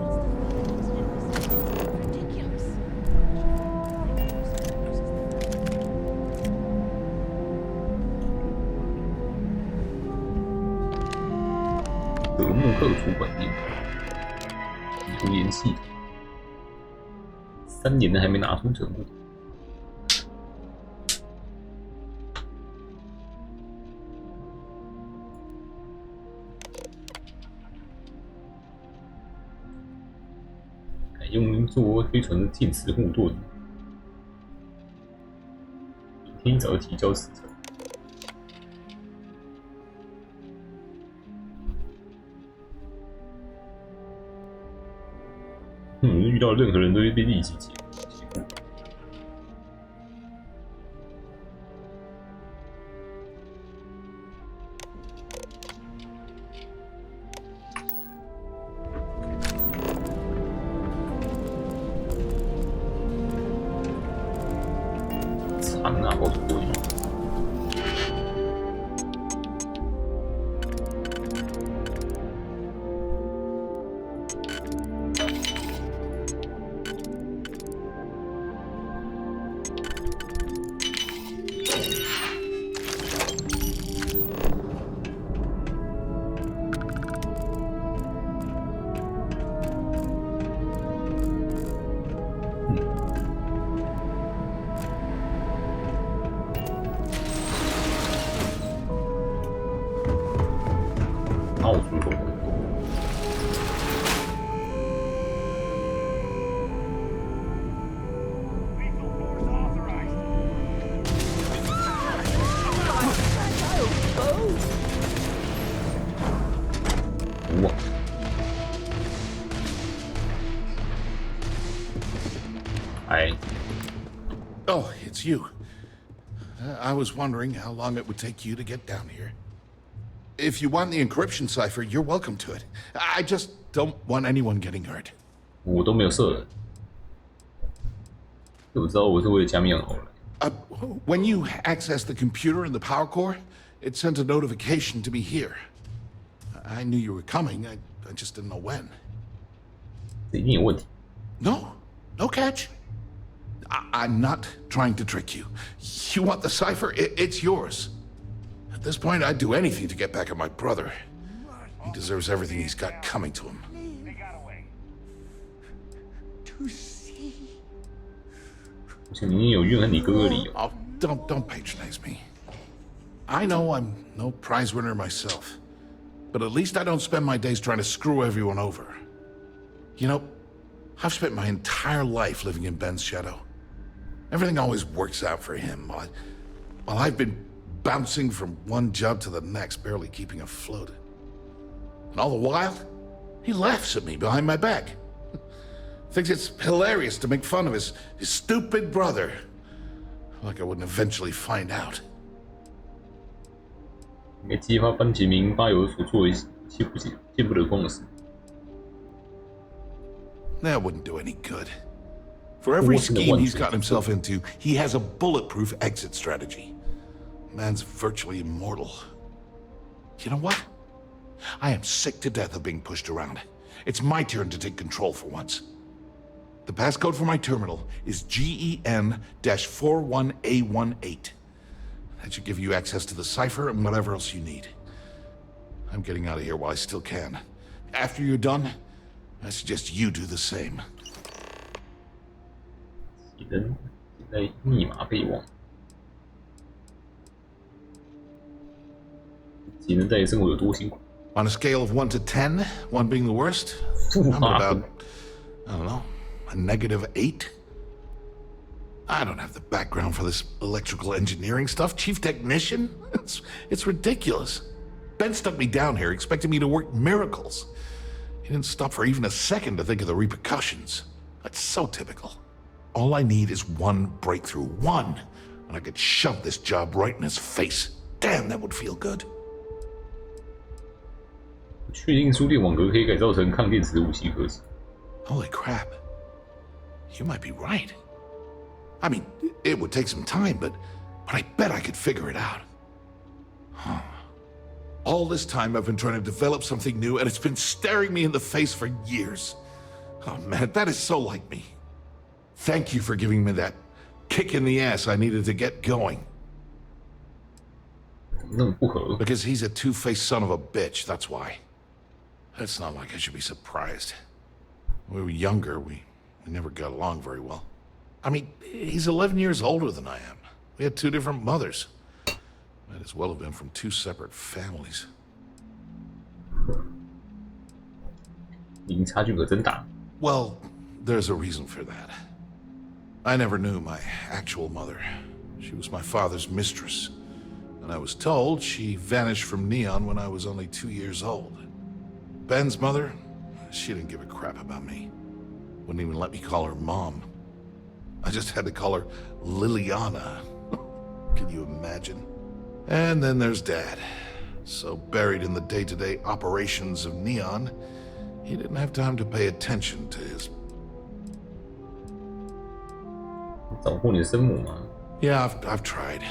德穆克主管店，油盐系统，3年了还没拿出成果。 用作推船的电磁护盾，明天一早提交时程。遇到任何人都会被立即解雇。惨啊，爆出过瘾。澳洲狗。哇！ Oh, it's you. I was wondering how long it would take you to get down here. If you want the encryption cipher, you're welcome to it. I just don't want anyone getting hurt. 我都没有射人，我知道我是为了加密好了。When you accessed the computer in the power core, it sent a notification to me here. I knew you were coming. I just didn't know when. 这一定有问题。 No, no catch. I'm not trying to trick you. You want the cipher? It's yours. At this point, I'd do anything to get back at my brother. He deserves everything he's got coming to him. They got away. To see. Oh, don't patronize me. I know I'm no prize winner myself, but at least I don't spend my days trying to screw everyone over. You know, I've spent my entire life living in Ben's shadow. Everything always works out for him, while I've been bouncing from one job to the next, barely keeping afloat. And all the while, he laughs at me behind my back. Thinks it's hilarious to make fun of his stupid brother. Like I wouldn't eventually find out. 没激发班杰明巴尤所做见不得光的事。 That wouldn't do any good. For every scheme he's gotten himself into, he has a bulletproof exit strategy. Man's virtually immortal. You know what? I am sick to death of being pushed around. It's my turn to take control for once. The passcode for my terminal is GEN-41A18. That should give you access to the cipher and whatever else you need. I'm getting out of here while I still can. After you're done, I suggest you do the same. 技能在密码备忘。技能在生活有多辛苦 On a scale of 1 to 10, 1 being the worst, I'm about, I don't know, a -8. I don't have the background for this electrical engineering stuff. Chief technician? It's ridiculous. Ben stuck me down here expecting me to work miracles. He didn't stop for even a second to think of the repercussions. That's so typical. All I need is one breakthrough. One. And I could shove this job right in his face. Damn, that would feel good. 确定输电网格可以改造成抗电磁武器科技。 Holy crap. You might be right. I mean, it would take some time, but I bet I could figure it out. Huh. All this time I've been trying to develop something new, and it's been staring me in the face for years. Oh man, that is so like me. Thank you for giving me that kick in the ass I needed to get going. Because he's a two-faced son of a bitch, that's why. It's not like I should be surprised. When we were younger, we never got along very well. I mean, he's 11 years older than I am. We had 2 different mothers. Might as well have been from 2 separate families. 年龄差距可真大。 Well, there's a reason for that. I never knew my actual mother. She was my father's mistress. And I was told she vanished from Neon when I was only 2 years old. Ben's mother, she didn't give a crap about me. Wouldn't even let me call her mom. I just had to call her Liliana. Can you imagine? And then there's Dad. So buried in the day-to-day operations of Neon, he didn't have time to pay attention to his... Yeah, I've tried,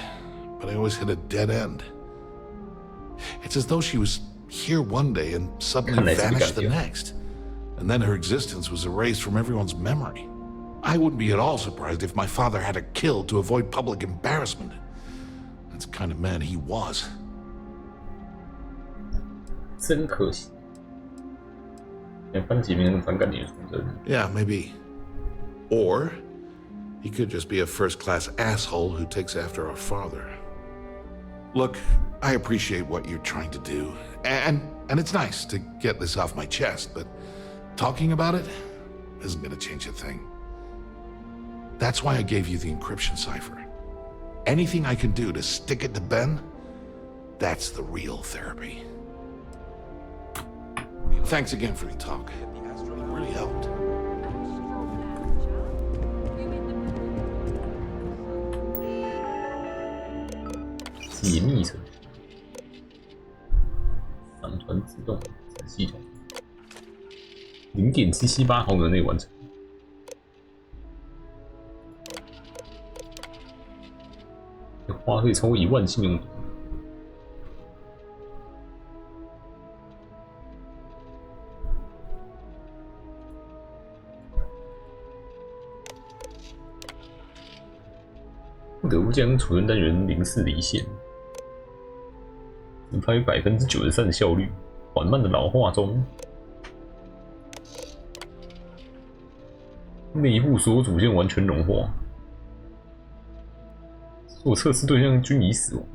but I always hit a dead end. It's as though she was here one day and suddenly vanished the next. And then her existence was erased from everyone's memory. I wouldn't be at all surprised if my father had her killed to avoid public embarrassment. That's the kind of man he was. 真可惜，连班级名人反感你出征。Yeah, maybe. Or he could just be a first-class asshole who takes after our father. Look, I appreciate what you're trying to do, and it's nice to get this off my chest, but talking about it isn't gonna change a thing. That's why I gave you the encryption cipher. Anything I can do to stick it to Ben, that's the real therapy. Thanks again for the talk. It really helped. 解密程序，上传自动子系统，0.778毫秒内完成。花费超过1万信用度。不得不将储存单元04离线，只发挥93%的效率，缓慢的老化中。内部所有组件完全融化。 所有测试对象均已死亡。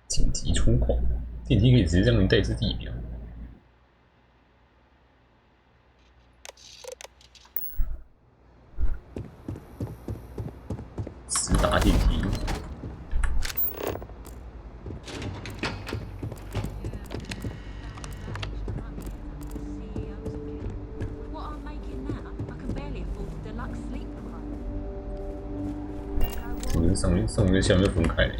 紧急出口，电梯可以直接将您带至地表。直达电梯。 上面跟下面分开了。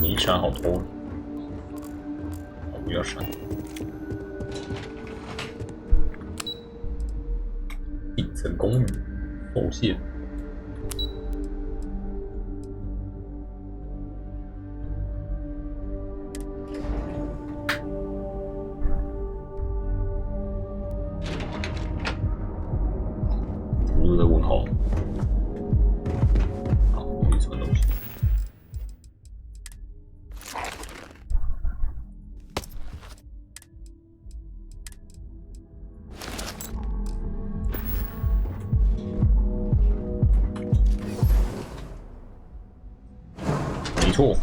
没啥好偷的，我不要删。顶层公寓受限。 我在问号。好，没什么东西。没错。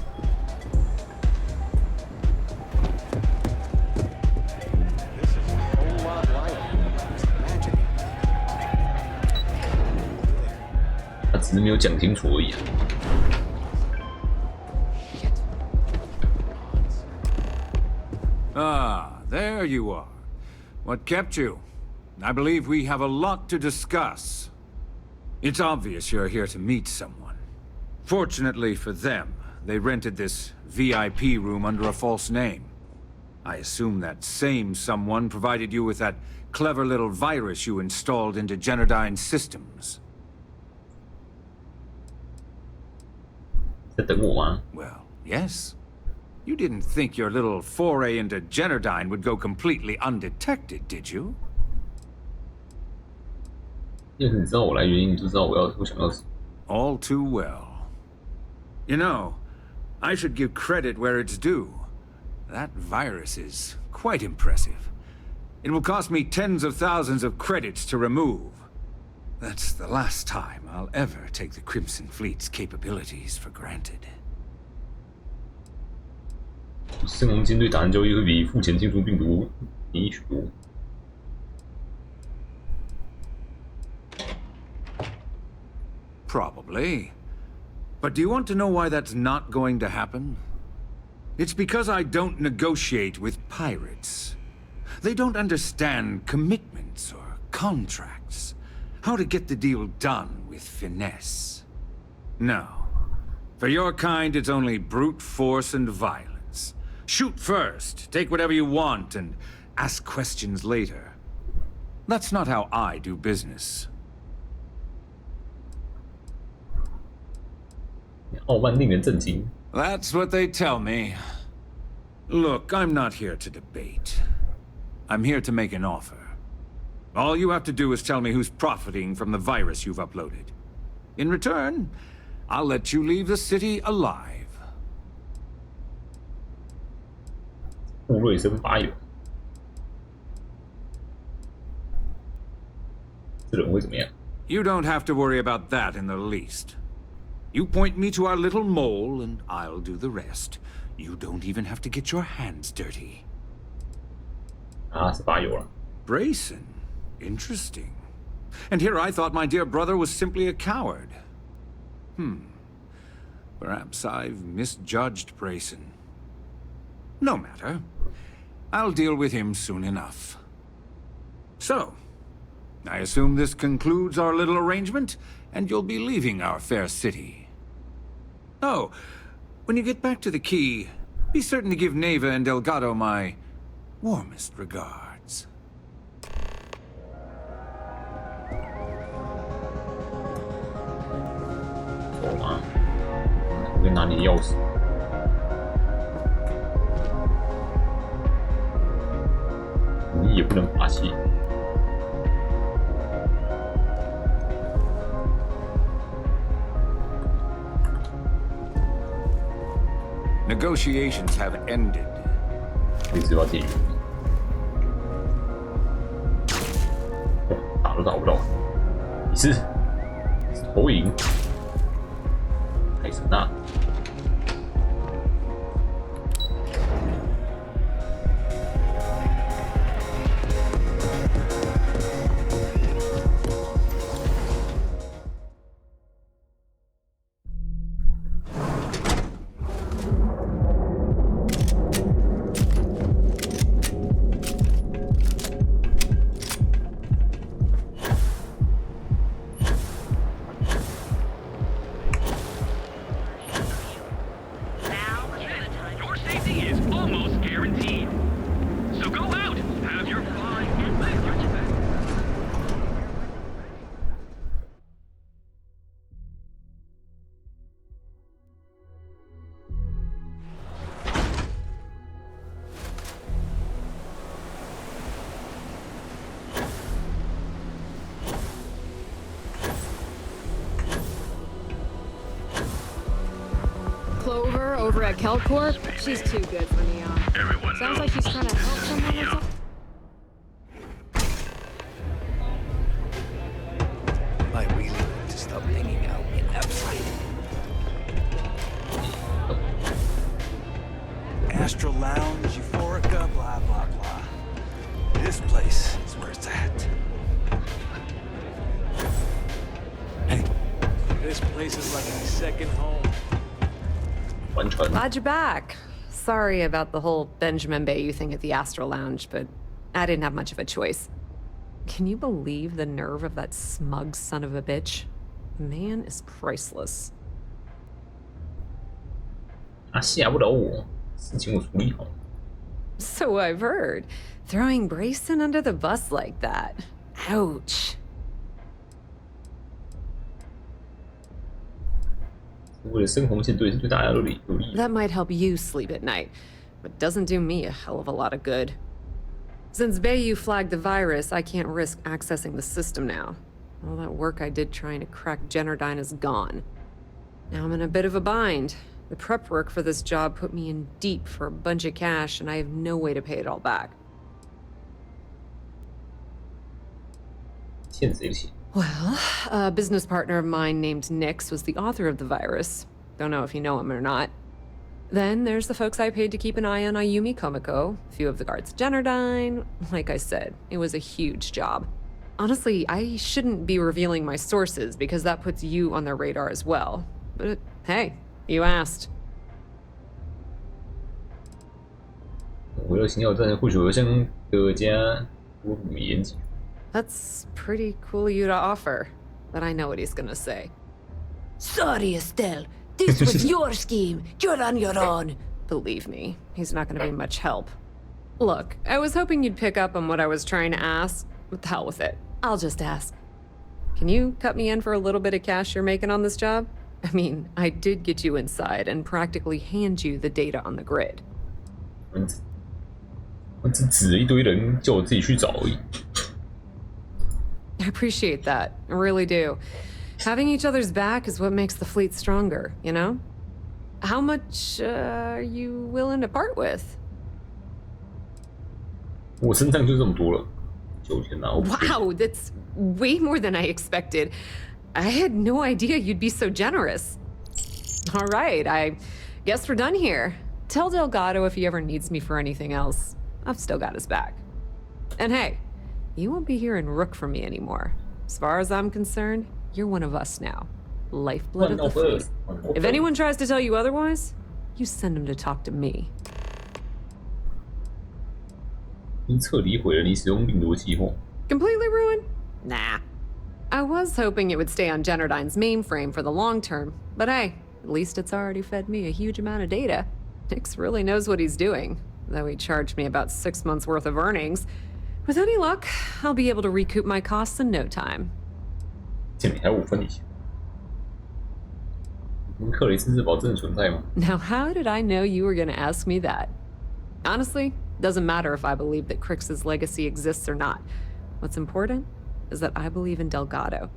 只是没有讲清楚而已啊。Ah, there you are. What kept you? I believe we have a lot to discuss. It's obvious you're here to meet someone. Fortunately for them, they rented this VIP room under a false name. I assume that same someone provided you with that clever little virus you installed into Generdyne's systems. Well, yes. You didn't think your little foray into Generdyne would go completely undetected, did you? 要是你知道我来原因，你就知道我想要什么。 All too well. You know, I should give credit where it's due. That virus is quite impressive. It will cost me tens of thousands of credits to remove. That's the last time I'll ever take the Crimson Fleet's capabilities for granted. 圣红舰队打完交易会比付钱清除病毒便宜许多。Probably. But do you want to know why that's not going to happen? It's because I don't negotiate with pirates. They don't understand commitments or contracts. How to get the deal done with finesse. No. For your kind, it's only brute force and violence. Shoot first, take whatever you want, and ask questions later. That's not how I do business. 傲慢令人震惊。 That's what they tell me. Look, I'm not here to debate. I'm here to make an offer. All you have to do is tell me who's profiting from the virus you've uploaded. In return, I'll let you leave the city alive. 布瑞森巴友，这人会怎么样？ You don't have to worry about that in the least. You point me to our little mole, and I'll do the rest. You don't even have to get your hands dirty. 啊，是巴友了。 Brayson. Interesting. And here I thought my dear brother was simply a coward. Perhaps I've misjudged Brayson. No matter. I'll deal with him soon enough. So, I assume this concludes our little arrangement, and you'll be leaving our fair city. Oh, when you get back to the Key, be certain to give Neva and Delgado my warmest regards. 走吗？我跟拿你的钥匙。你也不能发泄。 Negotiations have ended. 一直要电源。打都打不到。你是投影。海神呐。 Clover over at Kelcorp? She's too good for Neon. Sounds like she's trying to help someone or something. I really need to stop hanging out in that fight. Astral Lounge, Euphorica, blah, blah, blah. This place is where it's at. Hey, this place is like my second home. Glad you're back. Sorry about the whole Benjamin Bayou thing at the Astral Lounge, but I didn't have much of a choice. Can you believe the nerve of that smug son of a bitch? The man is priceless. 他吓不了我，事情我处理好。 So I've heard. Throwing Brayson under the bus like that. Ouch. 为了深红舰队是对大家都有利。 That might help you sleep at night, but doesn't do me a hell of a lot of good. Since Bayou flagged the virus, I can't risk accessing the system now. All that work I did trying to crack Generdyne is gone. Now I'm in a bit of a bind. The prep work for this job put me in deep for a bunch of cash, and I have no way to pay it all back. 欠谁的钱？ Well, a business partner of mine named Nix was the author of the virus. Don't know if you know him or not. Then there's the folks I paid to keep an eye on Ayumi Komiko, a few of the guards at Generdyne. Like I said, it was a huge job. Honestly, I shouldn't be revealing my sources because that puts you on their radar as well. But hey, you asked. 回到星耀站，或许我向德加多姆严谨。That's pretty cool of you to offer, but I know what he's gonna say. Sorry, Estelle. This was your scheme. You're on your own. Believe me, he's not gonna be much help. Look, I was hoping you'd pick up on what I was trying to ask. What the hell with it? I'll just ask. Can you cut me in for a little bit of cash you're making on this job? I mean, I did get you inside and practically hand you the data on the grid. 我只指了一堆人，叫我自己去找而已。I appreciate that. I really do. Having each other's back is what makes the fleet stronger, you know? How much are you willing to part with? 我身上就这么多了，9000拿。Wow, that's way more than I expected. I had no idea you'd be so generous. All right, I guess we're done here. Tell Delgado if he ever needs me for anything else. I've still got his back. And hey, you won't be hearing Rook from me anymore. As far as I'm concerned, you're one of us now. Lifeblood of the fleet. If anyone tries to tell you otherwise, you send them to talk to me. 你彻底毁了你使用病毒的计划。Completely ruined? Nah. I was hoping it would stay on Generdyne's mainframe for the long term, but hey, at least it's already fed me a huge amount of data. Nix really knows what he's doing, though he charged me about 6 months worth of earnings. With any luck, I'll be able to recoup my costs in no time. 欠你还5分利息。克雷斯日宝真的存在吗？ Now, how did I know you were going to ask me that? Honestly, doesn't matter if I believe that Crix's legacy exists or not. What's important is that I believe in Delgado.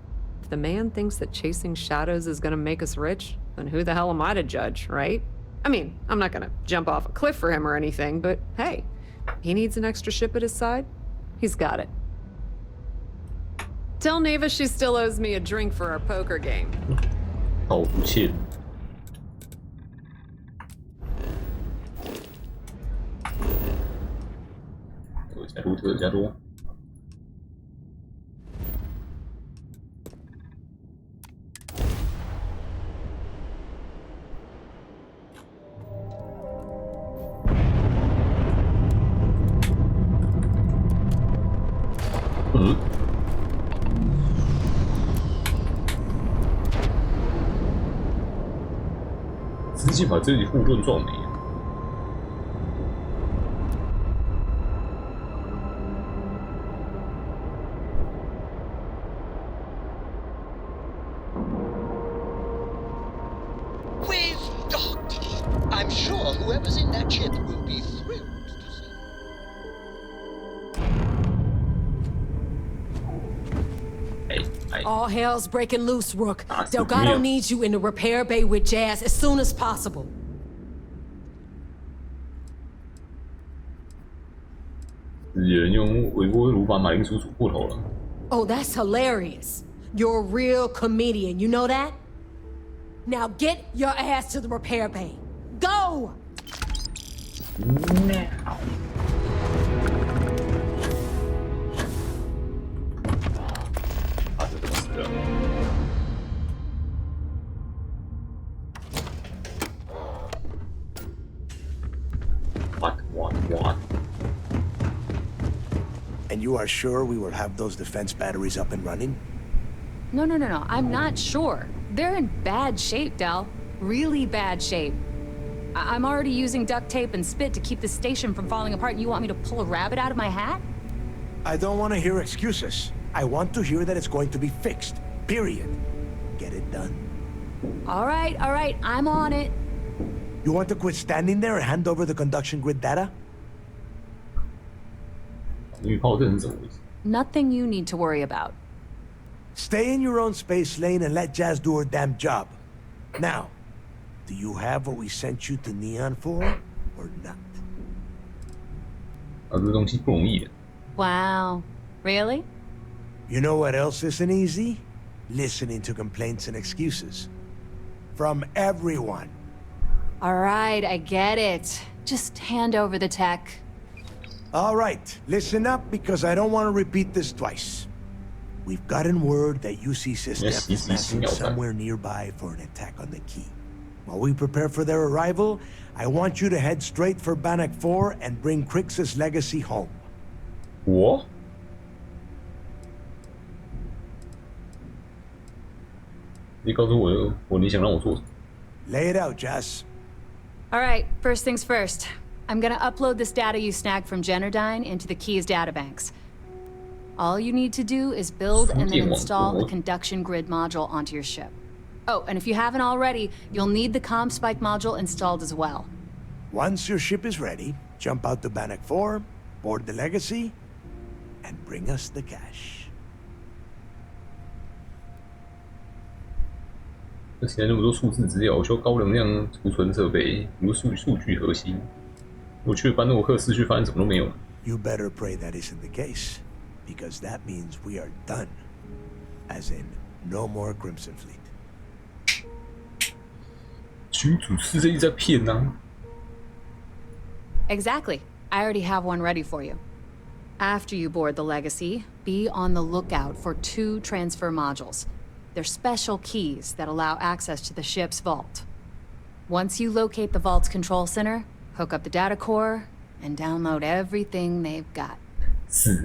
If the man thinks that chasing shadows is going to make us rich, then who the hell am I to judge, right? I mean, I'm not going to jump off a cliff for him or anything, but hey, he needs an extra ship at his side. He's got it. Tell Neva she still owes me a drink for our poker game. 道不歉。特加多。直接把这里护盾撞没。 Whoever's in that ship will be thrilled to see. All hell's breaking loose, Rook. Delgado needs you in the repair bay with Jazz as soon as possible. Oh, that's hilarious. You're a real comedian, you know that? Now get your ass to the repair bay. Go! Now. What? And you are sure we will have those defense batteries up and running? No. I'm not sure. They're in bad shape, Del. Really bad shape. I'm already using duct tape and spit to keep the station from falling apart, and you want me to pull a rabbit out of my hat? I don't want to hear excuses. I want to hear that it's going to be fixed. Period. Get it done. All right. I'm on it. You want to quit standing there and hand over the conduction grid data? Nothing you need to worry about. Stay in your own space lane and let Jazz do her damn job. Now, do you have what we sent you to Neon for, or not? Wow. Really? You know what else isn't easy? Listening to complaints and excuses. From everyone. All right, I get it. Just hand over the tech. All right, listen up because I don't want to repeat this twice. We've gotten word that UC System is massing somewhere nearby for an attack on the key. While we prepare for their arrival, I want you to head straight for Bannock 4 and bring Crix's legacy home. What? Lay it out, Jess. All right, first things first. I'm gonna upload this data you snagged from Generdyne into the Key's databanks. All you need to do is build and then install a conduction grid module onto your ship. Oh, and if you haven't already, you'll need the comm spike module installed as well. Once your ship is ready, jump out to Bannock 4, board the legacy, and bring us the cash. 那现在那么多数字资料，我需要高能量储存设备，比如数据核心。我去班诺克市区，发现什么都没有。You better pray that isn't the case, because that means we are done. As in, no more Crimson Fleet. 局主是这一直在骗啊。Exactly. I already have one ready for you. After you board the Legacy, be on the lookout for 2 transfer modules. They're special keys that allow access to the ship's vault. Once you locate the vault's control center, hook up the data core, and download everything they've got.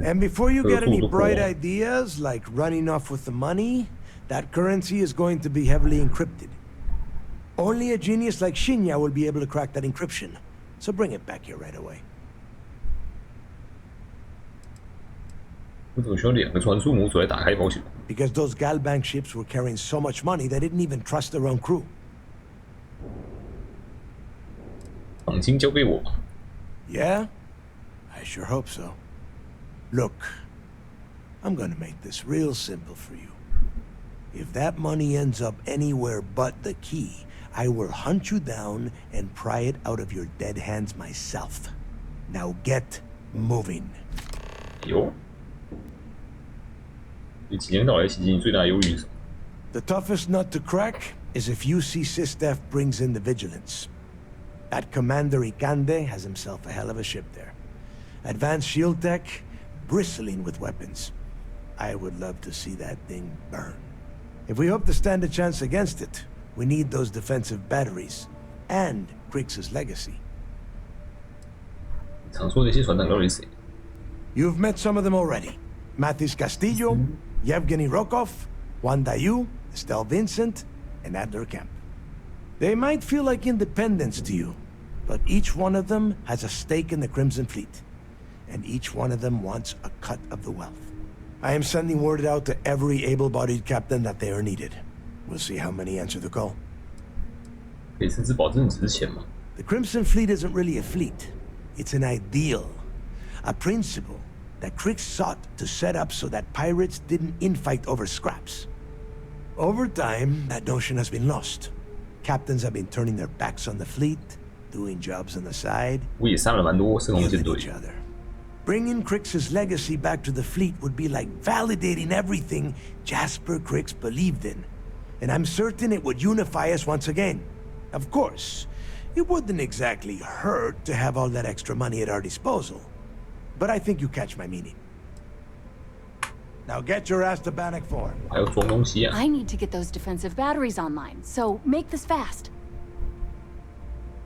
And before you get any bright ideas, like running off with the money, that currency is going to be heavily encrypted. Only a genius like Shinya will be able to crack that encryption, so bring it back here right away. 我怎么需要2个传输模组来打开保险？ Because those Galbank ships were carrying so much money, they didn't even trust their own crew. 绑金交给我吧。Yeah? I sure hope so. Look, I'm gonna make this real simple for you. If that money ends up anywhere but the key, I will hunt you down and pry it out of your dead hands myself. Now get moving. 有。你几年到来期间，你最大的忧虑是什么？ The toughest nut to crack is if UC Systef brings in the vigilance. That Commander Ikande has himself a hell of a ship there. Advanced shield tech, bristling with weapons. I would love to see that thing burn. If we hope to stand a chance against it, we need those defensive batteries and Crix's legacy. 常说那些船长到底是谁？ You've met some of them already. Mathis Castillo, Yevgeny Rokov, Juan Dayu, Estelle Vincent, and Adler Kemp. They might feel like independents to you, but each one of them has a stake in the Crimson Fleet, and each one of them wants a cut of the wealth. I am sending word out to every able-bodied captain that they are needed. We'll see how many answer the call. 可以甚至保证值钱吗？ The Crimson Fleet isn't really a fleet. It's an ideal, a principle that Crix sought to set up so that pirates didn't infight over scraps. Over time, that notion has been lost. Captains have been turning their backs on the fleet, doing jobs on the side, 我也杀了蛮多圣龙舰队。 each other. Bringing Crix's legacy back to the fleet would be like validating everything Jasper Crix believed in. And I'm certain it would unify us once again. Of course, it wouldn't exactly hurt to have all that extra money at our disposal. But I think you catch my meaning. Now get your ass to Bannock 4. 还要装东西啊！ I need to get those defensive batteries online, so make this fast.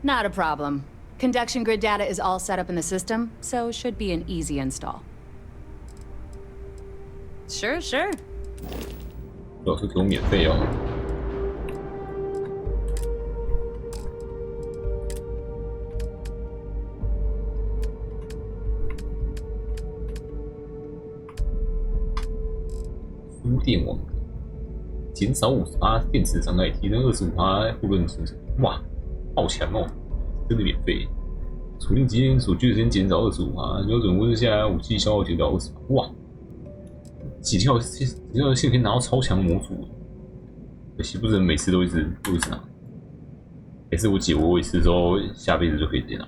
Not a problem. Conduction grid data is all set up in the system, so it should be an easy install. Sure. 老师给我免费哦。输电网减少50%电池伤害，提升25%护盾生成。哇，好强哦！真的免费。处理极限所具的时间减少25%，标准温下武器消耗减少20%。哇，几条线可以拿到超强模组，可惜不是每次都一直拿。还是我解我一次之后，下辈子就可以直接拿。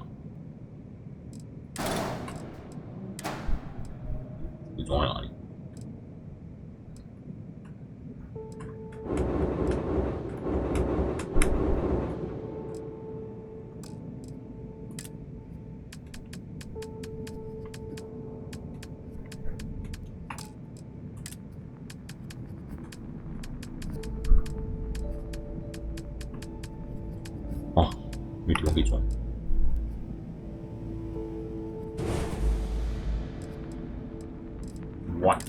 这装在哪里？啊，没有地方可以转。What？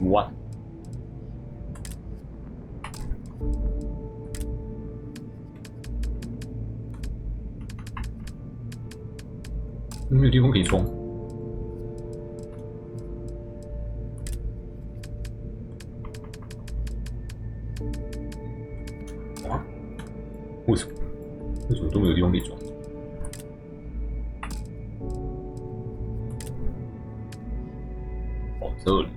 What？ 没有地方可以装。啊？为什么？为什么都没有地方可以装？哦，这里。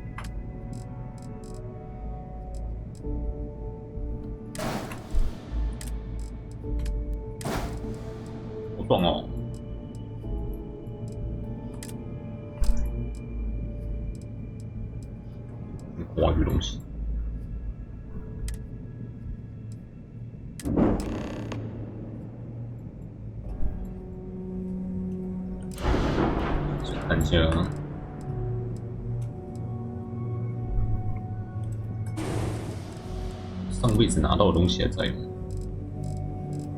好爽哦！挖掘东西。看一下，上辈子拿到的东西还在吗？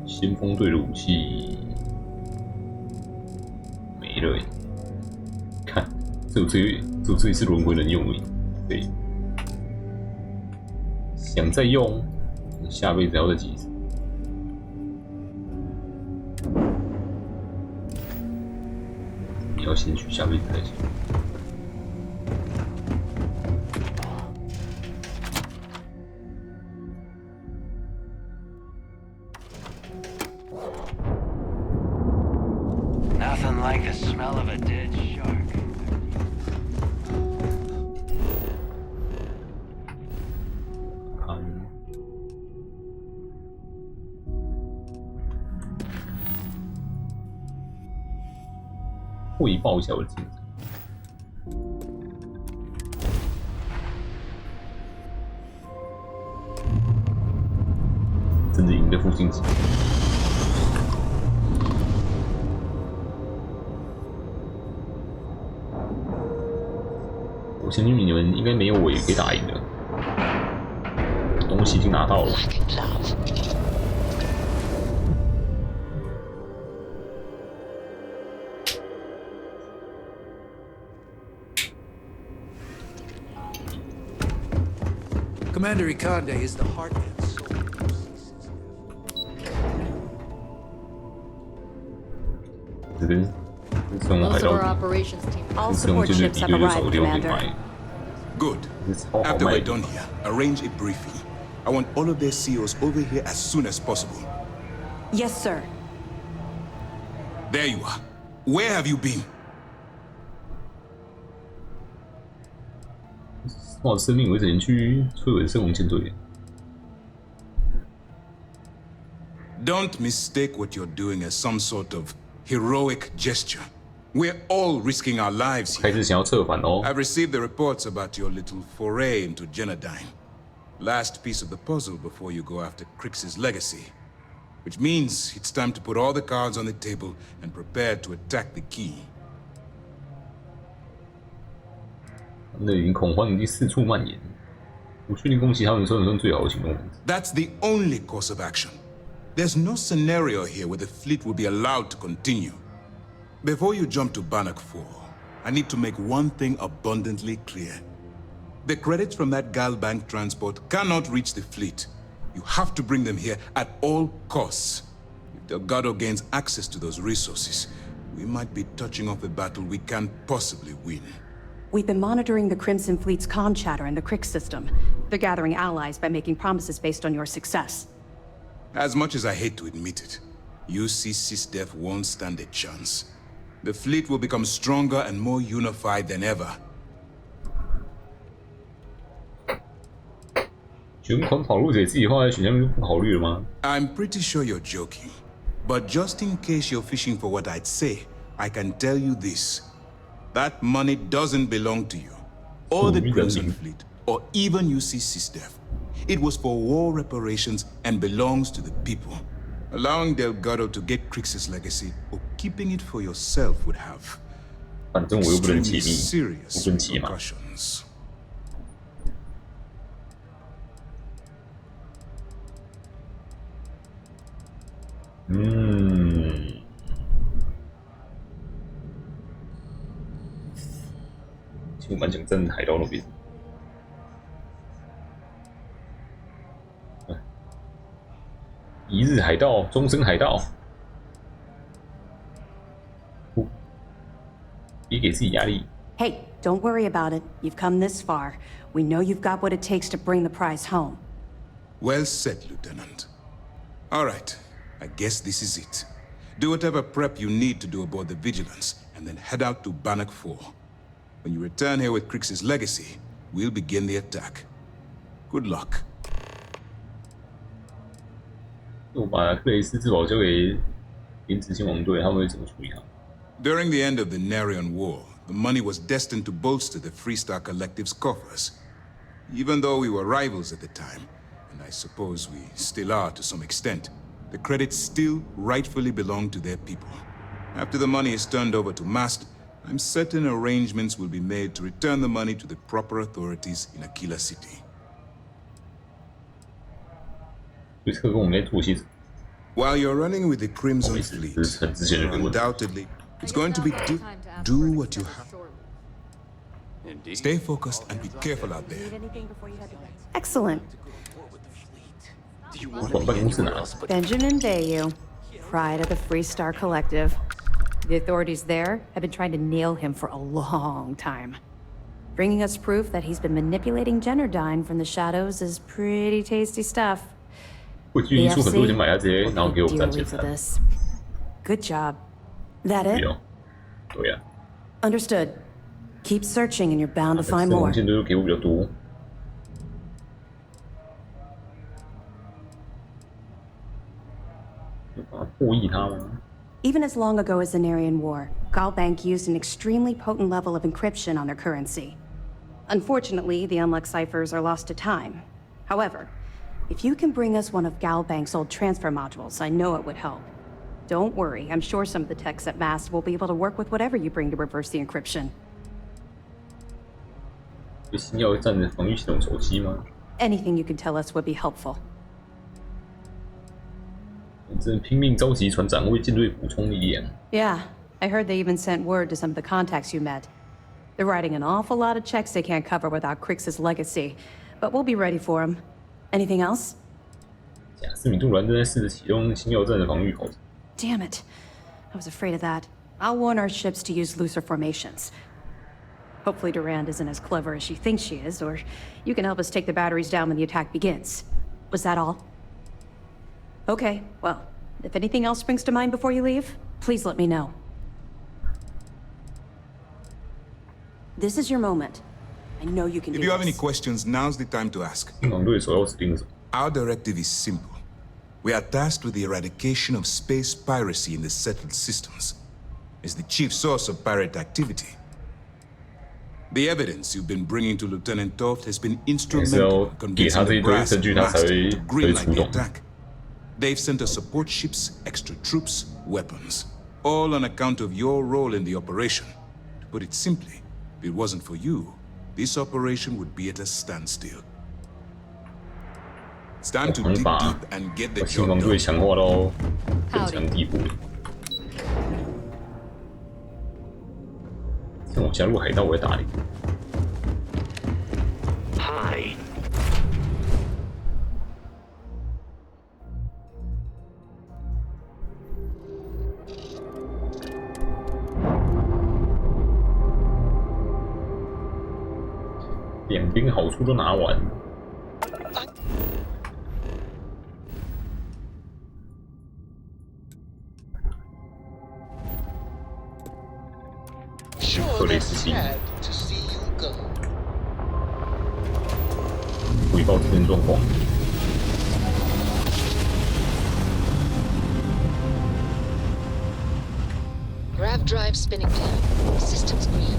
先锋队的武器没了耶。看，只有这一次轮回能用而已。对，想再用，下辈子要再几次。你要先去下辈子再行。Nothing like the smell of a dead shark. 汇报一下我的进展。真的赢在附近几。我相信你们应该没有我也可以打赢的。东西已经拿到了。Commander Ikande is the heart and soul. 这跟生活海盗，生活舰队比对就少个地方可以买。 Good. After we're done here, arrange a briefing. I want all of their CEOs over here as soon as possible. Yes, sir. There you are. Where have you been? 我的生命，我只能去摧毁圣龙舰队。Don't mistake what you're doing as some sort of heroic gesture. We're all risking our lives here. 开始想要策反哦。 I've received the reports about your little foray into Genodyne. Last piece of the puzzle before you go after Crix's legacy. Which means it's time to put all the cards on the table and prepare to attack the key. 那已经恐慌已经四处蔓延，我确定攻击他们算最好的行动。 That's the only course of action. There's no scenario here where the fleet will be allowed to continue. Before you jump to Bannock 4, I need to make one thing abundantly clear. The credits from that Galbank transport cannot reach the fleet. You have to bring them here at all costs. If Delgado gains access to those resources, we might be touching off a battle we can't possibly win. We've been monitoring the Crimson Fleet's comm chatter in the Crix system. They're gathering allies by making promises based on your success. As much as I hate to admit it, UC SysDef won't stand a chance. The fleet will become stronger and more unified than ever. 选款跑路者自己放在选项里就不考虑了吗？ I'm pretty sure you're joking. But just in case you're fishing for what I'd say, I can tell you this. That money doesn't belong to you, or the Crimson Fleet, or even UC SysDef. It was for war reparations and belongs to the people. Allowing Delgado to get Crix's legacy or keeping it for yourself would have 反正我又不能解 extremely 密， serious 不能解嘛。 repercussions. 其实我蛮想站海盗那边。一日海盗，终身海盗。别给自己压力。Hey, don't worry about it. You've come this far. We know you've got what it takes to bring the prize home. Well said, Lieutenant. All right, I guess this is it. Do whatever prep you need to do aboard the Vigilance, and then head out to Bannock 4. When you return here with Crix's legacy, we'll begin the attack. Good luck. 我把克雷斯至宝交给连执行王队，他们会怎么处理它？ During the end of the Narion War, the money was destined to bolster the Freestar Collective's coffers. Even though we were rivals at the time, and I suppose we still are to some extent, the credits still rightfully belong to their people. After the money is turned over to Mast, I'm certain arrangements will be made to return the money to the proper authorities in Aquila City. 对特跟我们在做些什么？ While you're running with the Crimson Fleet, undoubtedly, it's going to be do what you have. Stay focused and be careful out there. Excellent. Benjamin Bayou, pride of the Freestar Collective. The authorities there have been trying to nail him for a long time. Bringing us proof that he's been manipulating Generdyne from the shadows is pretty tasty stuff. 我就已经出很多钱买他这些，然后给我赚钱。 Good job. That it? 对呀。 Understood. Keep searching and you're bound to find more. 王线都给我比较多。破译它吗？ Even as long ago as the Narion War, Galbank used an extremely potent level of encryption on their currency. Unfortunately, the unlocked ciphers are lost to time. However, if you can bring us one of Galbank's old transfer modules, I know it would help. Don't worry, I'm sure some of the techs at Mast will be able to work with whatever you bring to reverse the encryption. 有新要战的防御系统手机吗？ Anything you can tell us would be helpful. 正拼命召集船长为舰队补充力量。 Yeah, I heard they even sent word to some of the contacts you met. They're writing an awful lot of checks they can't cover without Crix's legacy, but we'll be ready for them. Anything else? 贾斯敏杜兰正在试着启动新要战的防御口。 Damn it. I was afraid of that. I'll warn our ships to use looser formations. Hopefully Durand isn't as clever as she thinks she is, or you can help us take the batteries down when the attack begins. Was that all? Okay, well, if anything else springs to mind before you leave, please let me know. This is your moment. I know you can do this. If you have any questions, now's the time to ask. Our directive is simple. We are tasked with the eradication of space piracy in the settled systems. It's the chief source of pirate activity. The evidence you've been bringing to Lieutenant Toft has been instrumental in convincing the brass and Mast to greenlight the attack. They've sent us support ships, extra troops, weapons, all on account of your role in the operation. To put it simply, if it wasn't for you, this operation would be at a standstill. It's time to dig deep and get the job done. 强化到更强地步。像我加入海盗，我会打你。Hi. "两边好处都拿完。 Sure, they're sad to see you go. 汇报出现状况。 Grav drive spinning down. Systems green.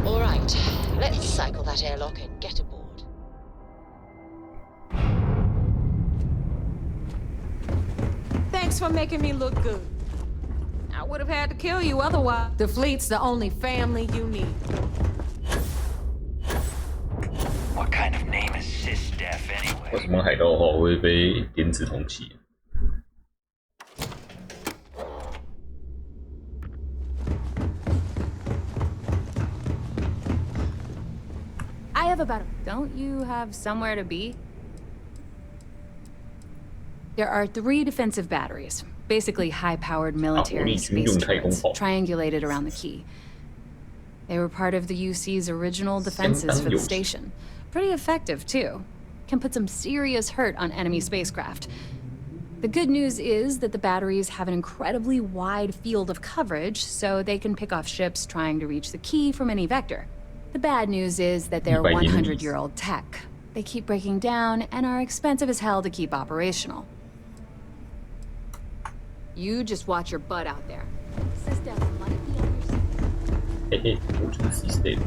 All right, let's cycle that airlock and get aboard. Thanks for making me look good. would have had to kill you otherwise. The fleet's the only family you need. What kind of name is Sysdef anyway? 为什么海盗的话我会被点指通缉？ I have about Don't you have somewhere to be? There are 3 defensive batteries, basically high-powered military space turrets, triangulated around the key. They were part of the UC's original defenses for the station. Pretty effective, too. Can put some serious hurt on enemy spacecraft. The good news is that the batteries have an incredibly wide field of coverage, so they can pick off ships trying to reach the key from any vector. The bad news is that they're 100-year-old tech. They keep breaking down and are expensive as hell to keep operational. You just watch your butt out there. System might be on your side. Hehe, uczył system.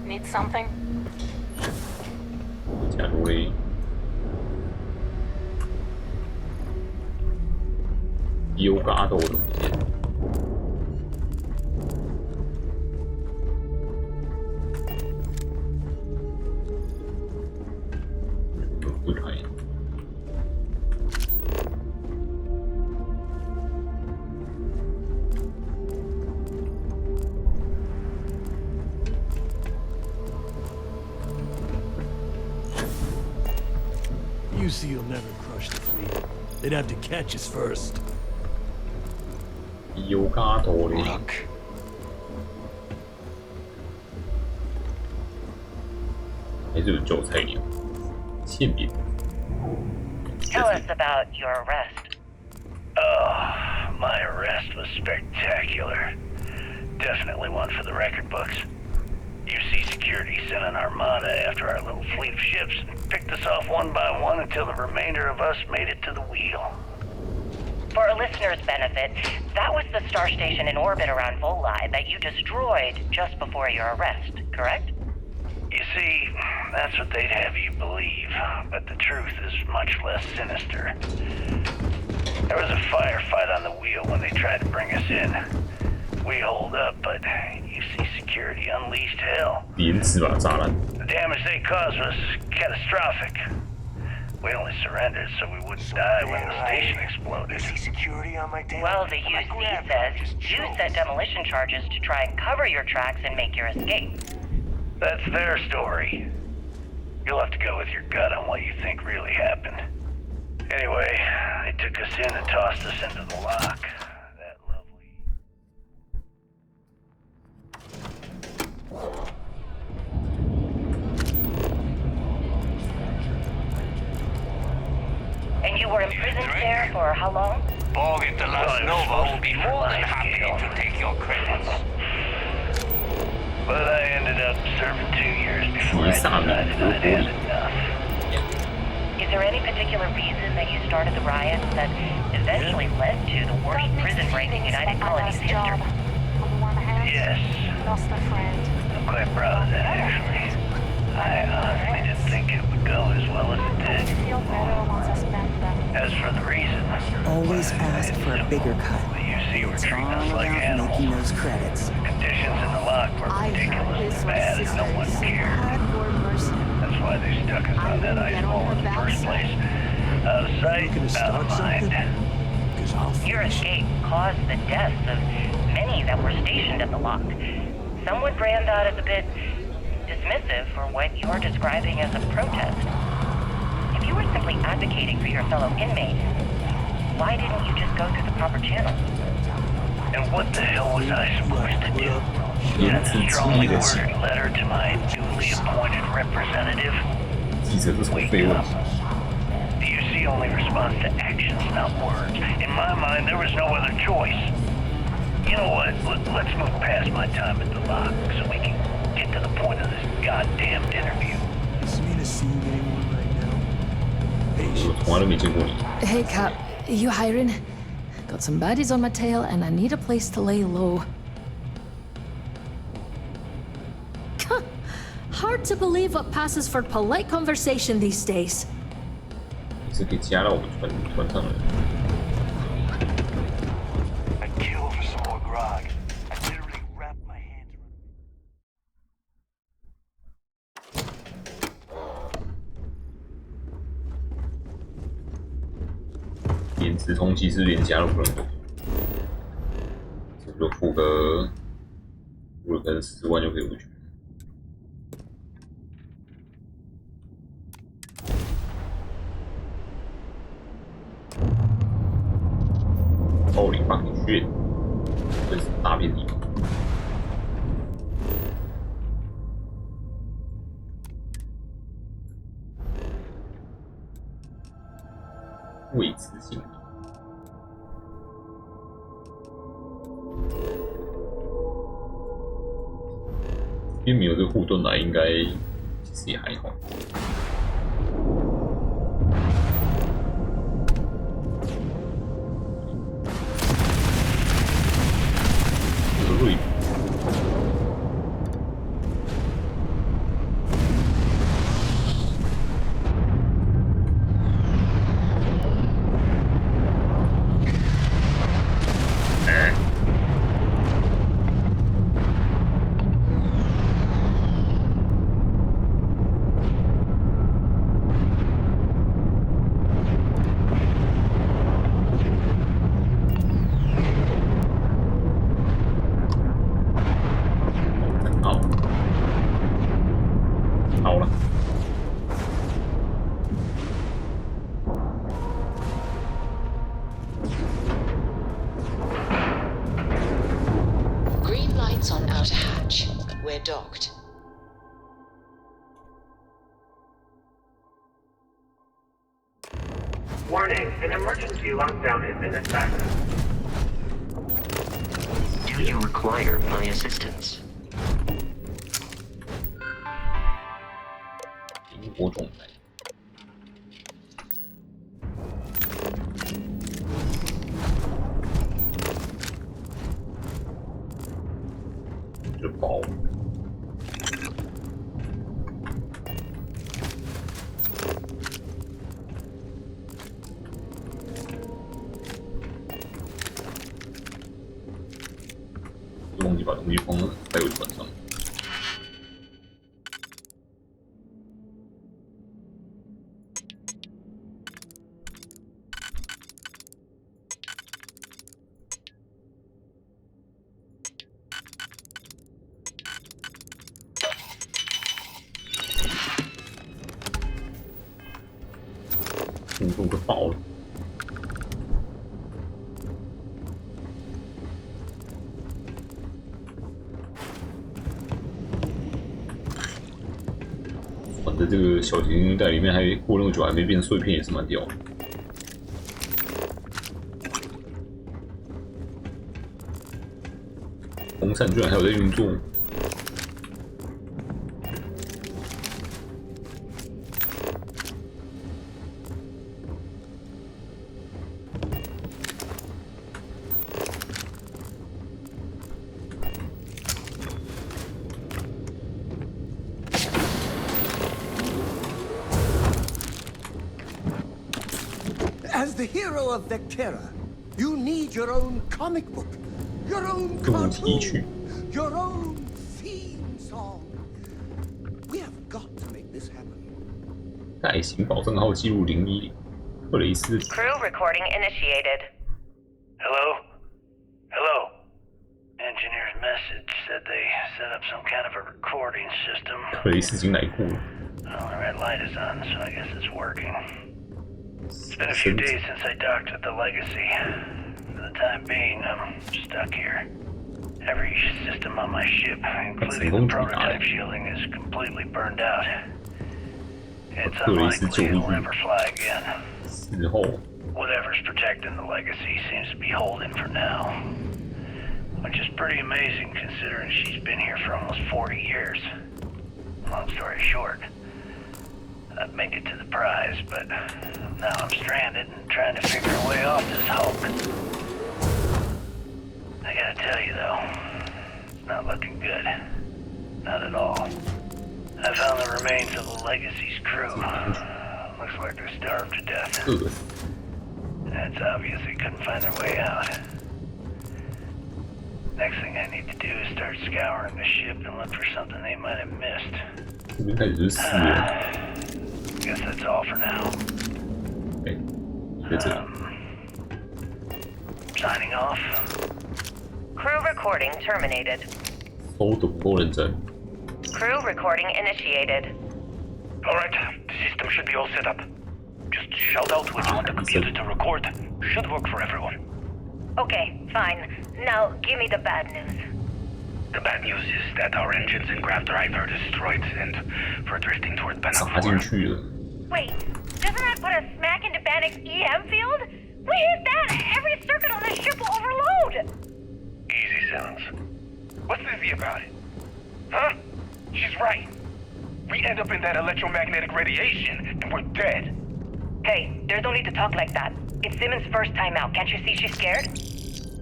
Need something? 假如嘞。 有嘎多的。不开。UC'll never crush the fleet. They'd have to catch us first. 有嘎多嘞。还是有韭菜鸟，馅饼。Tell us about your arrest. Oh, my arrest was spectacular. Definitely one for the record books. UC Security sent an armada after our little fleet of ships and picked us off one by one until the remainder of us made it to the wheel. For a listener's benefit, that was the star station in orbit around Voli that you destroyed just before your arrest, correct? You see, that's what they'd have you believe, but the truth is much less sinister. There was a firefight on the wheel when they tried to bring us in. We holed up, but UC Security unleashed hell. The damage they caused was catastrophic. We only surrendered so we wouldn't die when the station exploded. Well, the UC says you set demolition charges to try and cover your tracks and make your escape. That's their story. You'll have to go with your gut on what you think really happened. Anyway, they took us in and tossed us into the lock. That lovely... And you were imprisoned there for how long? Borg the Las Nova will be more than happy to take your credits. But I ended up serving 2 years before I decided I'd had enough. Is there any particular reason that you started the riots that eventually led to the worst prison break in United Colonies history? Yes. I'm quite proud of that, actually. I honestly didn't think it would go as well as it did. As for the reason, always ask for a bigger cut. The UC were treating us like animals. Making those credits. The conditions in the lock were ridiculously bad and no one cared. That's why they stuck us on that ice wall in the first place. Out of sight, out of mind. Your escape caused the deaths of many that were stationed at the lock. Some would brand that as a bit dismissive for what you're describing as a protest. If you were simply advocating for your fellow inmates, why didn't you just go through the proper channels? And what the hell was I supposed to do? Send a strongly worded letter to my duly appointed representative? Wake up. The UC only responds to actions, not words. In my mind, there was no other choice. You know what? Let's move past my time at the lock so we can get to the point of this goddamn interview. Is Mina seeing anyone right now? Patience. Hey, Cap. You hiring? Got some baddies on my tail, and I need a place to lay low. Hard to believe what passes for polite conversation these days. 你是可以加到我们船上的。I'd kill for some more grog. I literally wrap my hands around. 连直通其实连加都不能动，这就付个可能10万就可以回去。Holy fucking shit！ 这是大便地方。未知性。这边没有这个护盾来，应该其实也还好。瑞。Docked. Warning, an emergency lockdown has been established. Do you require my assistance? 萤火虫来。这包。忘记把东西放了，在我船上。速度都爆了。反正这个小行星袋里面还过那么久还没变碎片，也是蛮屌的。风扇居然还有在运作。As the hero of Vectera, you need your own comic book, your own cartoon, your own theme song. We have got to make this happen. 代行保证号记录010，克雷斯。Crew recording initiated. Hello? Hello? Engineer's message said they set up some kind of a recording system. 克雷斯已经来过了。Well, the red light is on, so I guess it's working. It's been a few days since I docked at the Legacy. For the time being, I'm stuck here. Every system on my ship, including the prototype shielding, is completely burned out. It's unlikely it'll ever fly again. Whatever's protecting the Legacy seems to be holding for now. Which is pretty amazing considering she's been here for almost 40 years. Long story short, I'd make it to the prize, but now I'm stranded and trying to figure a way off this hulk. I gotta tell you though, it's not looking good. Not at all. I found the remains of the Legacy's crew. Looks like they're starved to death. That's obvious they couldn't find their way out. Next thing I need to do is start scouring the ship and look for something they might have missed. Guess that's all for now. Signing off. Crew recording terminated. Crew recording initiated. Alright, the system should be all set up. Just shout out what you want the computer to record. Should work for everyone. Okay, fine. Now, give me the bad news. The bad news is that our engines and grav drive are destroyed, and we're drifting toward Bannock 4. Wait, doesn't that put us smack into Bannock's EM field? We hit that, every circuit on this ship will overload! Easy, Simmons. What's easy about it? Huh? She's right. We end up in that electromagnetic radiation, and we're dead. Hey, there's no need to talk like that. It's Simmons' first time out. Can't you see she's scared?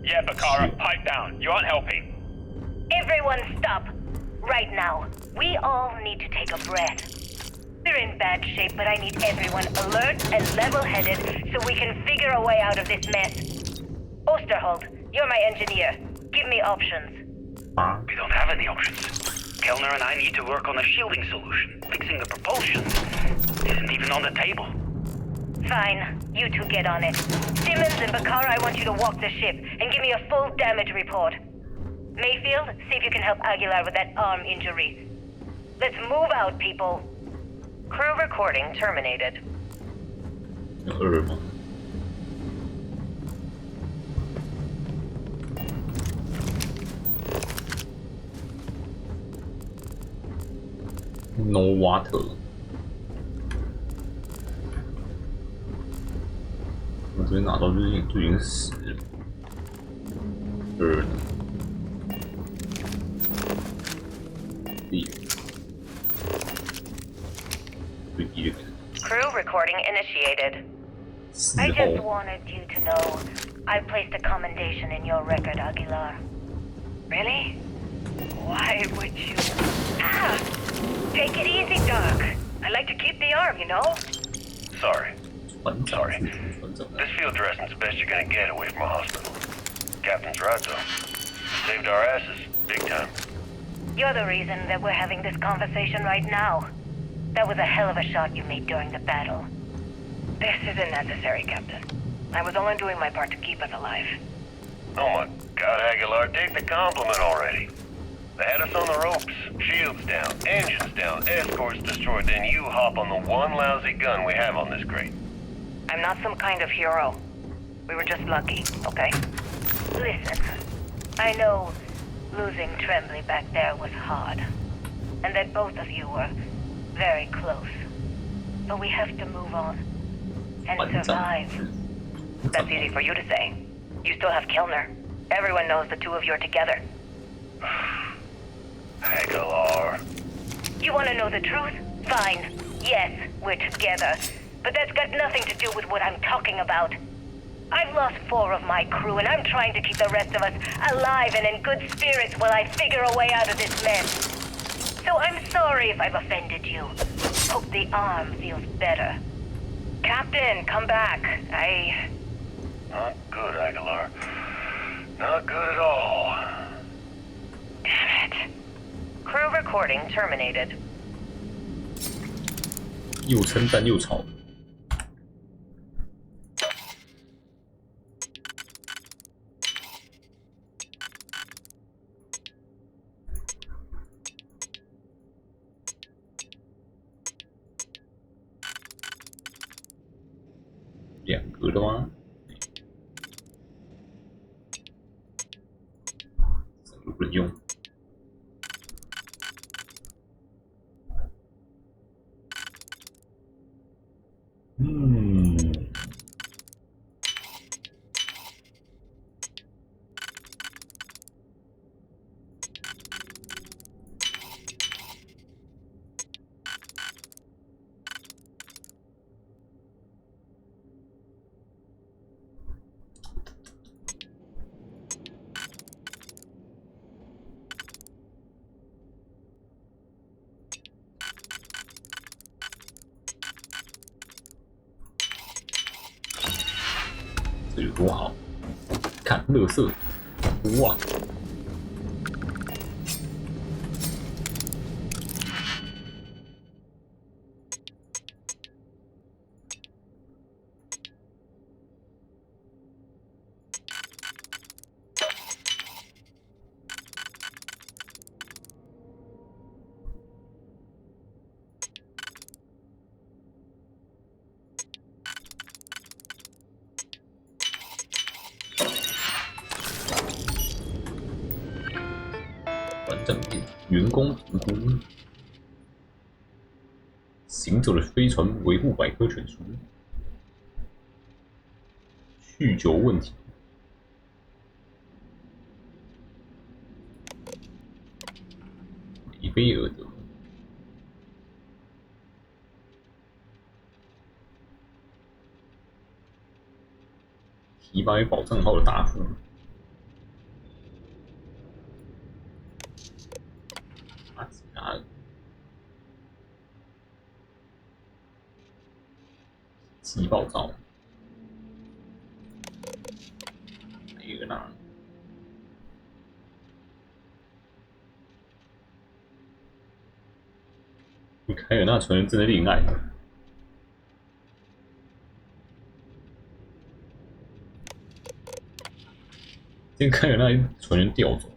Yeah, Bakara, pipe down. You aren't helping. Everyone stop. Right now. We all need to take a breath. We're in bad shape, but I need everyone alert and level-headed so we can figure a way out of this mess. Osterholt, you're my engineer. Give me options. We don't have any options. Kellner and I need to work on a shielding solution. Fixing the propulsion isn't even on the table. Fine. You two get on it. Simmons and Bakara, I want you to walk the ship and give me a full damage report. Mayfield, see if you can help Aguilar with that arm injury. Let's move out, people. Crew recording terminated. No water. 我这边拿到就已经死了。Crew recording initiated. I just wanted you to know I placed a commendation in your record, Aguilar. Really? Why would you? Ah! Take it easy, Doc. I like to keep the arm, you know? Sorry. This field dressing's the best you're gonna get away from a hospital. Captain's right, though. Saved our asses. Big time. You're the reason that we're having this conversation right now. That was a hell of a shot you made during the battle. This isn't necessary, Captain. I was only doing my part to keep us alive. Oh my God, Aguilar, take the compliment already. They had us on the ropes. Shields down, engines down, escorts destroyed, then you hop on the one lousy gun we have on this crate. I'm not some kind of hero. We were just lucky, okay? Listen, I know losing Tremblay back there was hard, and that both of you were very close. But we have to move on and survive. That's easy for you to say. You still have Kellner. Everyone knows the two of you are together. Aguilar. You want to know the truth? Fine. Yes, we're together. But that's got nothing to do with what I'm talking about. I've lost 4 of my crew, and I'm trying to keep the rest of us alive and in good spirits while I figure a way out of this mess. So I'm sorry if I've offended you. Hope the arm feels better. Captain, come back. Not good, Aguilar. Not good at all. Damn it. Crew recording terminated. 又称赞又吵。2个的吗？3个不能用。多好！看，垃圾，哇！完整片员工评估，行走的飞船维护百科全书，酗酒问题，里菲尔德，提拔与保障号的答复。气暴躁，哪一个呢？与凯尔纳船员正在恋爱。先凯尔纳船员调走。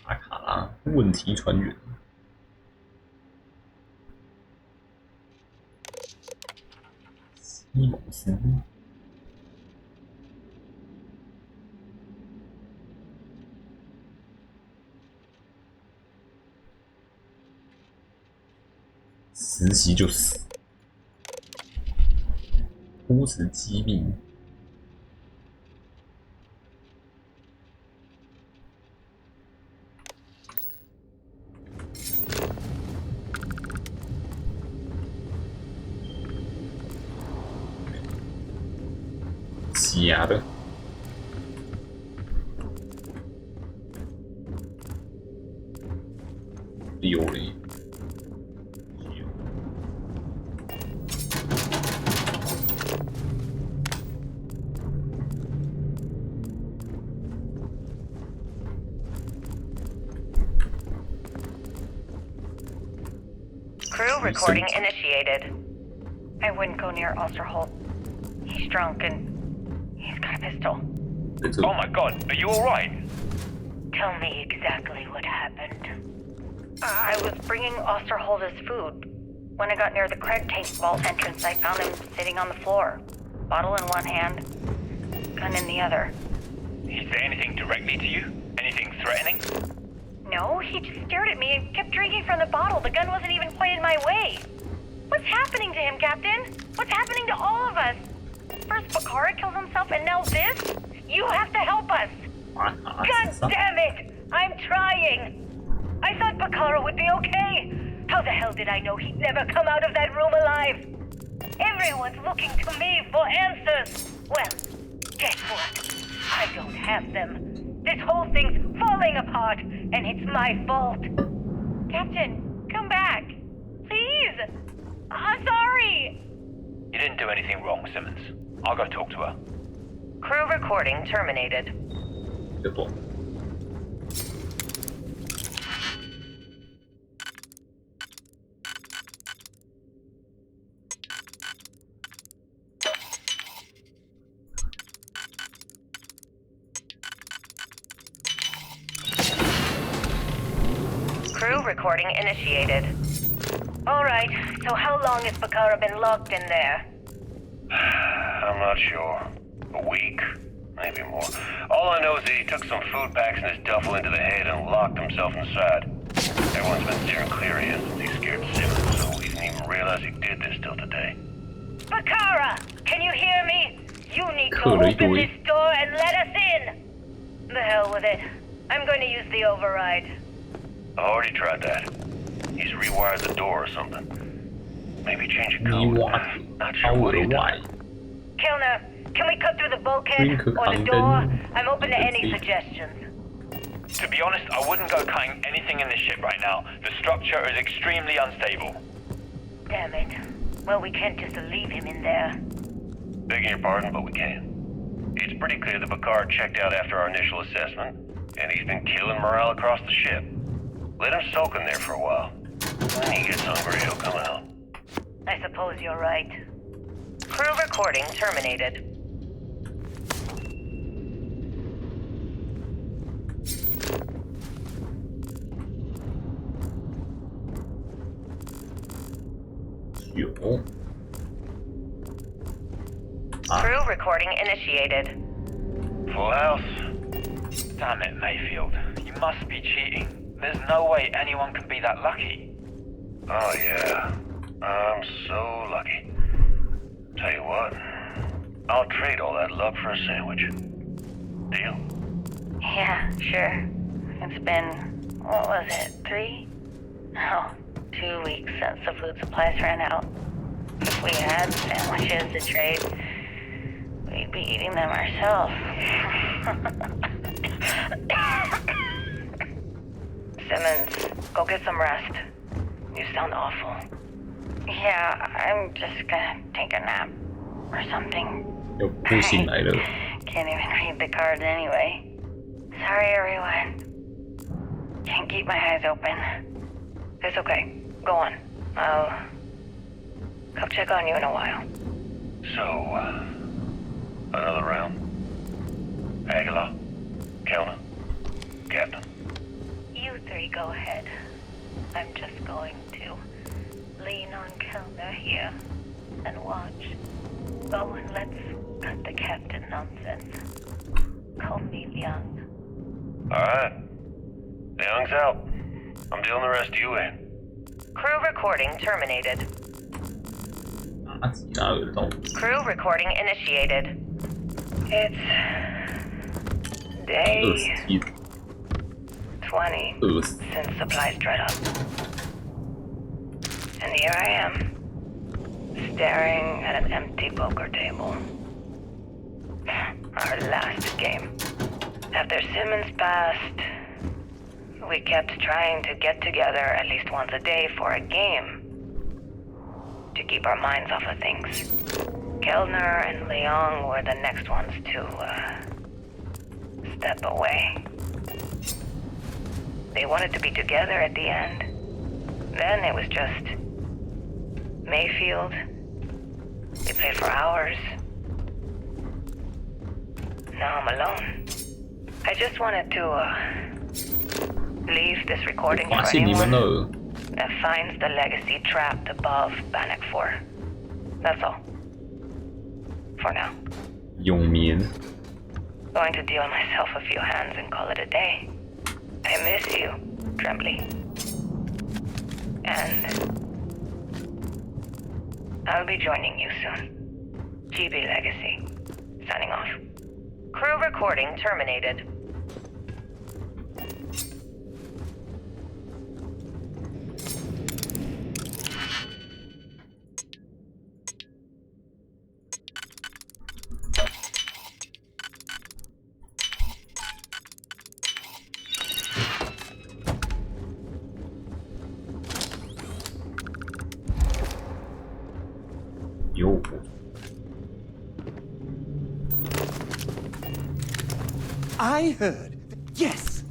阿卡拉问题船员。伊蒙斯，实习就死，护持机密，假的。溜嘞。Crew recording initiated. I wouldn't go near Osterholt. He's drunk and he's got a pistol. Oh my god, are you alright? Tell me exactly what happened. I was bringing Osterholt his food. When I got near the Craig tank vault entrance, I found him sitting on the floor. Bottle in one hand, gun in the other. He say anything directly to you? Anything threatening? No, he just stared at me and kept drinking from the bottle. The gun wasn't even pointed my way. What's happening to him, Captain? What's happening to all of us? First Bakara kills himself and now this? You have to help us! God damn it! I'm trying! I thought Bakara would be okay! How the hell did I know he'd never come out of that room alive? Everyone's looking to me for answers! Well, guess what? I don't have them. This whole thing's falling apart, and it's my fault. Captain, come back. Please! I'm sorry! You didn't do anything wrong, Simmons. I'll go talk to her. Crew recording terminated. Simple. Crew recording initiated. Alright, so how long has Bakara been locked in there? I'm not sure. A week? Maybe more. All I know is that he took some food packs in his duffel into the head and locked himself inside. Everyone's been steering clear of him since he scared Simmons, so he didn't even realize he did this till today. Bakara! Can you hear me? You need to open this door and let us in! The hell with it. I'm going to use the override. I already tried that. He's rewired the door or something. Maybe change a code. Not sure what he did. Kilner, can we cut through the bulkhead or the door? I'm open to any suggestions. To be honest, I wouldn't go cutting anything in this ship right now. The structure is extremely unstable. Damn it. Well, we can't just leave him in there. Begging your pardon, but we can. It's pretty clear that Picard checked out after our initial assessment, and he's been killing morale across the ship. Let him soak in there for a while. When he gets hungry, he'll come out. I suppose you're right. Crew recording terminated. Crew recording initiated. Full house. Damn it, Mayfield. You must be cheating. There's no way anyone can be that lucky. Oh, yeah. I'm so lucky. Tell you what, I'll trade all that luck for a sandwich. Deal? Yeah, sure. It's been, what was it, 3? Oh, 2 weeks since the food supplies ran out. If we had sandwiches to trade, we'd be eating them ourselves. Simmons, go get some rest. You sound awful. Yeah, I'm just gonna take a nap or something. Can't even read the cards anyway. Sorry, everyone. Can't keep my eyes open. It's okay. Go on. I'll come check on you in a while. So, another round? Aguilar? Kellner? Captain? You 3 go ahead. I'm just going to lean on Kellner here and watch. Go and let's cut the captain nonsense. Call me Liang. Alright. Liang's out. I'm dealing the rest of you in. Crew recording terminated. Crew recording initiated. It's day 20 since supplies dried up. And here I am, staring at an empty poker table. Our last game. After Simmons passed, we kept trying to get together at least once a day for a game. To keep our minds off of things. Kellner and Leong were the next ones to, step away. They wanted to be together at the end. Then it was just Mayfield. They played for hours. Now I'm alone. I just wanted to, leave this recording for anyone that finds the legacy trapped above Bannock 4. That's all. For now. Going to deal myself a few hands and call it a day. I miss you, Trembly. And I'll be joining you soon. GB Legacy. Signing off. Crew recording terminated. I heard. Yes.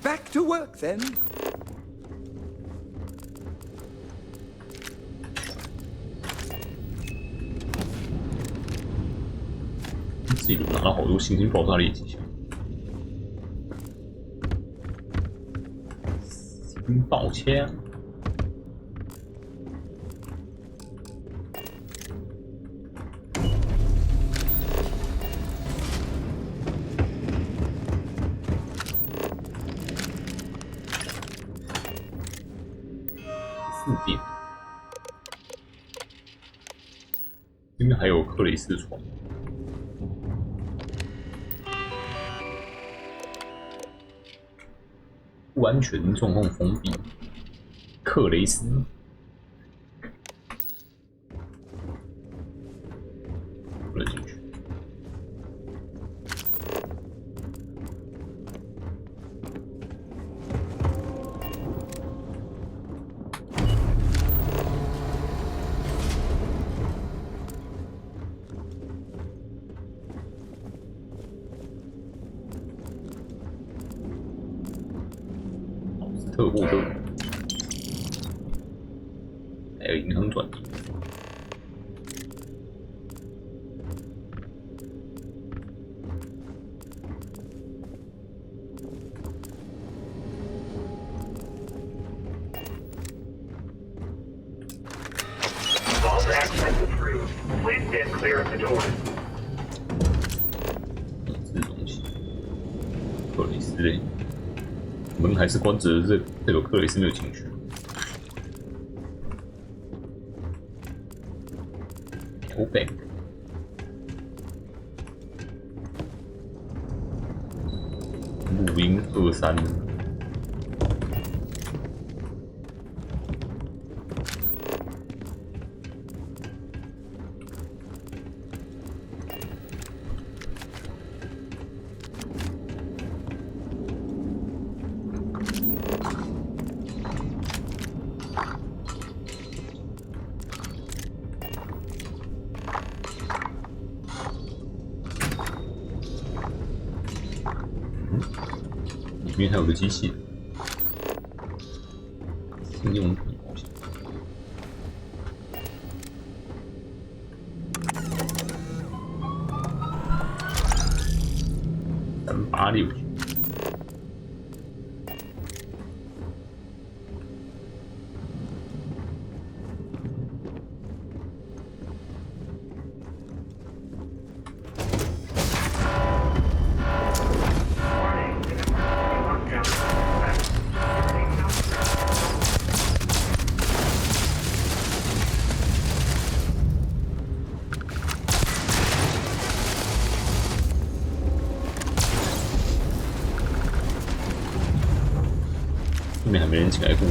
Back to work then.自己拿了好多行星爆炸力机枪。爆枪。4点。这边还有克雷斯床。不安全状况封闭。克雷斯。不能进去。克沃特，还有银行转移。这东西，克雷斯嘞，门还是关着，这代表克雷斯没有进去。Open。录音23。里面还有个机器，应用笔好像。386。后面还没人起来过，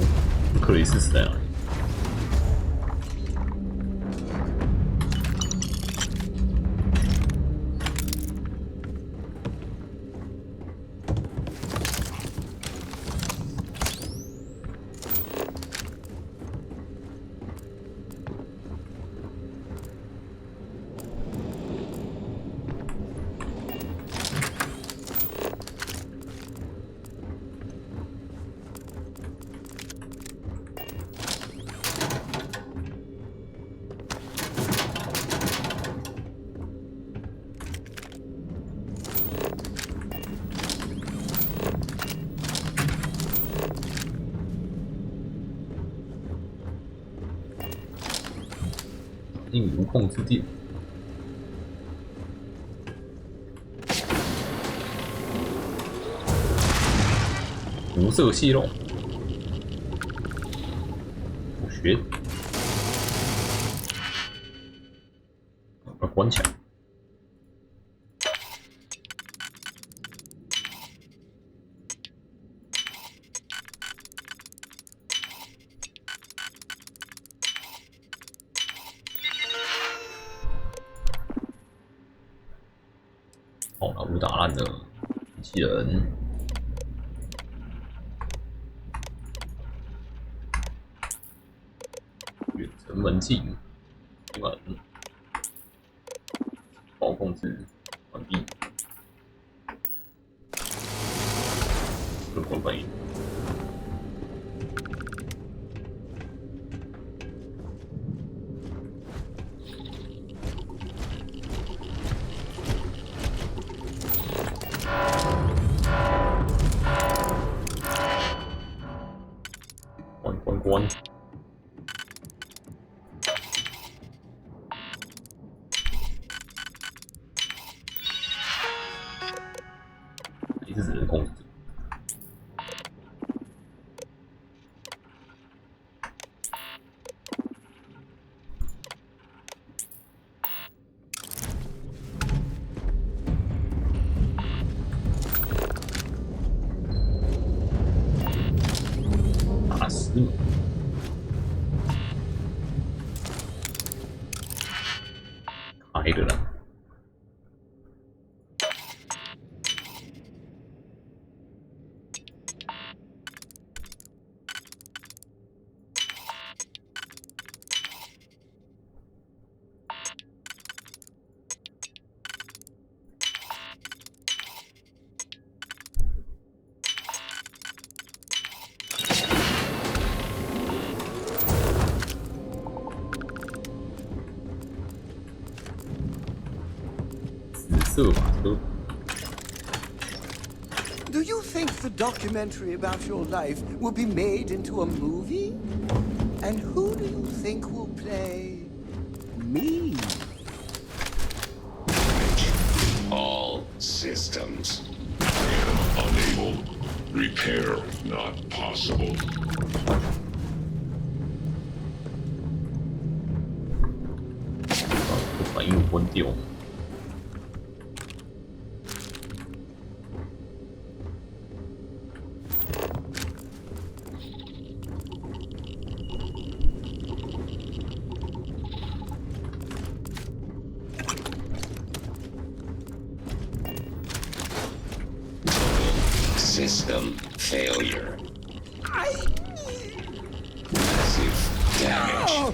克雷斯死在哪里？进无控之地。无色泄漏。我学。把它关起来。好了，我打烂了机器人。远程门禁，门，保控制关闭，关闭。关。一直只能控制。打死你！开的了。色马车。Do you think the documentary about your life will be made into a movie? And who do you think will play me? All systems. Unable. Repair not possible. 反应关掉。System failure. Massive damage.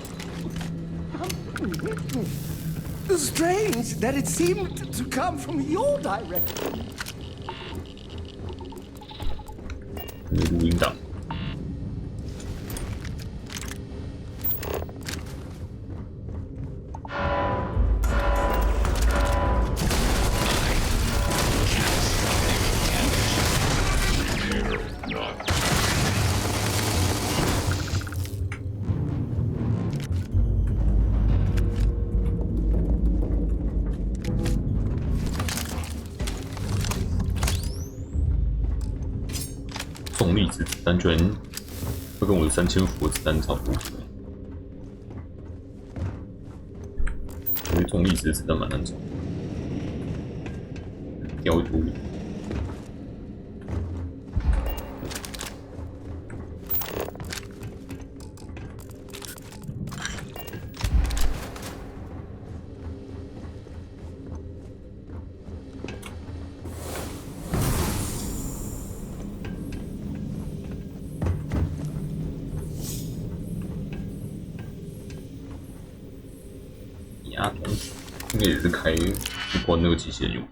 Strange that it seemed to come from your direction. 录音档。重粒子子弹居然会跟我的3000伏的子弹差不多。我觉得重粒子的子弹蛮难找，掉一土里。压筒应该也是开不关那个机械用。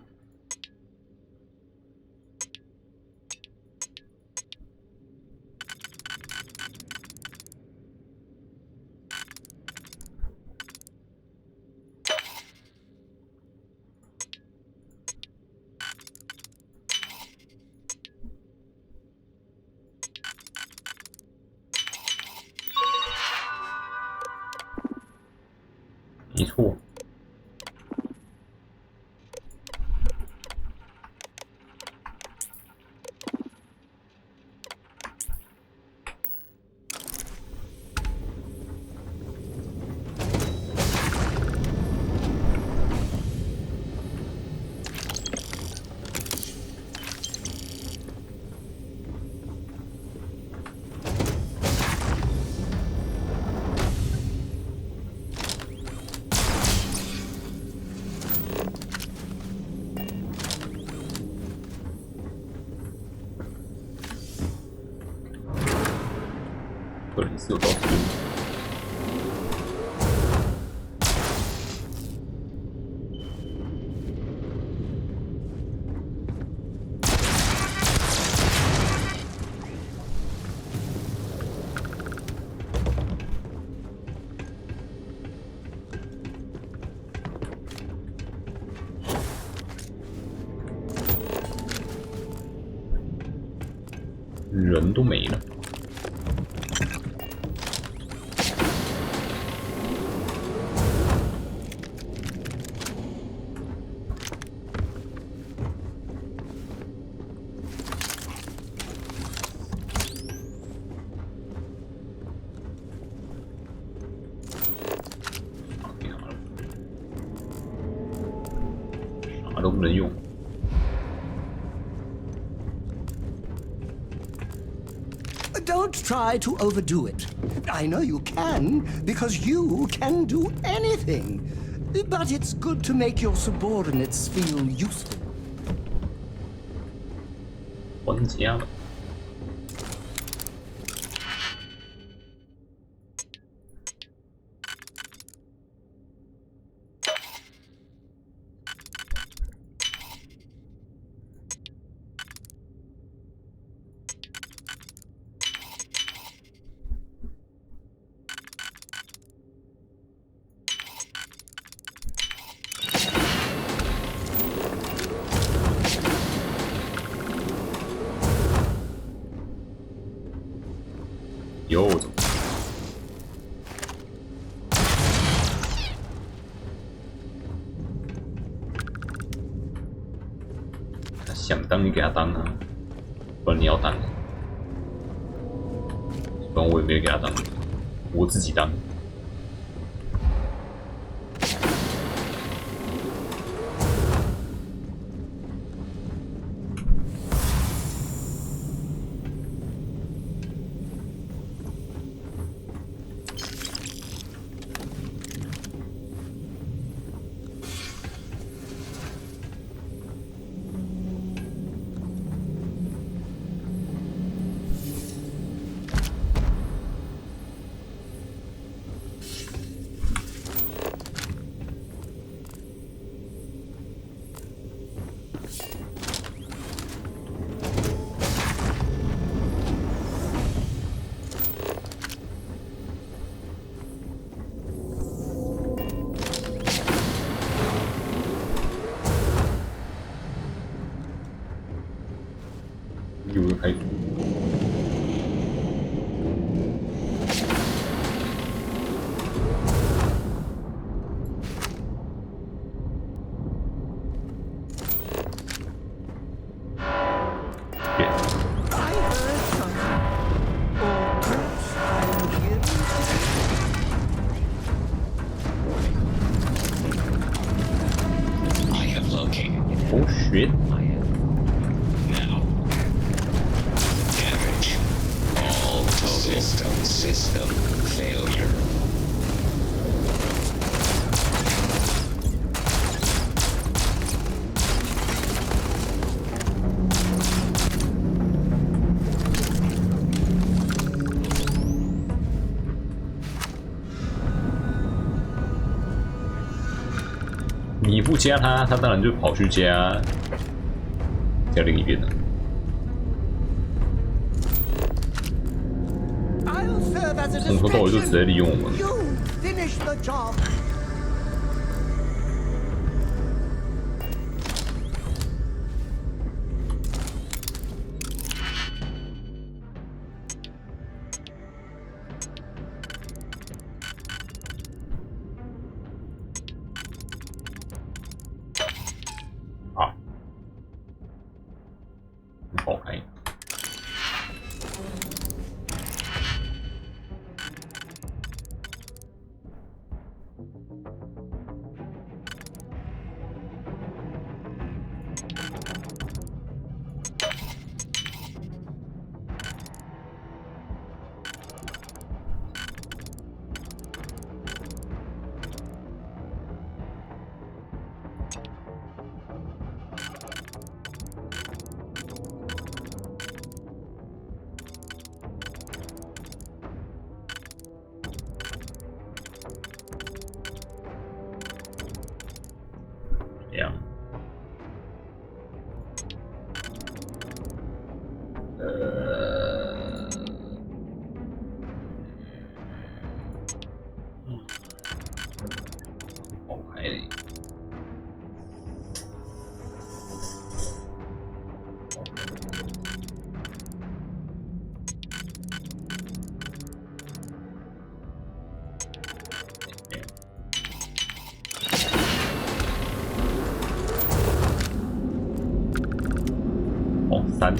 没错。克里斯有到这边。人都没了。啥都不能用。Don't try to overdo it. I know you can, because you can do anything. But it's good to make your subordinates feel useful. 还家了。想当你给他当啊，不然你要当，不然我也没有给他当，我自己当。有人开。Oh shit. Now. Damage. All total. System failure.你不加他，他当然就跑去加另一边了。从头到尾就只在利用我们。好开。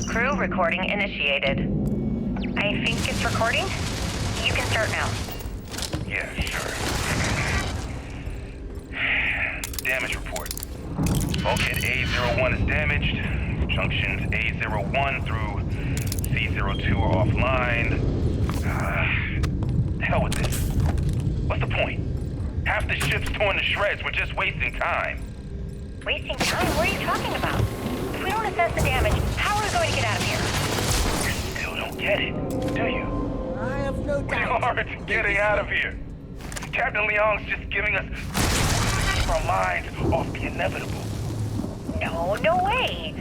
Crew recording initiated. I think it's recording. You can start now. Yeah, sure. Damage report. Bulkhead A01 is damaged. Junctions A01 through C02 are offline. The hell with this. What's the point? Half the ship's torn to shreds. We're just wasting time. Wasting time? What are you talking about? If we don't assess the damage, how are we going to get out of here? You still don't get it, do you? I have no doubt. We aren't getting out of here. Captain Leong's just giving us our minds off the inevitable. No way.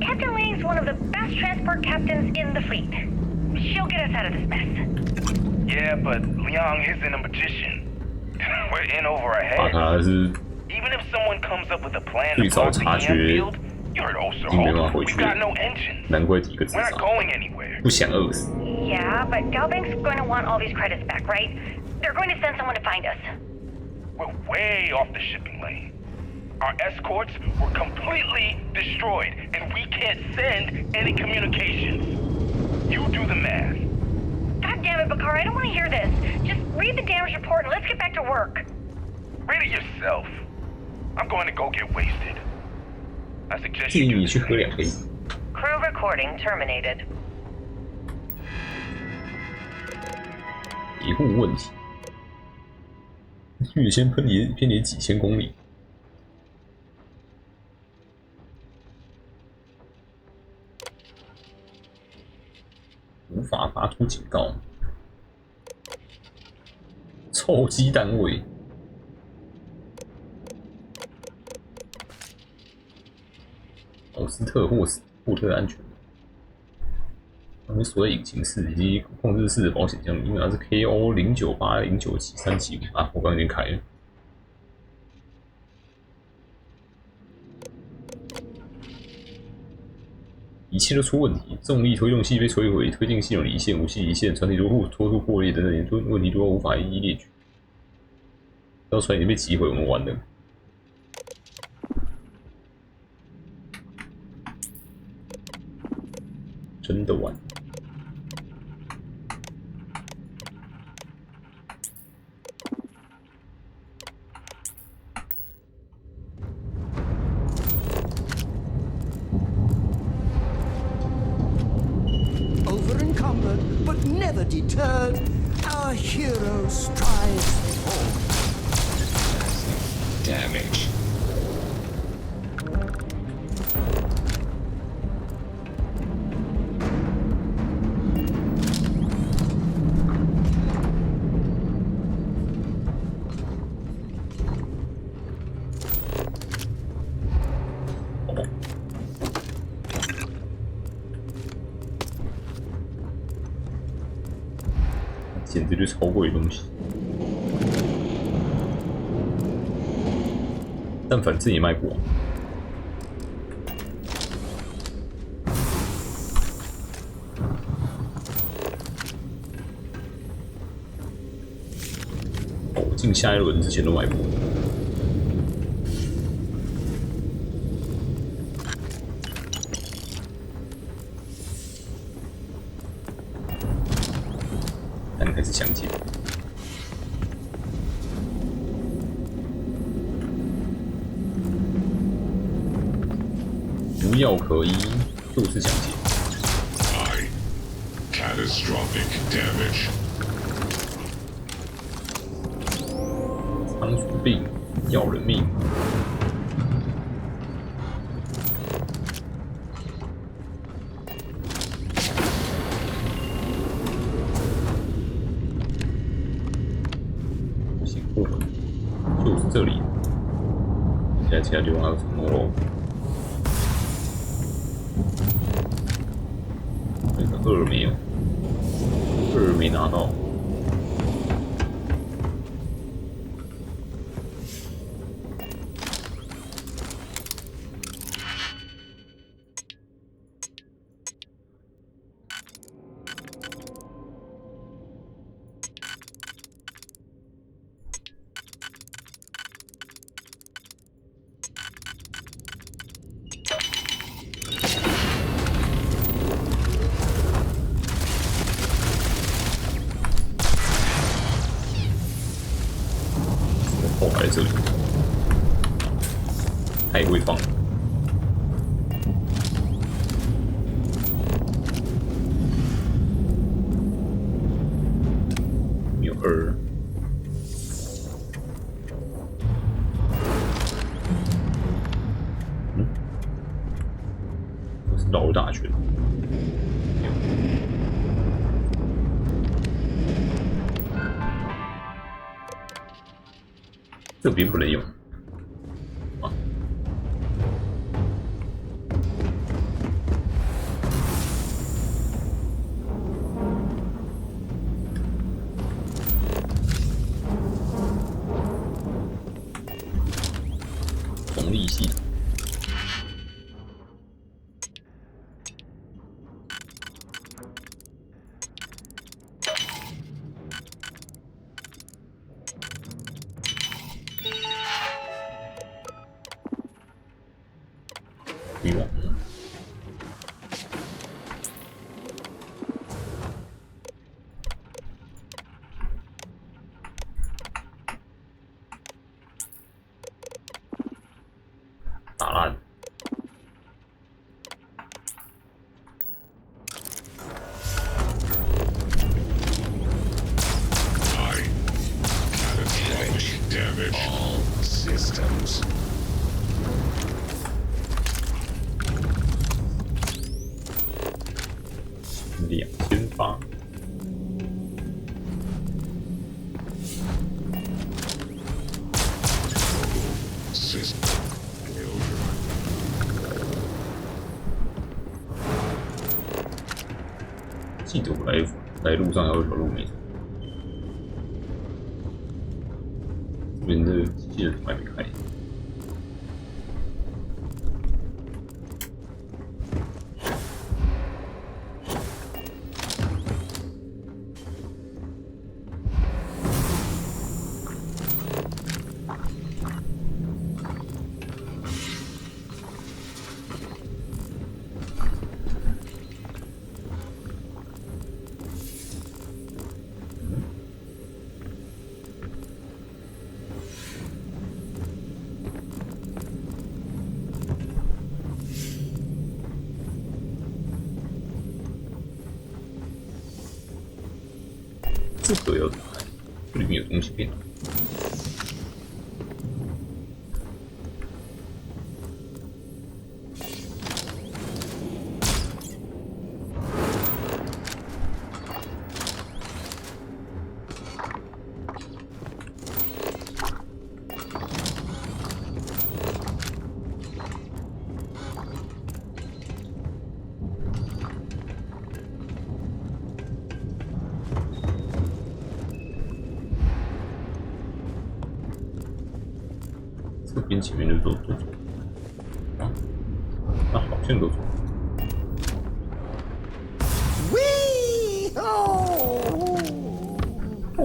Captain Leong's one of the best transport captains in the fleet. She'll get us out of this mess. Yeah, but Leong isn't a magician. We're in over our heads. Even if someone comes up with a plan to block the EM field, you're also home. We've got no engines. We're not going anywhere. Yeah, but Galbank's going to want all these credits back, right? They're going to send someone to find us. We're way off the shipping lane. Our escorts were completely destroyed, and we can't send any communications. You do the math. God damn it, Bakar, I don't want to hear this. Just read the damage report and let's get back to work. Read it yourself. I'm going to go get wasted. I suggest 建议 you 你 do 去 the 喝 same. 2杯。 Crew recording terminated. 维护问题，预先偏离几千公里。无法发出警告。臭鸡蛋味。奥斯特霍特安全。他们所有引擎室以及控制室的保险箱，密码是 KO 098097375啊，我刚刚已经开了。一切都出问题，重力推动器被摧毁，推进系统离线，武器离线，传递拖出破裂等等问题都无法一一列举。到船已经被击毁，我们完了。真的完了。Over-encumbered, but never deterred, our hero strives forward. Damage. Oh. 简直就是超贵的东西，但反正也卖不完。哦，进下一轮之前都卖不完。但还是详解。无药可医，就是详解。Catastrophic damage. 仓鼠病要人命。就是这里，现在其他地方还有什么喽？那个2没有，2没拿到。在这里，太会放了。有2，这是老大拳。这边不能用啊！重力系统。欲望。打烂。Damage all systems. 2800。记得我来路上有一条路没错。这边的机器人还没开。这个要怎么开？这里面有东西可以拿。这边前面的都走啊，那好像都走。哦。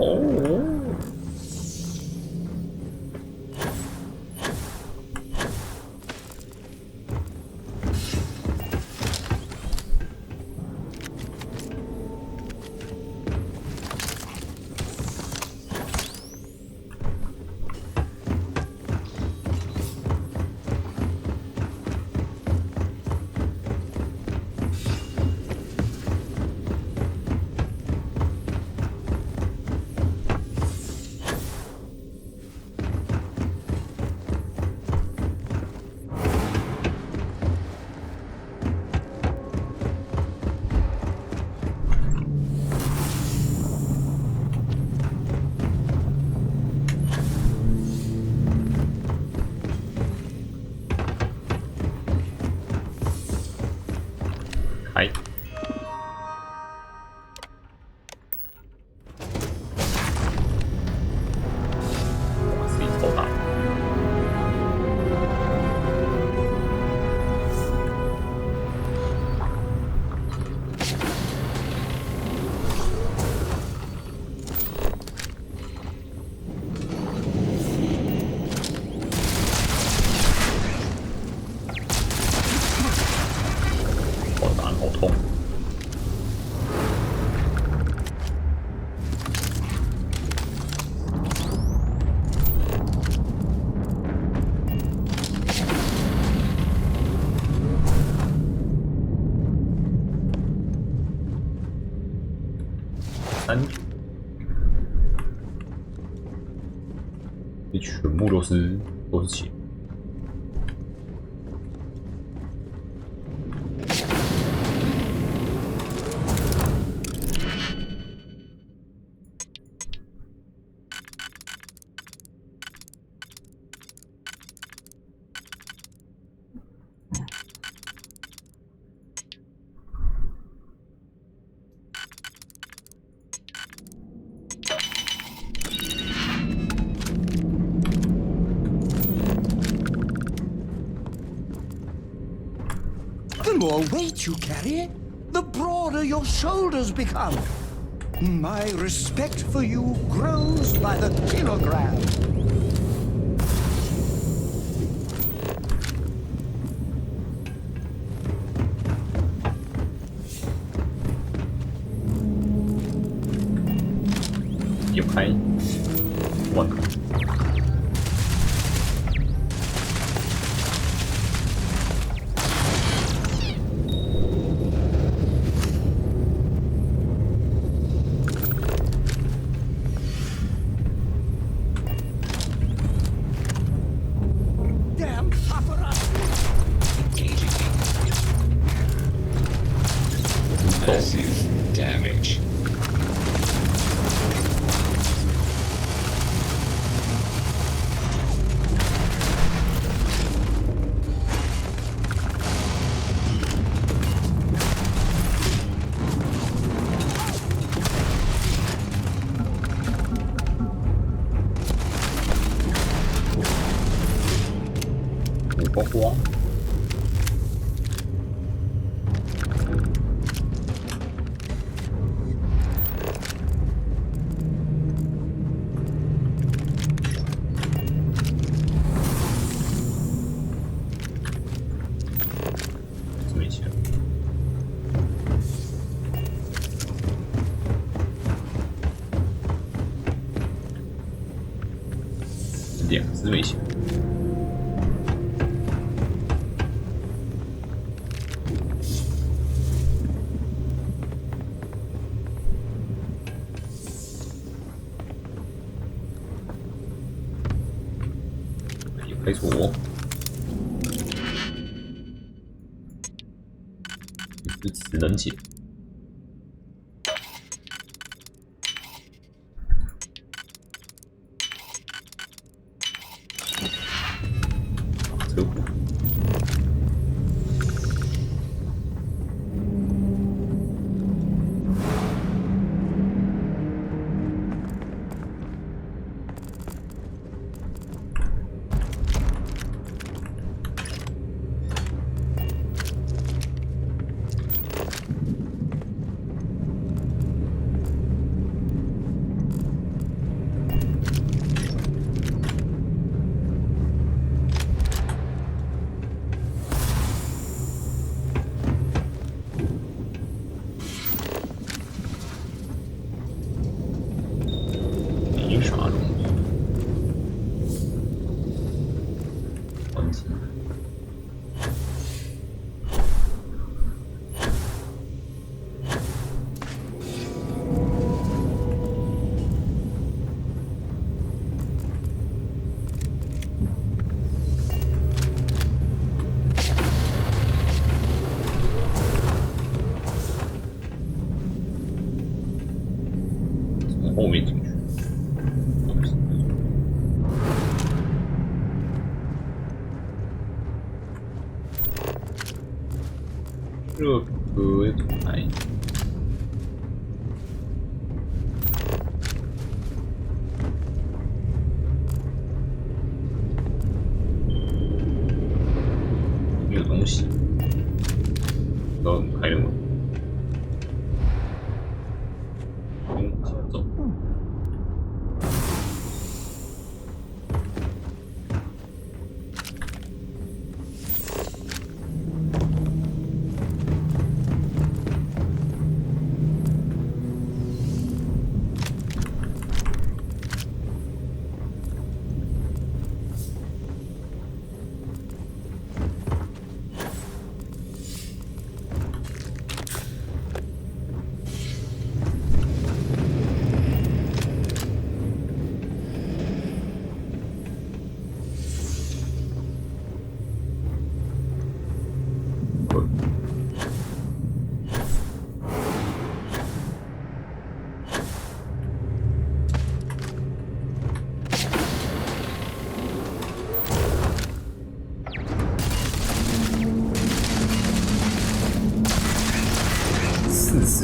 开。哇塞，超大！我的胆好痛。3组，这全部都是钱。The more weight you carry, the broader your shoulders become. My respect for you grows by the kilogram. Massive damage. 光光。没钱。2只没钱。 开锁，是磁能解。车库。后面进去。热哥要怎么来？没有东西，不知道怎么开的门。 走。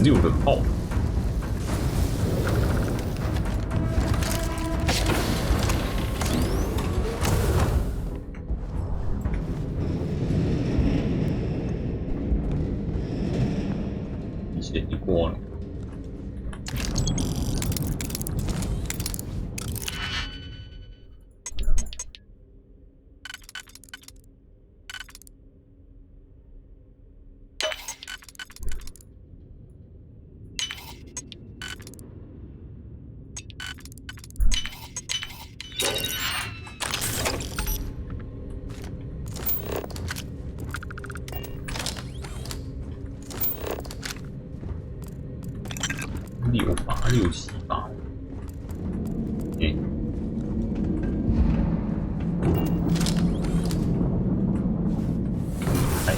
46个炮，一血一锅了。 678，哎，哎，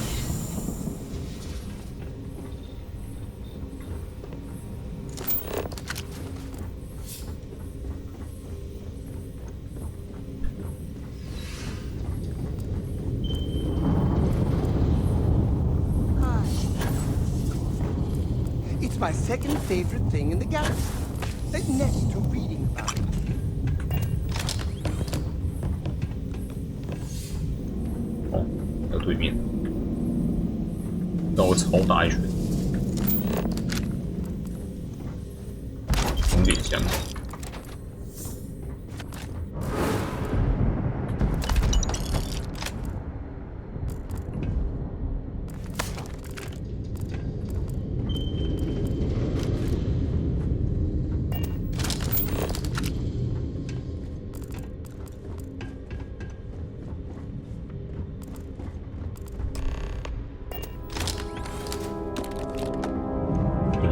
my second favorite thing in the galaxy, next to reading about it. 哦，在对面，让我超打一拳，充电箱。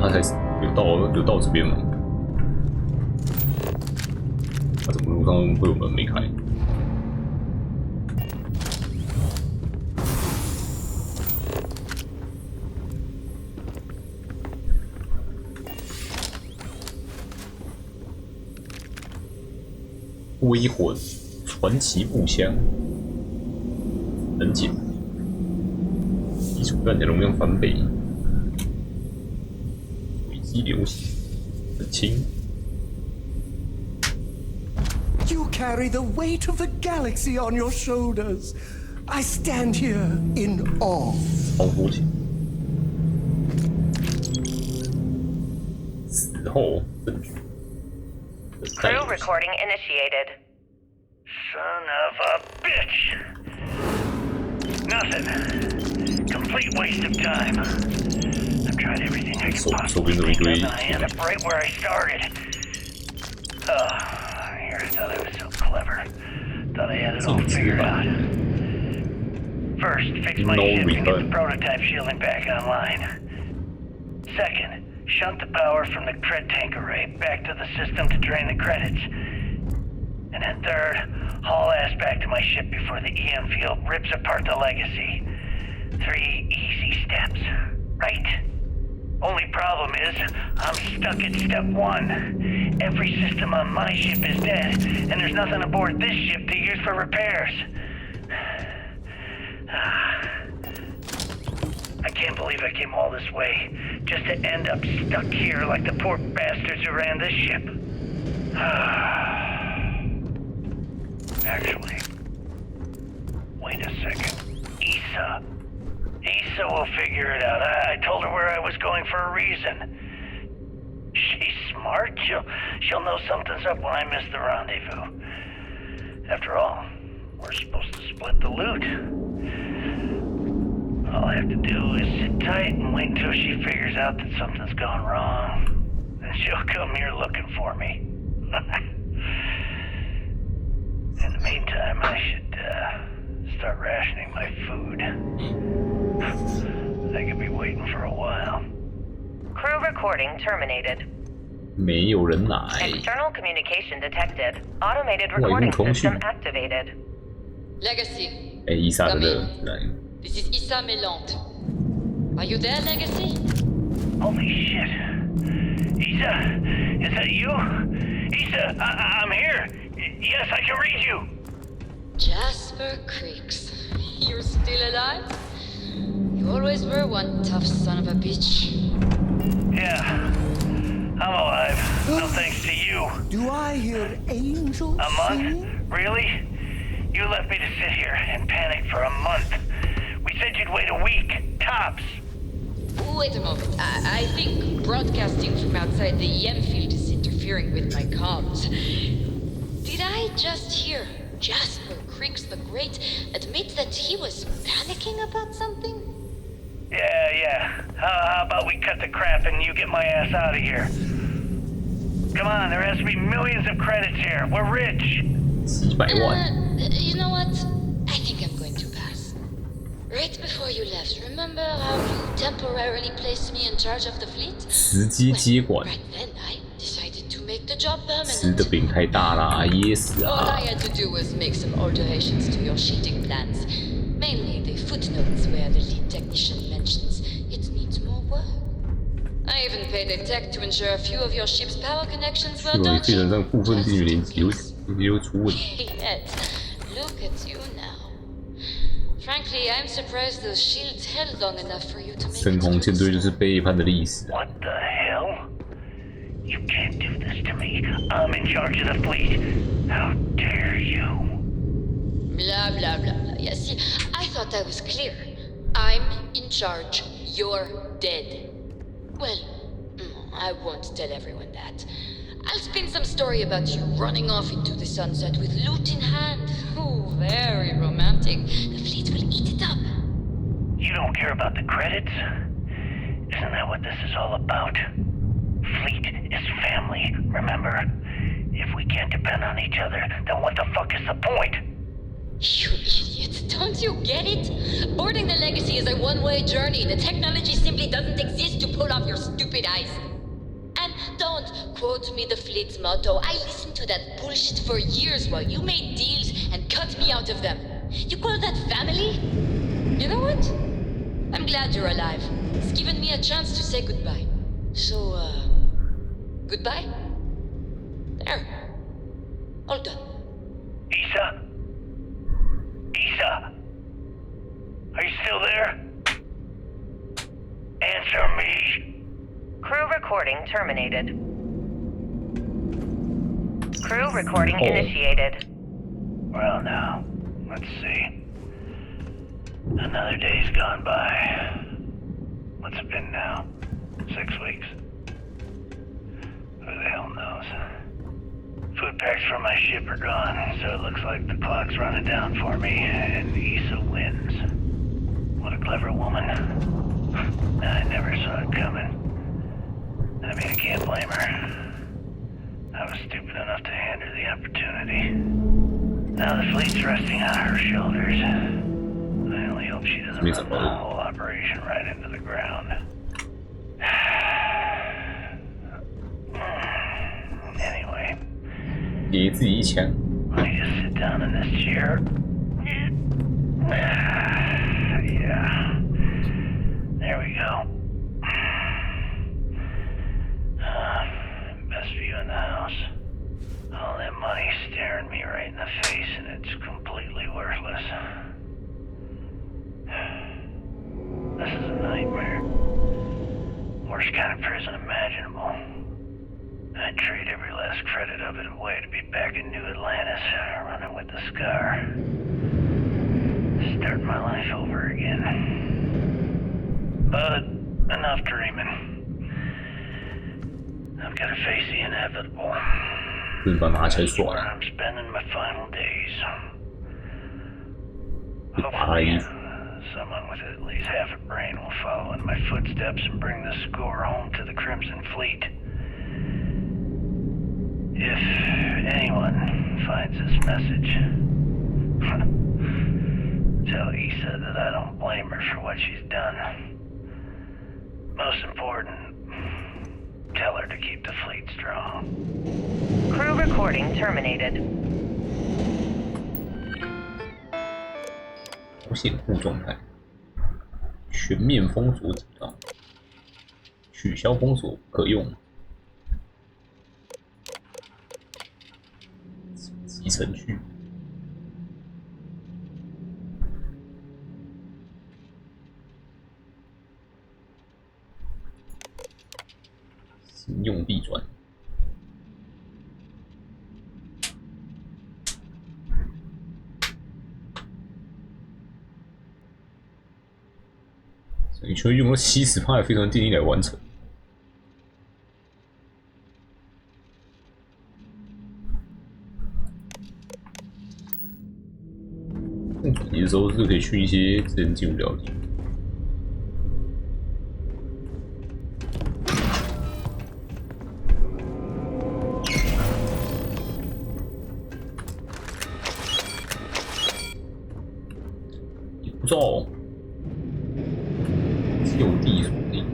他才有到这边吗？他怎么路上会有门没开？微魂传奇故乡，能解，基础弹夹容量翻倍。 流血，很轻。 You carry the weight of the galaxy on your shoulders. I stand here in awe. 超多钱。死后证据。 Crew recording initiated. Son of a bitch! Nothing. Complete waste of time. I've tried everything I could possibly think of, and I end up right where I started. Here, I thought I was so clever. Thought I had it all figured out. First, fix my ship and get the prototype shielding back online. Second, shunt the power from the cred tank array back to the system to drain the credits. And then third, haul ass back to my ship before the EM field rips apart the legacy. 3 easy steps, right? Only problem is, I'm stuck at step 1. Every system on my ship is dead, and there's nothing aboard this ship to use for repairs. I can't believe I came all this way, just to end up stuck here like the poor bastards who ran this ship. Actually, wait a second. Issa will figure it out. I told her where I was going for a reason. She's smart. She'll know something's up when I miss the rendezvous. After all, we're supposed to split the loot. All I have to do is sit tight and wait until she figures out that something's gone wrong. Then she'll come here looking for me. In the meantime, I should start rationing my food. I could be waiting for a while. Crew recording terminated. 没有人来。 External communication detected. Automated recording system activated. Legacy. 哎，伊莎的来。 This is Issa Melant. Are you there, Legacy? Holy shit. Issa, is that you? Issa, I'm here. Yes, I can read you. Jasper Creeks. You're still alive? You always were one tough son of a bitch. Yeah, I'm alive. No thanks to you. Do I hear angels? A month? Singing? Really? You left me to sit here and panic for a month. We said you'd wait a week, tops. Wait a moment. I think broadcasting from outside the EM field is interfering with my comms. Did I just hear Jasper Creeks the Great admit that he was panicking about something? Yeah. How about we cut the crap and you get my ass out of here? Come on, there has to be millions of credits here. We're rich. You know what? I think I'm going to pass. Right before you left, remember how you temporarily placed me in charge of the fleet? 司机接管。 Right then, I decided to make the job permanent. 吃的饼太大啦，噎死啊！ All I had to do was make some alterations to your sheeting plans. Mainly the footnotes where the lead technician mentions it needs more work. I even paid a tech to ensure a few of your ship's power connections were dodgy. 基本上部分电源连接会出问题。 Yet, look at you now. Frankly, I'm surprised those shields held long enough for you to make it. 深空舰队就是背叛的历史啊！ What the hell? You can't do this to me. I'm in charge of the fleet. How dare you? Blah, blah, blah, blah. Yeah, see, I thought I was clear. I'm in charge. You're dead. Well, I won't tell everyone that. I'll spin some story about you running off into the sunset with loot in hand. Oh, very romantic. The fleet will eat it up. You don't care about the credits? Isn't that what this is all about? Fleet is family, remember? If we can't depend on each other, then what the fuck is the point? You idiot. Don't you get it? Boarding the Legacy is a one-way journey. The technology simply doesn't exist to pull off your stupid eyes. And don't quote me the fleet's motto. I listened to that bullshit for years while you made deals and cut me out of them. You call that family? You know what? I'm glad you're alive. It's given me a chance to say goodbye. So, goodbye? There. All done. Issa? Issa? Are you still there? Answer me. Crew recording terminated. Crew recording initiated. Well now, let's see. Another day's gone by. What's it been now? 6 weeks? Who the hell knows? Food packs from my ship are gone, so it looks like the clock's running down for me, and Issa wins. What a clever woman. I never saw it coming. I mean, I can't blame her. I was stupid enough to hand her the opportunity. Now the fleet's resting on her shoulders. I only hope she doesn't run the whole operation right into the ground. Anyway.给自己一枪。 Let me just sit down in this chair. Yeah. There we go. Best view in the house. All that money staring me right in the face, and it's completely worthless. This is a nightmare. Worst kind of prison imaginable. I'd trade every last credit of it away to be back in New Atlantis, running with the Scar. Start my life over again. But enough dreaming. I've got to face the inevitable. This is where I'm spending my final days. Hopefully, someone with at least half a brain will follow in my footsteps and bring the score home to the Crimson Fleet. If anyone finds this message, tell Issa that I don't blame her for what she's done. Most important, tell her to keep the fleet strong. Crew recording terminated. 无显户状态，全面封锁警告，取消封锁不可用。集程序。信用递转。所以就用了70%的飞船电力来完成。有的时候是可以去一些之前进不了的地方。也不知道，就地锁定。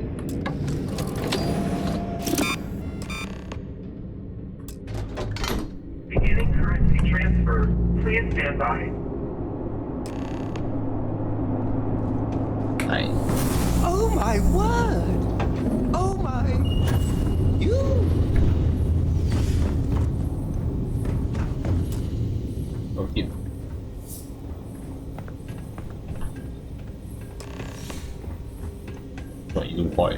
Beginning currency transfer. Please stand by. Oh my word! Oh my... You... Okay. 转移这么快？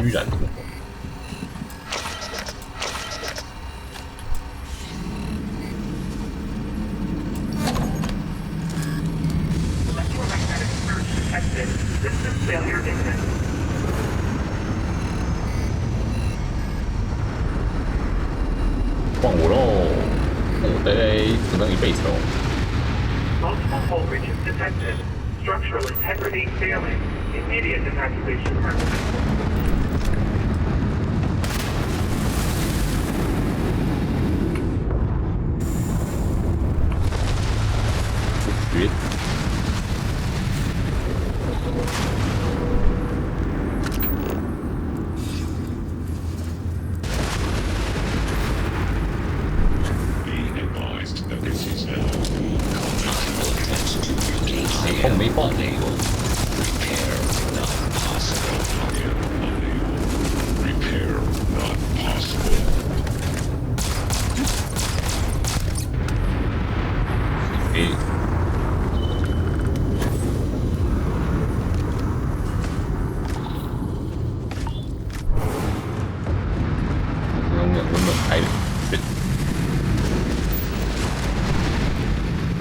居然通过。换我喽！我大概只能一辈子哦。Multiple hull breaches detected. Structural integrity failing. Immediate evacuation requisite. 没爆。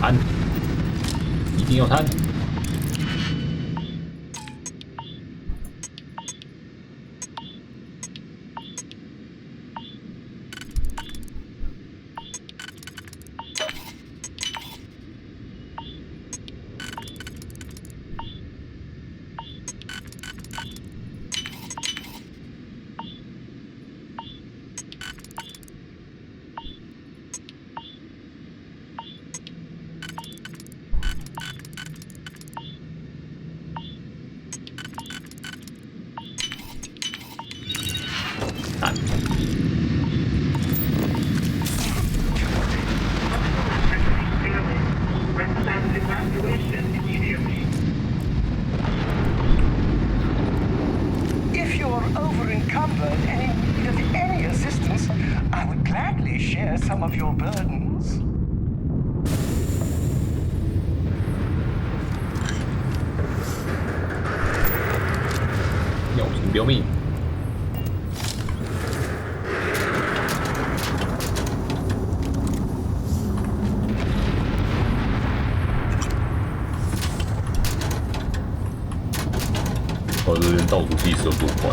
贪，一定要贪。If you're over-encumbered and in need of any assistance, I would gladly share some of your burdens. 要请标命。靠这边倒数计时有多快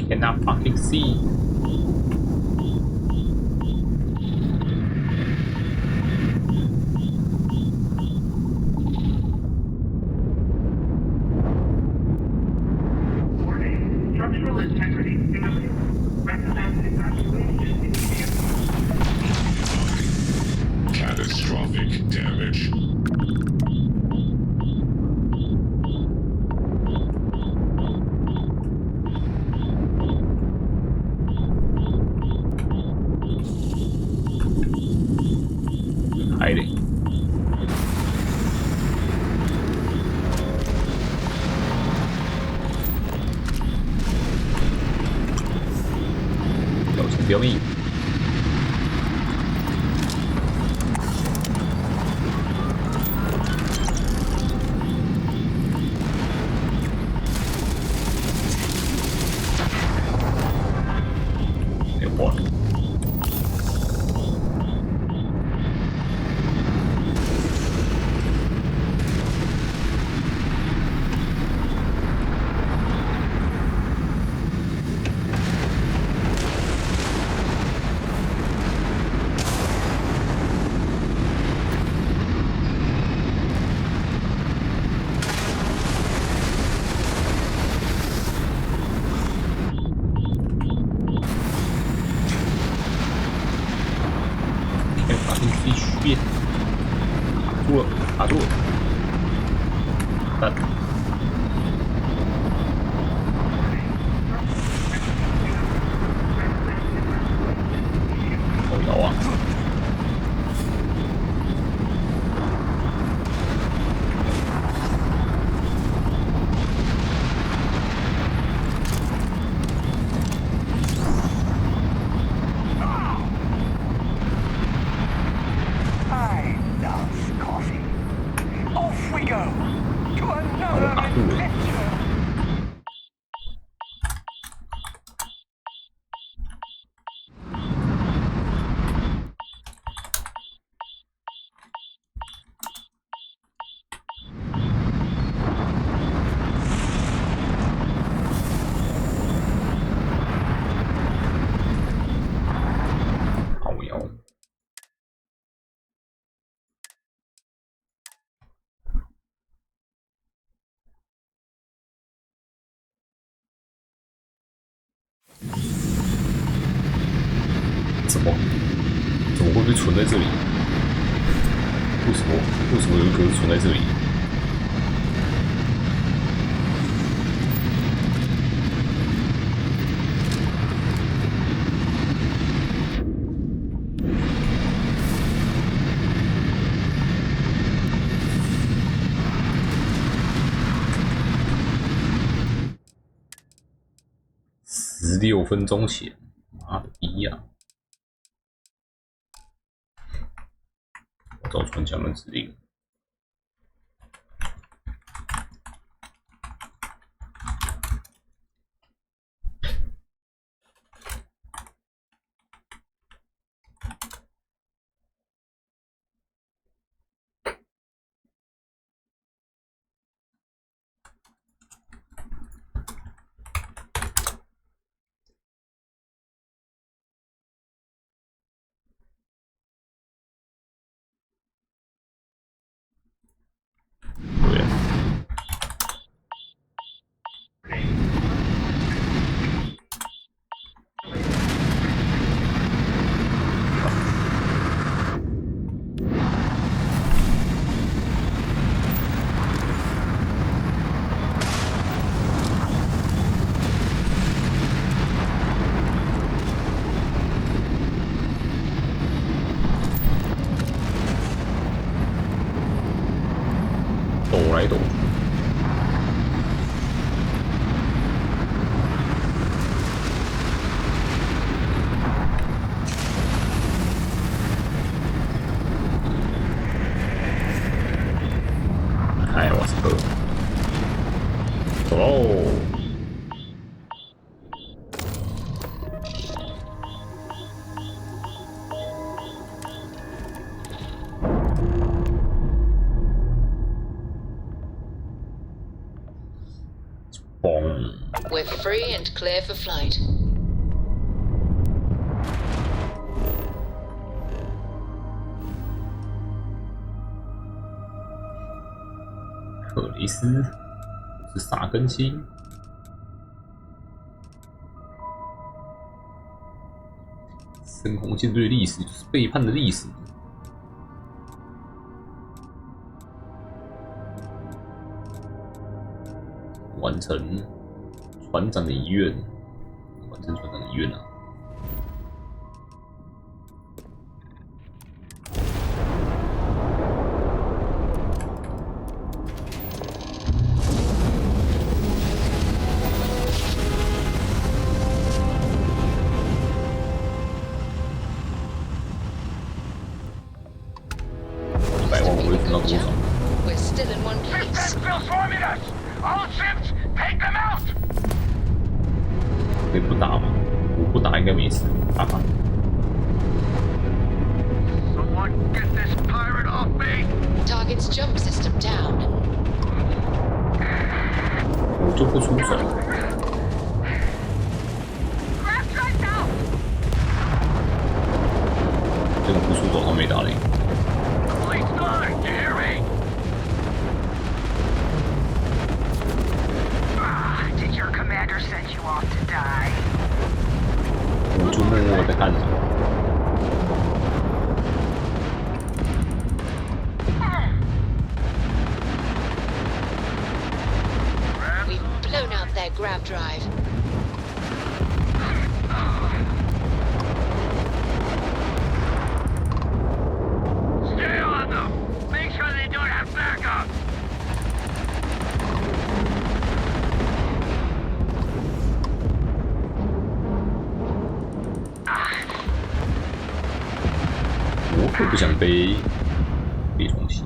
？Cannot fucking see. Warning. Structural integrity failing. Recommend evacuation immediately. Catastrophic damage. Hiding. Go to kill me. What? 《住了，卡住了，蛋。好摇啊！怎么会被存在这里？为什么有一颗存在这里？16分钟前，妈的逼呀！我找传讲的指令。抖来抖去。哎，我操！走喽！We're free and clear for flight. 克雷斯是萨根西，深红舰队的历史就是背叛的历史。完成船长的遗愿，完成船长的遗愿啊！100万我会存到多少？ We're still in one piece. Still swarming us! All ships, take them out! 可以不打吗？我不打应该没事，哈哈。Someone get this pirate off me! Target's jump system down. 我就不出手。这个不出手，他没打雷。 Sent you off to die. 我就默默在看着。grab drive. Stay on them! Make sure they don't have backup! 我可不想背东西。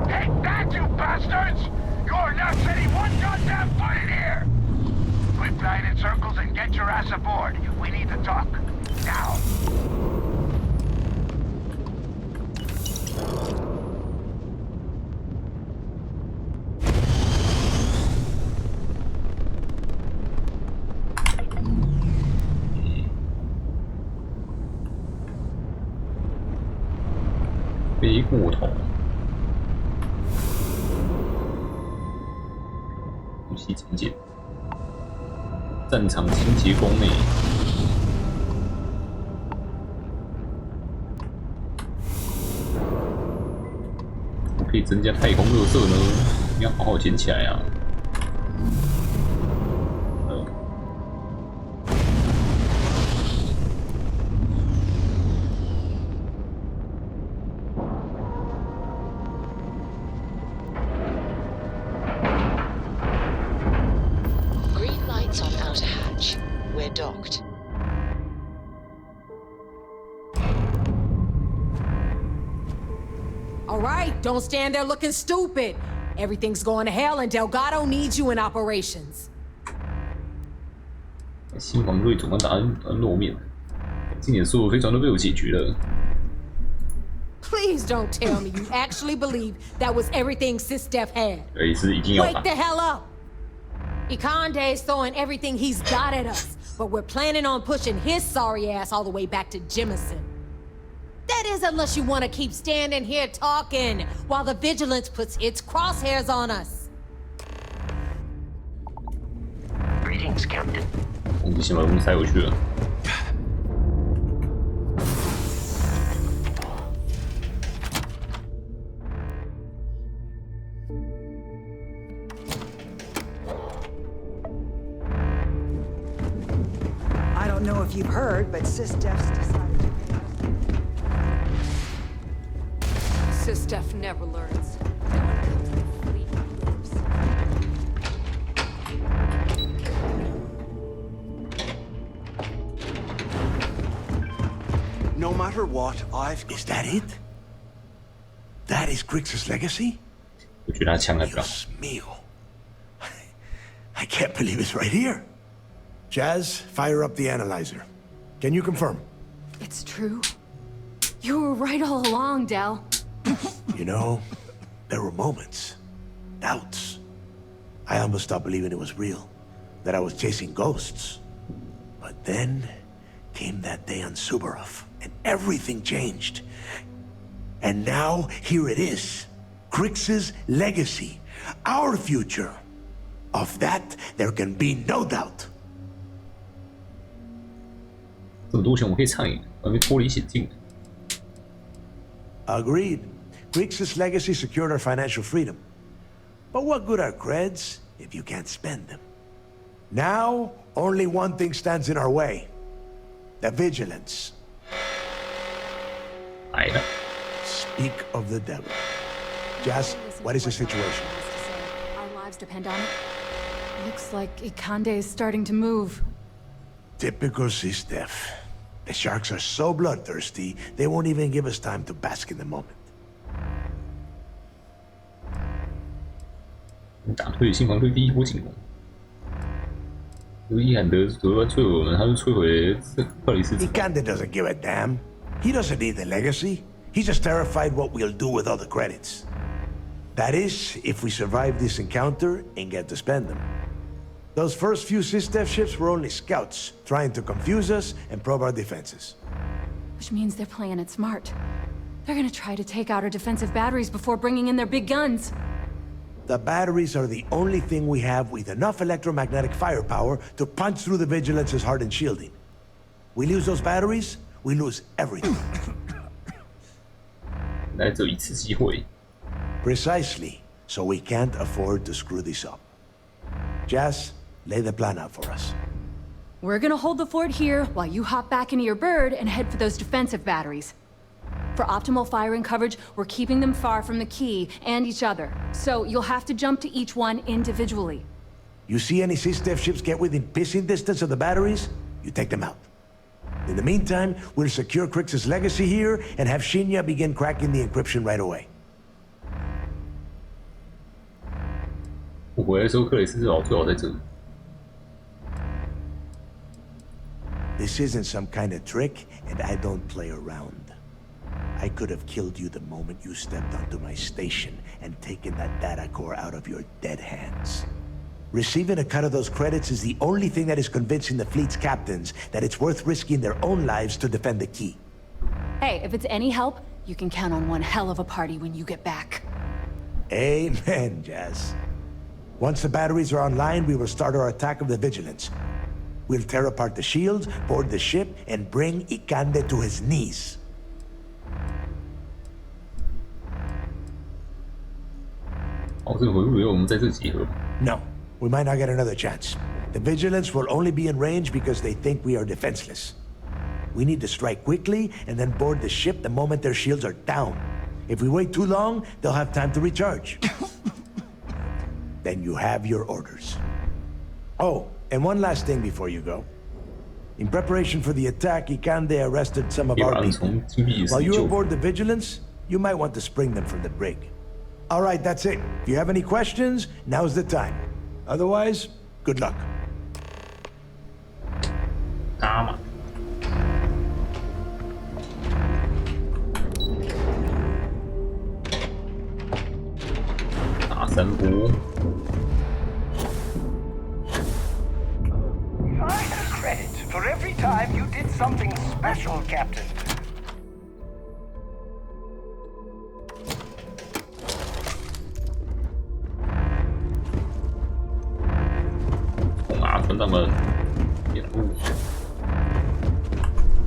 Take that, you bastards! You're not setting one goddamn foot in here! Quit flying in circles and get your ass aboard. We need to talk. Now. 背过头，东西请柬，战场清洁工内。可以增加太空垃圾呢，你要好好捡起来啊！ Docked. All right, don't stand there looking stupid. Everything's going to hell and Delgado needs you in operations. 新皇队总算打算露面了，今年所有飞船都被我解决了。 Please don't tell me you actually believe that was everything SysDef had. Wake the hell up! Ikande's throwing everything he's got at us, but we're planning on pushing his sorry ass all the way back to Jemison. That is unless you want to keep standing here talking while the Vigilance puts its crosshairs on us. Greetings, Captain. 攻击先把东西塞回去了。 I don't know if you've heard, but SysDef's decided to... SysDef never learns. No matter what, I've... Is that it? That is Grix's legacy? 我觉得他枪很高。 Dios mío. I can't believe it's right here. Jazz, fire up the analyzer. Can you confirm? It's true. You were right all along, Del. You know, there were moments, doubts. I almost stopped believing it was real, that I was chasing ghosts. But then came that day on Subarov, and everything changed. And now, here it is. Grix's legacy. Our future. Of that, there can be no doubt. 这么多钱我可以畅饮，我还没脱离险境。 Agreed. Grix's legacy secured our financial freedom. But what good are creds if you can't spend them? Now, only one thing stands in our way. The Vigilance. 来了。 Speak of the devil. Jazz, what is the situation? Our lives depend on it. Looks like Ikande is starting to move. Typical SysDef. The sharks are so bloodthirsty, they won't even give us time to bask in the moment. 打退新皇队第一波进攻。伊坎德昨晚摧毁我们，他就摧毁克里斯。Ikande doesn't give a damn. He doesn't need the legacy. He's just terrified what we'll do with all the credits. That is, if we survive this encounter and get to spend them. Those first few SysDef ships were only scouts, trying to confuse us and probe our defenses. Which means they're playing it smart. They're gonna try to take out our defensive batteries before bringing in their big guns. The batteries are the only thing we have with enough electromagnetic firepower to punch through the Vigilance's hardened shielding. We lose those batteries, we lose everything. 来，只有一次机会。 Precisely. so we can't afford to screw this up. Jazz, lay the plan out for us. We're gonna hold the fort here while you hop back into your bird and head for those defensive batteries. For optimal firing coverage, we're keeping them far from the key and each other, so you'll have to jump to each one individually. You see any SysDef ships get within pissing distance of the batteries, you take them out. In the meantime, we'll secure Crix's legacy here and have Shinya begin cracking the encryption right away. 我回来的时候，克雷斯最好在这里。This isn't some kind of trick, and I don't play around. I could have killed you the moment you stepped onto my station and taken that data core out of your dead hands. Receiving a cut of those credits is the only thing that is convincing the fleet's captains that it's worth risking their own lives to defend the key. Hey, if it's any help, you can count on one hell of a party when you get back. Amen, Jazz. Once the batteries are online, we will start our attack of the Vigilance. We'll tear apart the shields, board the ship, and bring Ikande to his knees. No, we might not get another chance. The Vigilance will only be in range because they think we are defenseless. We need to strike quickly and then board the ship the moment their shields are down. If we wait too long, they'll have time to recharge. Then you have your orders. Oh, and one last thing before you go. In preparation for the attack, Ikande arrested some of our people. While you're aboard the Vigilance, you might want to spring them from the brig. All right, that's it. If you have any questions, now's the time. Otherwise, good luck. 打嘛！打三波。I have credit for every time you did something special, Captain.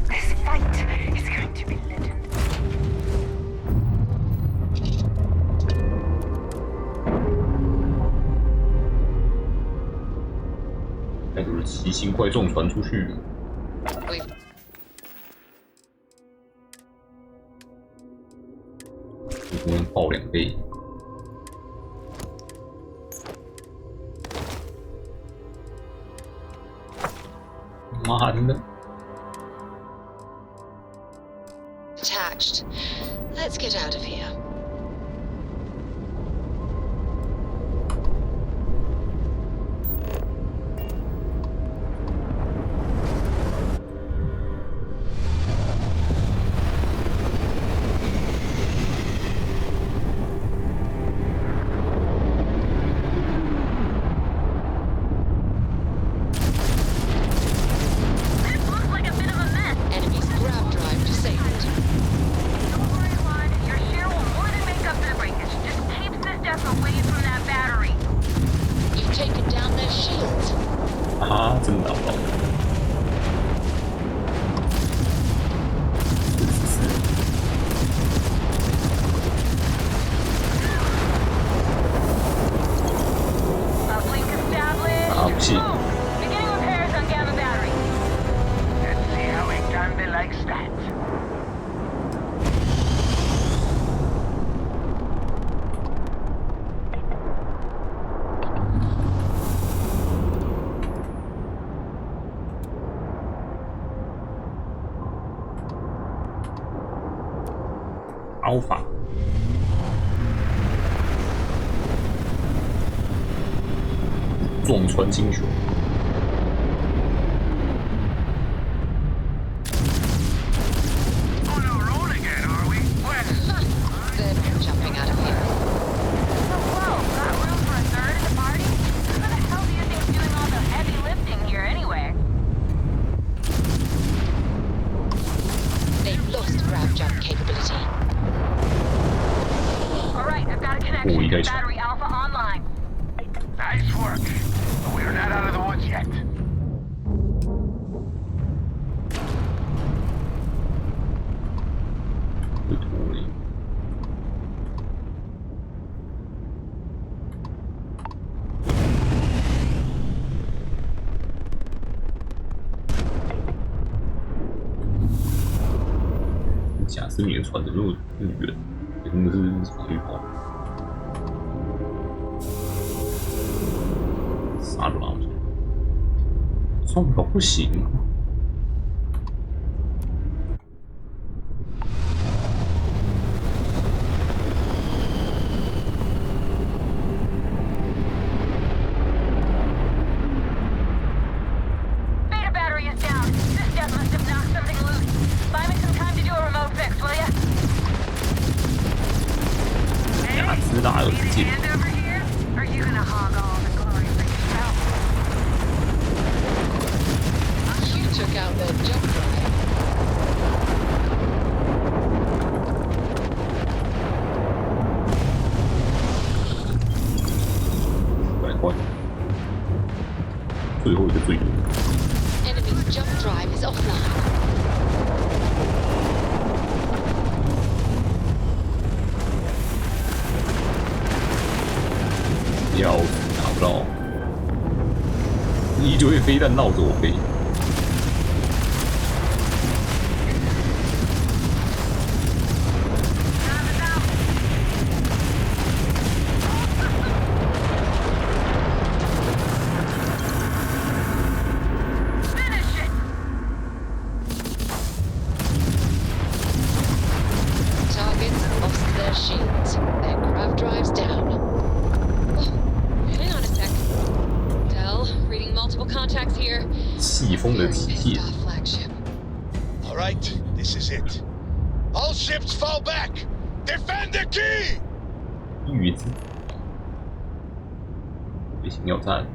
This fight is going to be legend. 那就是奇形怪状传出去。我们爆2倍。妈的！ Attached. Let's get out of here. Beginning repairs on Gamma Battery. Let's see how Ikande likes that. Alpha. 撞穿金球。They're jumping out of here. So whoa, got room for a third at the party? Who the hell do you think's doing all the heavy lifting here anyway? They've lost grab jump capability. Alright, I've got a connection to Battery Alpha online. Nice work. But we're not out of the woods yet. 假设你的船怎么那么远？真的是场预报。杀了老头，撞到不行。最后一个队友。Enemy's jump drive is offline. 要打不到，一堆飞弹绕着我飞。All right, this is it. All ships fall back. Defend the key. 预知，飞行要战。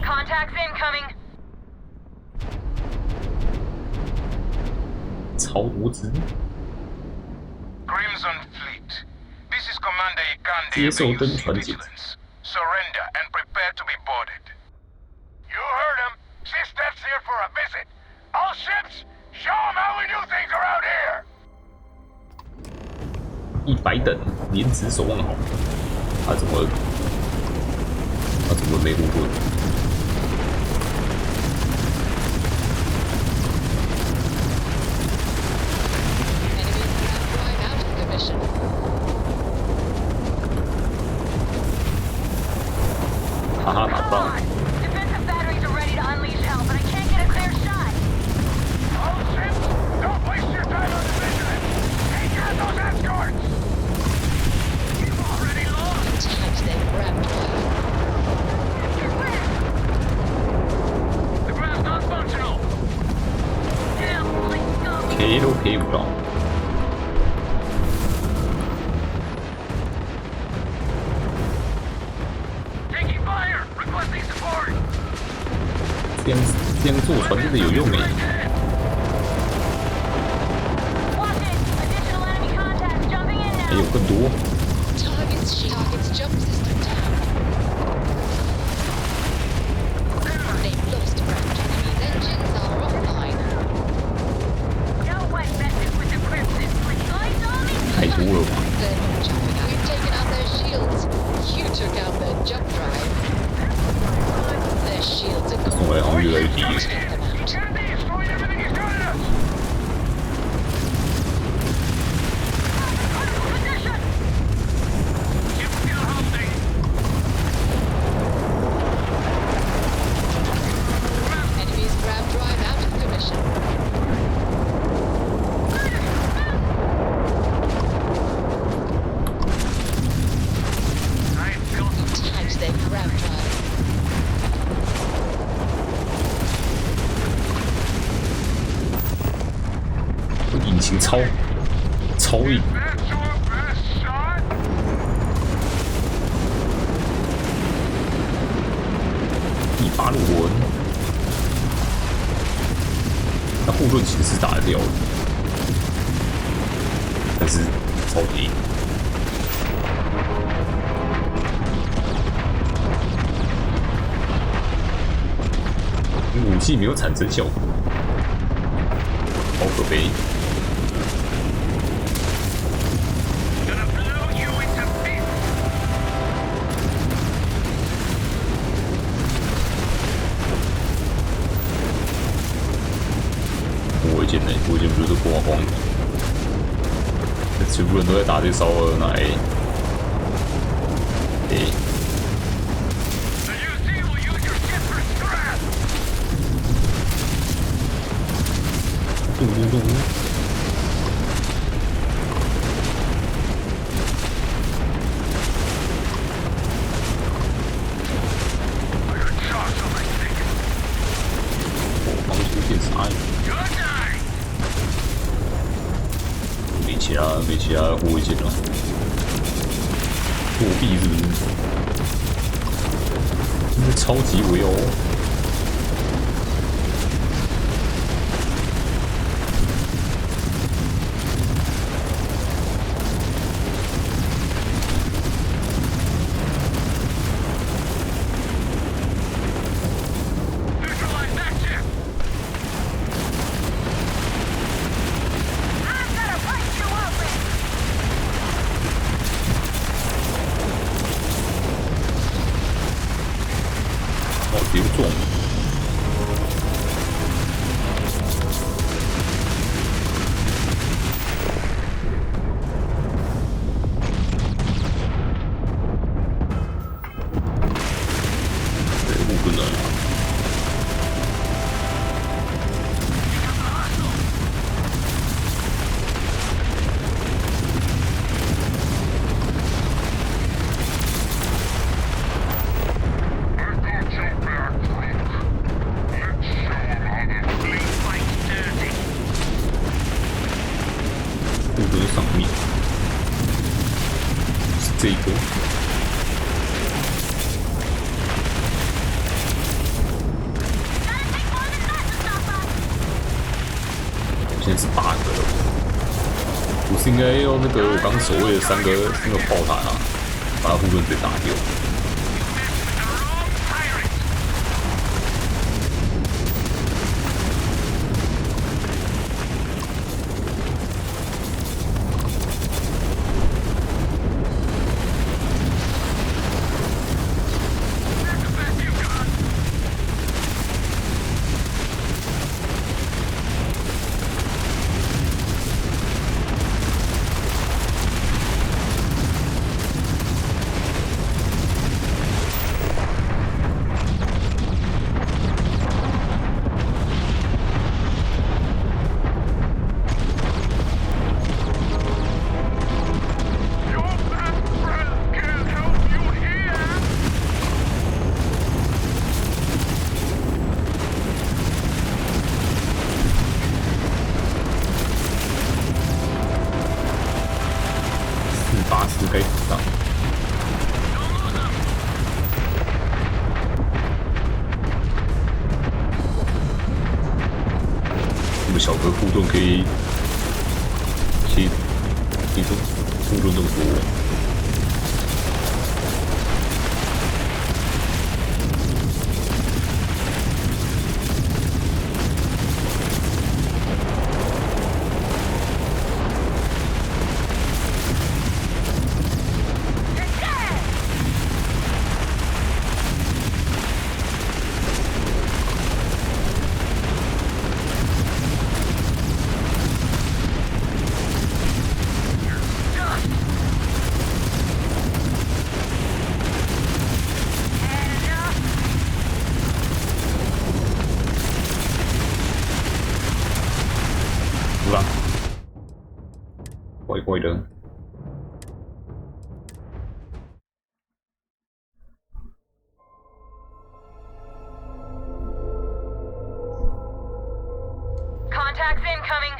Contacts incoming. 超多只。Crimson Fleet. This is Commander Ikande. 接受登船检。 Surrender and prepare to be boarded. You heard him. Sisters here for a visit. All ships, show them how we do things around here. 100等，连指守望好。他怎么没护盾？ 哈哈，打不到。Defensive batteries are ready to unleash hell, but I can't get a clear shot. All ships, don't waste your time on the vigilant. Take care of those escorts. You've already lost. Times they grabbed The ground's not functional. Damn, please go. K 都 K 不到。 这样坐船真的有用诶！还有更多。Target's jump system down. They've lost ground. Enemy's engines are offline. No one messes with the Crimson Fleet. Eyes on me. 太多了吧？ They're not jumping out. We've taken out their shields. You took out their jump drive. Their shields are 送来好像越来越低了。 Enemy's grab drive out of commission. Tagged their grab drive. 引擎超硬，一发入魂。那护盾其实是打得掉的，但是超级硬。武器没有产生效果，好可悲。全部人都在打这烧鹅奶。咚咚咚！防出现啥呀？没其他护卫舰了。作弊是不是？真是超级围殴！别撞！这不能啊！上面是这个，现在是8个了，不是应该要那个我刚所谓的3个炮塔啊，把护盾给打掉。484该死上。这么小个护盾可以护盾这么多。怪怪的。Contacts incoming.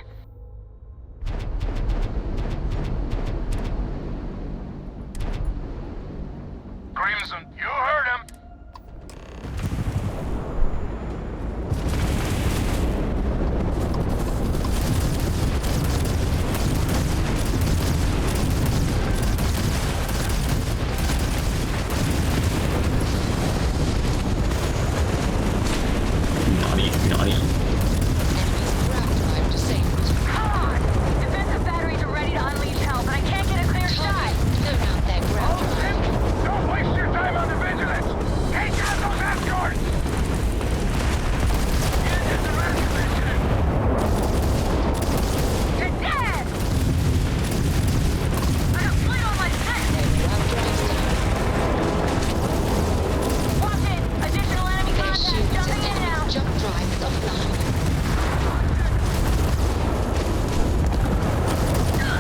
Crimson, you heard him.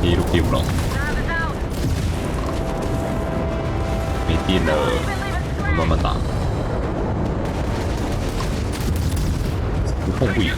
黑都黑不了。没电了，我慢慢打。不痛不痒。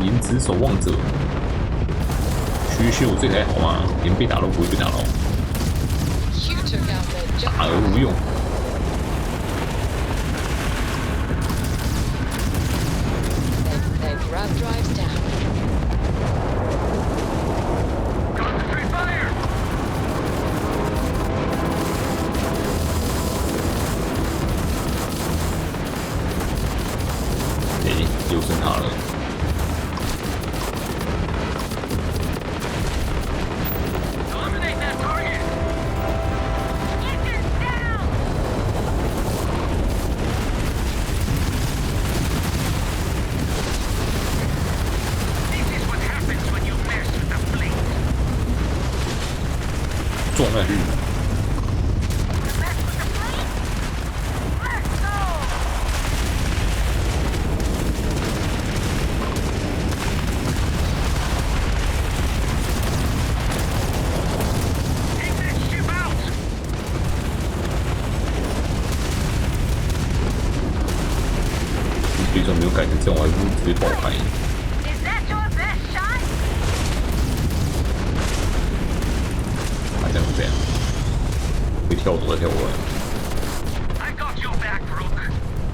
颜值守望者，虚秀这台好吗？连被打都不会被打到，打而无用。又剩他了。撞下去。飞船没有改成这样，我还不如直接爆开。这样会跳过来跳过来。I got your back, Rook.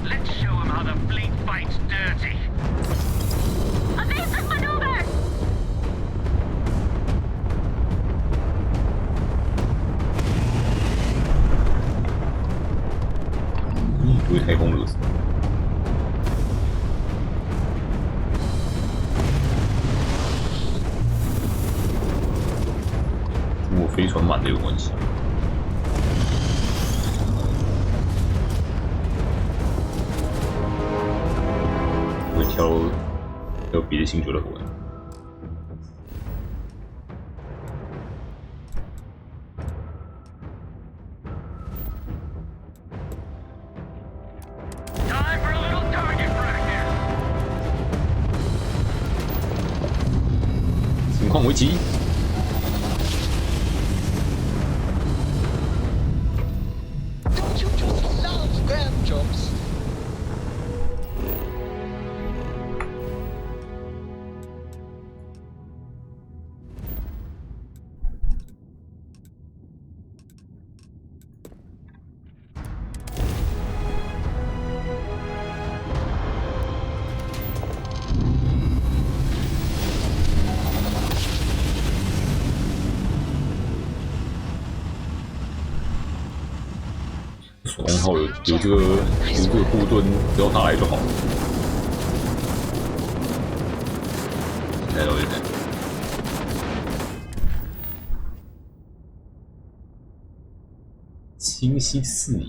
Let's show him how the fleet fights dirty. Evasive maneuver! 不会太空热死。跟我飞船满的有关系。我会挑别的星球的火。情况危急。然后有这个护盾，只要他来就好了。来到这边，清晰视野，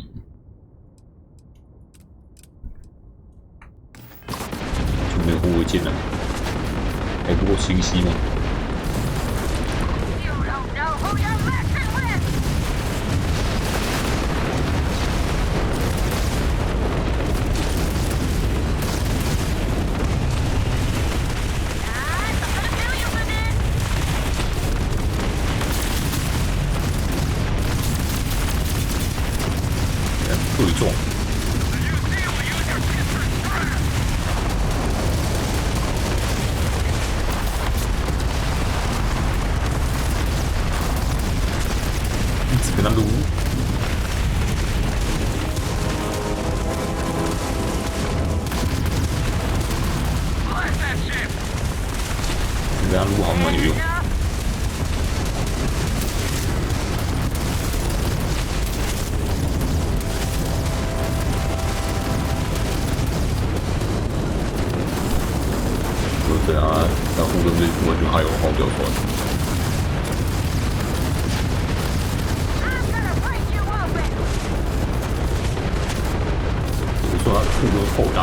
就没有护卫舰了，还不够清晰吗？对撞。路好像蛮有用。就等他在护盾这部分就还有荒掉出来。只是说他护盾后弹。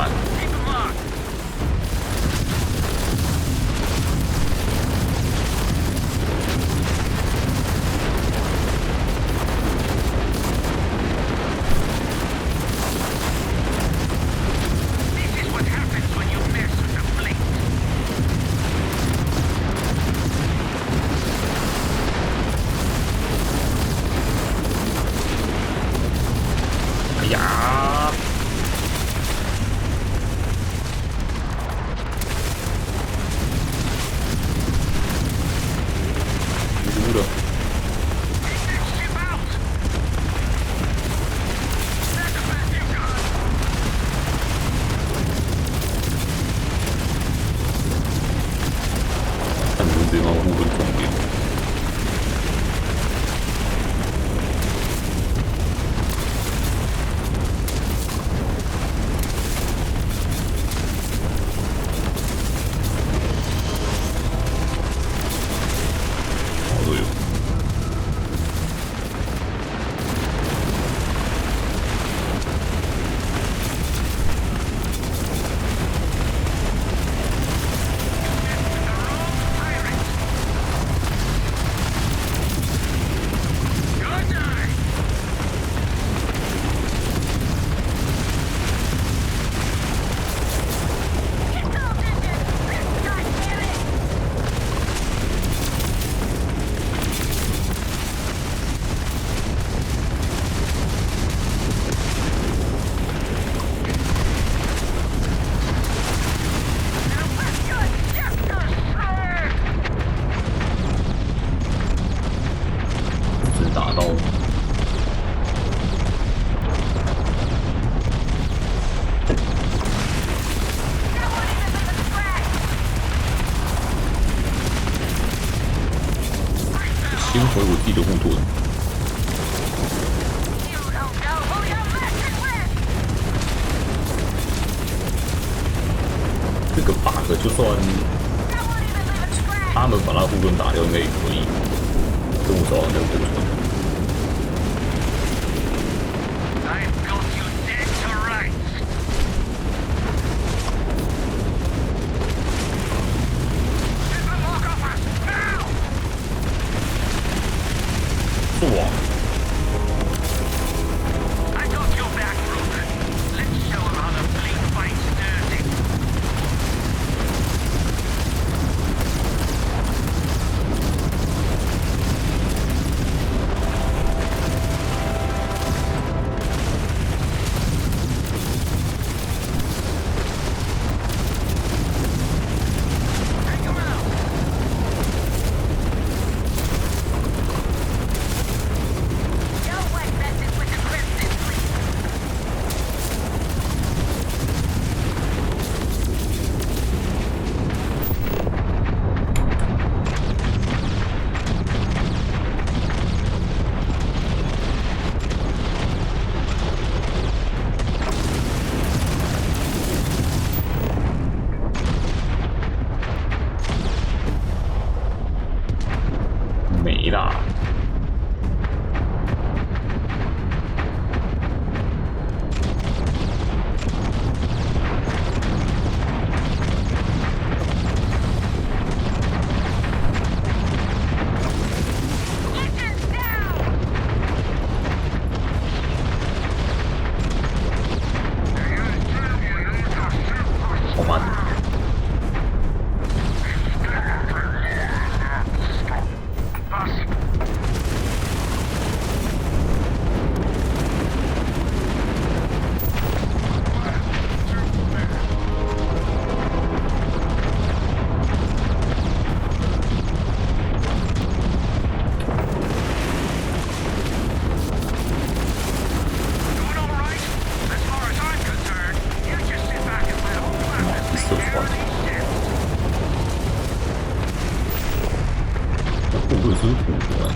先回我自己的护盾。这个 bug 就算他们把他护盾打掉，应该也可以。跟我找到那个护盾。 哇！没啦。好慢。 射穿。舒服的。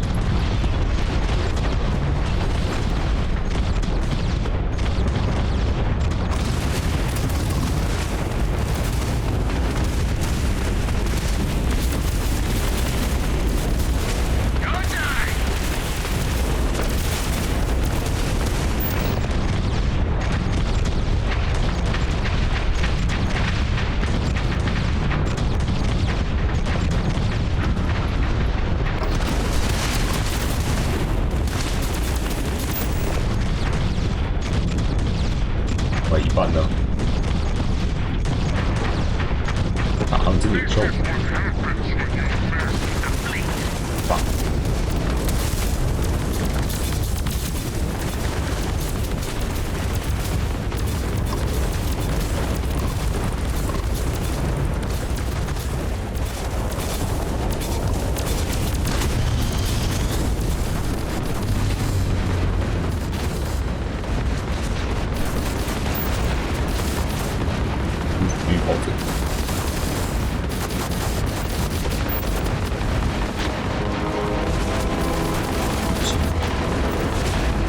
一半呢？打航之领袖，棒！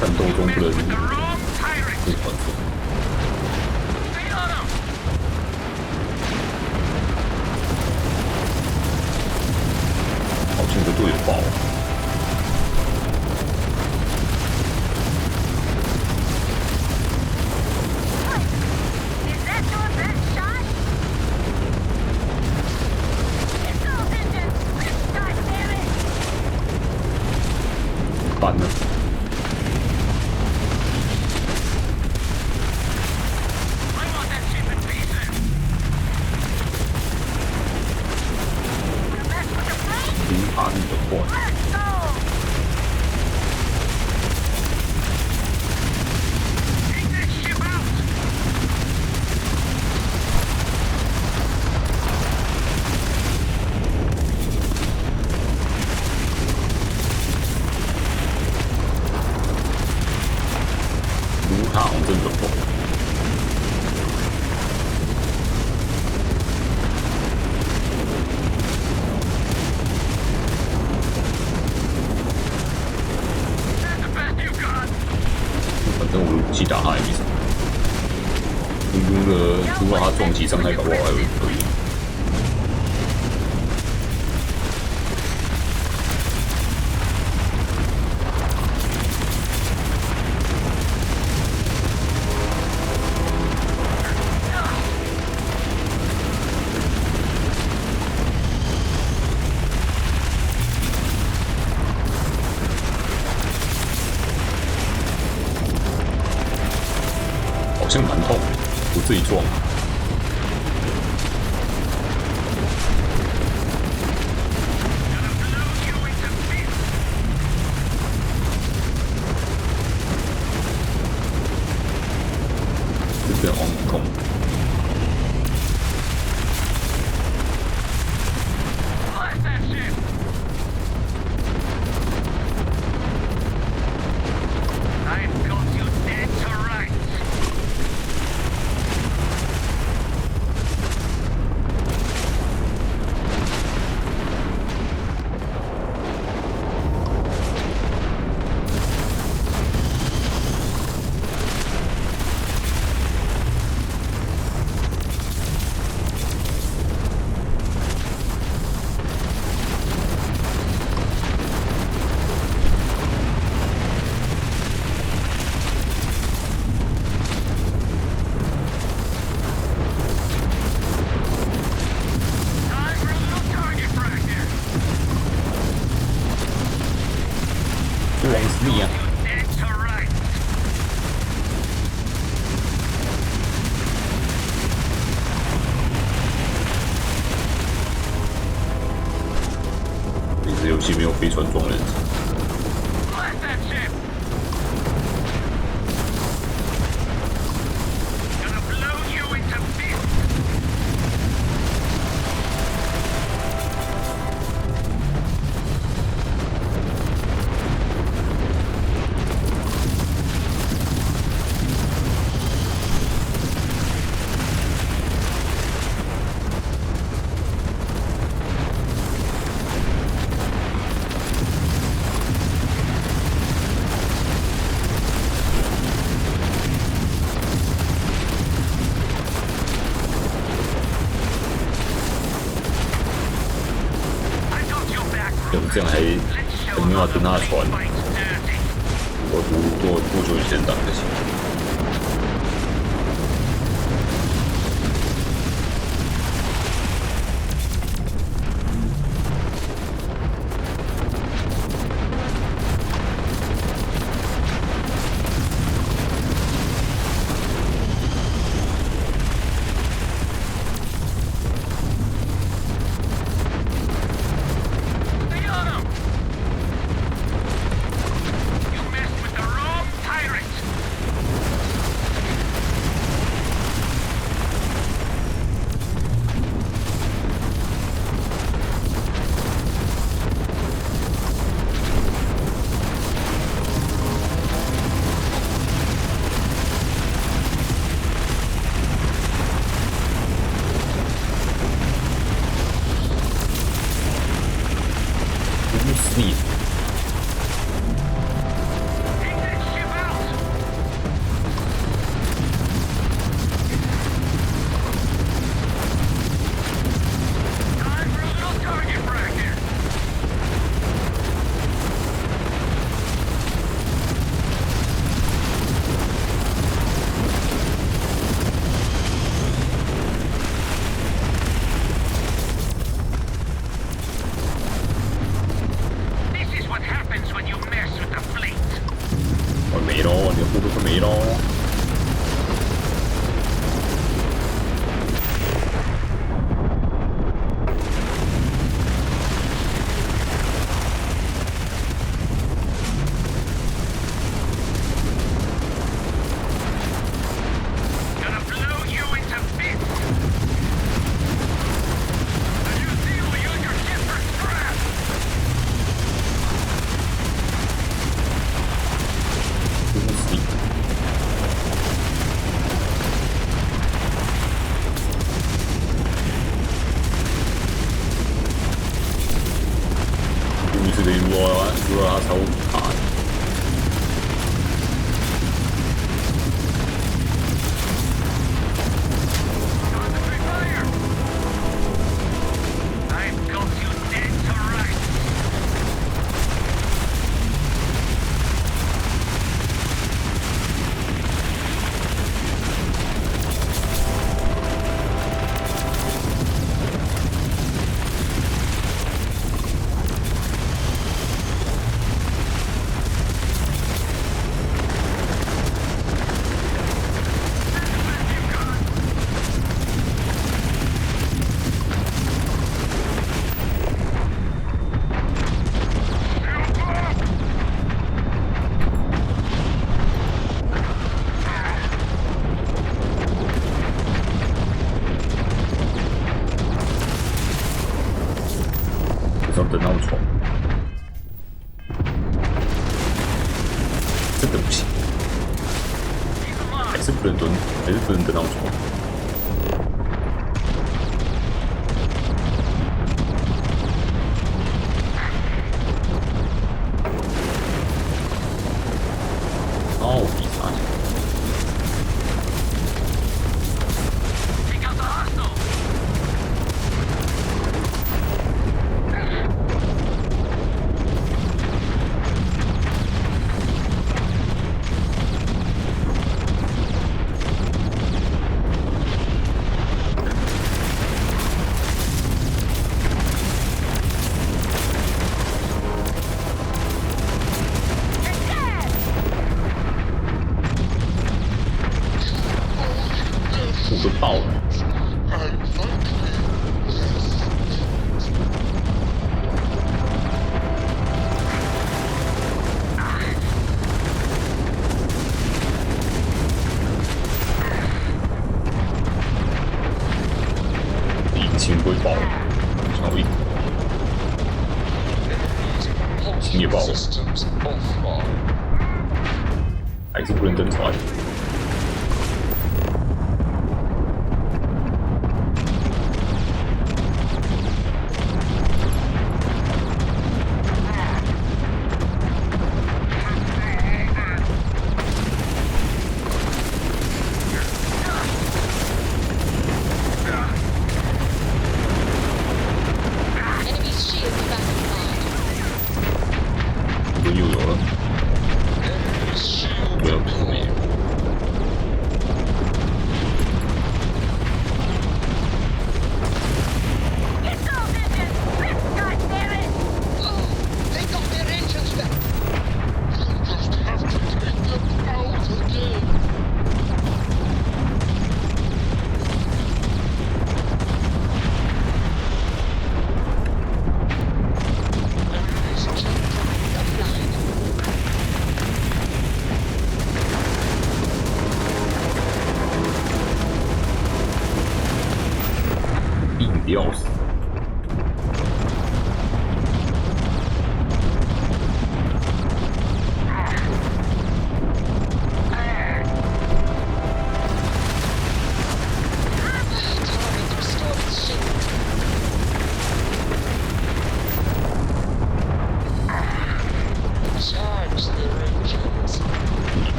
战斗中不能被传送。好像个队友爆了。完了。把你的货。卢卡昂镇的货。反正我武器打他也没什么，如果他撞击伤害搞不好还会可以。好像蛮痛的，我自己撞。这边很痛。往死里啊！这游戏没有飞船撞人。我这样还没办法登他的船。我多久以前打的行？如果他超卡的。要等到床，真的不行，还是不能蹲，还是不能等到床。哦，比啥？都爆了！引擎不会爆，超硬，引擎也爆了，还是不能登船。钥匙。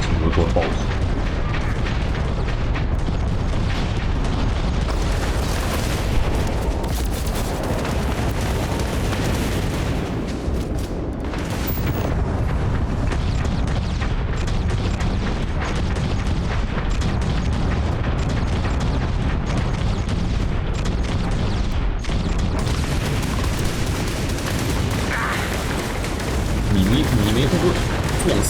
怎么说报纸？你没看过壮士？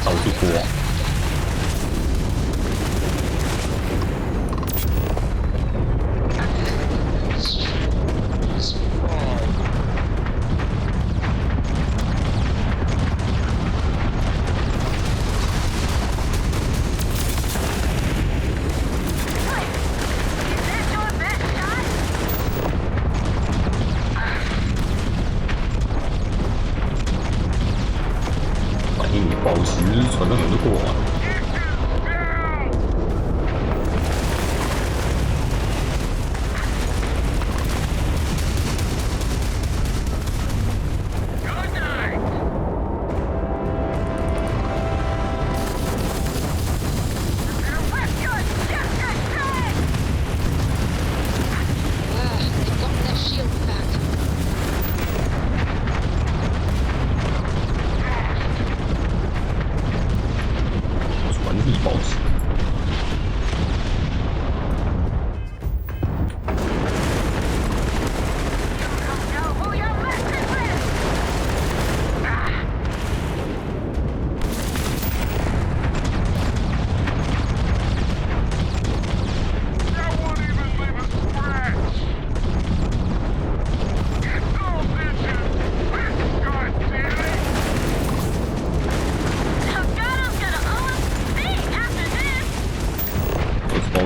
到处拖啊！保持传到人都过完。保持。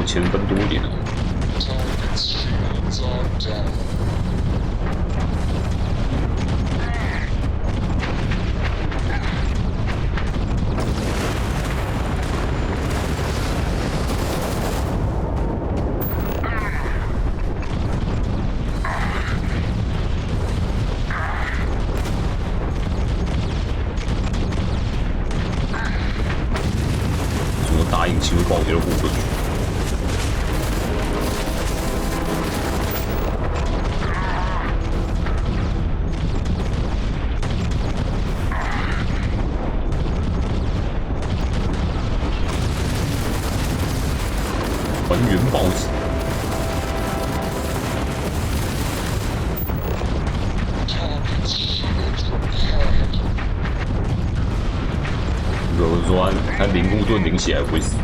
1000分多点了。除了大引擎会爆掉的部分。还原报纸。柔软，看灵护盾领起来不会死。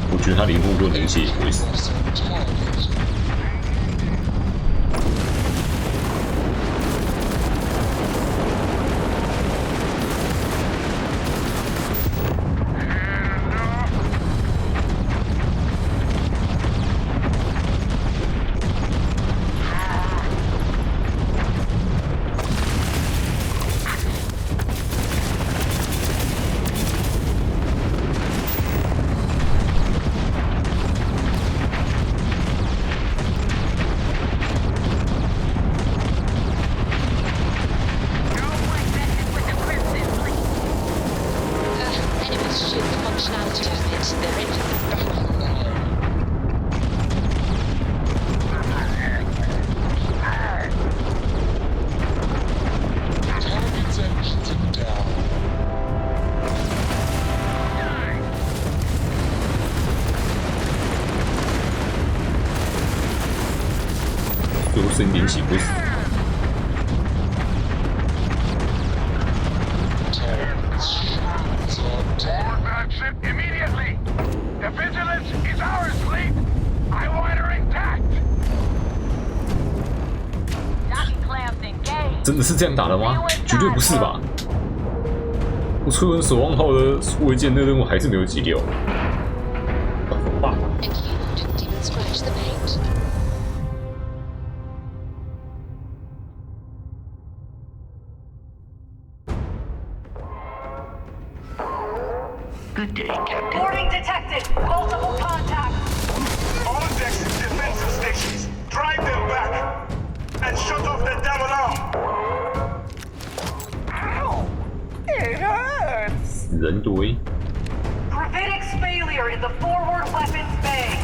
我觉得他灵护盾领血也不会死。剩一点血会死。真的是这样打的吗？绝对不是吧！我摧毁守望号的护卫舰，那任务还是没有解掉。怎么办？ Good day, Captain. Boarding detected. Multiple contacts. On decks, defensive stations. Drive them back. And shut off the damn alarm. Ow! It hurts. 人堆。 Gravitics failure in the forward weapons bay.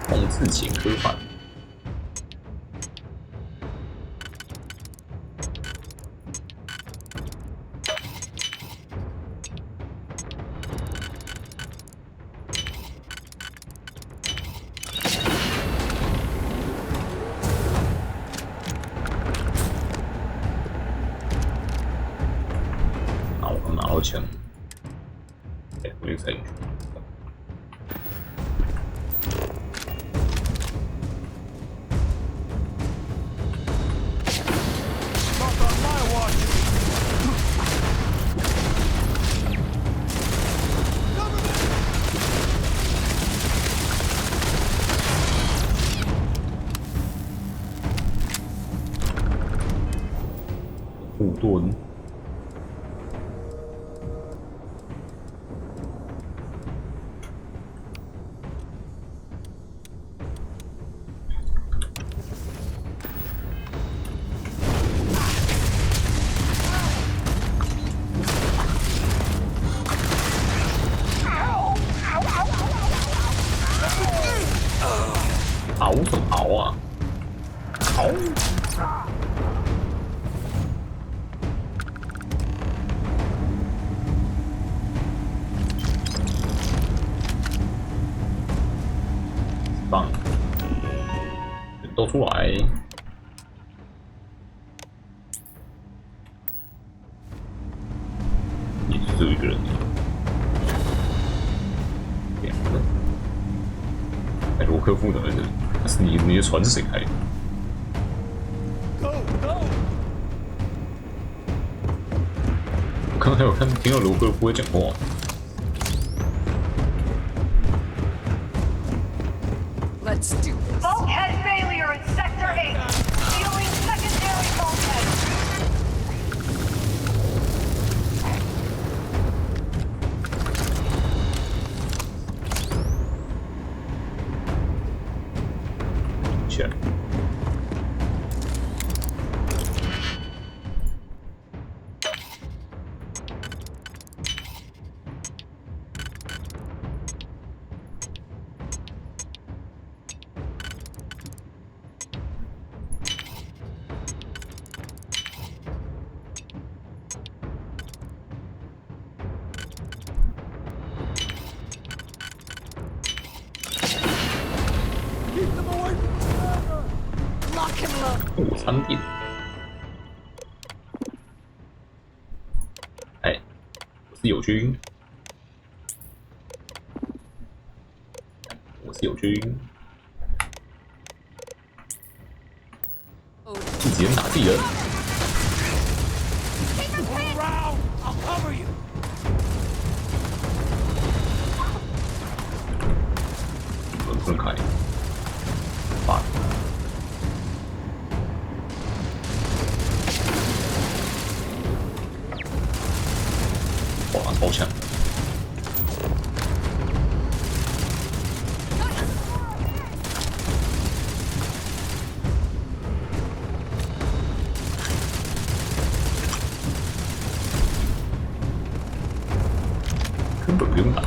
控制前科犯。 拿到枪，哎，我就猜进去。护盾。 熬什么熬啊？熬！棒！都出来！也只有一个人。两个。哎，罗科夫的儿子。 但是你的船是谁开的？我刚才有听到罗科夫会讲话。Let's do this. Bulkhead failure in Sector 8. Sealing secondary bulkhead. 起来。午餐店。哎，我是友军，我是友军，自己人打自己人。门不能开，罢了。 哇，超强！根本不用打。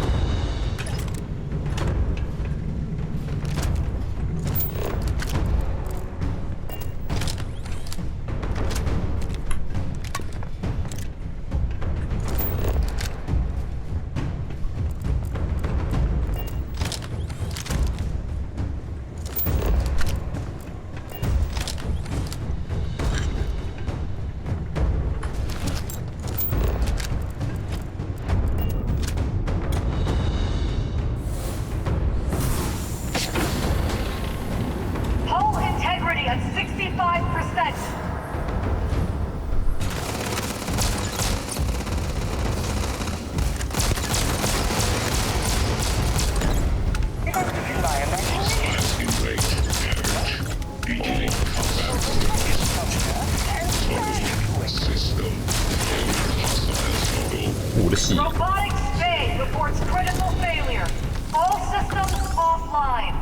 戏。Robotic space reports critical failure. All systems offline.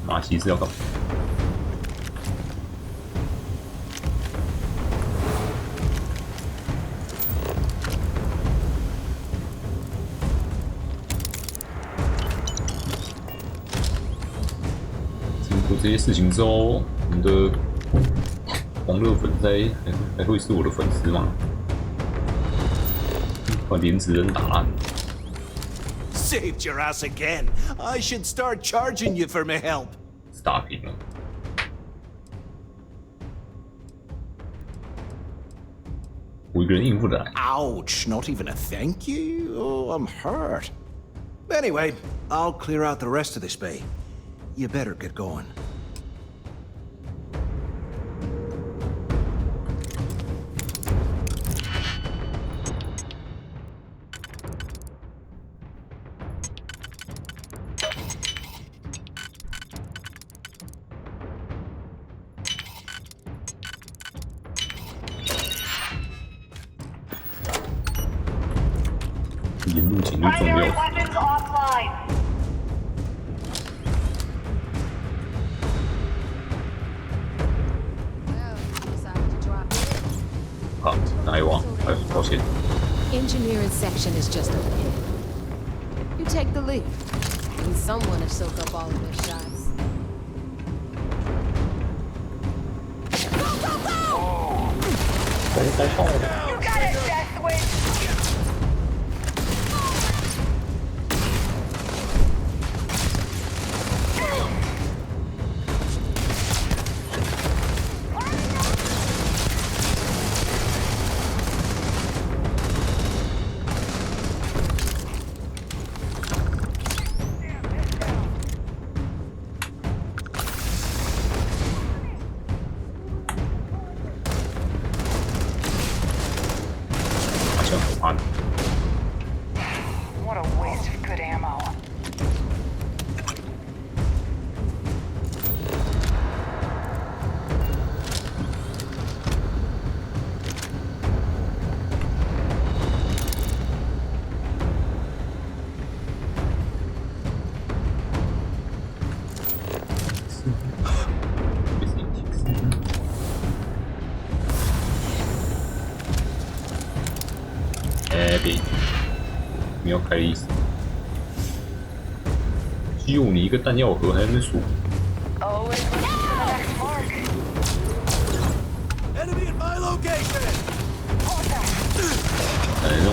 马骑士要干嘛？经过这些事情之后，我们的狂热粉丝还会是我的粉丝吗？把莲子人打烂。 Saved your ass again. I should start charging you for my help. 打平了。我一个人应付得来。Ouch! Not even a thank you? Oh, I'm hurt. Anyway, I'll clear out the rest of this bay. You better get going. Primary weapons offline. 好，哪一网？哎，抱歉。 Engineering section is just over here. You take the lead. Need someone to soak up all of their shots. You got it, Deathwish. What a waste of good ammo. Abby， 没有开的意思。只有你一个弹药盒还在那边数。 Always looking for the next mark. Enemy at my location. 哎，这种。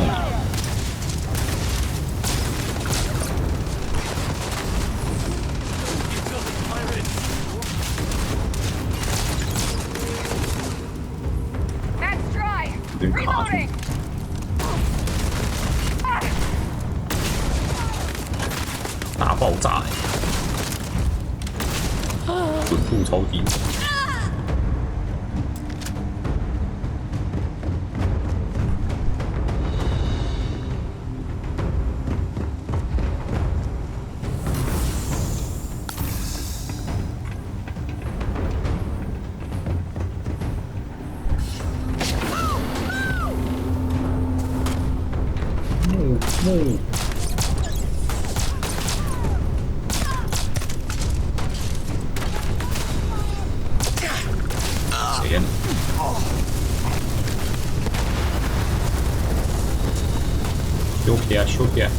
That's dry. 有点卡住。 大爆炸、欸，滚度超低。木。 休息啊，休息啊！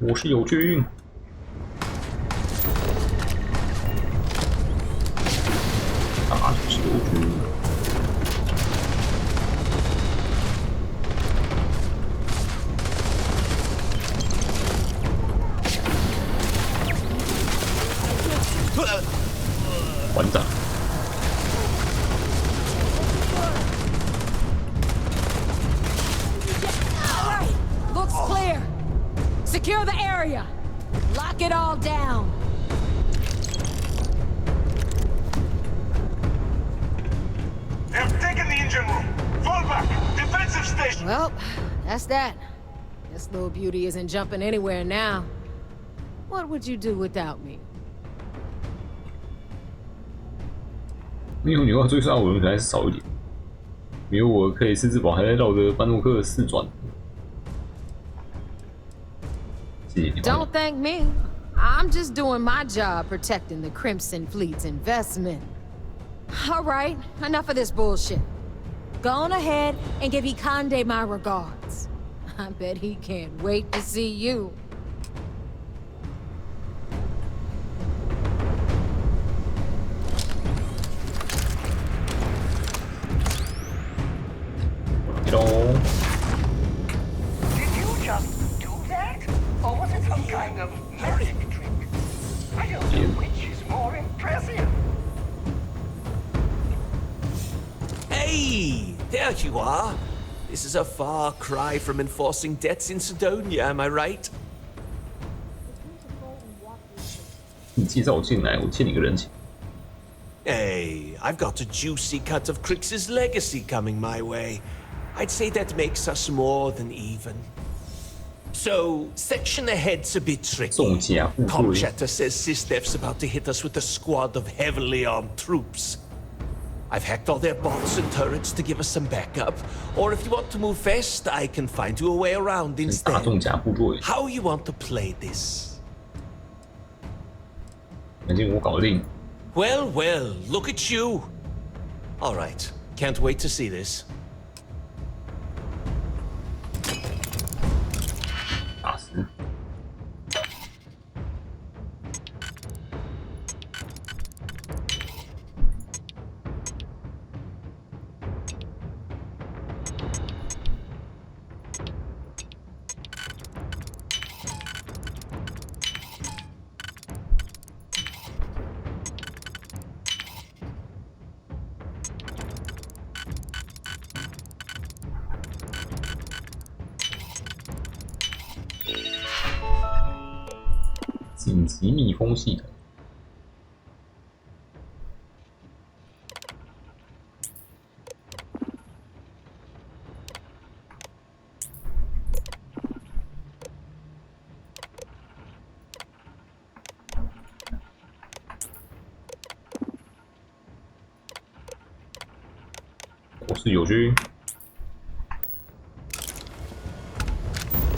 我是友军。 打球军，团长。Looks clear. Secure the area. Lock it all down. Well, that's that. This little beauty isn't jumping anywhere now. What would you do without me? 没有你的话，追杀我的人还是少一点。没有我，可以狮子堡还在绕着班诺克四转。谢谢你。Don't thank me. I'm just doing my job protecting the Crimson Fleet's investment. All right, enough of this bullshit. Go on ahead and give Ikande my regards. I bet he can't wait to see you. Hello. Did you just do that? Or was it some kind of magic trick? I don't know which is more impressive. Hey, there you are. This is a far cry from enforcing debts in Sidonia, am I right? 你介绍我进来，我欠你个人情。Hey, I've got a juicy cut of Crix's legacy coming my way. I'd say that makes us more than even. So, section ahead's a bit tricky. Comchatter says Sistef's about to hit us with a squad of heavily armed troops. I've hacked all their bots and turrets to give us some backup. Or if you want to move fast, I can find you a way around instead. How you want to play this? Well, well, look at you. All right, can't wait to see this. 打死。紧急密封系统。我是友军。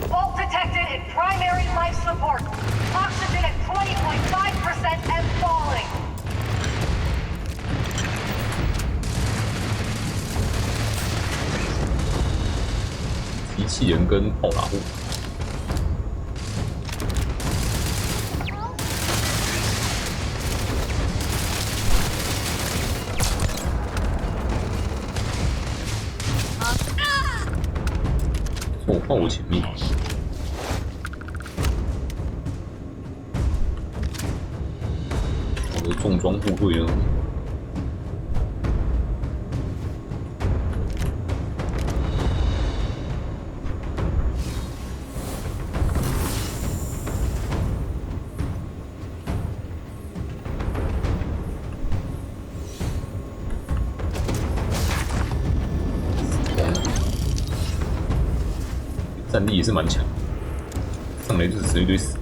Fault detected in primary life support. Oxygen at 20.5% and falling. 机器人跟炮打户。我放我前面。 重装部队啊！战力也是蛮强，上来就是死一堆死。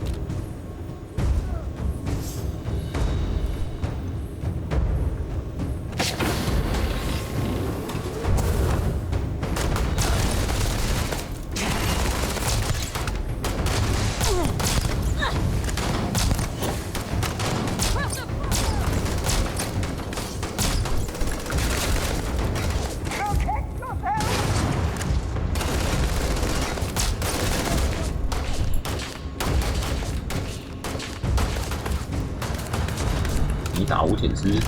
你打无减之，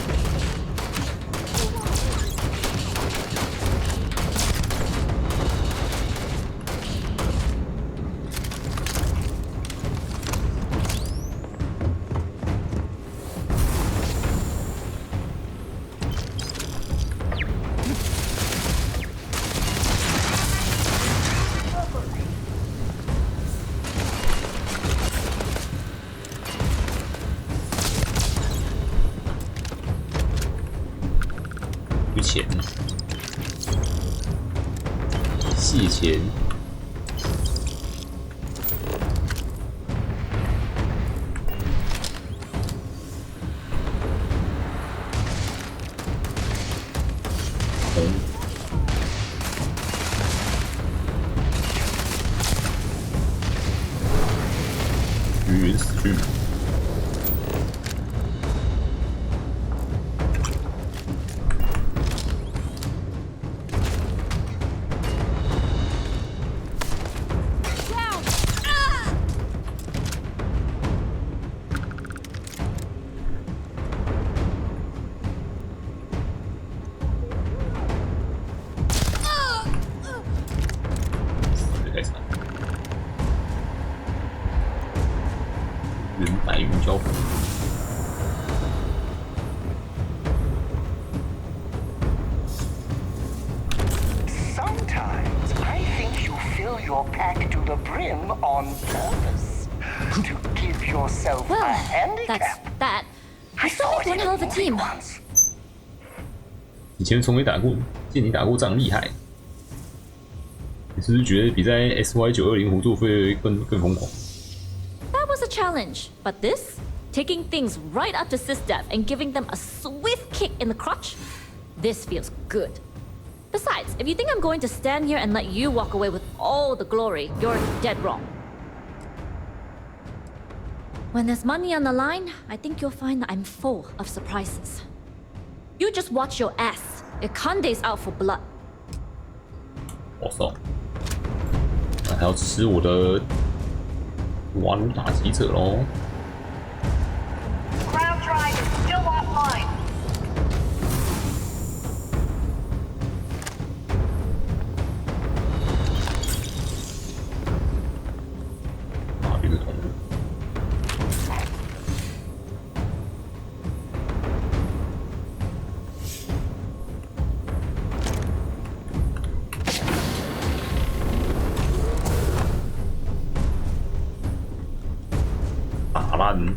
钱，谢钱。鱼死去。Sometimes I think you fill your pack to the brim on purpose to give yourself a handicap. That's that. You still make one hell of a team. 以前从没打过，见你打过仗厉害。你是不是觉得比在 SY920 胡作非为更疯狂？ That was a challenge, but this, taking things right up to SysDev and giving them a swift kick in the crotch, this feels good. Besides, if you think I'm going to stand here and let you walk away with all the glory, you're dead wrong. When there's money on the line, I think you'll find that I'm full of surprises. You just watch your ass. Ikande's out for blood. 我操！还要吃我的瓦努打击者喽！ Ground drive is still offline. 哪边的同路？ 打烂！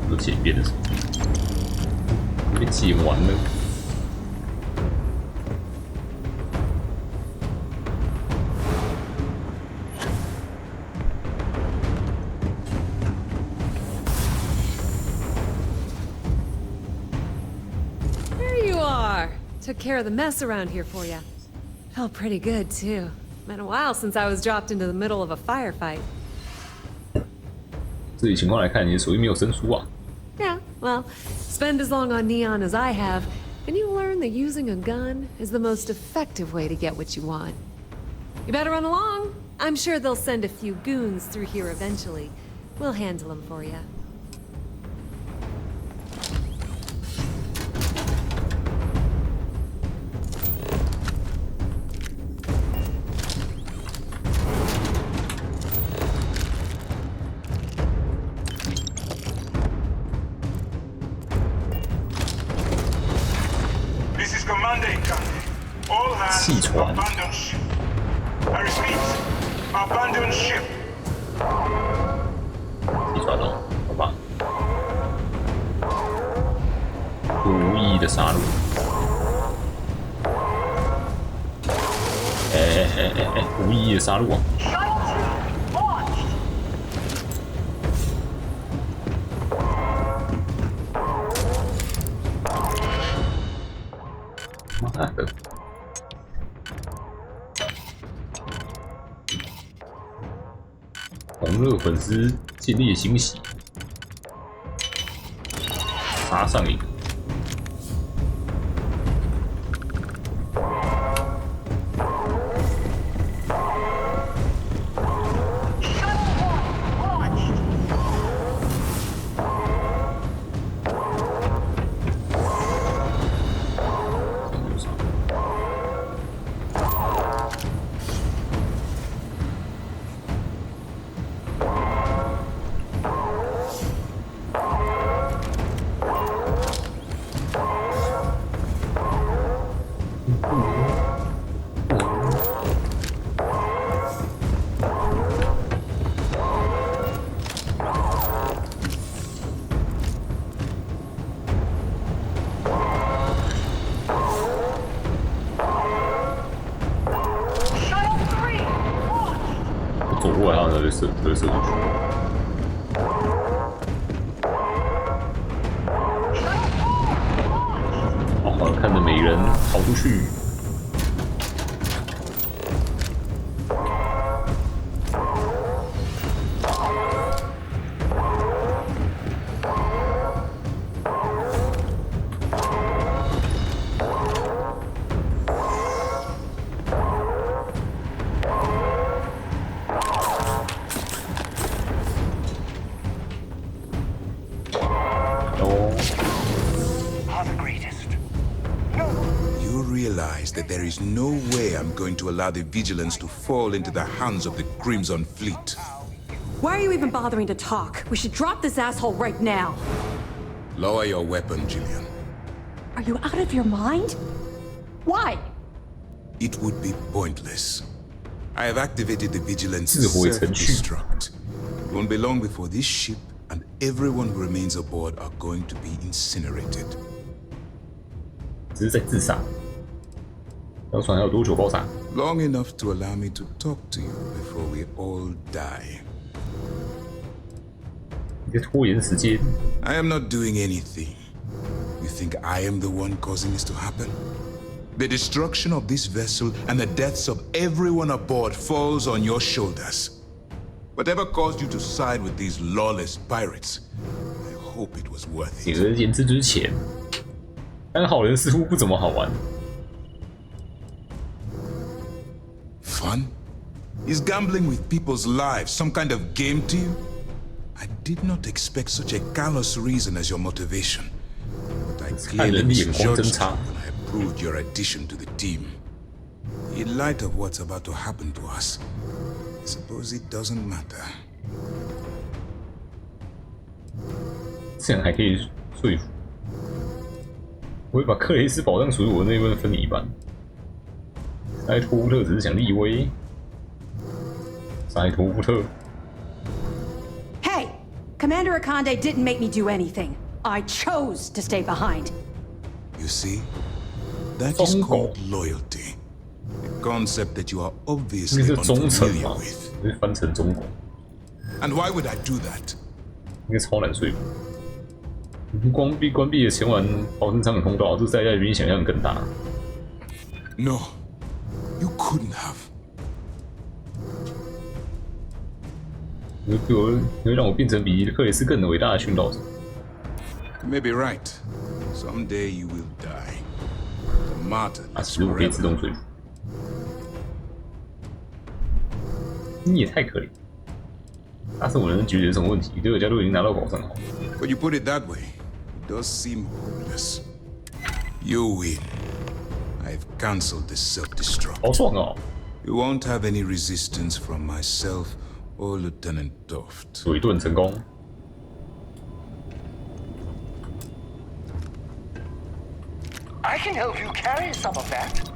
这前边的什么？被剪完了。There you are. Took care of the mess around here for you. Felt pretty good, too. Been a while since I was dropped into the middle of a firefight. 自己情况来看，你手艺没有生疏啊。 Yeah, well, spend as long on Neon as I have, and you learn that using a gun is the most effective way to get what you want. You better run along. I'm sure they'll send a few goons through here eventually. We'll handle them for you. Abandon ship. I repeat, abandon ship. 气船哦，好吧。无意义的杀戮。无意义的杀戮啊！ 妈的！红热粉丝见猎欣喜，杀上一个。去。That there is no way I'm going to allow the vigilance to fall into the hands of the Crimson Fleet. Why are you even bothering to talk? We should drop this asshole right now. Lower your weapon, Jillian. Are you out of your mind? Why? It would be pointless. I have activated the Vigilance's self-destruct. It won't be long before this ship and everyone who remains aboard are going to be incinerated. 只是在自杀。 这船还有多久爆炸 ？Long enough to allow me to talk to you before we all die. 你在拖延时间。I am not doing anything. You think I am the one causing this to happen? The destruction of this vessel and the deaths of everyone aboard falls on your shoulders. Whatever caused you to side with these lawless pirates, I hope it was worth it. 简而言之就是钱。当好人似乎不怎么好玩。 Fun? Is gambling with people's lives some kind of game to you? I did not expect such a callous reason as your motivation, but I clearly misjudged you when I approved your addition to the team. In light of what's about to happen to us, I suppose it doesn't matter. 这样还可以说服。我会把克雷斯保障属于我的那份分你一半。 塞托夫特只是想立威。塞托夫特。Hey, Commander Akande didn't make me do anything. I chose to stay behind. You see, that is called loyalty, a concept that you are obviously unfamiliar with. 翻成中国。And why would I do that? 应该超难说服。你关闭了前往逃生舱的通道，这代价比你想象更大。No. You couldn't have. 你会让我变成比克里斯更伟大的殉道者。You may be right. Someday you will die. The martyr. 15可以自动说服。你也太可怜。但是我能解决什么问题？对我家都已经拿到宝藏了。When you put it that way, it does seem hopeless. You win. I've cancelled the self-destruct. 好爽哦！ You won't have any resistance from myself or Lieutenant Toft. 水遁成功。I can help you carry some of that.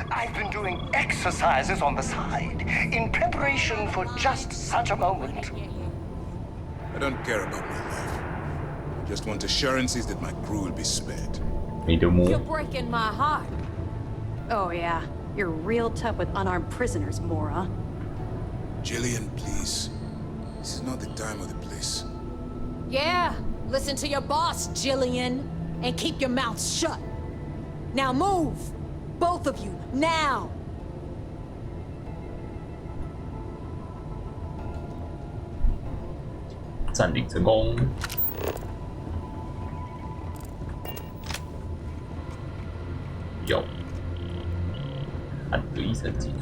I've been doing exercises on the side in preparation for just such a moment. I don't care about my life. I just want assurances that my crew will be spared. You're breaking my heart. Oh, yeah. You're real tough with unarmed prisoners, Mora. Jillian, please. This is not the time or the place. Yeah, listen to your boss, Jillian, and keep your mouth shut. Now move! Both of you, now! 占领成功。有。 按得一层进。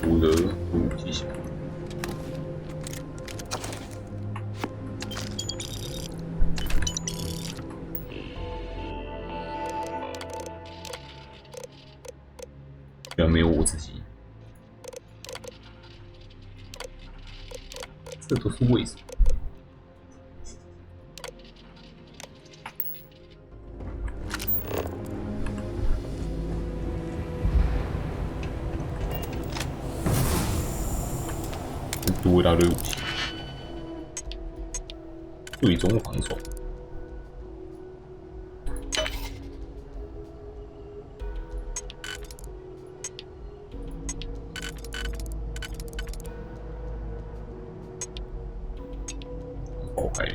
我的武器箱。居然没有我自己，这都是为什么？ 多一大堆武器，最终防守。爆开。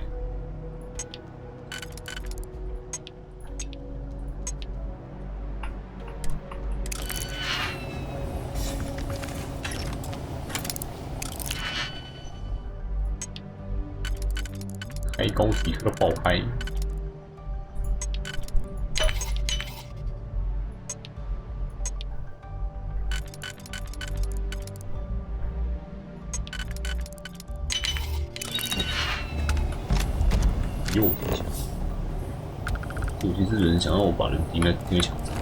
开高即刻爆开。右点墙，尤其是人想要我把人钉在墙上。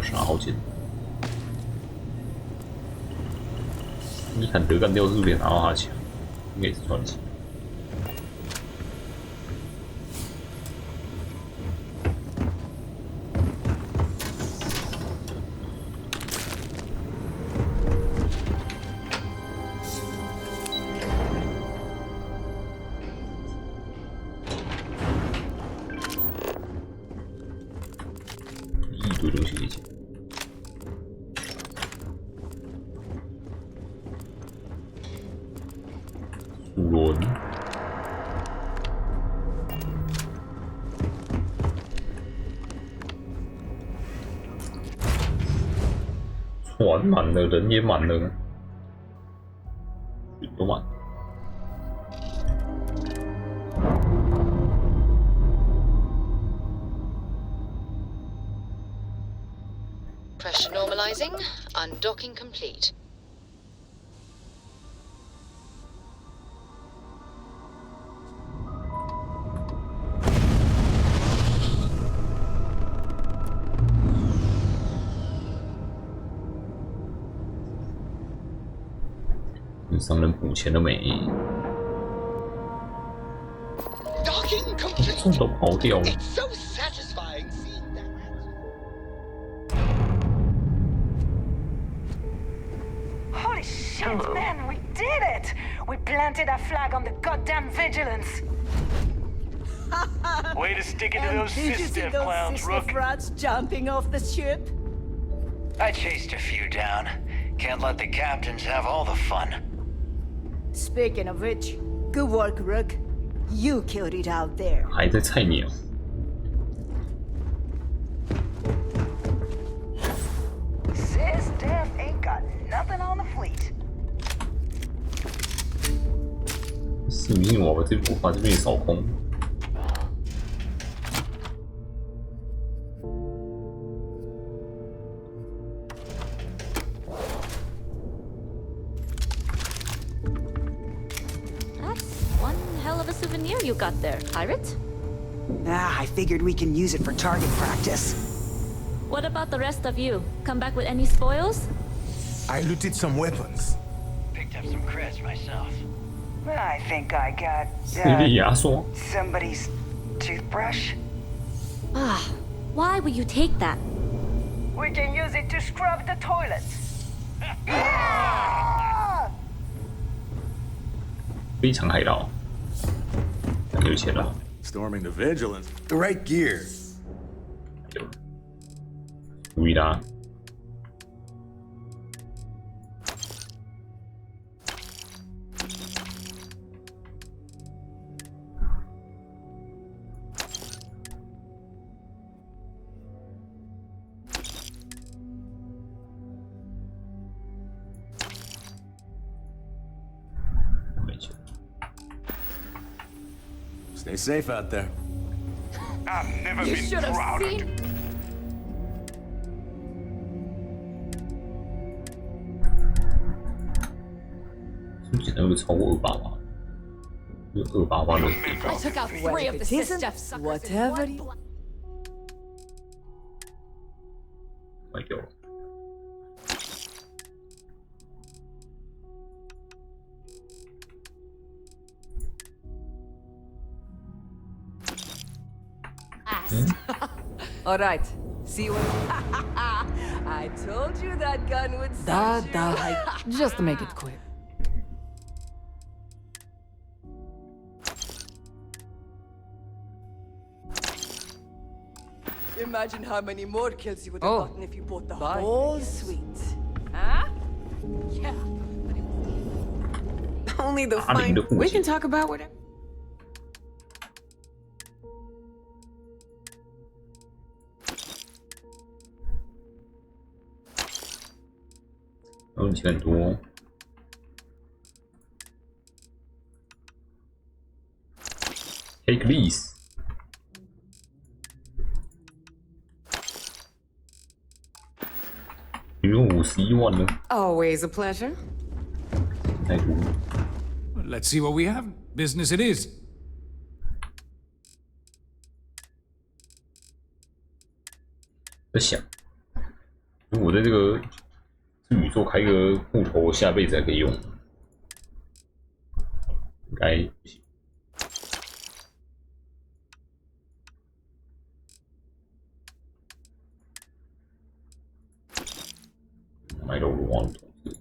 杀好简单，你看德干掉是不是可以拿到他的枪？应该也是传奇。一堆东西一起。五轮，船满了，人也满了，水都满了。Pressure normalizing, undocking complete.跟商人补钱了没？中都跑掉了。Holy shit, man, we did it! We planted our flag on the goddamn vigilance. Way to stick it to those SysDev clowns, Rook. Rats jumping off the ship? I chased a few down. Can't let the captains have all the fun. Speaking of which, good work, Rook. You killed it out there. 还在菜鸟。SysDev ain't got nothing on the fleet. 是不是我把这边扫空？ Souvenir you got there, pirate? I figured we can use it for target practice. What about the rest of you? Come back with any spoils? I looted some weapons. Picked up some creds myself. I think I got, somebody's toothbrush. Ah, why would you take that? We can use it to scrub the toilets. 非常海盗。 有钱了 ，Storming the vigilance, the right gear. 注意啦！没钱。 Stay safe out there. I've never been prouder. 是不是能够超过288？有288的。 I took out 3 of the SysDev suckers. Whatever. 卖掉了。All right. See what? I told you that gun would suit you. Just to make it quick. Imagine how many more kills you would have gotten if you bought the whole suite. Huh? Yeah. Only the fine. We can talk about whatever. 然后你钱很多。Take these。你用51万呢？ Always a pleasure. 太多。 Let's see what we have. Business it is. 在想，如果在这个宇宙开个户头，下辈子还可以用，应该不行。买了我忘了同志。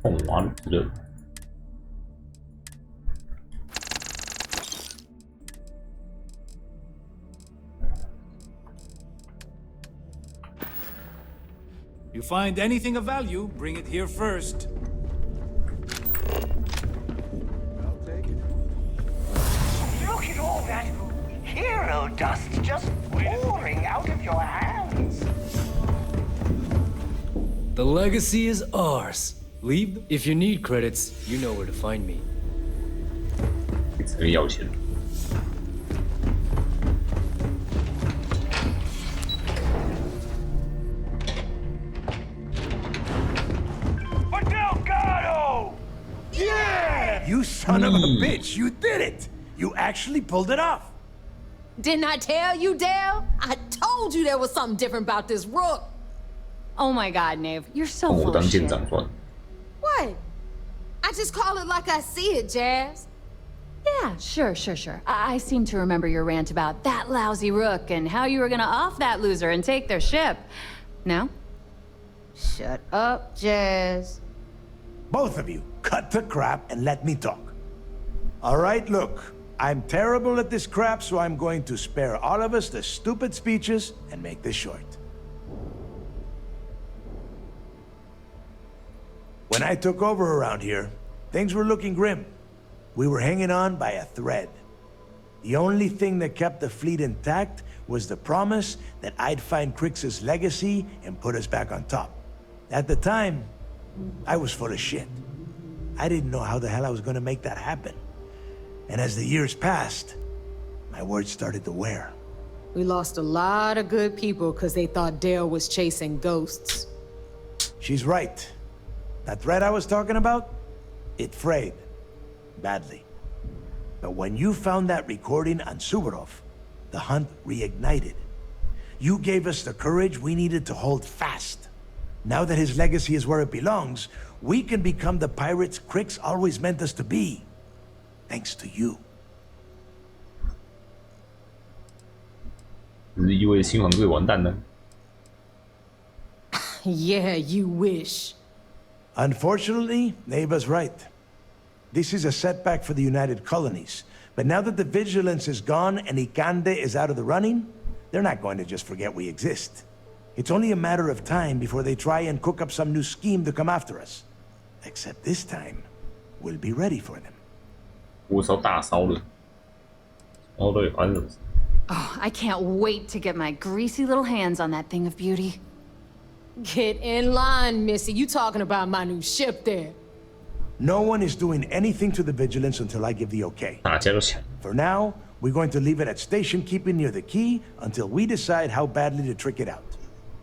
痛瓦鲁热。 You find anything of value, bring it here first. I'll take it. Look at all that hero dust just pouring out of your hands. The legacy is ours. Leave. If you need credits, you know where to find me. 这个要钱。 You son of a bitch! You did it! You actually pulled it off! Didn't I tell you, Dale? I told you there was something different about this Rook. Oh my god, Nave. You're so full of shit. What? I just call it like I see it, Jazz. Yeah, sure. I seem to remember your rant about that lousy Rook and how you were gonna off that loser and take their ship. No? Shut up, Jazz. Both of you, cut the crap and let me talk. All right, look. I'm terrible at this crap, so I'm going to spare all of us the stupid speeches and make this short. When I took over around here, things were looking grim. We were hanging on by a thread. The only thing that kept the fleet intact was the promise that I'd find Crix's legacy and put us back on top. At the time, I was full of shit. I didn't know how the hell I was going to make that happen. And as the years passed, my words started to wear. We lost a lot of good people because they thought Dale was chasing ghosts. She's right. That thread I was talking about, it frayed. Badly. But when you found that recording on Suvorov, the hunt reignited. You gave us the courage we needed to hold fast. Now that his legacy is where it belongs, we can become the pirates Crix always meant us to be. Thanks to you. 只是意味着新皇队完蛋了。 Yeah, you wish. Unfortunately, Neva's right. This is a setback for the United Colonies. But now that the vigilance is gone and Ikande is out of the running, they're not going to just forget we exist. It's only a matter of time before they try and cook up some new scheme to come after us. Except this time, we'll be ready for them. 火烧大烧了，然后到底发生什么事？ Oh, I can't wait to get my greasy little hands on that thing of beauty. Get in line, Missy. You talking about my new ship there. No one is doing anything to the vigilance until I give the okay. 大家都抢。 For now, we're going to leave it at station keeping near the key until we decide how badly to trick it out.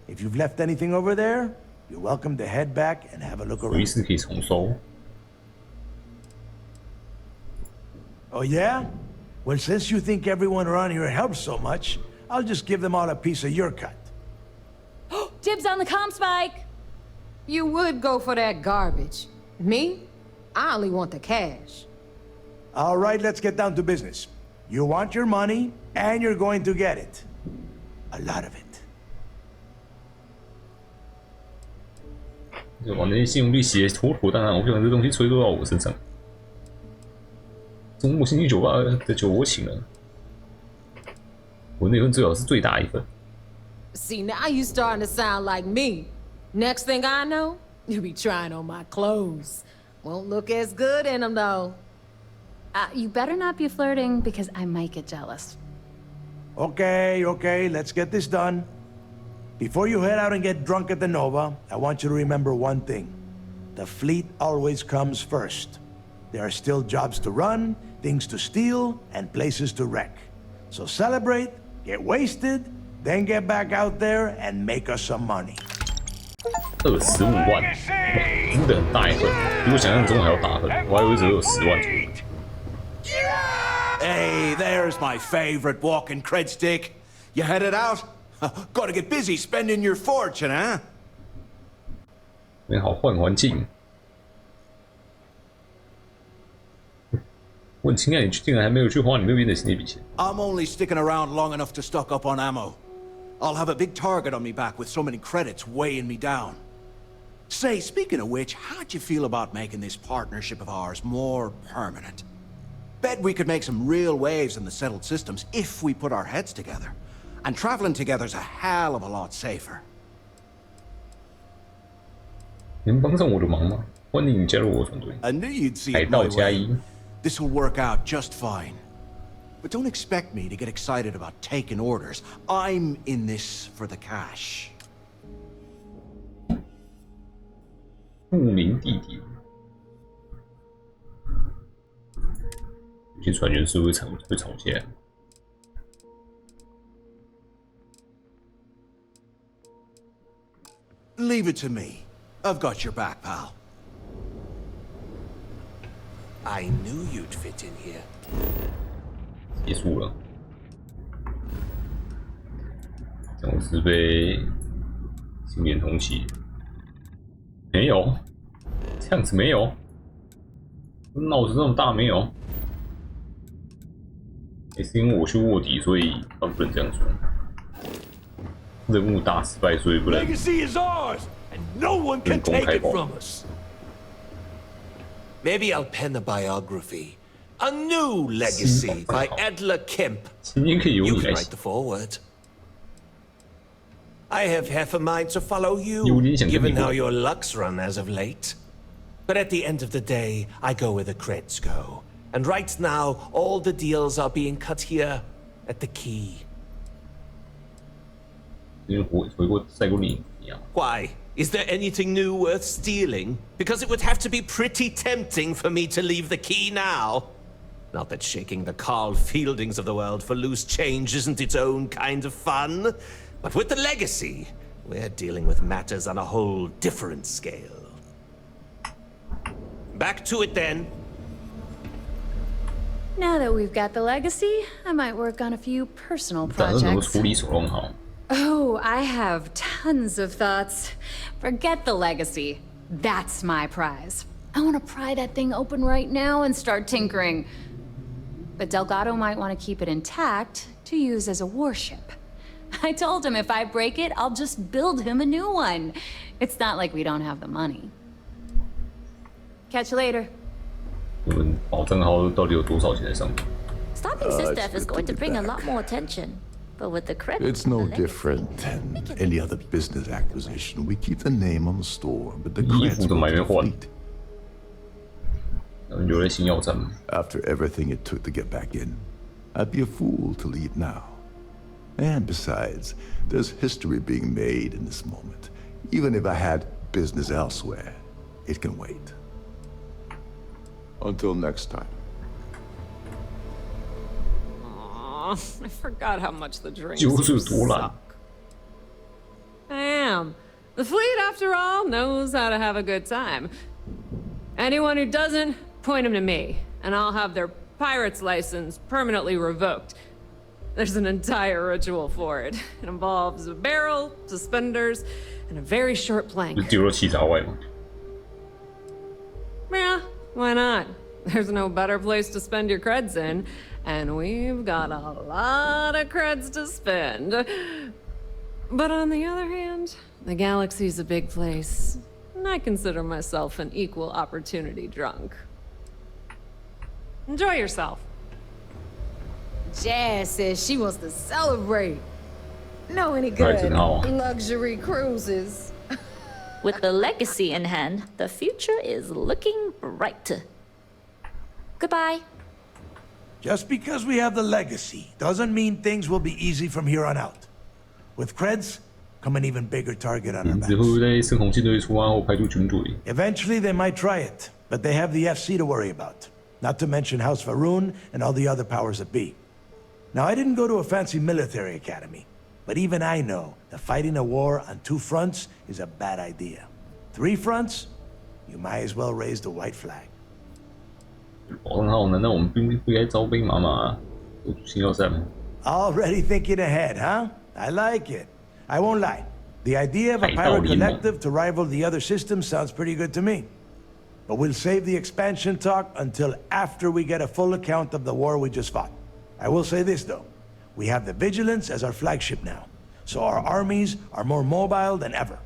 If you've left anything over there, you're welcome to head back and have a look around. 随时可以重收。 Oh yeah? Well, since you think everyone around here helps so much, I'll just give them all a piece of your cut. Dibs on the comm spike! You would go for that garbage. Me? I only want the cash. All right, let's get down to business. You want your money, and you're going to get it. A lot of it. 就把那些信用利息妥妥当当，我不想这东西吹落到我身上。中午星期酒吧的酒我请了，我那份最好是最大一份。See, now you starting to sound like me. Next thing I know, you'll be trying on my clothes. Won't look as good in them, though. You better not be flirting, because I might get jealous. Okay, let's get this done. Before you head out and get drunk at the Nova, I want you to remember one thing. The fleet always comes first. There are still jobs to run, things to steal, and places to wreck. So celebrate, get wasted, then get back out there and make us some money. 25万，真的很大一份，比我想象中还要大份。我还以为只有10万左右。Hey, there's my favorite walking cred stick. You headed out? Gotta get busy spending your fortune, huh? 美好换环境。我很惊讶，你竟然还没有去花你那边的那笔钱。I'm only sticking around long enough to stock up on ammo. I'll have a big target on me back with so many credits weighing me down. Say, speaking of which, how'd you feel about making this partnership of ours more permanent? Bet we could make some real waves in the settled systems if we put our heads together. And traveling together's a hell of a lot safer. 能帮上我的忙吗？欢迎你加入我团队。 I knew you'd see 海 it 盗 my 加 way. 一。 This will work out just fine. But don't expect me to get excited about taking orders. I'm in this for the cash. 不明地点，有些船员是会吵架。 Leave it to me. I've got your back, pal. I knew you'd fit in here. 结束了，总是被新连通缉，没有，这样子没有，闹得这么大没有，也是因为我去卧底，所以他们不能这样说。任务大失败，所以不能。 Legacy is ours, and no one can take it from us. Maybe I'll pen a biography. A new legacy by Adler Kemp. You can write the foreword. I have half a mind to follow you, given how your luck's run as of late. But at the end of the day, I go where the creds go. And right now, all the deals are being cut here at the key. Why? Is there anything new worth stealing? Because it would have to be pretty tempting for me to leave the key now. Not that shaking the Carl Fieldings of the world for loose change isn't its own kind of fun. But with the legacy, we're dealing with matters on a whole different scale. Back to it then. Now that we've got the legacy, I might work on a few personal projects. Oh, I have tons of thoughts. Forget the legacy. That's my prize. I want to pry that thing open right now and start tinkering. But Delgado might want to keep it intact to use as a warship. I told him if I break it, I'll just build him a new one. It's not like we don't have the money. Catch you later. Stopping Sistef is going to bring a lot more attention. But with the credit, it's no different than any other business acquisition. We keep the name on the store, but the credits go to the fleet. After everything it took to get back in, I'd be a fool to leave now. And besides, there's history being made in this moment. Even if I had business elsewhere, it can wait. Until next time. I forgot how much the drinks suck. Damn. The fleet, after all, knows how to have a good time. Anyone who doesn't, point them to me, and I'll have their pirate's license permanently revoked. There's an entire ritual for it. It involves a barrel, suspenders, and a very short plank. 不是丢到气闸外吗？ Yeah, why not? There's no better place to spend your creds in, and we've got a lot of creds to spend. But on the other hand, the galaxy's a big place, and I consider myself an equal opportunity drunk. Enjoy yourself. Jazz says she wants to celebrate. Know any good luxury cruises? With the legacy in hand, the future is looking bright. Goodbye. Just because we have the legacy doesn't mean things will be easy from here on out. With creds, come an even bigger target on our backs. 之后在圣红舰队出发后派出军队。Eventually they might try it, but they have the FC to worry about. Not to mention House Varun and all the other powers that be. Now, I didn't go to a fancy military academy, but even I know that fighting a war on 2 fronts is a bad idea. 3 fronts, you might as well raise the white flag. 很好，难道我们不应该招兵马马，做主星要塞吗？ Already thinking ahead, huh? I like it. I won't lie. The idea of a pirate collective to rival the other systems sounds pretty good to me. But we'll save the expansion talk until after we get a full account of the war we just fought. I will say this, though. We have the Vigilance as our flagship now, so our armies are more mobile than ever.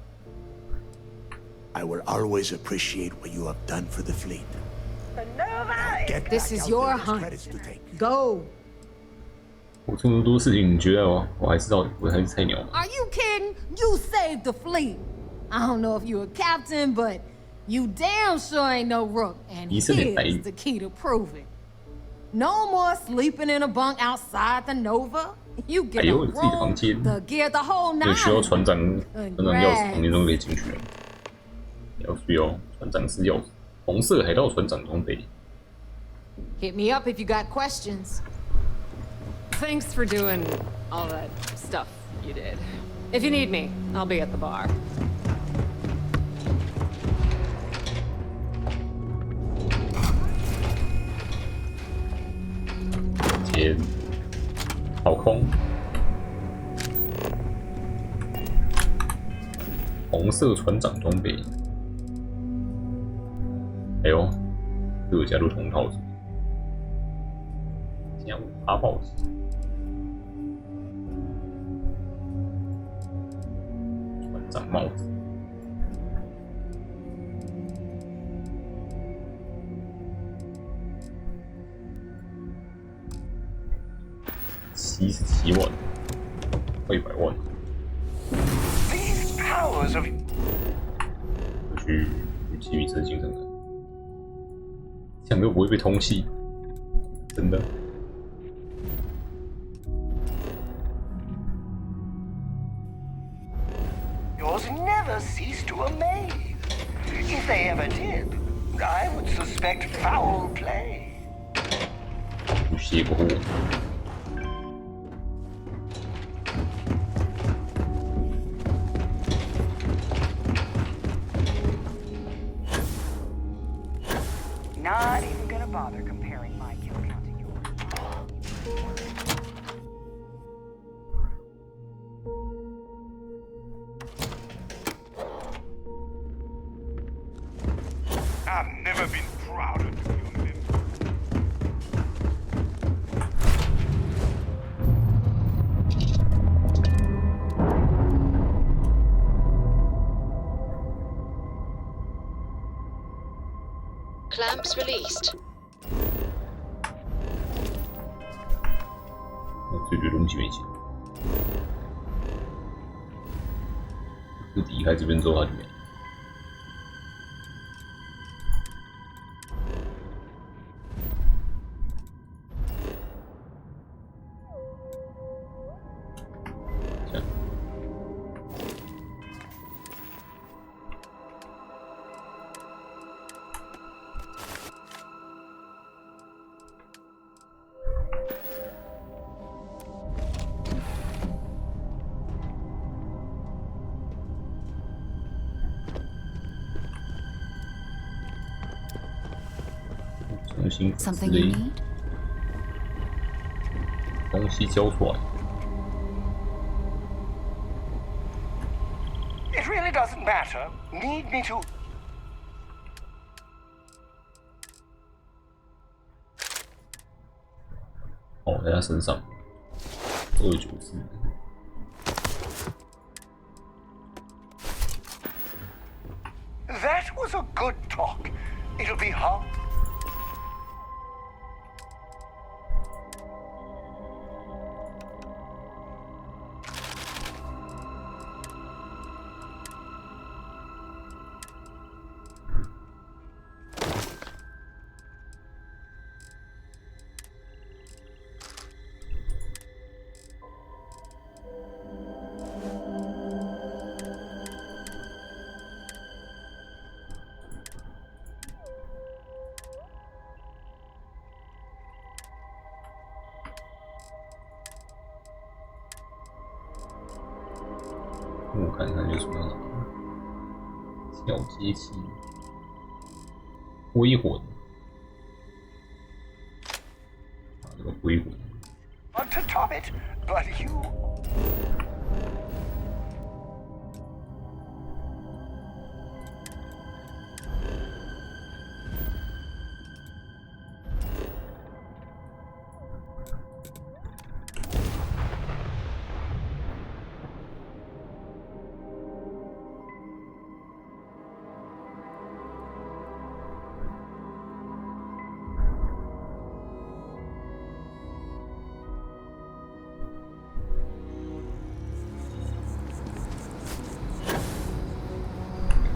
I will always appreciate what you have done for the fleet. This is your hunt. Go. 我这么多事情，你觉得我还是菜鸟吗？ Are you kidding? You saved the fleet. I don't know if you're a captain, but you damn sure ain't no rook. And here's the key to prove it. No more sleeping in a bunk outside the Nova. You get a room, the gear, the whole nine. 需要船长钥匙，房间中可以进去了。需要船长是钥匙，红色海盗船长装备。 Hit me up if you got questions. Thanks for doing all that stuff you did. If you need me, I'll be at the bar. 天，好空。红色船长装备。哎呦，各家都同套子。加5%暴击。 长帽子，77万，快100万。我去吉米斯精神看，这样都不会被通缉，真的。 Never cease to amaze. If they ever did, I would suspect foul play. 不谢过我。 Not even gonna bother comparing my kill count to yours. I've never been prouder to be a member. Clamps released. 我最多东西没钱，就离开这边之后他就没了。 Something you need? 东西交出来。 It really does doesn't matter. Need me to... 哦，在他身上，294。That was a good talk. It'll be hard. 我看看有什么样的小阶器，灰魂，啊，这个灰魂。 Want to top it, but you...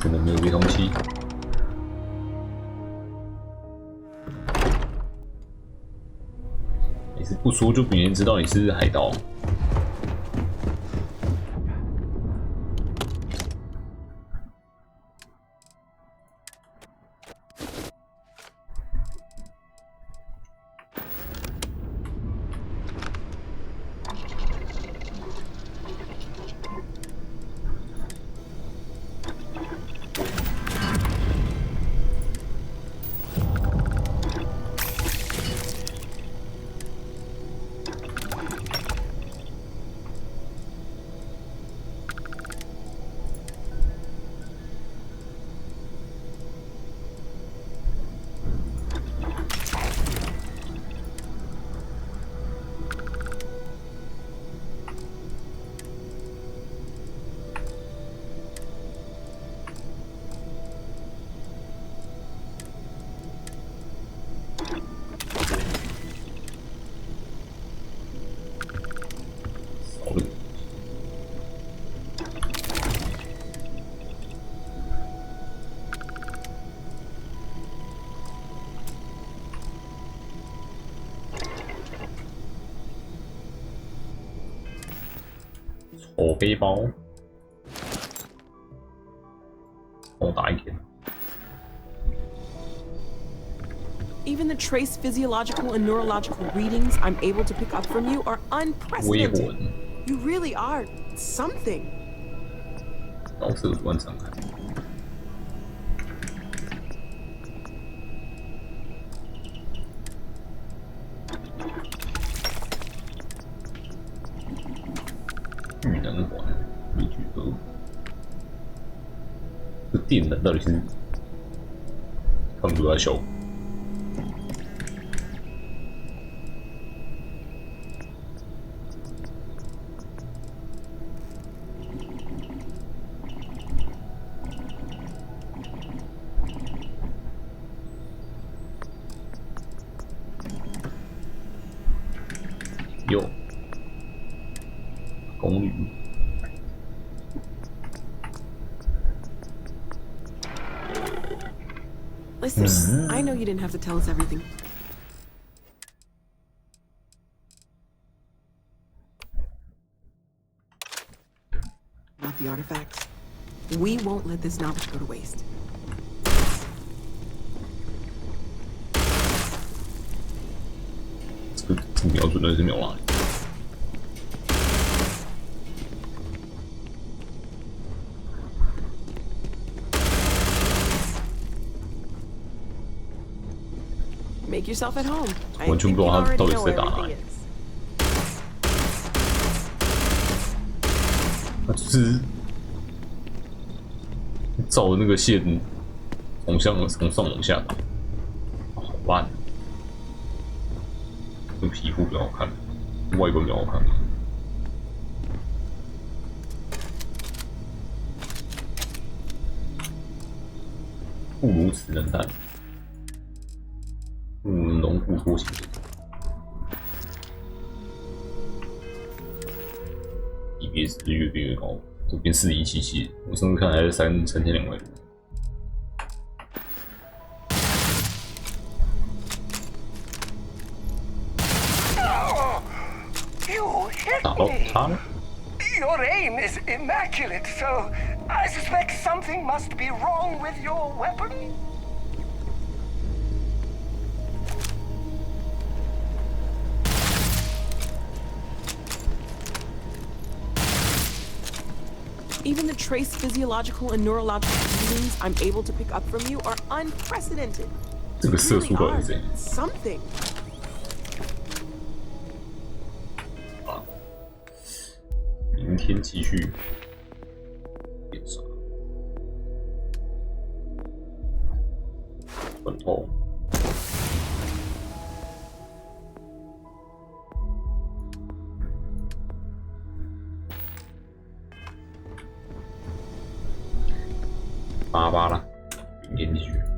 真的没有微通器。每次不说就别人知道你是海盗。丑背包，我打一天。 Even the trace physiological and neurological readings I'm able to pick up from you are unprecedented. You really are something. 高色观察看。玉能环，一举合。这电能到底是看不出来效果。 有公寓。Listen, I know you didn't have to tell us everything. About the artifacts. We won't let this knowledge go to waste. 这瞄准的是瞄哪里？ Make yourself at home. 完全不知道他到底是在打哪里。他就是照那个线从上往下打，好烂。这皮肤比较好看，外观比较好看。不如此能弹，农夫拖行。DPS 越变越高，这边4177，我上次看还是3200。打到他了。Your aim is immaculate, so I suspect something must be wrong with your weapon. Even the trace physiological and neurological readings I'm able to pick up from you are unprecedented. 这个色素到底是怎样 something. 明天继续变傻，很痛。8了，明天继续。